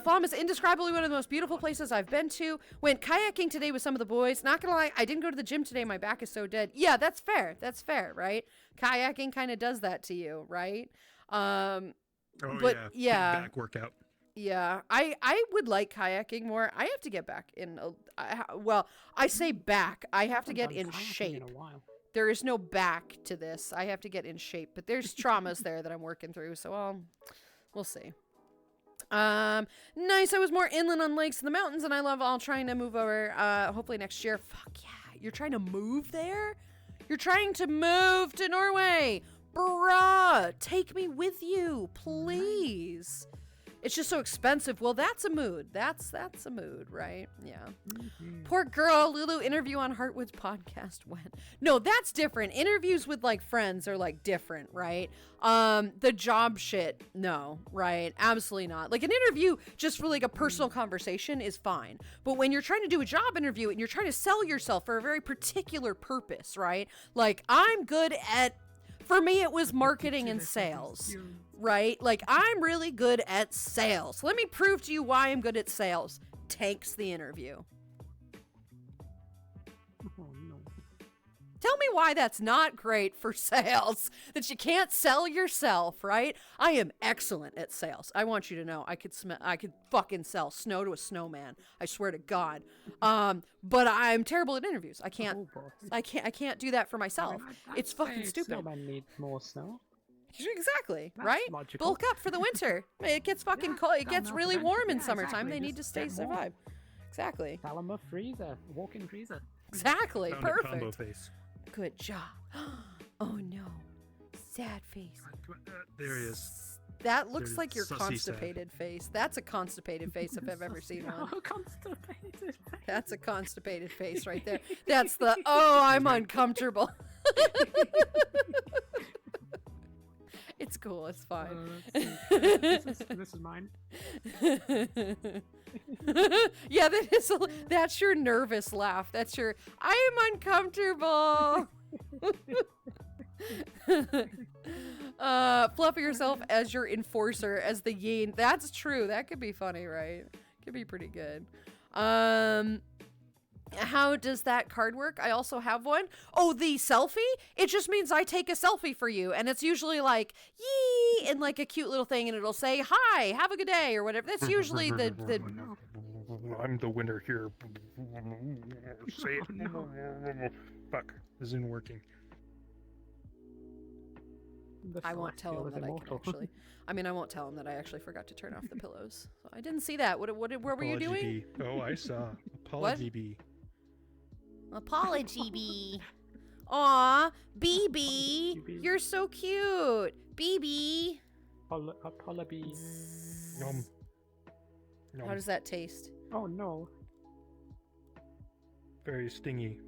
Flom is indescribably one of the most beautiful places I've been to. Went kayaking today with some of the boys. Not gonna lie, I didn't go to the gym today. My back is so dead. Yeah, that's fair. That's fair, right? Kayaking kind of does that to you, right? But yeah. Back workout. Yeah, I would like kayaking more. I have to get back in. I say back. I have to get in shape. There is no back to this. I have to get in shape, but there's traumas there that I'm working through, so we'll see. Nice. I was more inland on lakes and the mountains, and I love all trying to move over, hopefully next year. Fuck yeah. You're trying to move there? You're trying to move to Norway. Bruh, take me with you, please. It's just so expensive. Well, that's a mood. That's a mood, right? Yeah. Poor girl. Lulu interview on Heartwood's podcast went. No, that's different. Interviews with like friends are like different, right? The job shit, no, right? Absolutely not. Like an interview just for like a personal conversation is fine. But when you're trying to do a job interview and you're trying to sell yourself for a very particular purpose, right? Like I'm good at, for me, it was marketing and sales. Right? Like, I'm really good at sales. Let me prove to you why I'm good at sales. Tanks the interview. Oh, no. Tell me why that's not great for sales. That you can't sell yourself, right? I am excellent at sales. I want you to know I could fucking sell snow to a snowman. I swear to God. But I'm terrible at interviews. I can't do that for myself. It's fucking stupid. Snowmen need more snow. Exactly, That's right? logical. Bulk up for the winter. It gets fucking cold. It gets really warm in summertime. They need to stay survive. Exactly. Tell them a freezer, walk-in freezer. Exactly. Found a combo Perfect. face. Good job. Oh no. Sad face. There he is. That looks There's like your sussy constipated face. That's a constipated face if I've ever seen one. Oh, constipated. That's a constipated face right there. That's the, oh, I'm uncomfortable. It's cool. It's fine. This is mine. Yeah, that's your nervous laugh. That's your, I am uncomfortable. Fluffing yourself as your enforcer, as the yin. That's true. That could be funny, right? Could be pretty good. How does that card work? I also have one. Oh, the selfie? It just means I take a selfie for you. And it's usually like, yee, and like a cute little thing. And it'll say, hi, have a good day, or whatever. That's usually the I'm the winner here. Say it. Fuck. This isn't working. I won't tell him that I can actually. I mean, I won't tell him that I actually forgot to turn off the pillows. So I didn't see that. What were you doing? B. Oh, I saw. Apology B. Apology bee. Aw, BB, you're so cute. BB. Apology bee. Yum. Yum. How does that taste? Oh no. Very stingy.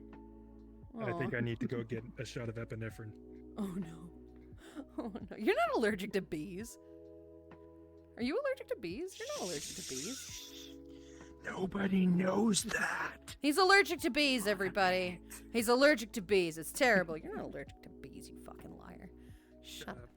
Aw. I think I need to go get a shot of epinephrine. Oh no. Oh no. You're not allergic to bees. Are you allergic to bees? You're not allergic to bees. Nobody knows that. He's allergic to bees, everybody. He's allergic to bees. It's terrible. You're not allergic to bees, you fucking liar. Shut up.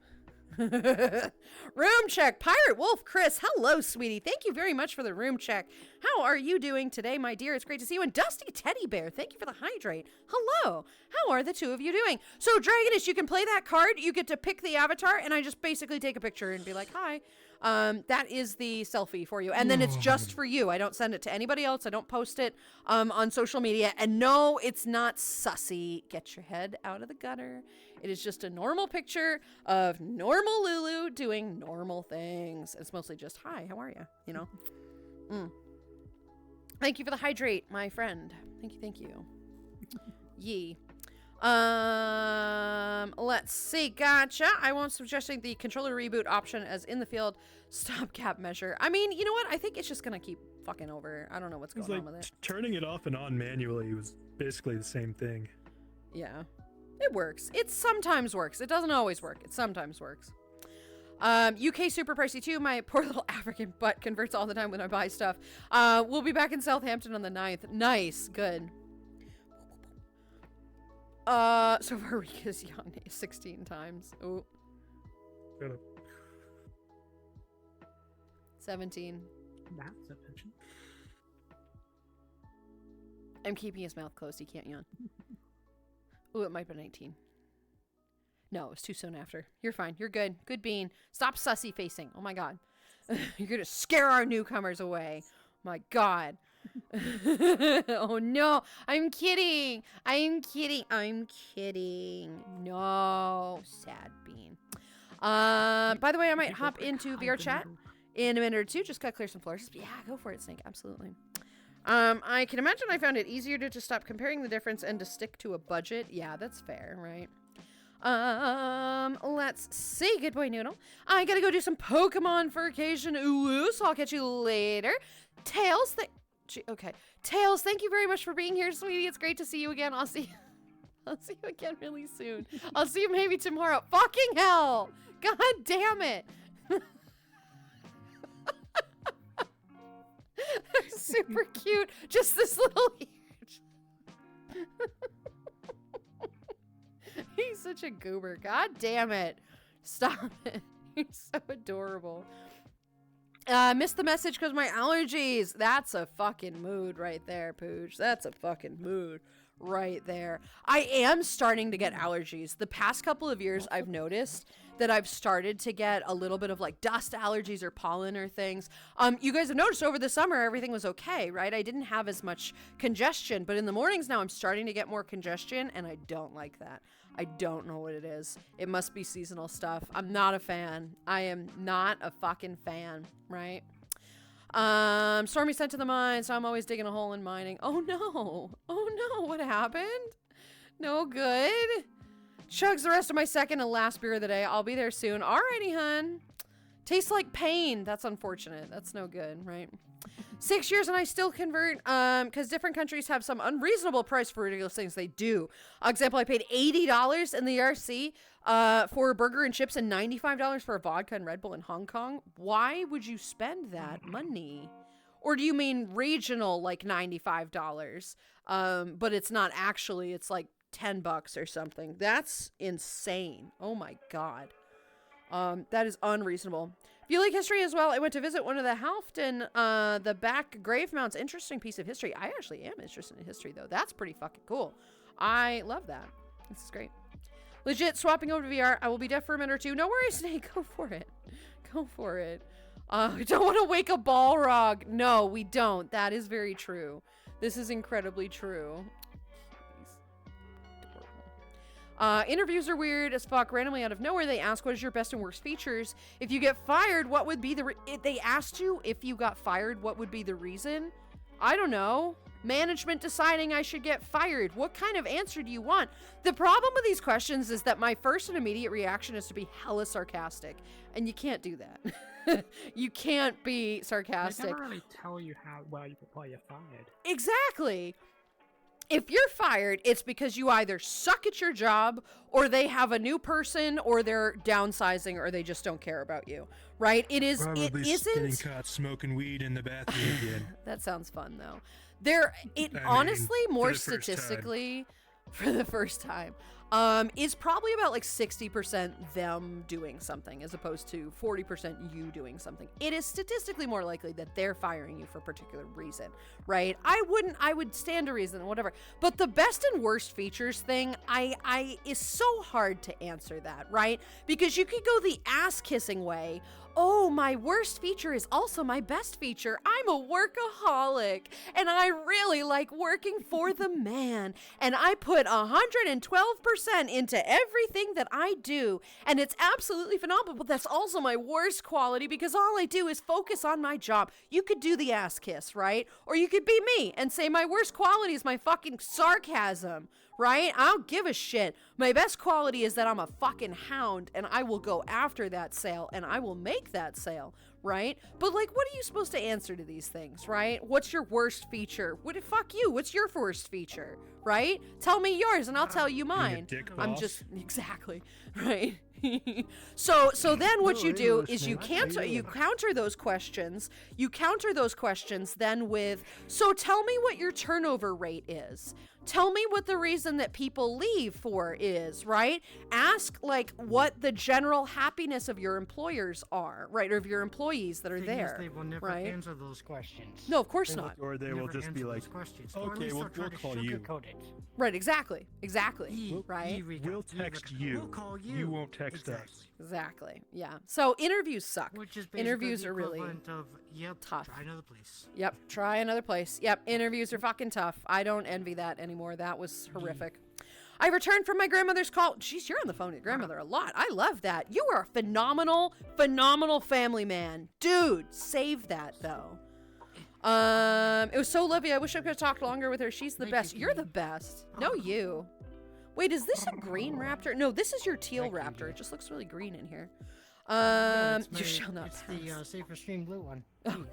Room check. Pirate Wolf Chris. Hello, sweetie. Thank you very much for the room check. How are you doing today, my dear? It's great to see you. And Dusty Teddy Bear, thank you for the hydrate. Hello. How are the two of you doing? So, Dragoness, you can play that card. You get to pick the avatar, and I just basically take a picture and be like, hi. That is the selfie for you. And then it's just for you. I don't send it to anybody else. I don't post it on social media. And no, it's not sussy. Get your head out of the gutter. It is just a normal picture of normal Lulu doing normal things. It's mostly just, hi, how are you? You know? Thank you for the hydrate, my friend. Thank you. Yee. Let's see. Gotcha. I won't suggesting the controller reboot option as in the field stopgap measure. I mean, you know what? I think it's just gonna keep fucking over. I don't know what's going on with it. Turning it off and on manually was basically the same thing. Yeah. It works. It sometimes works. It doesn't always work. It sometimes works. UK super pricey too. My poor little African butt converts all the time when I buy stuff. We'll be back in Southampton on the 9th. Nice. Good. So far Rika's young 16 times. Oh. Shut up. 17. That's a pigeon. I'm keeping his mouth closed. He can't yawn. Oh, it might be 19. No, it was too soon after. You're fine. You're good. Good bean. Stop sussy facing. Oh my god. You're gonna scare our newcomers away. My god. Oh no, I'm kidding. I'm kidding. I'm kidding. No, sad bean. By the way, I might hop into VR chat in a minute or two. Just gotta clear some floors. Yeah, go for it, Snake. Absolutely. I can imagine I found it easier to just stop comparing the difference and to stick to a budget. Yeah, that's fair, right? Let's see. Good boy, Noodle. I gotta go do some Pokemon for occasion. Ooh, so I'll catch you later. Tails, okay. Tails, thank you very much for being here, sweetie. It's great to see you again. I'll see you again really soon. I'll see you maybe tomorrow. Fucking hell! God damn it! Super cute. Just this little ear. He's such a goober. God damn it. Stop it. He's so adorable. Missed the message because my allergies. That's a fucking mood right there, Pooch. That's a fucking mood right there. I am starting to get allergies. The past couple of years, I've noticed that I've started to get a little bit of like dust allergies or pollen or things. You guys have noticed over the summer, everything was okay, right? I didn't have as much congestion, but in the mornings now I'm starting to get more congestion and I don't like that. I don't know what it is. It must be seasonal stuff. I'm not a fan. I am not a fucking fan, right? Stormy sent to the mine, so I'm always digging a hole in mining. Oh no. Oh no, what happened? No good. Chugs the rest of my second and last beer of the day. I'll be there soon. Alrighty, hun. Tastes like pain. That's unfortunate. That's no good, right? 6 years and I still convert, because different countries have some unreasonable price for ridiculous things. They do. Example, I paid $80 in the RC for a burger and chips and $95 for a vodka and Red Bull in Hong Kong. Why would you spend that money? Or do you mean regional, like $95? But it's not actually, it's like $10 or something. That's insane. Oh my God. That is unreasonable. If you like history as well, I went to visit one of the Halfton, the back grave mounds. Interesting piece of history. I actually am interested in history, though. That's pretty fucking cool. I love that. This is great. Legit, swapping over to VR. I will be deaf for a minute or two. No worries, Snake. Go for it. Go for it. We don't want to wake a Balrog. No, we don't. That is very true. This is incredibly true. Interviews are weird as fuck. Randomly out of nowhere, they ask, what is your best and worst features? If you get fired, what would be the they asked you if you got fired, what would be the reason? I don't know. Management deciding I should get fired. What kind of answer do you want? The problem with these questions is that my first and immediate reaction is to be hella sarcastic. And you can't do that. You can't be sarcastic. They never really tell you why you're fired. Exactly. If you're fired, it's because you either suck at your job or they have a new person or they're downsizing or they just don't care about you, right? It isn't getting caught smoking weed in the bathroom again. That sounds fun though. Honestly, more statistically, for the first time, is probably about like 60% them doing something as opposed to 40% you doing something. It is statistically more likely that they're firing you for a particular reason, right? I would stand to reason, whatever. But the best and worst features thing, I is so hard to answer that, right? Because you could go the ass kissing way. Oh, my worst feature is also my best feature. I'm a workaholic, and I really like working for the man, and I put 112% into everything that I do, and it's absolutely phenomenal, but that's also my worst quality because all I do is focus on my job. You could do the ass kiss, right? Or you could be me and say my worst quality is my fucking sarcasm, right? I don't give a shit. My best quality is that I'm a fucking hound and I will go after that sale and I will make that sale, right? But like, what are you supposed to answer to these things, right? What's your worst feature? Fuck you. What's your worst feature, right? Tell me yours and I'll tell you mine. I'm just, exactly, right? So then what you do is you counter those questions. You counter those questions then with, so tell me what your turnover rate is. Tell me what the reason that people leave for is, right? Ask like what the general happiness of your employers are, right? Or of your employees that are there, they will never right? answer those questions. No, of course not. Or they will just be like, okay, we'll call you. Right, exactly, right? We'll text you. We'll call you. You won't text text us. Exactly. Yeah. So interviews suck. Which is basically Interviews the are really equivalent of, yep, tough. try another place. Yep. Try another place. Yep. Interviews are fucking tough. I don't envy that anymore. That was horrific. I returned from my grandmother's call. Jeez, you're on the phone with your grandmother a lot. I love that. You are a phenomenal, phenomenal family man. Dude, save that though. It was so lovely. I wish I could have talked longer with her. She's the best. You're the best. No, you. Wait, is this a green raptor? No, this is your teal raptor. It just looks really green in here. You shall not pass. It's the Safer Stream Blue one. Oh,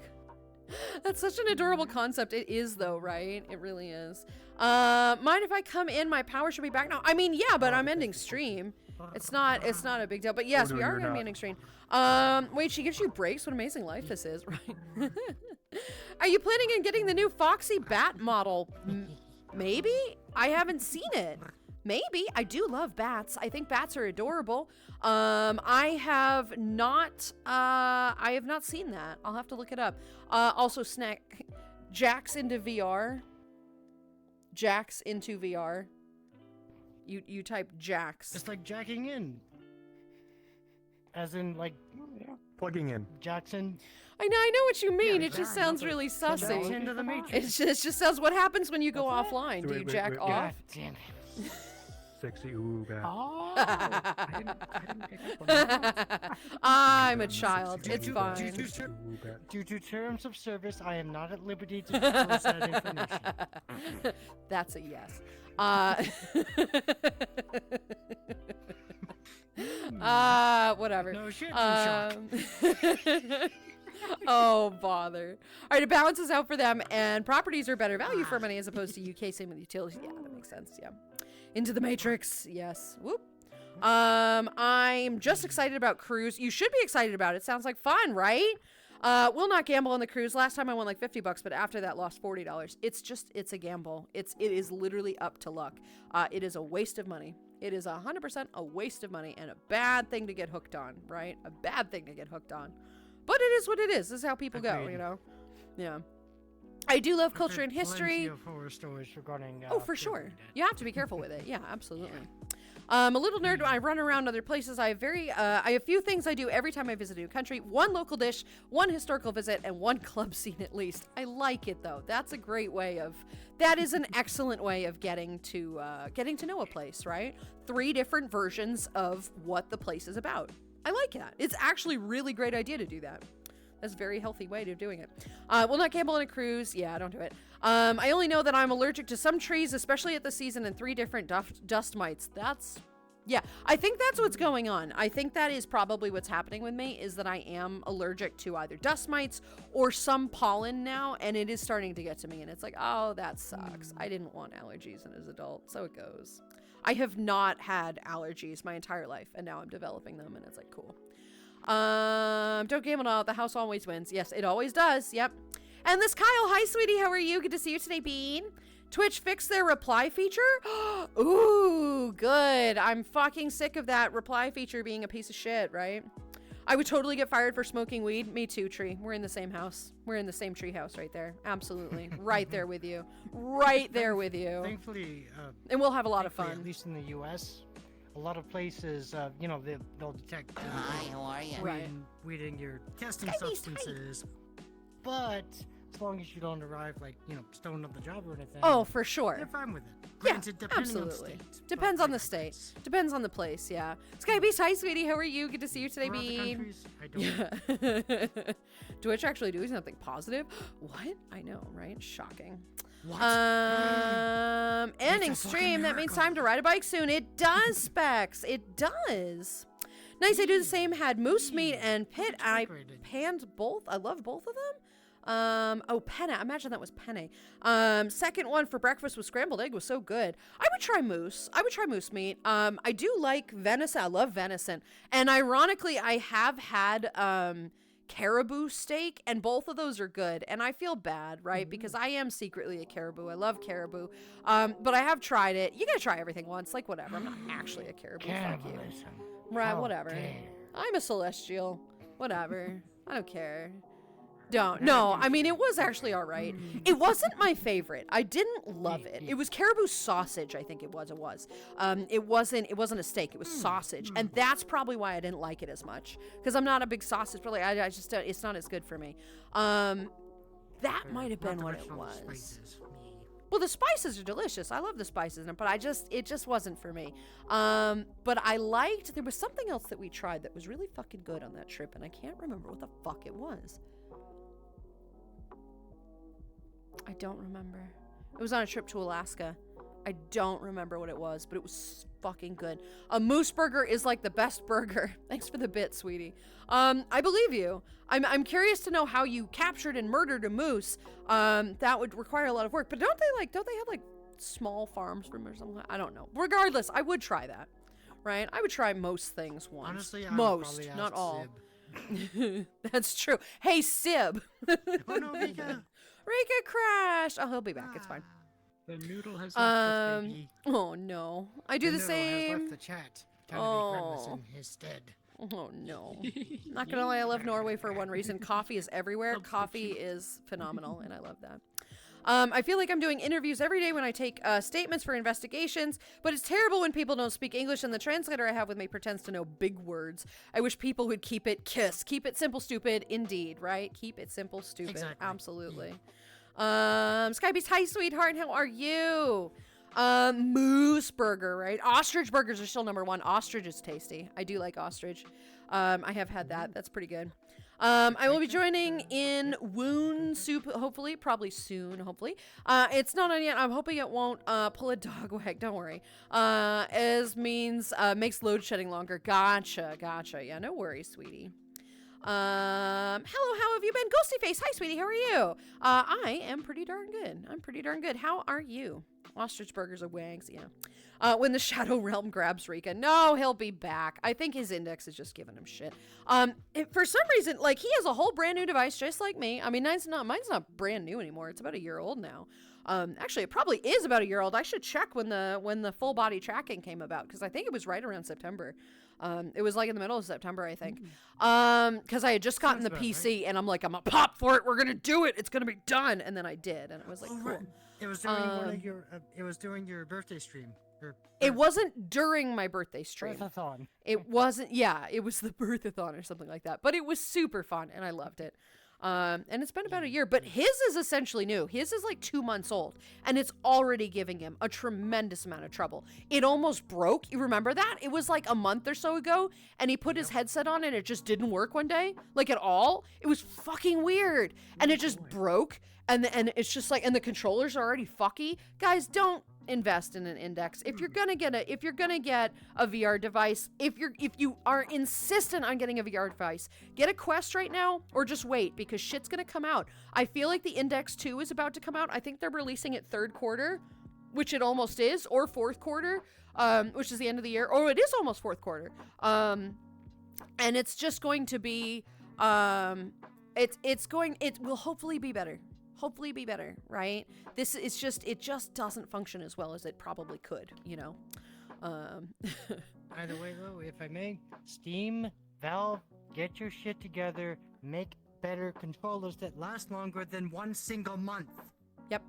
that's such an adorable concept. It is though, right? It really is. Mind if I come in? My power should be back now. I mean, yeah, but I'm ending stream. It's not a big deal. But yes, we are going to be ending stream. Wait, she gives you breaks? What amazing life this is, right? Are you planning on getting the new Foxy Bat model? Maybe? I haven't seen it. Maybe. I do love bats. I think bats are adorable. I have not seen that. I'll have to look it up. Also, snack Jax into VR. Jax into VR. You type Jax. It's like jacking in. As in, like, plugging in. Jackson. I know what you mean. It just sounds really sussy. Into the Matrix. It just sounds what happens when you go offline. Do you jack off? God damn it. Sexy ooh bat. Oh, I didn't pick up on that. I'm a child. It's fine. Due to terms of service, I am not at liberty to disclose that information. That's a yes. Whatever. No shit, shock. Oh, bother. All right, it balances out for them, and properties are better value for money as opposed to UK. Same with utilities. Yeah, that makes sense. Yeah. Into the Matrix. Yes. Whoop. I'm just excited about cruise. You should be excited about it. Sounds like fun, right? Will not gamble on the cruise. Last time I won like $50, but after that lost $40. It's a gamble. It is literally up to luck. It is a waste of money. It is 100% a waste of money and a bad thing to get hooked on, right? A bad thing to get hooked on. But it is what it is. This is how people go, you know? Yeah. I do love culture and history. Of horror stories regarding, oh, for sure. You have to be careful with it. Yeah, absolutely. A little nerd. I run around other places. I have a few things I do every time I visit a new country. One local dish, one historical visit, and one club scene at least. I like it though. That's a great way of. That is an excellent way of getting to know a place, right? 3 different versions of what the place is about. I like that. It's actually a really great idea to do that. That's a very healthy way of doing it. Will not gamble on a cruise. Yeah, don't do it. I only know that I'm allergic to some trees, especially at the season, and 3 different dust mites. Yeah, I think that's what's going on. I think that is probably what's happening with me, is that I am allergic to either dust mites or some pollen now, and it is starting to get to me, and it's like, oh, that sucks. I didn't want allergies as an adult, so it goes. I have not had allergies my entire life, and now I'm developing them, and it's like, cool. Don't gamble at all. The house always wins. Yes, it always does. Yep. And this Kyle, hi, sweetie. How are you? Good to see you today, Bean. Twitch fixed their reply feature? Ooh, good. I'm fucking sick of that reply feature being a piece of shit, right? I would totally get fired for smoking weed. Me too, Tree. We're in the same house. We're in the same tree house right there. Absolutely. Right there with you. Right there with you. Thankfully, and we'll have a lot of fun. At least in the U.S., a lot of places, they'll detect Hi, how are you? weed in your testing substances, but as long as you don't arrive stoned up the job or anything. Oh, for sure. They're fine with it. Yeah, Granted, depending absolutely. On state, depends on the state. Depends on the place. Yeah. Sky Beast, hi, sweetie. How are you? Good to see you today, Bean. I don't. Yeah. Twitch actually doing something positive? What? I know, right? Shocking. What? Ending stream. That means time to ride a bike soon. It does, Specs. It does. Nice. I do the same. Had moose meat and pit. I panned both. I love both of them. Oh, penne. Imagine that was penne. Second one for breakfast with scrambled egg was so good. I would try moose. I would try moose meat. I do like venison. I love venison. And ironically, I have had, caribou steak, and both of those are good. And I feel bad, right? Because I am secretly a caribou. I love caribou. But I have tried it. You gotta try everything once. Like, whatever. I'm not actually a caribou. Fuck you. Right, whatever. I'm a celestial. Whatever. I don't care. Don't. No, I mean, it was actually all right. It wasn't my favorite. I didn't love it. It was caribou sausage, I think it was. It wasn't a steak. It was sausage. And that's probably why I didn't like it as much. Because I'm not a big sausage, really. I just, it's not as good for me. That might have been what it was. Well, the spices are delicious. I love the spices in it, but it just wasn't for me. But I liked, there was something else that we tried that was really fucking good on that trip, and I can't remember what the fuck it was. I don't remember. It was on a trip to Alaska. I don't remember what it was, but it was fucking good. A moose burger is like the best burger. Thanks for the bit, sweetie. I believe you. I'm curious to know how you captured and murdered a moose. That would require a lot of work. But don't they have like small farms from or something? I don't know. Regardless, I would try that. Right? I would try most things once. Honestly, most, not all. That's true. Hey, Sib. Oh no, Rika. Rika crashed. Oh, he'll be back. It's fine. The noodle has left us, baby. Oh no. I do the same. Has left the chat. Time to be in his stead. Oh no. Not gonna lie, I love Norway for one reason. Coffee is everywhere. Coffee is phenomenal, and I love that. I feel like I'm doing interviews every day when I take statements for investigations, but it's terrible when people don't speak English and the translator I have with me pretends to know big words. I wish people would keep it keep it simple, stupid, indeed, right? Keep it simple, stupid. Exactly. Absolutely. Skybeast, hi, sweetheart. How are you? Moose burger, right? Ostrich burgers are still number one. Ostrich is tasty. I do like ostrich. I have had that. That's pretty good. I will be joining in Wound Soup, hopefully, probably soon, hopefully. It's not on yet. I'm hoping it won't pull a dog wag. Don't worry. As means makes load shedding longer. Gotcha. Yeah, no worries, sweetie. Hello, how have you been? Ghosty Face, hi, sweetie. How are you? I am pretty darn good. I'm pretty darn good. How are you? Ostrich burgers are wags, yeah. When the Shadow Realm grabs Rika. No, he'll be back. I think his index is just giving him shit. For some reason, like, he has a whole brand new device just like me. I mean, mine's not brand new anymore. It's about a year old now. Actually, it probably is about a year old. I should check when the full body tracking came about, because I think it was right around September. It was like in the middle of September, I think. Because I had just gotten the PC, and I'm like, I'm gonna pop for it. We're gonna do it. It's gonna be done. And then I did, and it was like, cool. Right. It was during one of your. It was during your birthday stream. It wasn't during my birthday stream. Birthathon. It wasn't. Yeah, it was the birthathon or something like that. But it was super fun, and I loved it. And it's been about a year, but his is essentially new. His is like 2 months old, and it's already giving him a tremendous amount of trouble. It almost broke. You remember that? It was like a month or so ago, and he put his headset on, and it just didn't work one day, like at all. It was fucking weird, and it just broke. And it's just like, and the controllers are already fucky. Guys, don't invest in an index. If you're gonna get a VR device, if you are insistent on getting a VR device, get a Quest right now, or just wait, because shit's gonna come out. I feel like the Index 2 is about to come out. I think they're releasing it third quarter, which it almost is, or fourth quarter, which is the end of the year. Or it is almost fourth quarter. And it's just going to be, it will hopefully be better. Hopefully be better, right? It just doesn't function as well as it probably could, you know? Either way, though, if I may, Steam, Valve, get your shit together, make better controllers that last longer than 1 single month. Yep.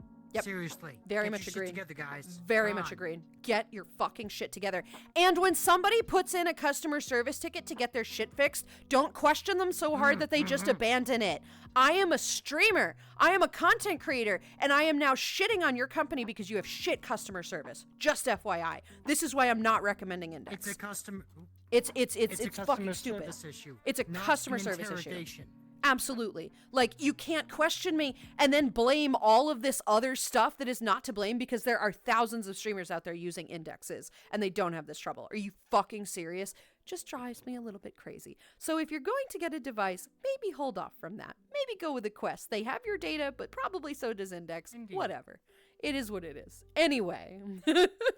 Seriously. Very get much your agreed. Shit together, guys. Very much agreed. Get your fucking shit together. And when somebody puts in a customer service ticket to get their shit fixed, don't question them so hard that they just abandon it. I am a streamer. I am a content creator, and I am now shitting on your company because you have shit customer service. Just FYI. This is why I'm not recommending Index. It's a customer. It's a fucking stupid. Issue, it's a customer service issue. Interrogation. Absolutely. Like, you can't question me and then blame all of this other stuff that is not to blame, because there are thousands of streamers out there using indexes and they don't have this trouble. Are you fucking serious? Just drives me a little bit crazy. So if you're going to get a device, maybe hold off from that. Maybe go with a Quest. They have your data, but probably so does Index. Indeed. Whatever. It is what it is. Anyway.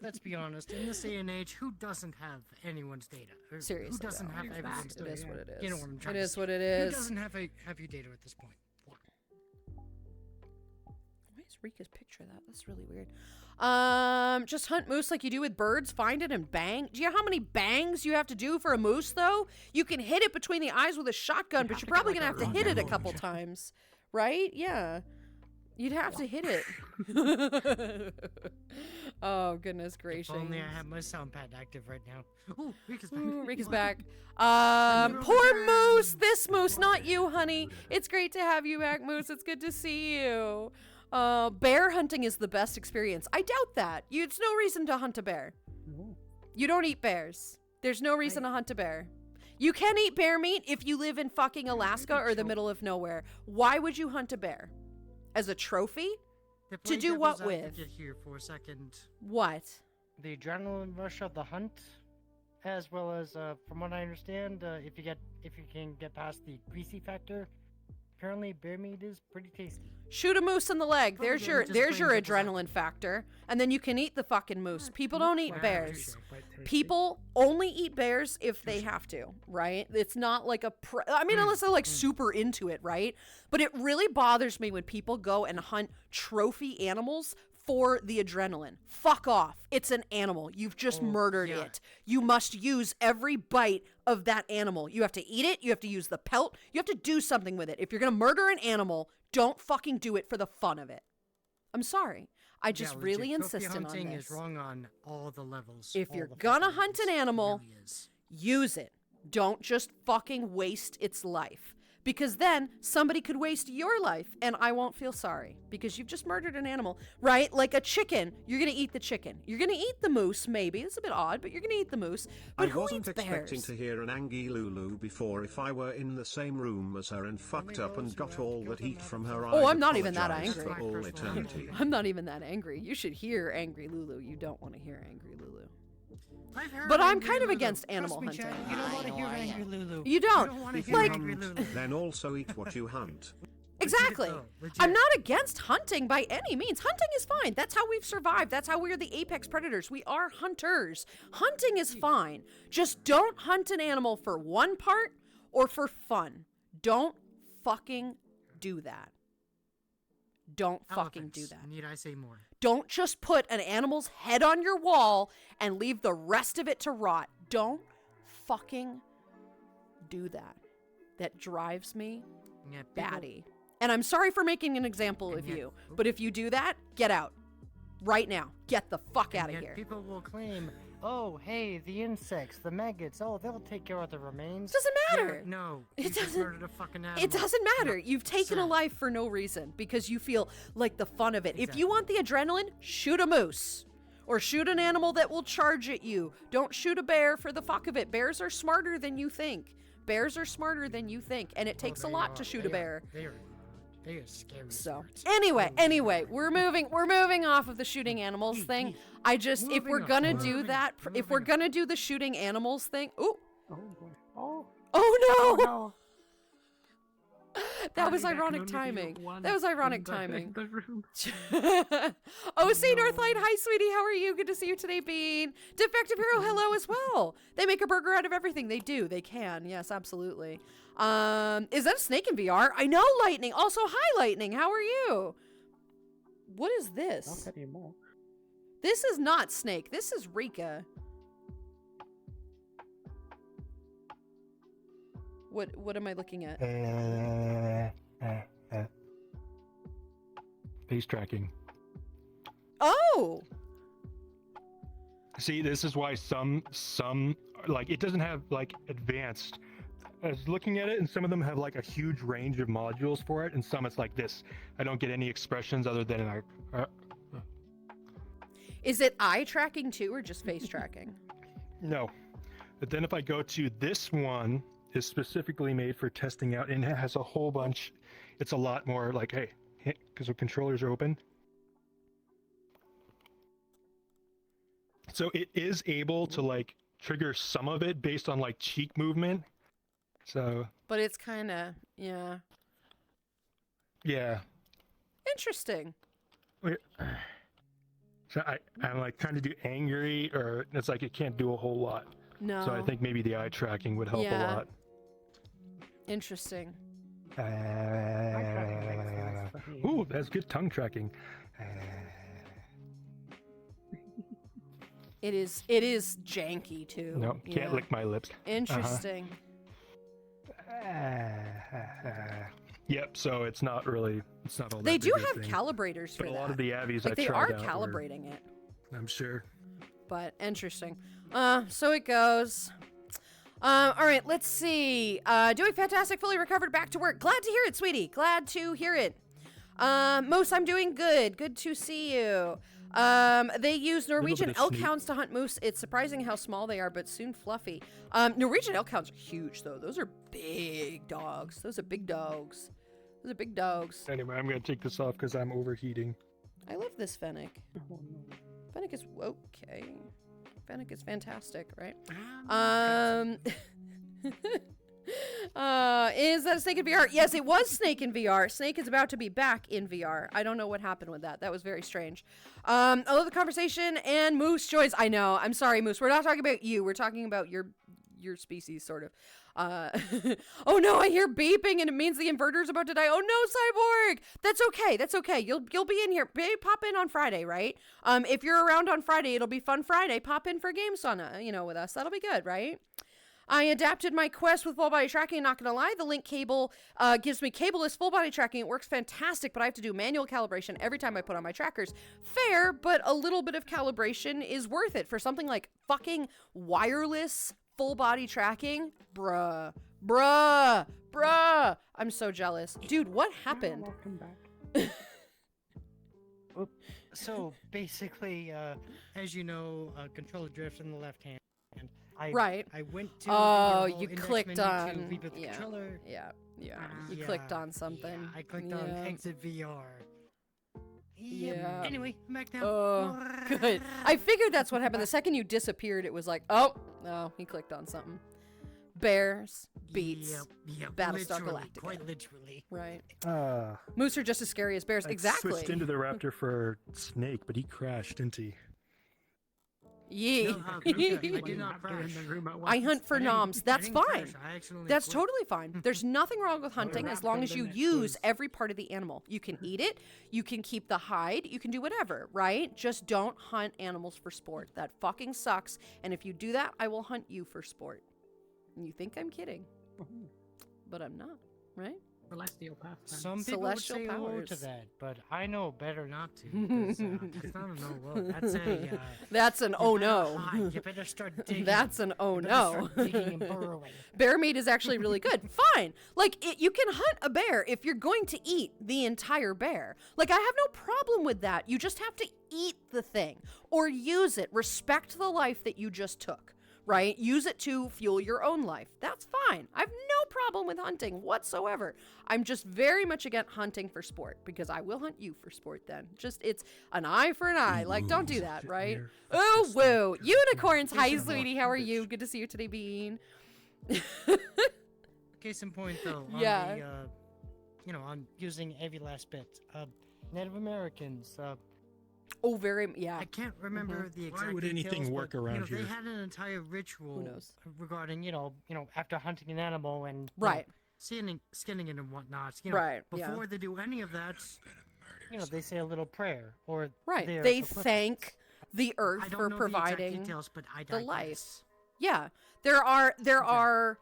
Let's be honest. In this day and age, who doesn't have anyone's data? Seriously. Who doesn't have everyone's data? It is what it is. You know what I'm trying to say. It is what it Who is. doesn't have your data at this point? Why is Rika's picture of that? That's really weird. Just hunt moose like you do with birds. Find it and bang. Do you know how many bangs you have to do for a moose, though? You can hit it between the eyes with a shotgun, but you're probably going to have to hit it a couple times. Right? Yeah. You'd have to hit it. Oh, goodness gracious. If only I have my sound pad active right now. Oh, Rika's back. Ooh, Rika's back. Poor Moose. This Moose, not you, honey. It's great to have you back, Moose. It's good to see you. Bear hunting is the best experience. I doubt that. It's no reason to hunt a bear. You don't eat bears. There's no reason to hunt a bear. You can eat bear meat if you live in fucking Alaska or the middle of nowhere. Why would you hunt a bear? As a trophy? To do what with? Get here for a second. What? The adrenaline rush of the hunt, as well as, from what I understand, if you can get past the greasy factor, apparently bear meat is pretty tasty. Shoot a moose in the leg. There's your adrenaline factor, and then you can eat the fucking moose. People don't eat bears. People only eat bears if they have to, right? It's not like unless they're like super into it, right? But it really bothers me when people go and hunt trophy animals for the adrenaline. Fuck off. It's an animal. You've just murdered it. You must use every bite of that animal. You have to eat it. You have to use the pelt. You have to do something with it. If you're going to murder an animal, don't fucking do it for the fun of it. I'm sorry. I just really insist on this. Hunting is wrong on all the levels. If you're gonna hunt an animal, use it. Don't just fucking waste its life. Because then somebody could waste your life and I won't feel sorry because you've just murdered an animal, right? Like a chicken, you're going to eat the chicken. You're going to eat the moose, maybe. It's a bit odd, but you're going to eat the moose. But I wasn't expecting to hear an angry Lulu before if I were in the same room as her and fucked up and got all that heat from her. Oh, I'm not even that angry. For all eternity. I'm not even that angry. You should hear angry Lulu. You don't want to hear angry Lulu. But I'm kind of against animal hunting. You don't want to hear angry Lulu. You don't. Then also eat what you hunt. Exactly. I'm not against hunting by any means. Hunting is fine. That's how we've survived. That's how we're the apex predators. We are hunters. Hunting is fine. Just don't hunt an animal for one part or for fun. Don't fucking do that. Don't fucking do that. Need I say more? Don't just put an animal's head on your wall and leave the rest of it to rot. Don't fucking do that. That drives me batty. And I'm sorry for making an example of you, but if you do that, get out. Right now. Get the fuck out of here. People will claim, oh, hey, the insects, the maggots, oh, they'll take care of the remains. Doesn't matter. Yeah, no, it doesn't. Murdered a fucking animal. It doesn't matter. You've taken a life for no reason because you feel like the fun of it. Exactly. If you want the adrenaline, shoot a moose. Or shoot an animal that will charge at you. Don't shoot a bear for the fuck of it. Bears are smarter than you think. Bears are smarter than you think. And it takes a lot to shoot a bear. They are scary. So anyway, we're moving off of the shooting animals thing. I just, if we're gonna do that, if we're gonna do the shooting animals thing, ooh. Oh no! That was ironic timing. That was ironic timing. Oh, say Northlight, hi sweetie, how are you? Good to see you today, Bean. Defective Hero, hello as well. They make a burger out of everything. They do. They can. Yes, absolutely. Is that a snake in VR? I know, Lightning. Also, hi, Lightning. How are you? What is this? Not anymore. This is not Snake. This is Rika. What am I looking at? Face tracking. Oh! See, this is why some like it doesn't have like advanced. I was looking at it, and some of them have like a huge range of modules for it, and some it's like this. I don't get any expressions other than like. Is it eye tracking too, or just face tracking? No, but then if I go to this one, is specifically made for testing out, and it has a whole bunch. It's a lot more like, hey, because the controllers are open. So it is able to like trigger some of it based on like cheek movement. So. But it's kind of, yeah. Yeah. Interesting. So I'm like trying to do angry, or it's like it can't do a whole lot. No. So I think maybe the eye tracking would help a lot. Interesting. Ooh, that's good tongue tracking. It is janky too. No, can't lick my lips. Interesting. Yep. So it's not all. They that do big a have thing. calibrators for But a that. lot of the Avies like I they tried are out calibrating it. I'm sure. But interesting. So it goes. All right, let's see. Doing fantastic, fully recovered, back to work. Glad to hear it, sweetie. Glad to hear it. Moose, I'm doing good. Good to see you. They use Norwegian elk hounds to hunt moose. It's surprising how small they are, but soon fluffy. Norwegian elk hounds are huge, though. Those are big dogs. Those are big dogs. Those are big dogs. Anyway, I'm gonna take this off because I'm overheating. I love this Fennec. Fennec is okay. Fennec is fantastic, right? Is that a Snake in VR? Yes, it was Snake in VR. Snake is about to be back in VR. I don't know what happened with that. That was very strange. I love the conversation and Moose joins. I know. I'm sorry, Moose. We're not talking about you. We're talking about your species, sort of. Oh no, I hear beeping and it means the inverter's about to die. Oh no, Cyborg! That's okay. That's okay. You'll be in here. Pop in on Friday, right? If you're around on Friday, it'll be Fun Friday. Pop in for games on with us. That'll be good, right? I adapted my Quest with full body tracking. Not gonna lie, the Link cable gives me cableless full body tracking. It works fantastic, but I have to do manual calibration every time I put on my trackers. Fair, but a little bit of calibration is worth it for something like fucking wireless full body tracking. Bruh. I'm so jealous. Dude, what happened? Welcome back. So basically, as you know, controller drift in the left hand. Right. I went to. Oh, you you clicked on. reboot the controller. Yeah. You clicked on something. Yeah, I clicked on exit VR. Yeah. Anyway, I'm back now. Oh, good. I figured that's what happened. The second you disappeared, it was like, oh, he clicked on something. Bears, beats, Yep, Battlestar literally, Galactica. Quite literally. Right. Moose are just as scary as bears. I Exactly. switched into the Raptor for Snake, but he crashed, didn't he? Yeah. No, I did not crash. I hunt for noms. That's I didn't fine. crash. I accidentally That's quit. totally fine. There's nothing wrong with hunting as long as you use every part of the animal. You can eat it. You can keep the hide. You can do whatever, right? Just don't hunt animals for sport. That fucking sucks. And if you do that, I will hunt you for sport. And you think I'm kidding. But I'm not, right? Celestial path. Some people Celestial would say no powers. to that, but I know better not to. Because, that's not a no. That's a. That's an oh you better no. hide, You better start digging. That's an oh You better no. start digging and burrowing. Bear meat is actually really good. Fine. Like, you can hunt a bear if you're going to eat the entire bear. Like, I have no problem with that. You just have to eat the thing or use it. Respect the life that you just took, right? Use it to fuel your own life. That's fine. I have no problem with hunting whatsoever. I'm just very much against hunting for sport because I will hunt you for sport then. It's an eye for an eye. Like, don't do that, right? Oh, whoa. Unicorns. Hi, sweetie. How are you? Good to see you today, Bean. Case in point, though, on Yeah. the, on using every last bit. Native Americans. Oh, yeah. I can't remember the exact. Why would anything details, work but, around They here? had an entire ritual. Who knows? Regarding after hunting an animal and Right. skinning it and whatnot. Right, yeah. Before they do any of that, they say a little prayer or Right. their They equipment. thank the I earth don't for know providing the exact details, but I the digress. life. Yeah. There are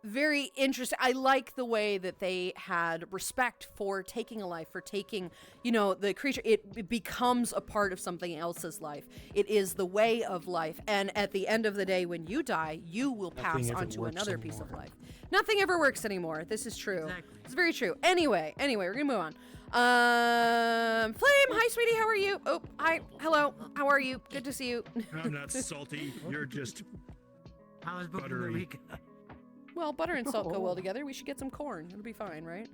very interesting. I like the way that they had respect for taking a life, for taking, the creature. It becomes a part of something else's life. It is the way of life. And at the end of the day, when you die, you will pass ever on to works another piece of anymore. life. Nothing ever works anymore. This is true. Exactly. It's very true. Anyway, we're gonna move on. Flame, hi, sweetie. How are you? Oh, hi. Hello. How are you? Good to see you. I'm not salty. You're just I was booking the buttery. week. Well, butter and salt go well together. We should get some corn. It'll be fine, right?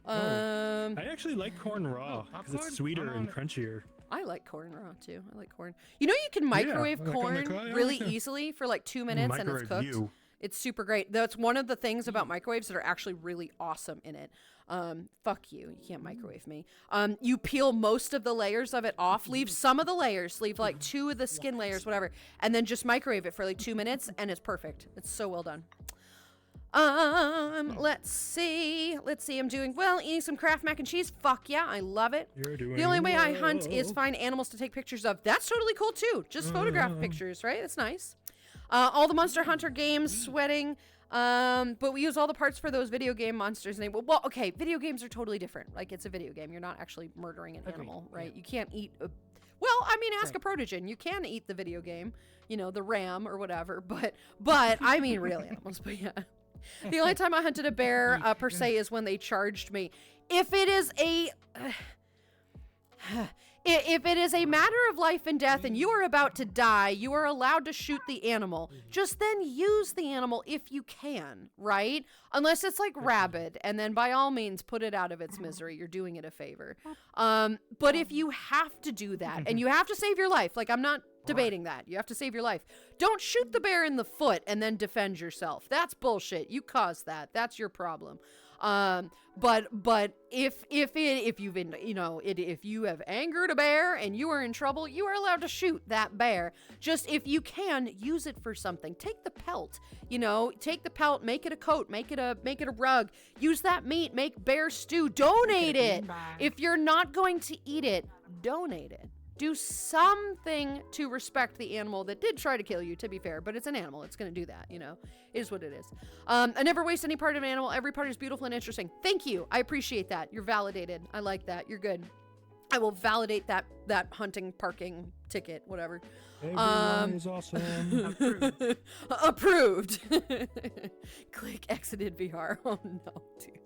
I actually like corn raw because popcorn? it's sweeter Hold and on. crunchier. I like corn raw too. I like corn. You can microwave like on the corn cloud, really yeah. easily for like 2 minutes and it's Microwave cooked. you. It's super great. That's one of the things about microwaves that are actually really awesome in it. Fuck you. You can't microwave me. You peel most of the layers of it off. Leave some of the layers. Leave like 2 of the skin layers, whatever. And then just microwave it for like 2 minutes and it's perfect. It's so well done. Let's see. I'm doing well. Eating some Kraft mac and cheese. Fuck yeah, I love it. You're doing The only way I hunt well. is find animals to take pictures of. That's totally cool too. Just photograph pictures, right? That's nice. All the Monster Hunter games, sweating. But we use all the parts for those video game monsters. And well, okay, video games are totally different. Like, it's a video game. You're not actually murdering an animal, right? You can't eat well, I mean, ask a protogen. You can eat the video game, you know, the RAM or whatever. But I mean, real animals. But yeah. The only time I hunted a bear, per se, is when they charged me. If it is a... If it is a matter of life and death and you are about to die, you are allowed to shoot the animal. Just then use the animal if you can, right? Unless it's like rabid, and then by all means put it out of its misery. You're doing it a favor. But if you have to do that, and you have to save your life, like I'm not debating that. You have to save your life. Don't shoot the bear in the foot and then defend yourself. That's bullshit. You caused that. That's your problem. But if you have angered a bear and you are in trouble, you are allowed to shoot that bear. Just if you can, use it for something. Take the pelt, take the pelt, make it a coat, make it a rug. Use that meat, make bear stew, donate it. If you're not going to eat it, donate it. Do something to respect the animal that did try to kill you, to be fair, but it's an animal. It's going to do that, It is what it is. I never waste any part of an animal. Every part is beautiful and interesting. Thank you. I appreciate that. You're validated. I like that. You're good. I will validate that hunting, parking ticket, whatever. Everyone is awesome. Approved. Click exited VR. Oh, no, dude.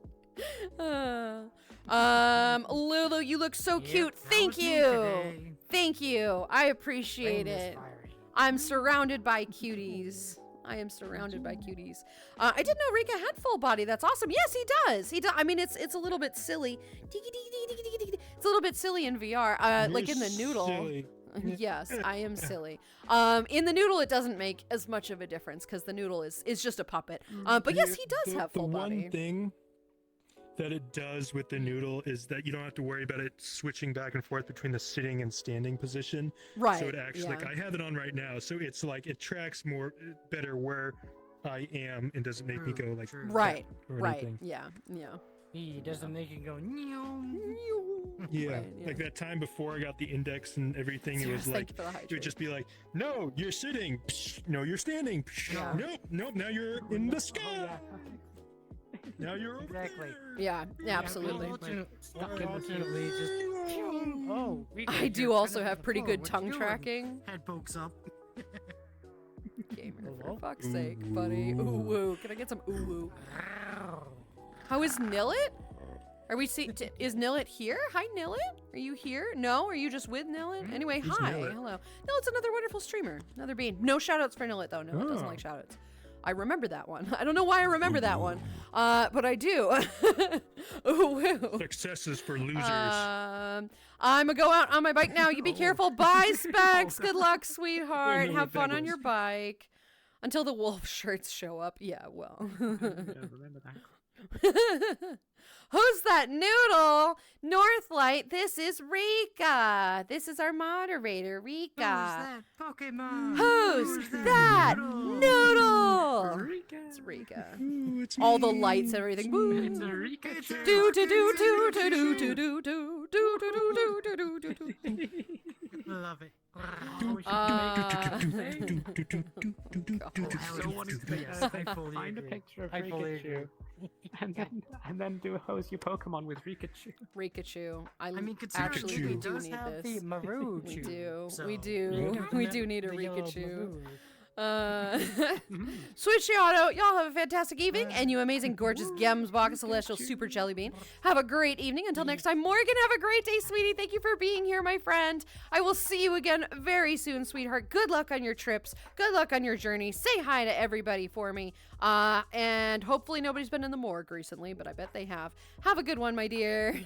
Lulu, you look so cute. Thank you. Thank you. I appreciate it. I'm surrounded by cuties. I didn't know Rika had full body. That's awesome. Yes, he does. I mean, it's a little bit silly. It's a little bit silly in VR. Like in the noodle. Silly. Yes, I am silly. In the noodle, it doesn't make as much of a difference because the noodle is just a puppet. But yes, he does have full body. The one thing that it does with the noodle is that you don't have to worry about it switching back and forth between the sitting and standing position. Right. So it actually, like, I have it on right now, so it's like it tracks better where I am and doesn't make me go like right. Anything. Yeah. He doesn't make it go. Yeah, Right, like that time before I got the index and everything, it was like, it would just be like, no, you're sitting. Psh, no, you're standing. Psh, nope, now you're in the sky. Now you're over there. Yeah, absolutely. Unfortunately, I do also have pretty good tongue tracking. Head pokes up. Gamer, for fuck's sake, buddy. Ooh woo. Can I get some ooh woo? How is Nillet? Is Nillet here? Hi, Nillet. Are you here? No? Are you just with Nillet? Anyway, hi. Nillet? Hello. Nillet's another wonderful streamer. Another bean. No shoutouts for Nillet, though. Nillet doesn't like shoutouts. I remember that one. I don't know why I remember that one. But I do. Ooh, woo. Successes for losers. I'm gonna go out on my bike now. You be careful. Bye, Specs. Good luck, sweetheart. Have fun on your bike. Until the wolf shirts show up. Yeah, well. Remember that. Who's that noodle? Northlight, this is Rika. This is our moderator, Rika. Who's that Pokemon? Who's that noodle? Rika. It's Rika. Ooh, it's All the me. lights and everything. Woo. It's a Rika. Do do do do do do do do do do do do do do do. Love it. I find a picture of Rikachu and then do a hose your Pokemon with Rikachu. Rikachu. I mean, considering actually he we do does need have this. the Maru. We do. So We Yeah. do need a The yellow Rikachu. Maru. Switchy Auto, y'all have a fantastic evening, and you amazing, gorgeous Gems, Baka Celestial, Super Jelly Bean. Have a great evening. Until next time, Morgan, have a great day, sweetie. Thank you for being here, my friend. I will see you again very soon, sweetheart. Good luck on your trips. Good luck on your journey. Say hi to everybody for me. And hopefully nobody's been in the morgue recently, but I bet they have. Have a good one, my dear.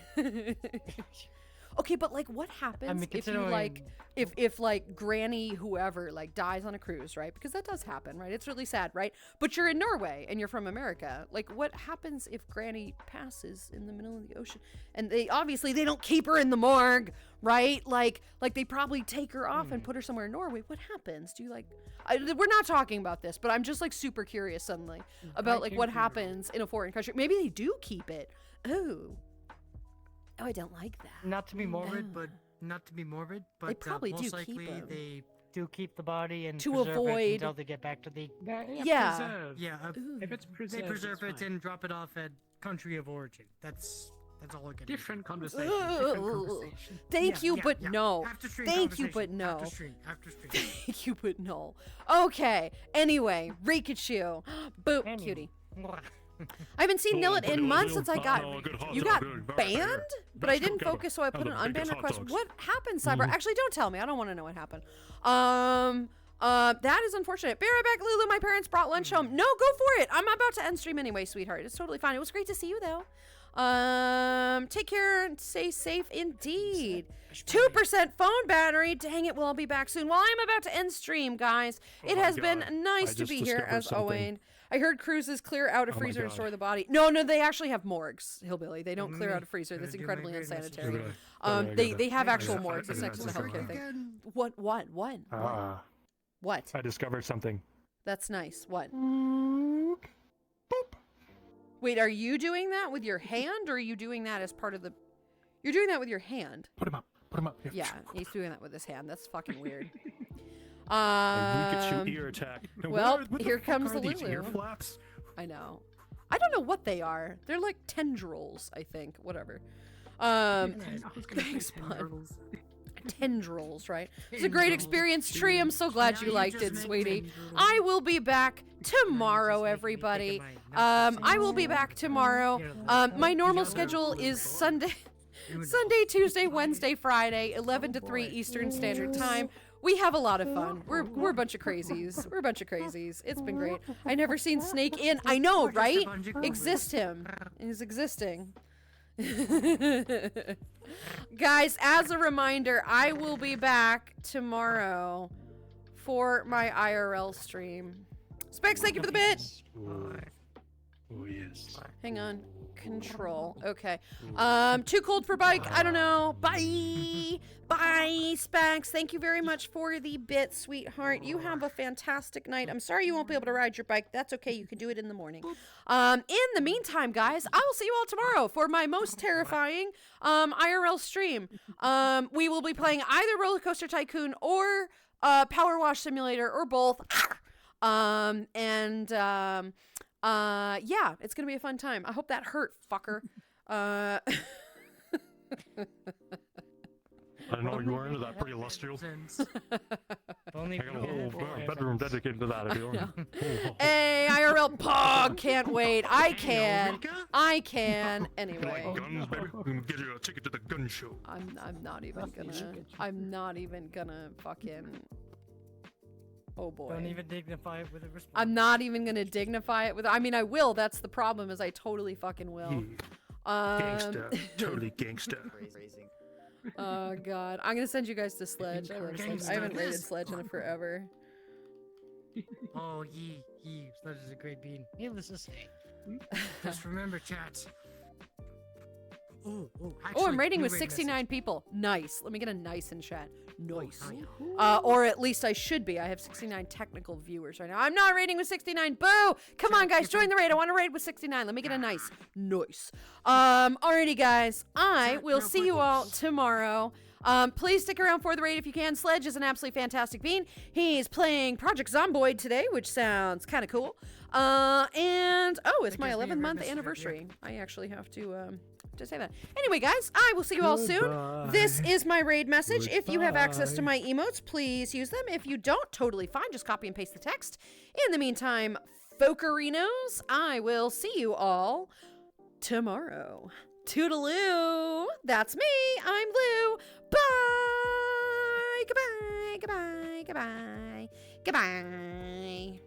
Okay, but like, what happens if you considering- like, if like Granny whoever like dies on a cruise, right? Because that does happen, right? It's really sad, right? But you're in Norway and you're from America. Like, what happens if Granny passes in the middle of the ocean? And they don't keep her in the morgue, right? Like they probably take her off and put her somewhere in Norway. What happens? Do you like? We're not talking about this, but I'm just like super curious suddenly about like what happens in a foreign country. Maybe they do keep it. Oh, I don't like that. Not to be morbid, but They probably most do likely keep 'em. they do keep the body and To preserve it avoid- until they get back to the Yeah. Preserved. If it's they preserved, preserve it's it fine. and drop it off at country of origin. That's all I can do. Different conversation. Different conversation. Thank you, but yeah. no. After stream Thank you, but conversation. no. After stream. Thank you, but no. Okay. Anyway, Rikachu. Boop, Anyway. cutie. I haven't seen Nillet in months since I got. You got banned, but I didn't focus, so I put an unbanned request. What happened, Cyber? Actually, don't tell me. I don't want to know what happened. That is unfortunate. Be right back, Lulu. My parents brought lunch home. No, go for it. I'm about to end stream anyway, sweetheart. It's totally fine. It was great to see you, though. Take care and stay safe indeed. 2% phone battery. Dang it, we'll be back soon. Well, I'm about to end stream, guys. It has been nice to be here as always. I heard cruises clear out a freezer and store the body. No, they actually have morgues, Hillbilly. They don't clear out a freezer. That's incredibly unsanitary. They have actual morgues. It's next to the healthcare thing. What? What? I discovered something. That's nice. What? Wait, are you doing that with your hand, or are you doing that as part of the... You're doing that with your hand. Put him up. Here. Yeah, he's doing that with his hand. That's fucking weird. Rikachu ear attack. Now, Well, what the here fuck comes are the these Lulu. ear flaps? I know. I don't know what they are. They're like tendrils, I think. Whatever. Thanks, bud. Tendrils, right? It's a great experience, Tree. I'm so glad you liked it, sweetie. I will be back tomorrow, everybody. I will be back tomorrow. My normal schedule is Sunday, Tuesday, Wednesday, Friday, 11 to 3 Eastern Standard Time. We have a lot of fun. We're a bunch of crazies. It's been great. I never seen Snake in. I know, right? Exist him. He's existing. Guys, as a reminder, I will be back tomorrow for my IRL stream. Specs, thank you for the bit. Oh, yes. Hang on. Control. Okay. Too cold for bike. I don't know. Bye. Bye, Specs. Thank you very much for the bit, sweetheart. You have a fantastic night. I'm sorry you won't be able to ride your bike. That's okay. You can do it in the morning. In the meantime, guys, I will see you all tomorrow for my most terrifying IRL stream. We will be playing either Roller Coaster Tycoon or Power Wash Simulator or both. Yeah, it's gonna be a fun time. I hope that hurt, fucker. I know you were into that pretty illustrious. I got a whole bedroom dedicated to that. If you want. Hey, IRL Pog, can't wait. I can. Anyway. Guns, baby. I'm gonna get you a ticket to the gun show. I'm not even gonna fucking. Oh boy. Don't even dignify it with a response. I'm not even gonna dignify it with. I mean, I will. That's the problem. Is I totally fucking will. Gangsta, totally gangsta. Oh god, I'm gonna send you guys to Sledge. I love Sledge. I haven't rated Sledge in forever. Oh, Sledge is a great bean. Needless to say. Just remember, chat. I'm rating with 69 people. Nice. Let me get a nice in chat. Nice. Or at least I should be. I have 69 technical viewers right now. I'm not rating with 69. Boo! Come on, guys. Join the raid. I want to raid with 69. Let me get a nice. Nice. Alrighty, guys. I will see you all tomorrow. Please stick around for the raid if you can. Sledge is an absolutely fantastic bean. He's playing Project Zomboid today, which sounds kind of cool. It's my 11th month anniversary. I actually have to say that. Anyway, guys, I will see you all soon. This is my raid message. If you have access to my emotes, please use them. If you don't, totally fine. Just copy and paste the text. In the meantime, Fokerinos, I will see you all tomorrow. Toodaloo. That's me. I'm Lou. Bye. Goodbye. Goodbye. Goodbye. Goodbye.